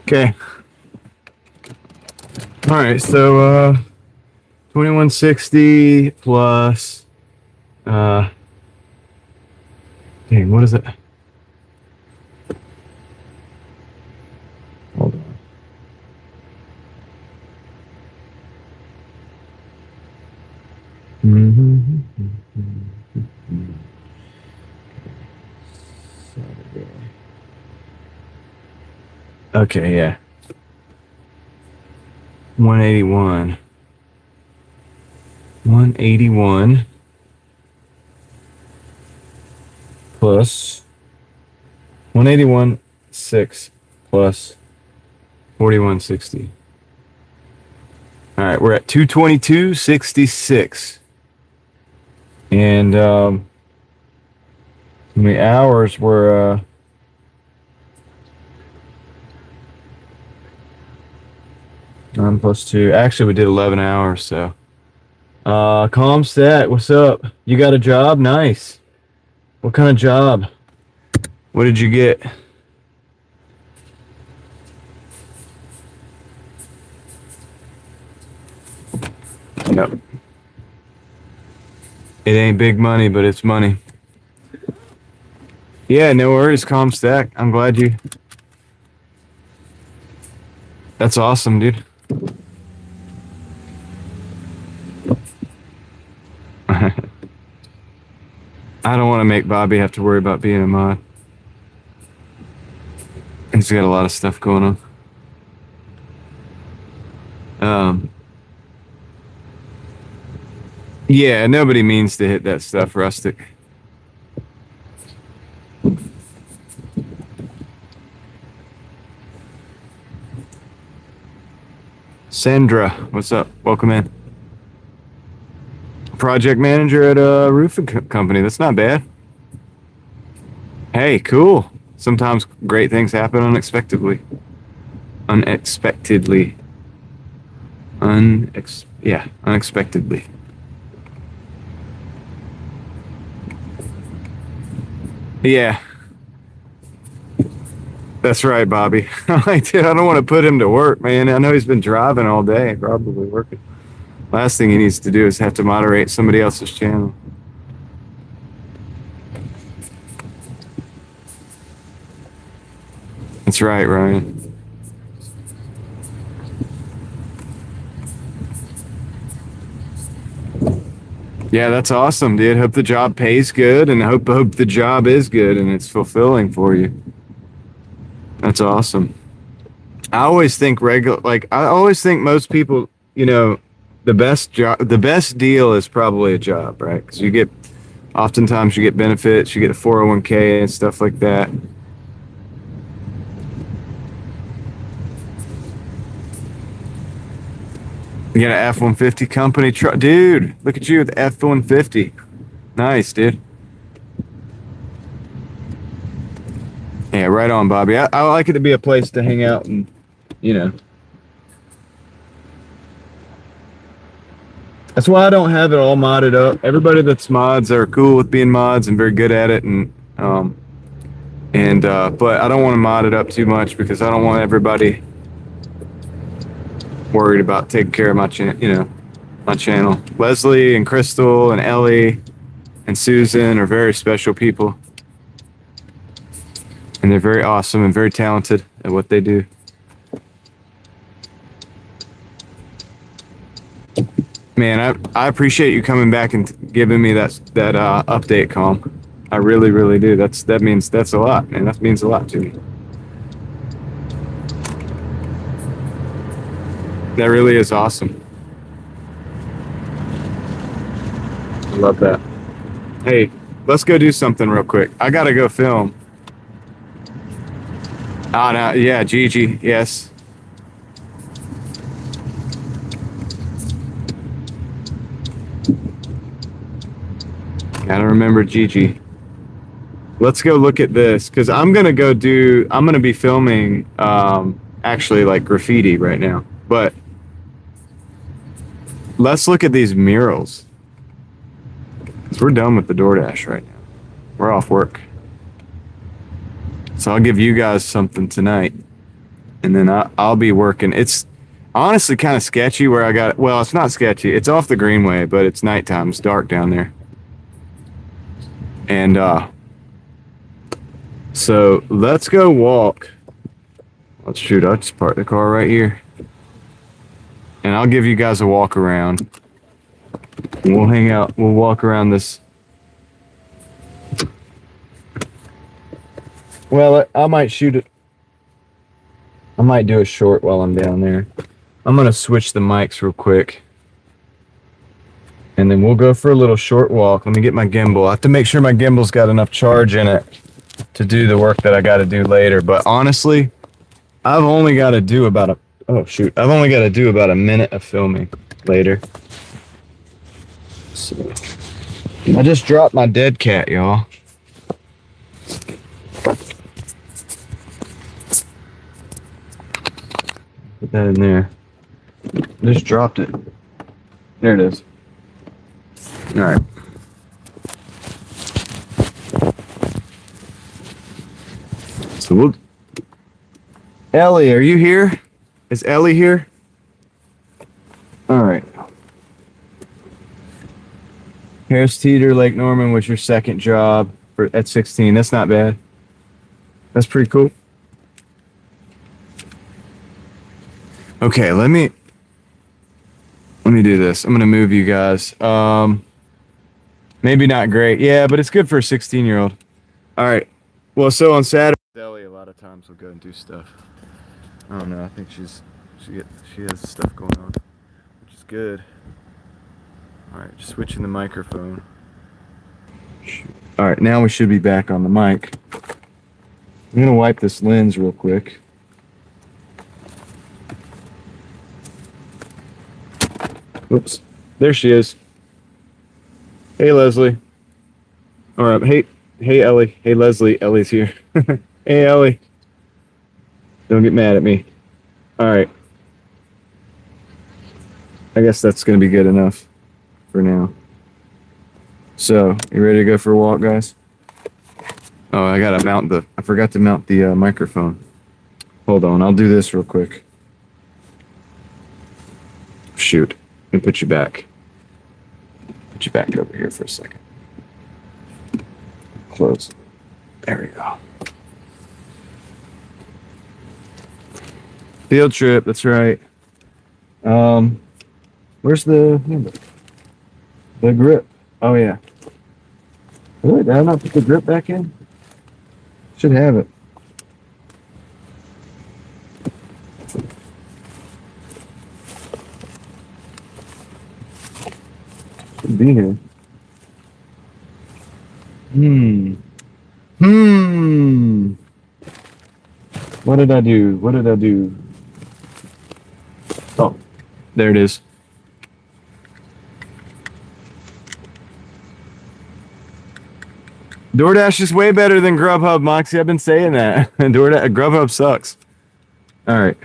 Speaker 1: Okay. All right. So 2160 plus. Dang, what is it? Hold on. Okay, yeah. 181. 181 plus 181.6 plus 41.60. All right, we're at 222.66. And the hours were 9 plus 2. Actually, we did 11 hours, so. Comstat, what's up? You got a job? Nice. What kind of job? What did you get? Yep. It ain't big money, but it's money. Yeah, no worries, Comstack. I'm glad you. That's awesome, dude. I don't want to make Bobby have to worry about being a mod. He's got a lot of stuff going on. Yeah, nobody means to hit that stuff, Rustic. Sandra, what's up? Welcome in. Project manager at a roofing company. That's not bad. Hey, cool. Sometimes great things happen unexpectedly. Unexpectedly. Unexpectedly. Yeah. That's right, Bobby. I don't want to put him to work, man. I know he's been driving all day, probably working. Last thing he needs to do is have to moderate somebody else's channel. That's right, Ryan. Yeah, that's awesome, dude. Hope the job pays good, and hope the job is good and it's fulfilling for you. That's awesome. I always think most people, the best deal is probably a job, right? Because oftentimes you get benefits, you get a 401k and stuff like that. You got an F-150 company truck, dude. Look at you with the F-150. Nice, dude. Yeah, right on, Bobby. I like it to be a place to hang out and, That's why I don't have it all modded up. Everybody that's mods are cool with being mods and very good at it, but I don't want to mod it up too much because I don't want everybody worried about taking care of my channel. Leslie and Crystal and Ellie and Susan are very special people. And they're very awesome and very talented at what they do. Man, I appreciate you coming back and giving me that update, Calm. I really, really do. That's a lot, man. That means a lot to me. That really is awesome. I love that. Hey, let's go do something real quick. I gotta go film. Oh, no, yeah, Gigi, yes. Gotta remember Gigi. Let's go look at this, because I'm gonna be filming, actually, like, graffiti right now. But let's look at these murals. Because we're done with the Doordash right now. We're off work. So I'll give you guys something tonight. And then I'll be working. It's honestly kind of sketchy where well, it's not sketchy. It's off the Greenway, but it's nighttime. It's dark down there. And so let's go walk. Let's shoot. I'll just park the car right here. And I'll give you guys a walk around. We'll hang out. We'll walk around this. Well, I might shoot it. I might do a short while I'm down there. I'm going to switch the mics real quick. And then we'll go for a little short walk. Let me get my gimbal. I have to make sure my gimbal's got enough charge in it to do the work that I got to do later. But honestly, I've only got to do about a minute of filming later. So, I just dropped my dead cat, y'all. Put that in there. Just dropped it. There it is. All right. So we'll. Ellie, are you here? Is Ellie here? All right. Harris Teeter, Lake Norman was your second job at 16. That's not bad. That's pretty cool. Okay, let me do this. I'm gonna move you guys. Maybe not great. Yeah, but it's good for a 16-year-old. All right. Well, so on Saturday, Ellie a lot of times will go and do stuff. I don't know. I think she has stuff going on, which is good. All right, just switching the microphone. All right, now we should be back on the mic. I'm gonna wipe this lens real quick. Oops, there she is. Hey, Leslie. All right, hey, Ellie. Hey, Leslie. Ellie's here. Hey, Ellie. Don't get mad at me. All right. I guess that's gonna be good enough for now. So, you ready to go for a walk, guys? Oh, I forgot to mount the microphone. Hold on, I'll do this real quick. Shoot, let me put you back. Put you back over here for a second. Close. There we go. Field trip, that's right. Where's the grip? Oh yeah. Really? Did I not put the grip back in? Should have it. Should be here. What did I do? Oh, there it is. DoorDash is way better than Grubhub, Moxie. I've been saying that. Grubhub sucks. All right.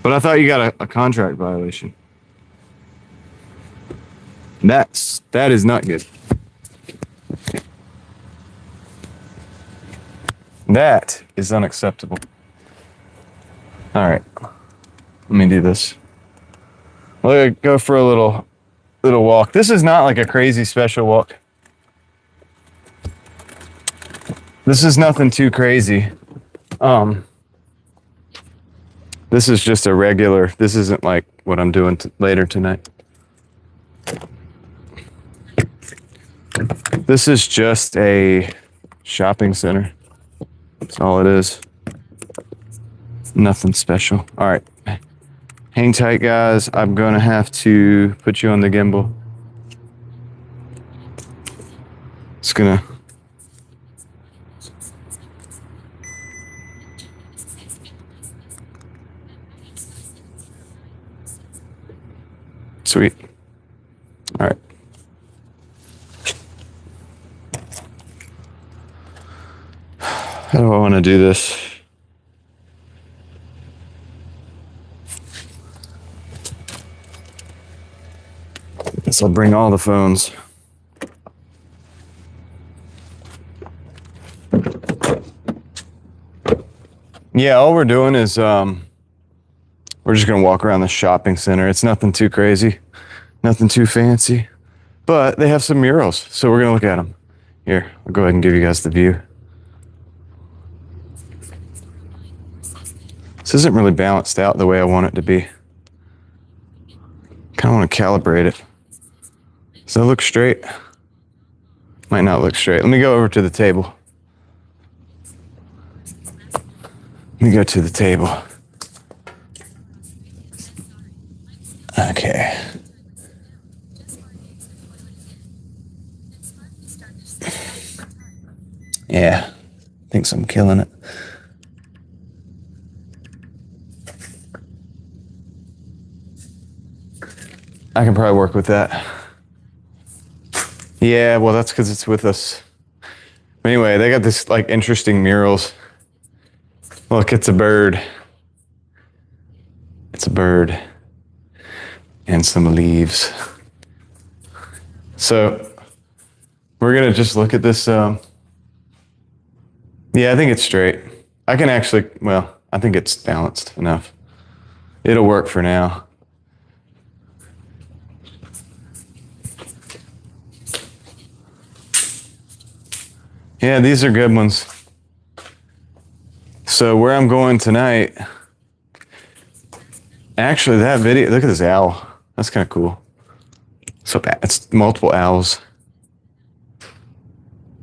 Speaker 1: But I thought you got a contract violation. That is not good. That is unacceptable. All right. Let me do this. We'll go for a little walk. This is not like a crazy special walk. This is nothing too crazy. This is just a regular, this isn't like what I'm doing later tonight. This is just a shopping center. That's all it is. Nothing special. All right. Hang tight, guys. I'm going to have to put you on the gimbal. It's going to... Sweet. All right. How do I want to do this? Guess I'll bring all the phones. Yeah, all we're doing is we're just gonna walk around the shopping center. It's nothing too crazy, nothing too fancy, but they have some murals, so we're gonna look at them. Here, I'll go ahead and give you guys the view. This isn't really balanced out the way I want it to be. Kind of want to calibrate it. Does that look straight? Might not look straight. Let me go over to the table. Let me go to the table. Okay. Yeah, thinks I'm killing it. I can probably work with that. Yeah, well, that's because it's with us. Anyway, they got this like interesting murals. Look, it's a bird. It's a bird. And some leaves. So we're gonna just look at this. Yeah, I think it's straight. I can actually, well, I think it's balanced enough. It'll work for now. Yeah, these are good ones. So where I'm going tonight, actually that video, look at this owl. That's kind of cool. So it's multiple owls.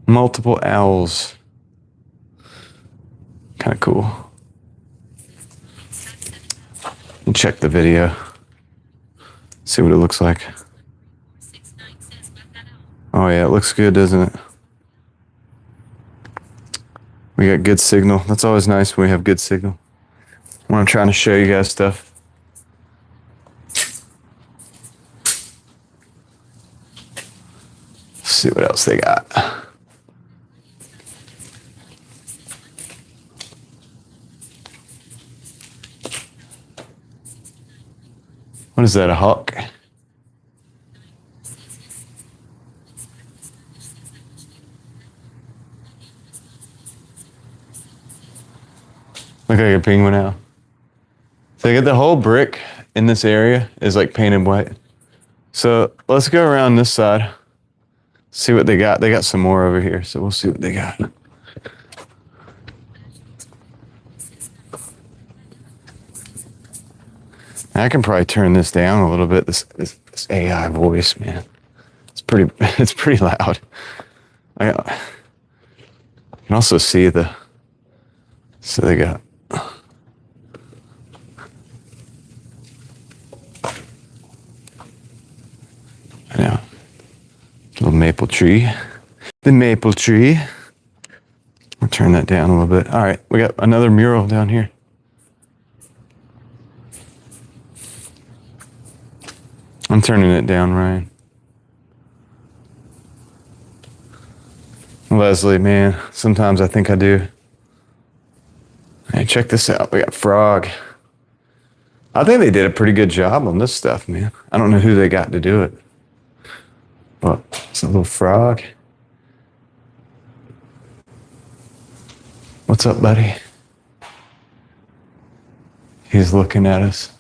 Speaker 1: Multiple owls. Kind of cool. And check the video. See what it looks like. Oh yeah, it looks good, doesn't it? We got good signal. That's always nice when we have good signal. When I'm trying to show you guys stuff. Let's see what else they got. What is that, a hawk? Look like a penguin owl. So they get the whole brick in this area is like painted white. So let's go around this side. See what they got. They got some more over here, so we'll see what they got. I can probably turn this down a little bit. This AI voice, man, it's pretty loud. I can also see the. So they got. I know. Little maple tree. The maple tree. I'll turn that down a little bit. All right, we got another mural down here. I'm turning it down, Ryan. Leslie, man, sometimes I think I do. Hey, check this out. We got frog. I think they did a pretty good job on this stuff, man. I don't know who they got to do it. But it's a little frog. What's up, buddy? He's looking at us.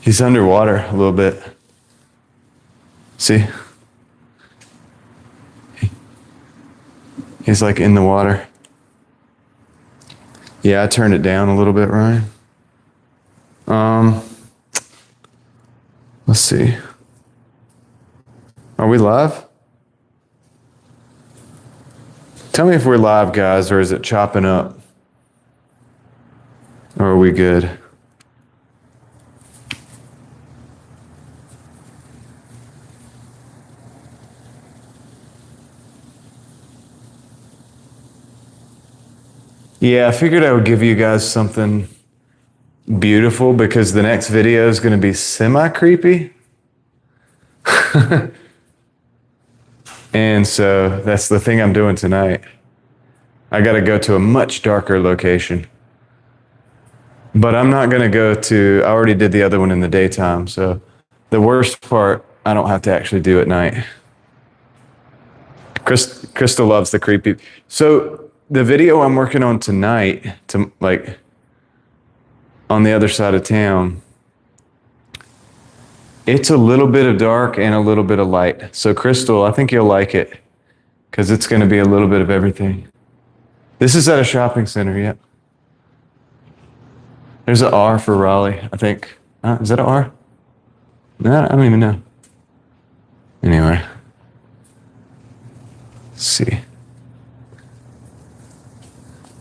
Speaker 1: He's underwater a little bit. See? He's like in the water. Yeah, I turned it down a little bit, Ryan. Let's see. Are we live? Tell me if we're live, guys, or is it chopping up? Or are we good? Yeah, I figured I would give you guys something beautiful because the next video is going to be semi-creepy. And so that's the thing I'm doing tonight. I got to go to a much darker location. But I'm not going to go to, I already did the other one in the daytime. So the worst part, I don't have to actually do at night. Crystal loves the creepy. So the video I'm working on tonight, to like on the other side of town, it's a little bit of dark and a little bit of light. So Crystal, I think you'll like it because it's going to be a little bit of everything. This is at a shopping center, yep. There's an R for Raleigh, I think. Is that an R? No, I don't even know. Anyway, let's see.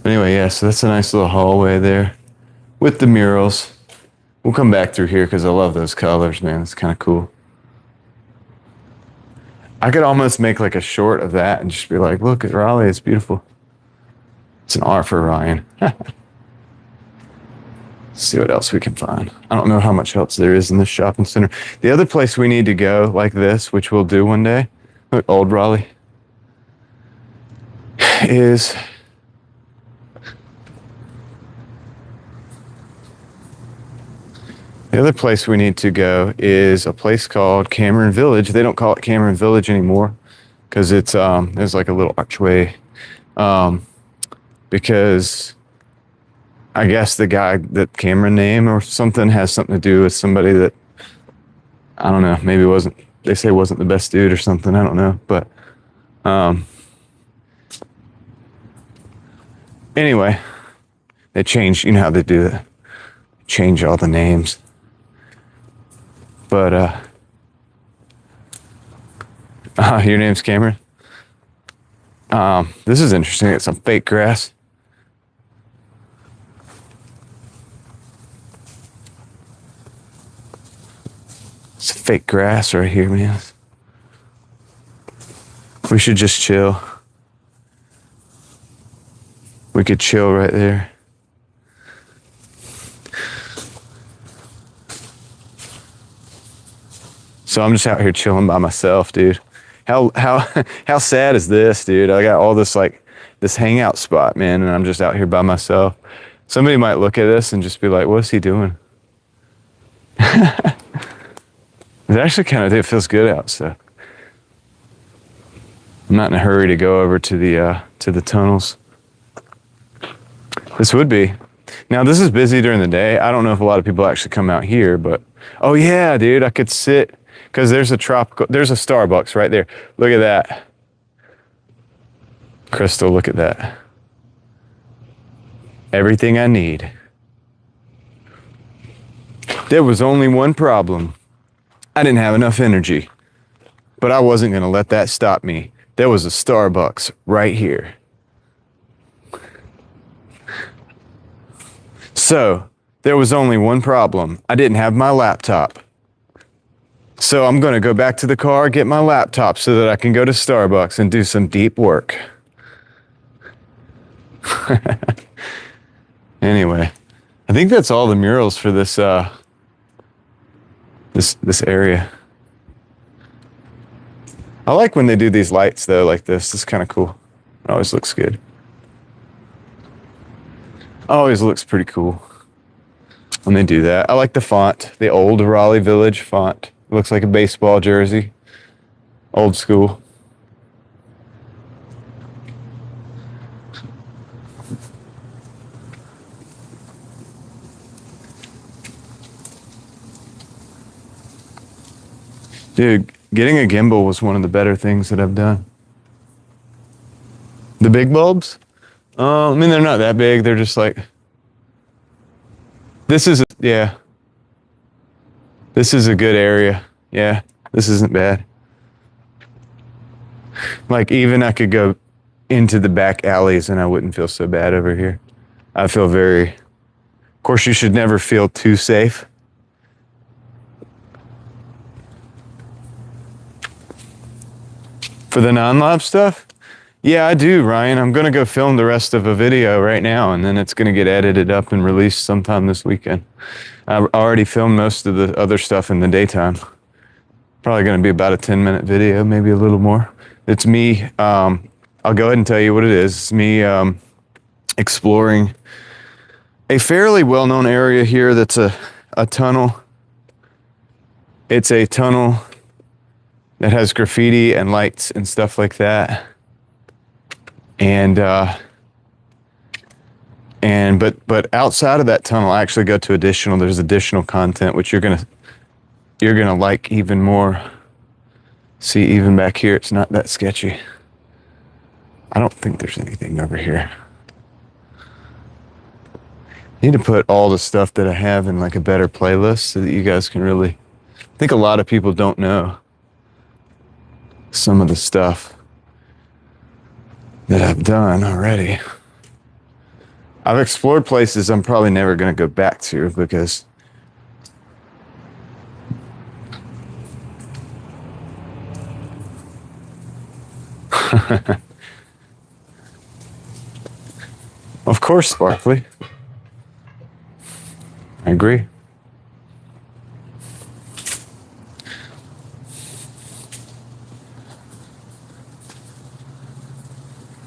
Speaker 1: Anyway, yeah, so that's a nice little hallway there with the murals. We'll come back through here because I love those colors, man. It's kind of cool. I could almost make like a short of that and just be like, look at Raleigh, it's beautiful. It's an R for Ryan. Let's see what else we can find. I don't know how much else there is in this shopping center. The other place we need to go like this, which we'll do one day, look, Old Raleigh, is the other place we need to go is a place called Cameron Village. They don't call it Cameron Village anymore because it's there's like a little archway, because I guess the guy that Cameron name or something has something to do with somebody that, I don't know, maybe they say wasn't the best dude or something. I don't know, but anyway, they changed. You know how they do it, change all the names. But your name's Cameron. This is interesting. It's some fake grass. It's fake grass right here, man. We should just chill. We could chill right there. So I'm just out here chilling by myself, dude. How sad is this, dude? I got all this this hangout spot, man, and I'm just out here by myself. Somebody might look at this and just be like, "What's he doing?" It actually it feels good out, so I'm not in a hurry to go over to the tunnels. This would be. Now this is busy during the day. I don't know if a lot of people actually come out here, but oh yeah, dude, I could sit. Because there's a Starbucks right there. Look at that. Crystal, look at that. Everything I need. There was only one problem. I didn't have enough energy. But I wasn't going to let that stop me. There was a Starbucks right here. So, there was only one problem. I didn't have my laptop. So I'm going to go back to the car, get my laptop so that I can go to Starbucks and do some deep work. Anyway, I think that's all the murals for this this area. I like when they do these lights though, like this. It's kind of cool. It always looks good. Always looks pretty cool when they do that. I like the font, the old Raleigh Village font. It looks like a baseball jersey. Old school. Dude, getting a gimbal was one of the better things that I've done. The big bulbs? I mean, they're not that big. They're just like... This is a good area. Yeah, this isn't bad. Like, even I could go into the back alleys and I wouldn't feel so bad over here. I feel very... Of course, you should never feel too safe. For the non-live stuff? Yeah, I do, Ryan. I'm going to go film the rest of a video right now, and then it's going to get edited up and released sometime this weekend. I already filmed most of the other stuff in the daytime. Probably going to be about a 10-minute video, maybe a little more. It's me, I'll go ahead and tell you what it is. It's me exploring a fairly well-known area here that's a tunnel. It's a tunnel that has graffiti and lights and stuff like that. But outside of that tunnel, I actually go to there's additional content which you're gonna like even more. See, even back here, it's not that sketchy. I don't think there's anything over here. I need to put all the stuff that I have in like a better playlist so that you guys can really, I think a lot of people don't know some of the stuff that I've done already. I've explored places I'm probably never going to go back to because Of course, Sparkly. I agree.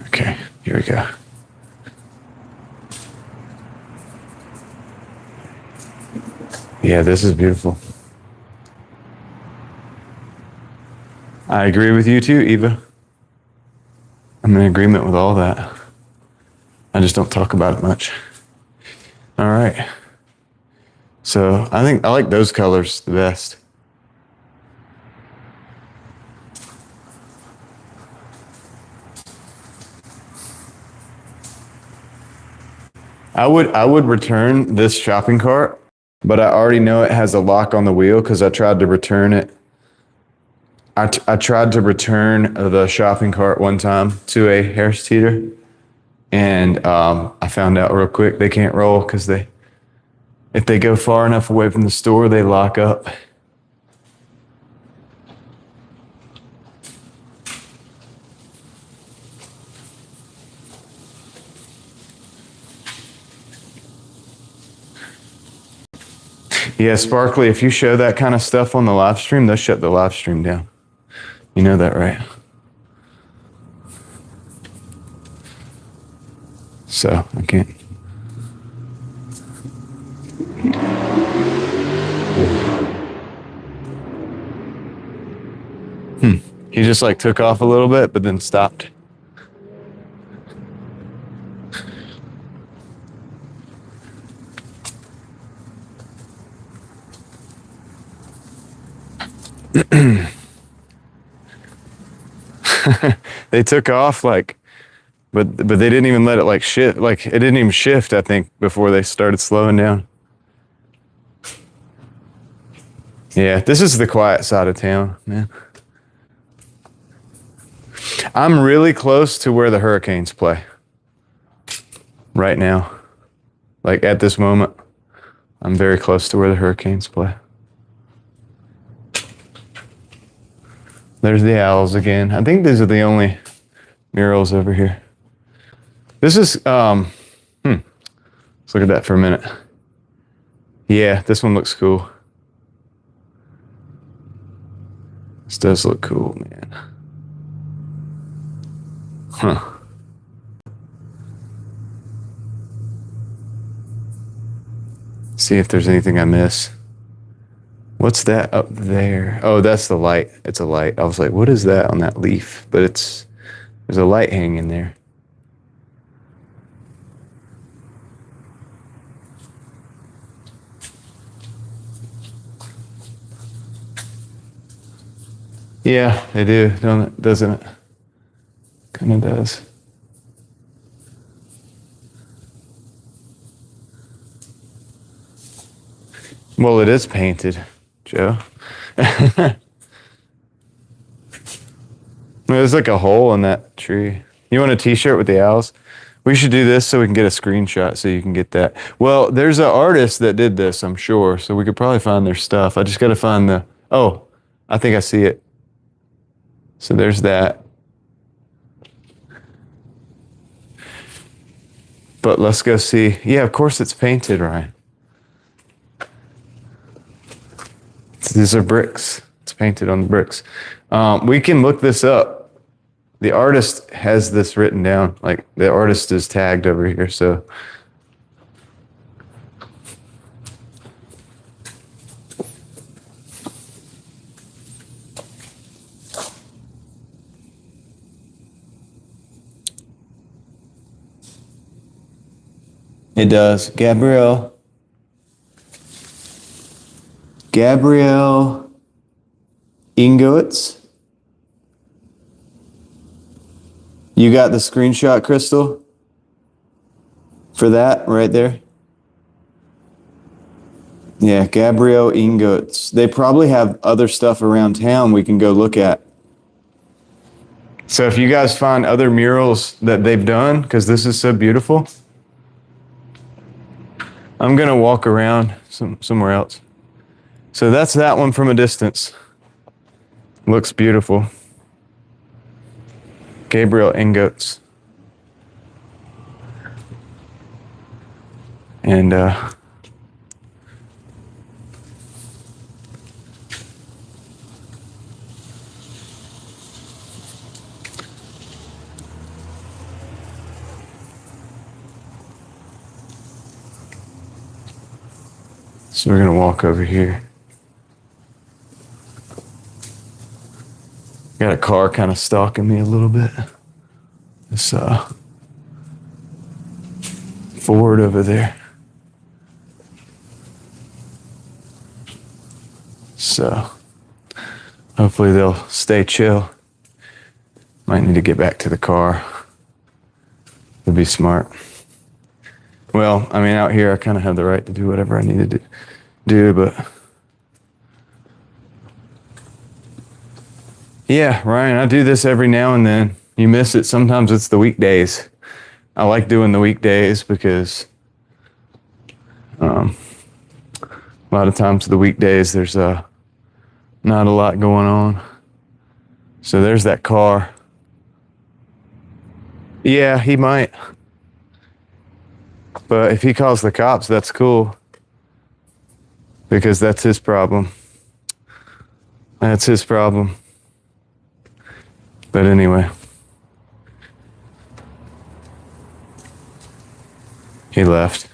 Speaker 1: Okay, here we go. Yeah, this is beautiful. I agree with you too, Eva. I'm in agreement with all that. I just don't talk about it much. All right. So I think I like those colors the best. I would return this shopping cart, but I already know it has a lock on the wheel because I tried to return it. I tried to return the shopping cart one time to a Harris Teeter, and I found out real quick they can't roll because if they go far enough away from the store, they lock up. Yeah, Sparkly, if you show that kind of stuff on the live stream, they'll shut the live stream down. You know that, right? So, I can't. He just like took off a little bit, but then stopped. They took off like, but they didn't even let it like shift. Like it didn't even shift, I think, before they started slowing down. Yeah, this is the quiet side of town, man. I'm really close to where the Hurricanes play right now. Like at this moment, I'm very close to where the Hurricanes play. There's the Owls again. I think these are the only murals over here. This is, let's look at that for a minute. Yeah, this one looks cool. This does look cool, man. Huh. See if there's anything I miss. What's that up there? Oh, that's the light. It's a light. I was like, what is that on that leaf? But there's a light hanging there. Yeah, they do, doesn't it? Kind of does. Well, it is painted, Joe. There's like a hole in that tree. You want a t-shirt with the owls? We should do this so we can get a screenshot so you can get that. Well, there's an artist that did this, I'm sure, so we could probably find their stuff. I just got to find I think I see it. So there's that. But let's go see. Yeah, of course it's painted, Ryan. These are bricks. It's painted on the bricks. We can look this up. The artist has this written down. Like the artist is tagged over here, so. It does. Gabrielle Ingowitz. You got the screenshot, Crystal? For that right there? Yeah, Gabrielle Ingowitz. They probably have other stuff around town we can go look at. So if you guys find other murals that they've done, because this is so beautiful, I'm going to walk around somewhere else. So that's that one from a distance. Looks beautiful. Gabriel Ingots. And so we're gonna walk over here. Got a car kind of stalking me a little bit. This Ford over there. So hopefully they'll stay chill. Might need to get back to the car. Would be smart. Well, I mean, out here I kind of have the right to do whatever I need to do, but yeah, Ryan, I do this every now and then. You miss it. Sometimes it's the weekdays. I like doing the weekdays because a lot of times the weekdays there's not a lot going on. So there's that car. Yeah, he might. But if he calls the cops, that's cool. Because that's his problem. That's his problem. But anyway. He left.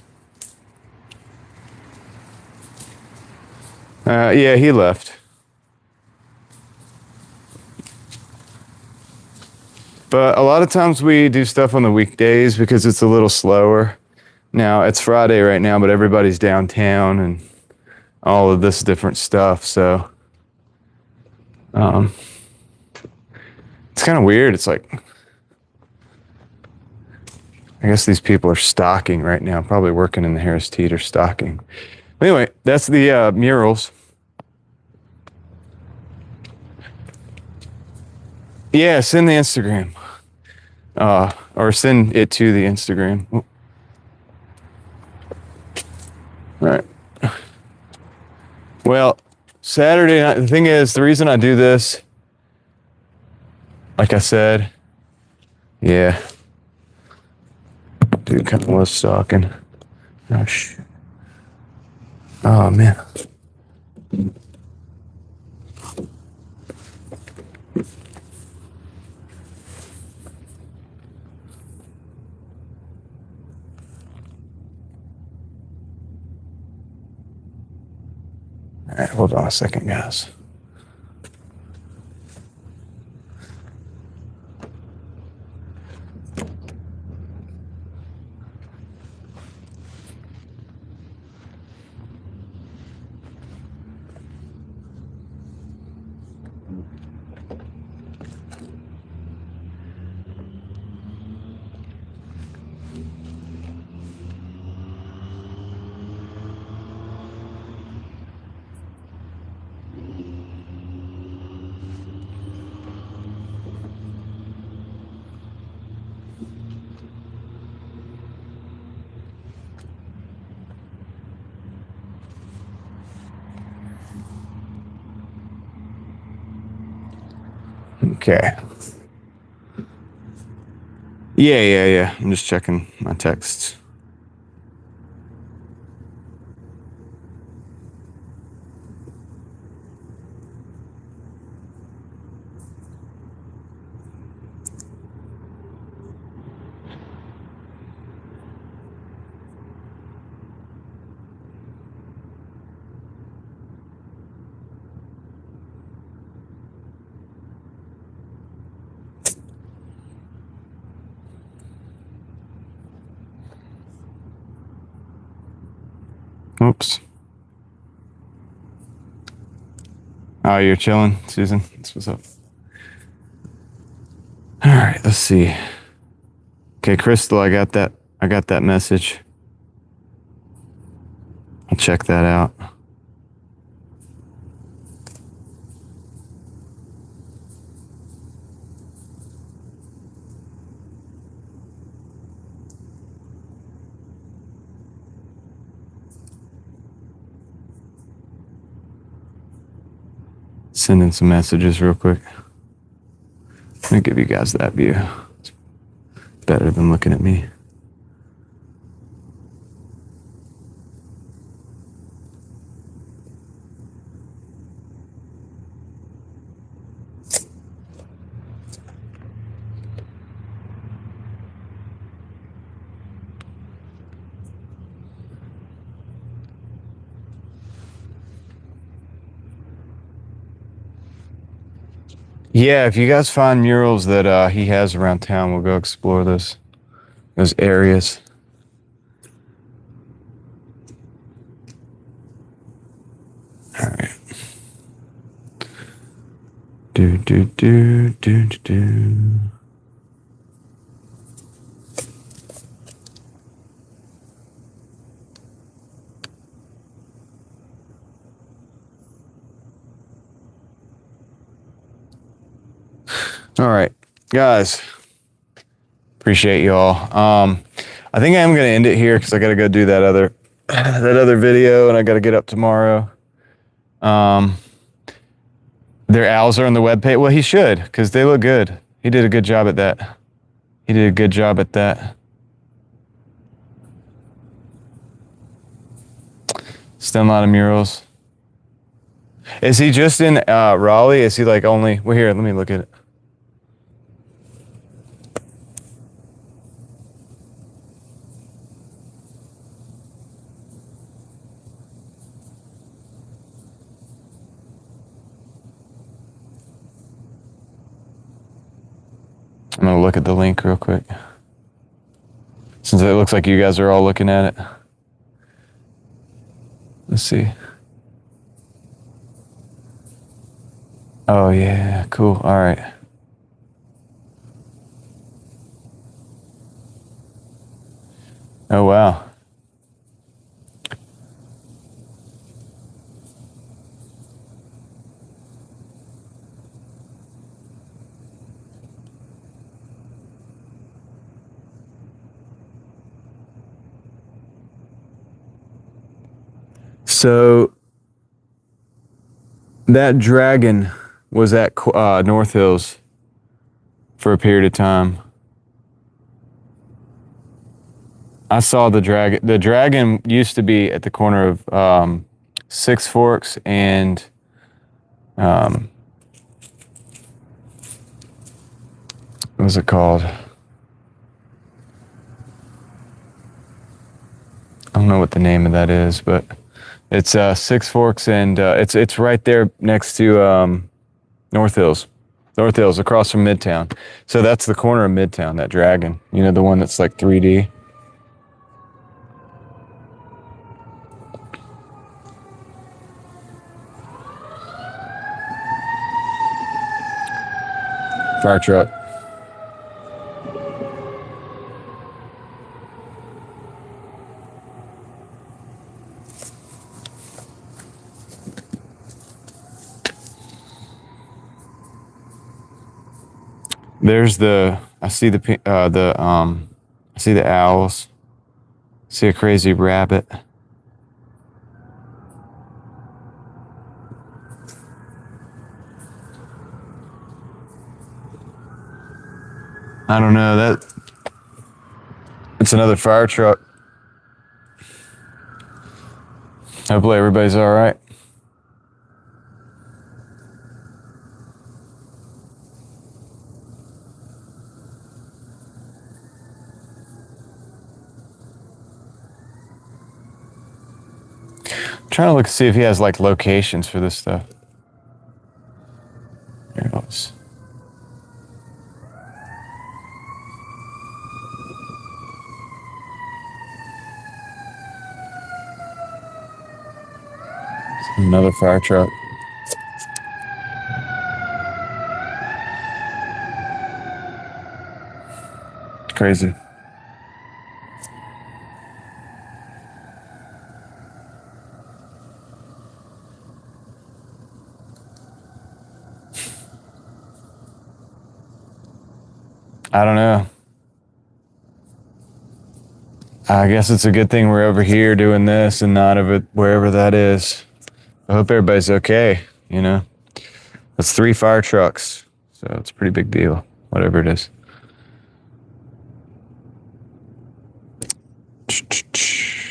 Speaker 1: Yeah, he left. But a lot of times we do stuff on the weekdays because it's a little slower. Now, it's Friday right now, but everybody's downtown and all of this different stuff. So it's kind of weird. It's like, I guess these people are stocking right now, probably working in the Harris Teeter stocking. Anyway, that's the murals. Yeah, send the Instagram. Or send it to the Instagram. All right. Well, Saturday night, the thing is, the reason I do this, like I said, yeah. Dude kind of was stalking. Oh, shit. Oh, man. All right, hold on a second, guys. Okay. Yeah. I'm just checking my texts. Oops. Oh, you're chilling, Susan? That's what's up. All right, let's see. Okay, Crystal, I got that message. I'll check that out. Sending some messages real quick. Let me give you guys that view. It's better than looking at me. Yeah, if you guys find murals that he has around town, we'll go explore those areas. All right. Do. All right, guys. Appreciate y'all. I think I am gonna end it here because I gotta go do that other video, and I gotta get up tomorrow. Their owls are on the webpage. Well, he should, because they look good. He did a good job at that. Still a lot of murals. Is he just in Raleigh? Is he like only? Well, here, let me look at it. I'm gonna look at the link real quick, since it looks like you guys are all looking at it. Let's see. Oh yeah, cool. All right. Oh wow. So that dragon was at North Hills for a period of time. I saw the dragon. The dragon used to be at the corner of Six Forks and what was it called? I don't know what the name of that is, but it's Six Forks, and it's right there next to North Hills. North Hills, across from Midtown. So that's the corner of Midtown, that dragon. You know, the one that's like 3D. Fire truck. There's I see the owls. I see a crazy rabbit. I don't know, it's another fire truck. Hopefully everybody's all right. Trying to look to see if he has like locations for this stuff. Here it goes. Another fire truck. Crazy. I don't know. I guess it's a good thing we're over here doing this and not of it wherever that is. I hope everybody's okay, you know. That's 3 fire trucks, so it's a pretty big deal. whatever it is.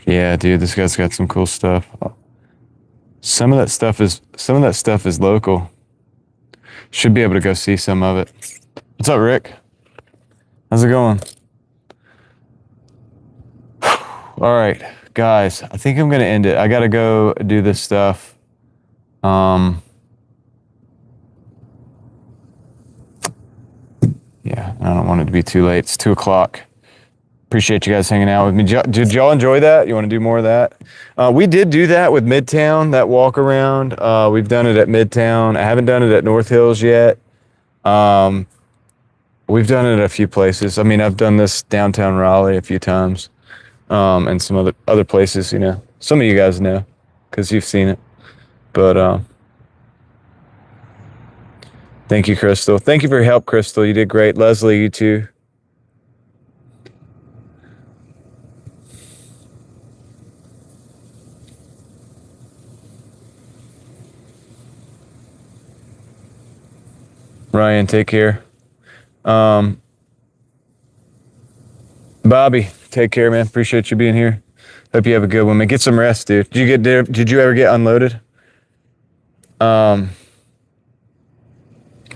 Speaker 1: Yeah, dude, this guy's got some cool stuff. Some of that stuff is local. Should be able to go see some of it. What's up, Rick? How's it going? All right, guys, I think I'm gonna end it. I gotta go do this stuff. Yeah, I don't want it to be too late. It's 2:00. Appreciate you guys hanging out with me. Did y'all enjoy that? You want to do more of that? We did do that with Midtown, that walk around. We've done it at Midtown. I haven't done it at North Hills yet. We've done it at a few places. I mean, I've done this downtown Raleigh a few times, and some other places, you know. Some of you guys know because you've seen it. But thank you, Crystal. Thank you for your help, Crystal. You did great. Leslie, you too. Ryan, take care. Bobby, take care, man. Appreciate you being here. Hope you have a good one, man. Get some rest, dude. Did you ever get unloaded? But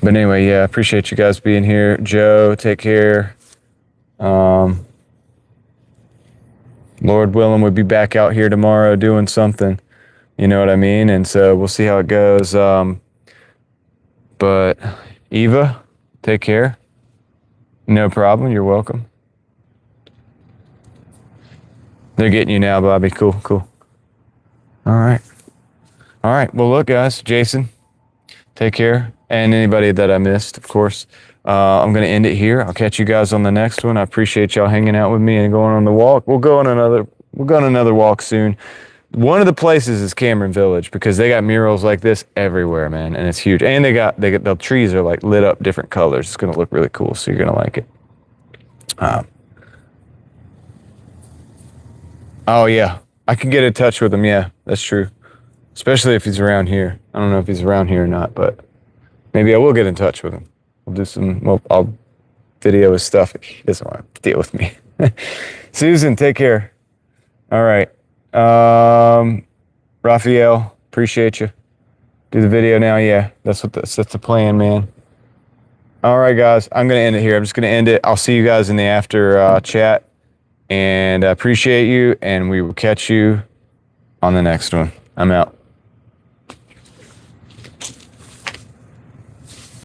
Speaker 1: anyway, yeah, appreciate you guys being here. Joe, take care. Lord willing, we'll be back out here tomorrow doing something. You know what I mean? And so we'll see how it goes. But Eva, take care. No problem. You're welcome. They're getting you now, Bobby. Cool. All right. Well, look, guys. Jason, take care. And anybody that I missed, of course. I'm going to end it here. I'll catch you guys on the next one. I appreciate y'all hanging out with me and going on the walk. We'll go on another walk soon. One of the places is Cameron Village because they got murals like this everywhere, man, and it's huge. And the trees are like lit up different colors. It's gonna look really cool, so you're gonna like it. Oh yeah, I can get in touch with him. Yeah, that's true. Especially if he's around here. I don't know if he's around here or not, but maybe I will get in touch with him. We'll do some. Well, I'll video his stuff. He doesn't want to deal with me. Susan, take care. All right. Raphael, appreciate you. Do the video now. Yeah, that's the plan, man. All right, guys, I'm going to end it here. I'm just going to end it. I'll see you guys in the after chat, and I appreciate you, and we will catch you on the next one. I'm out.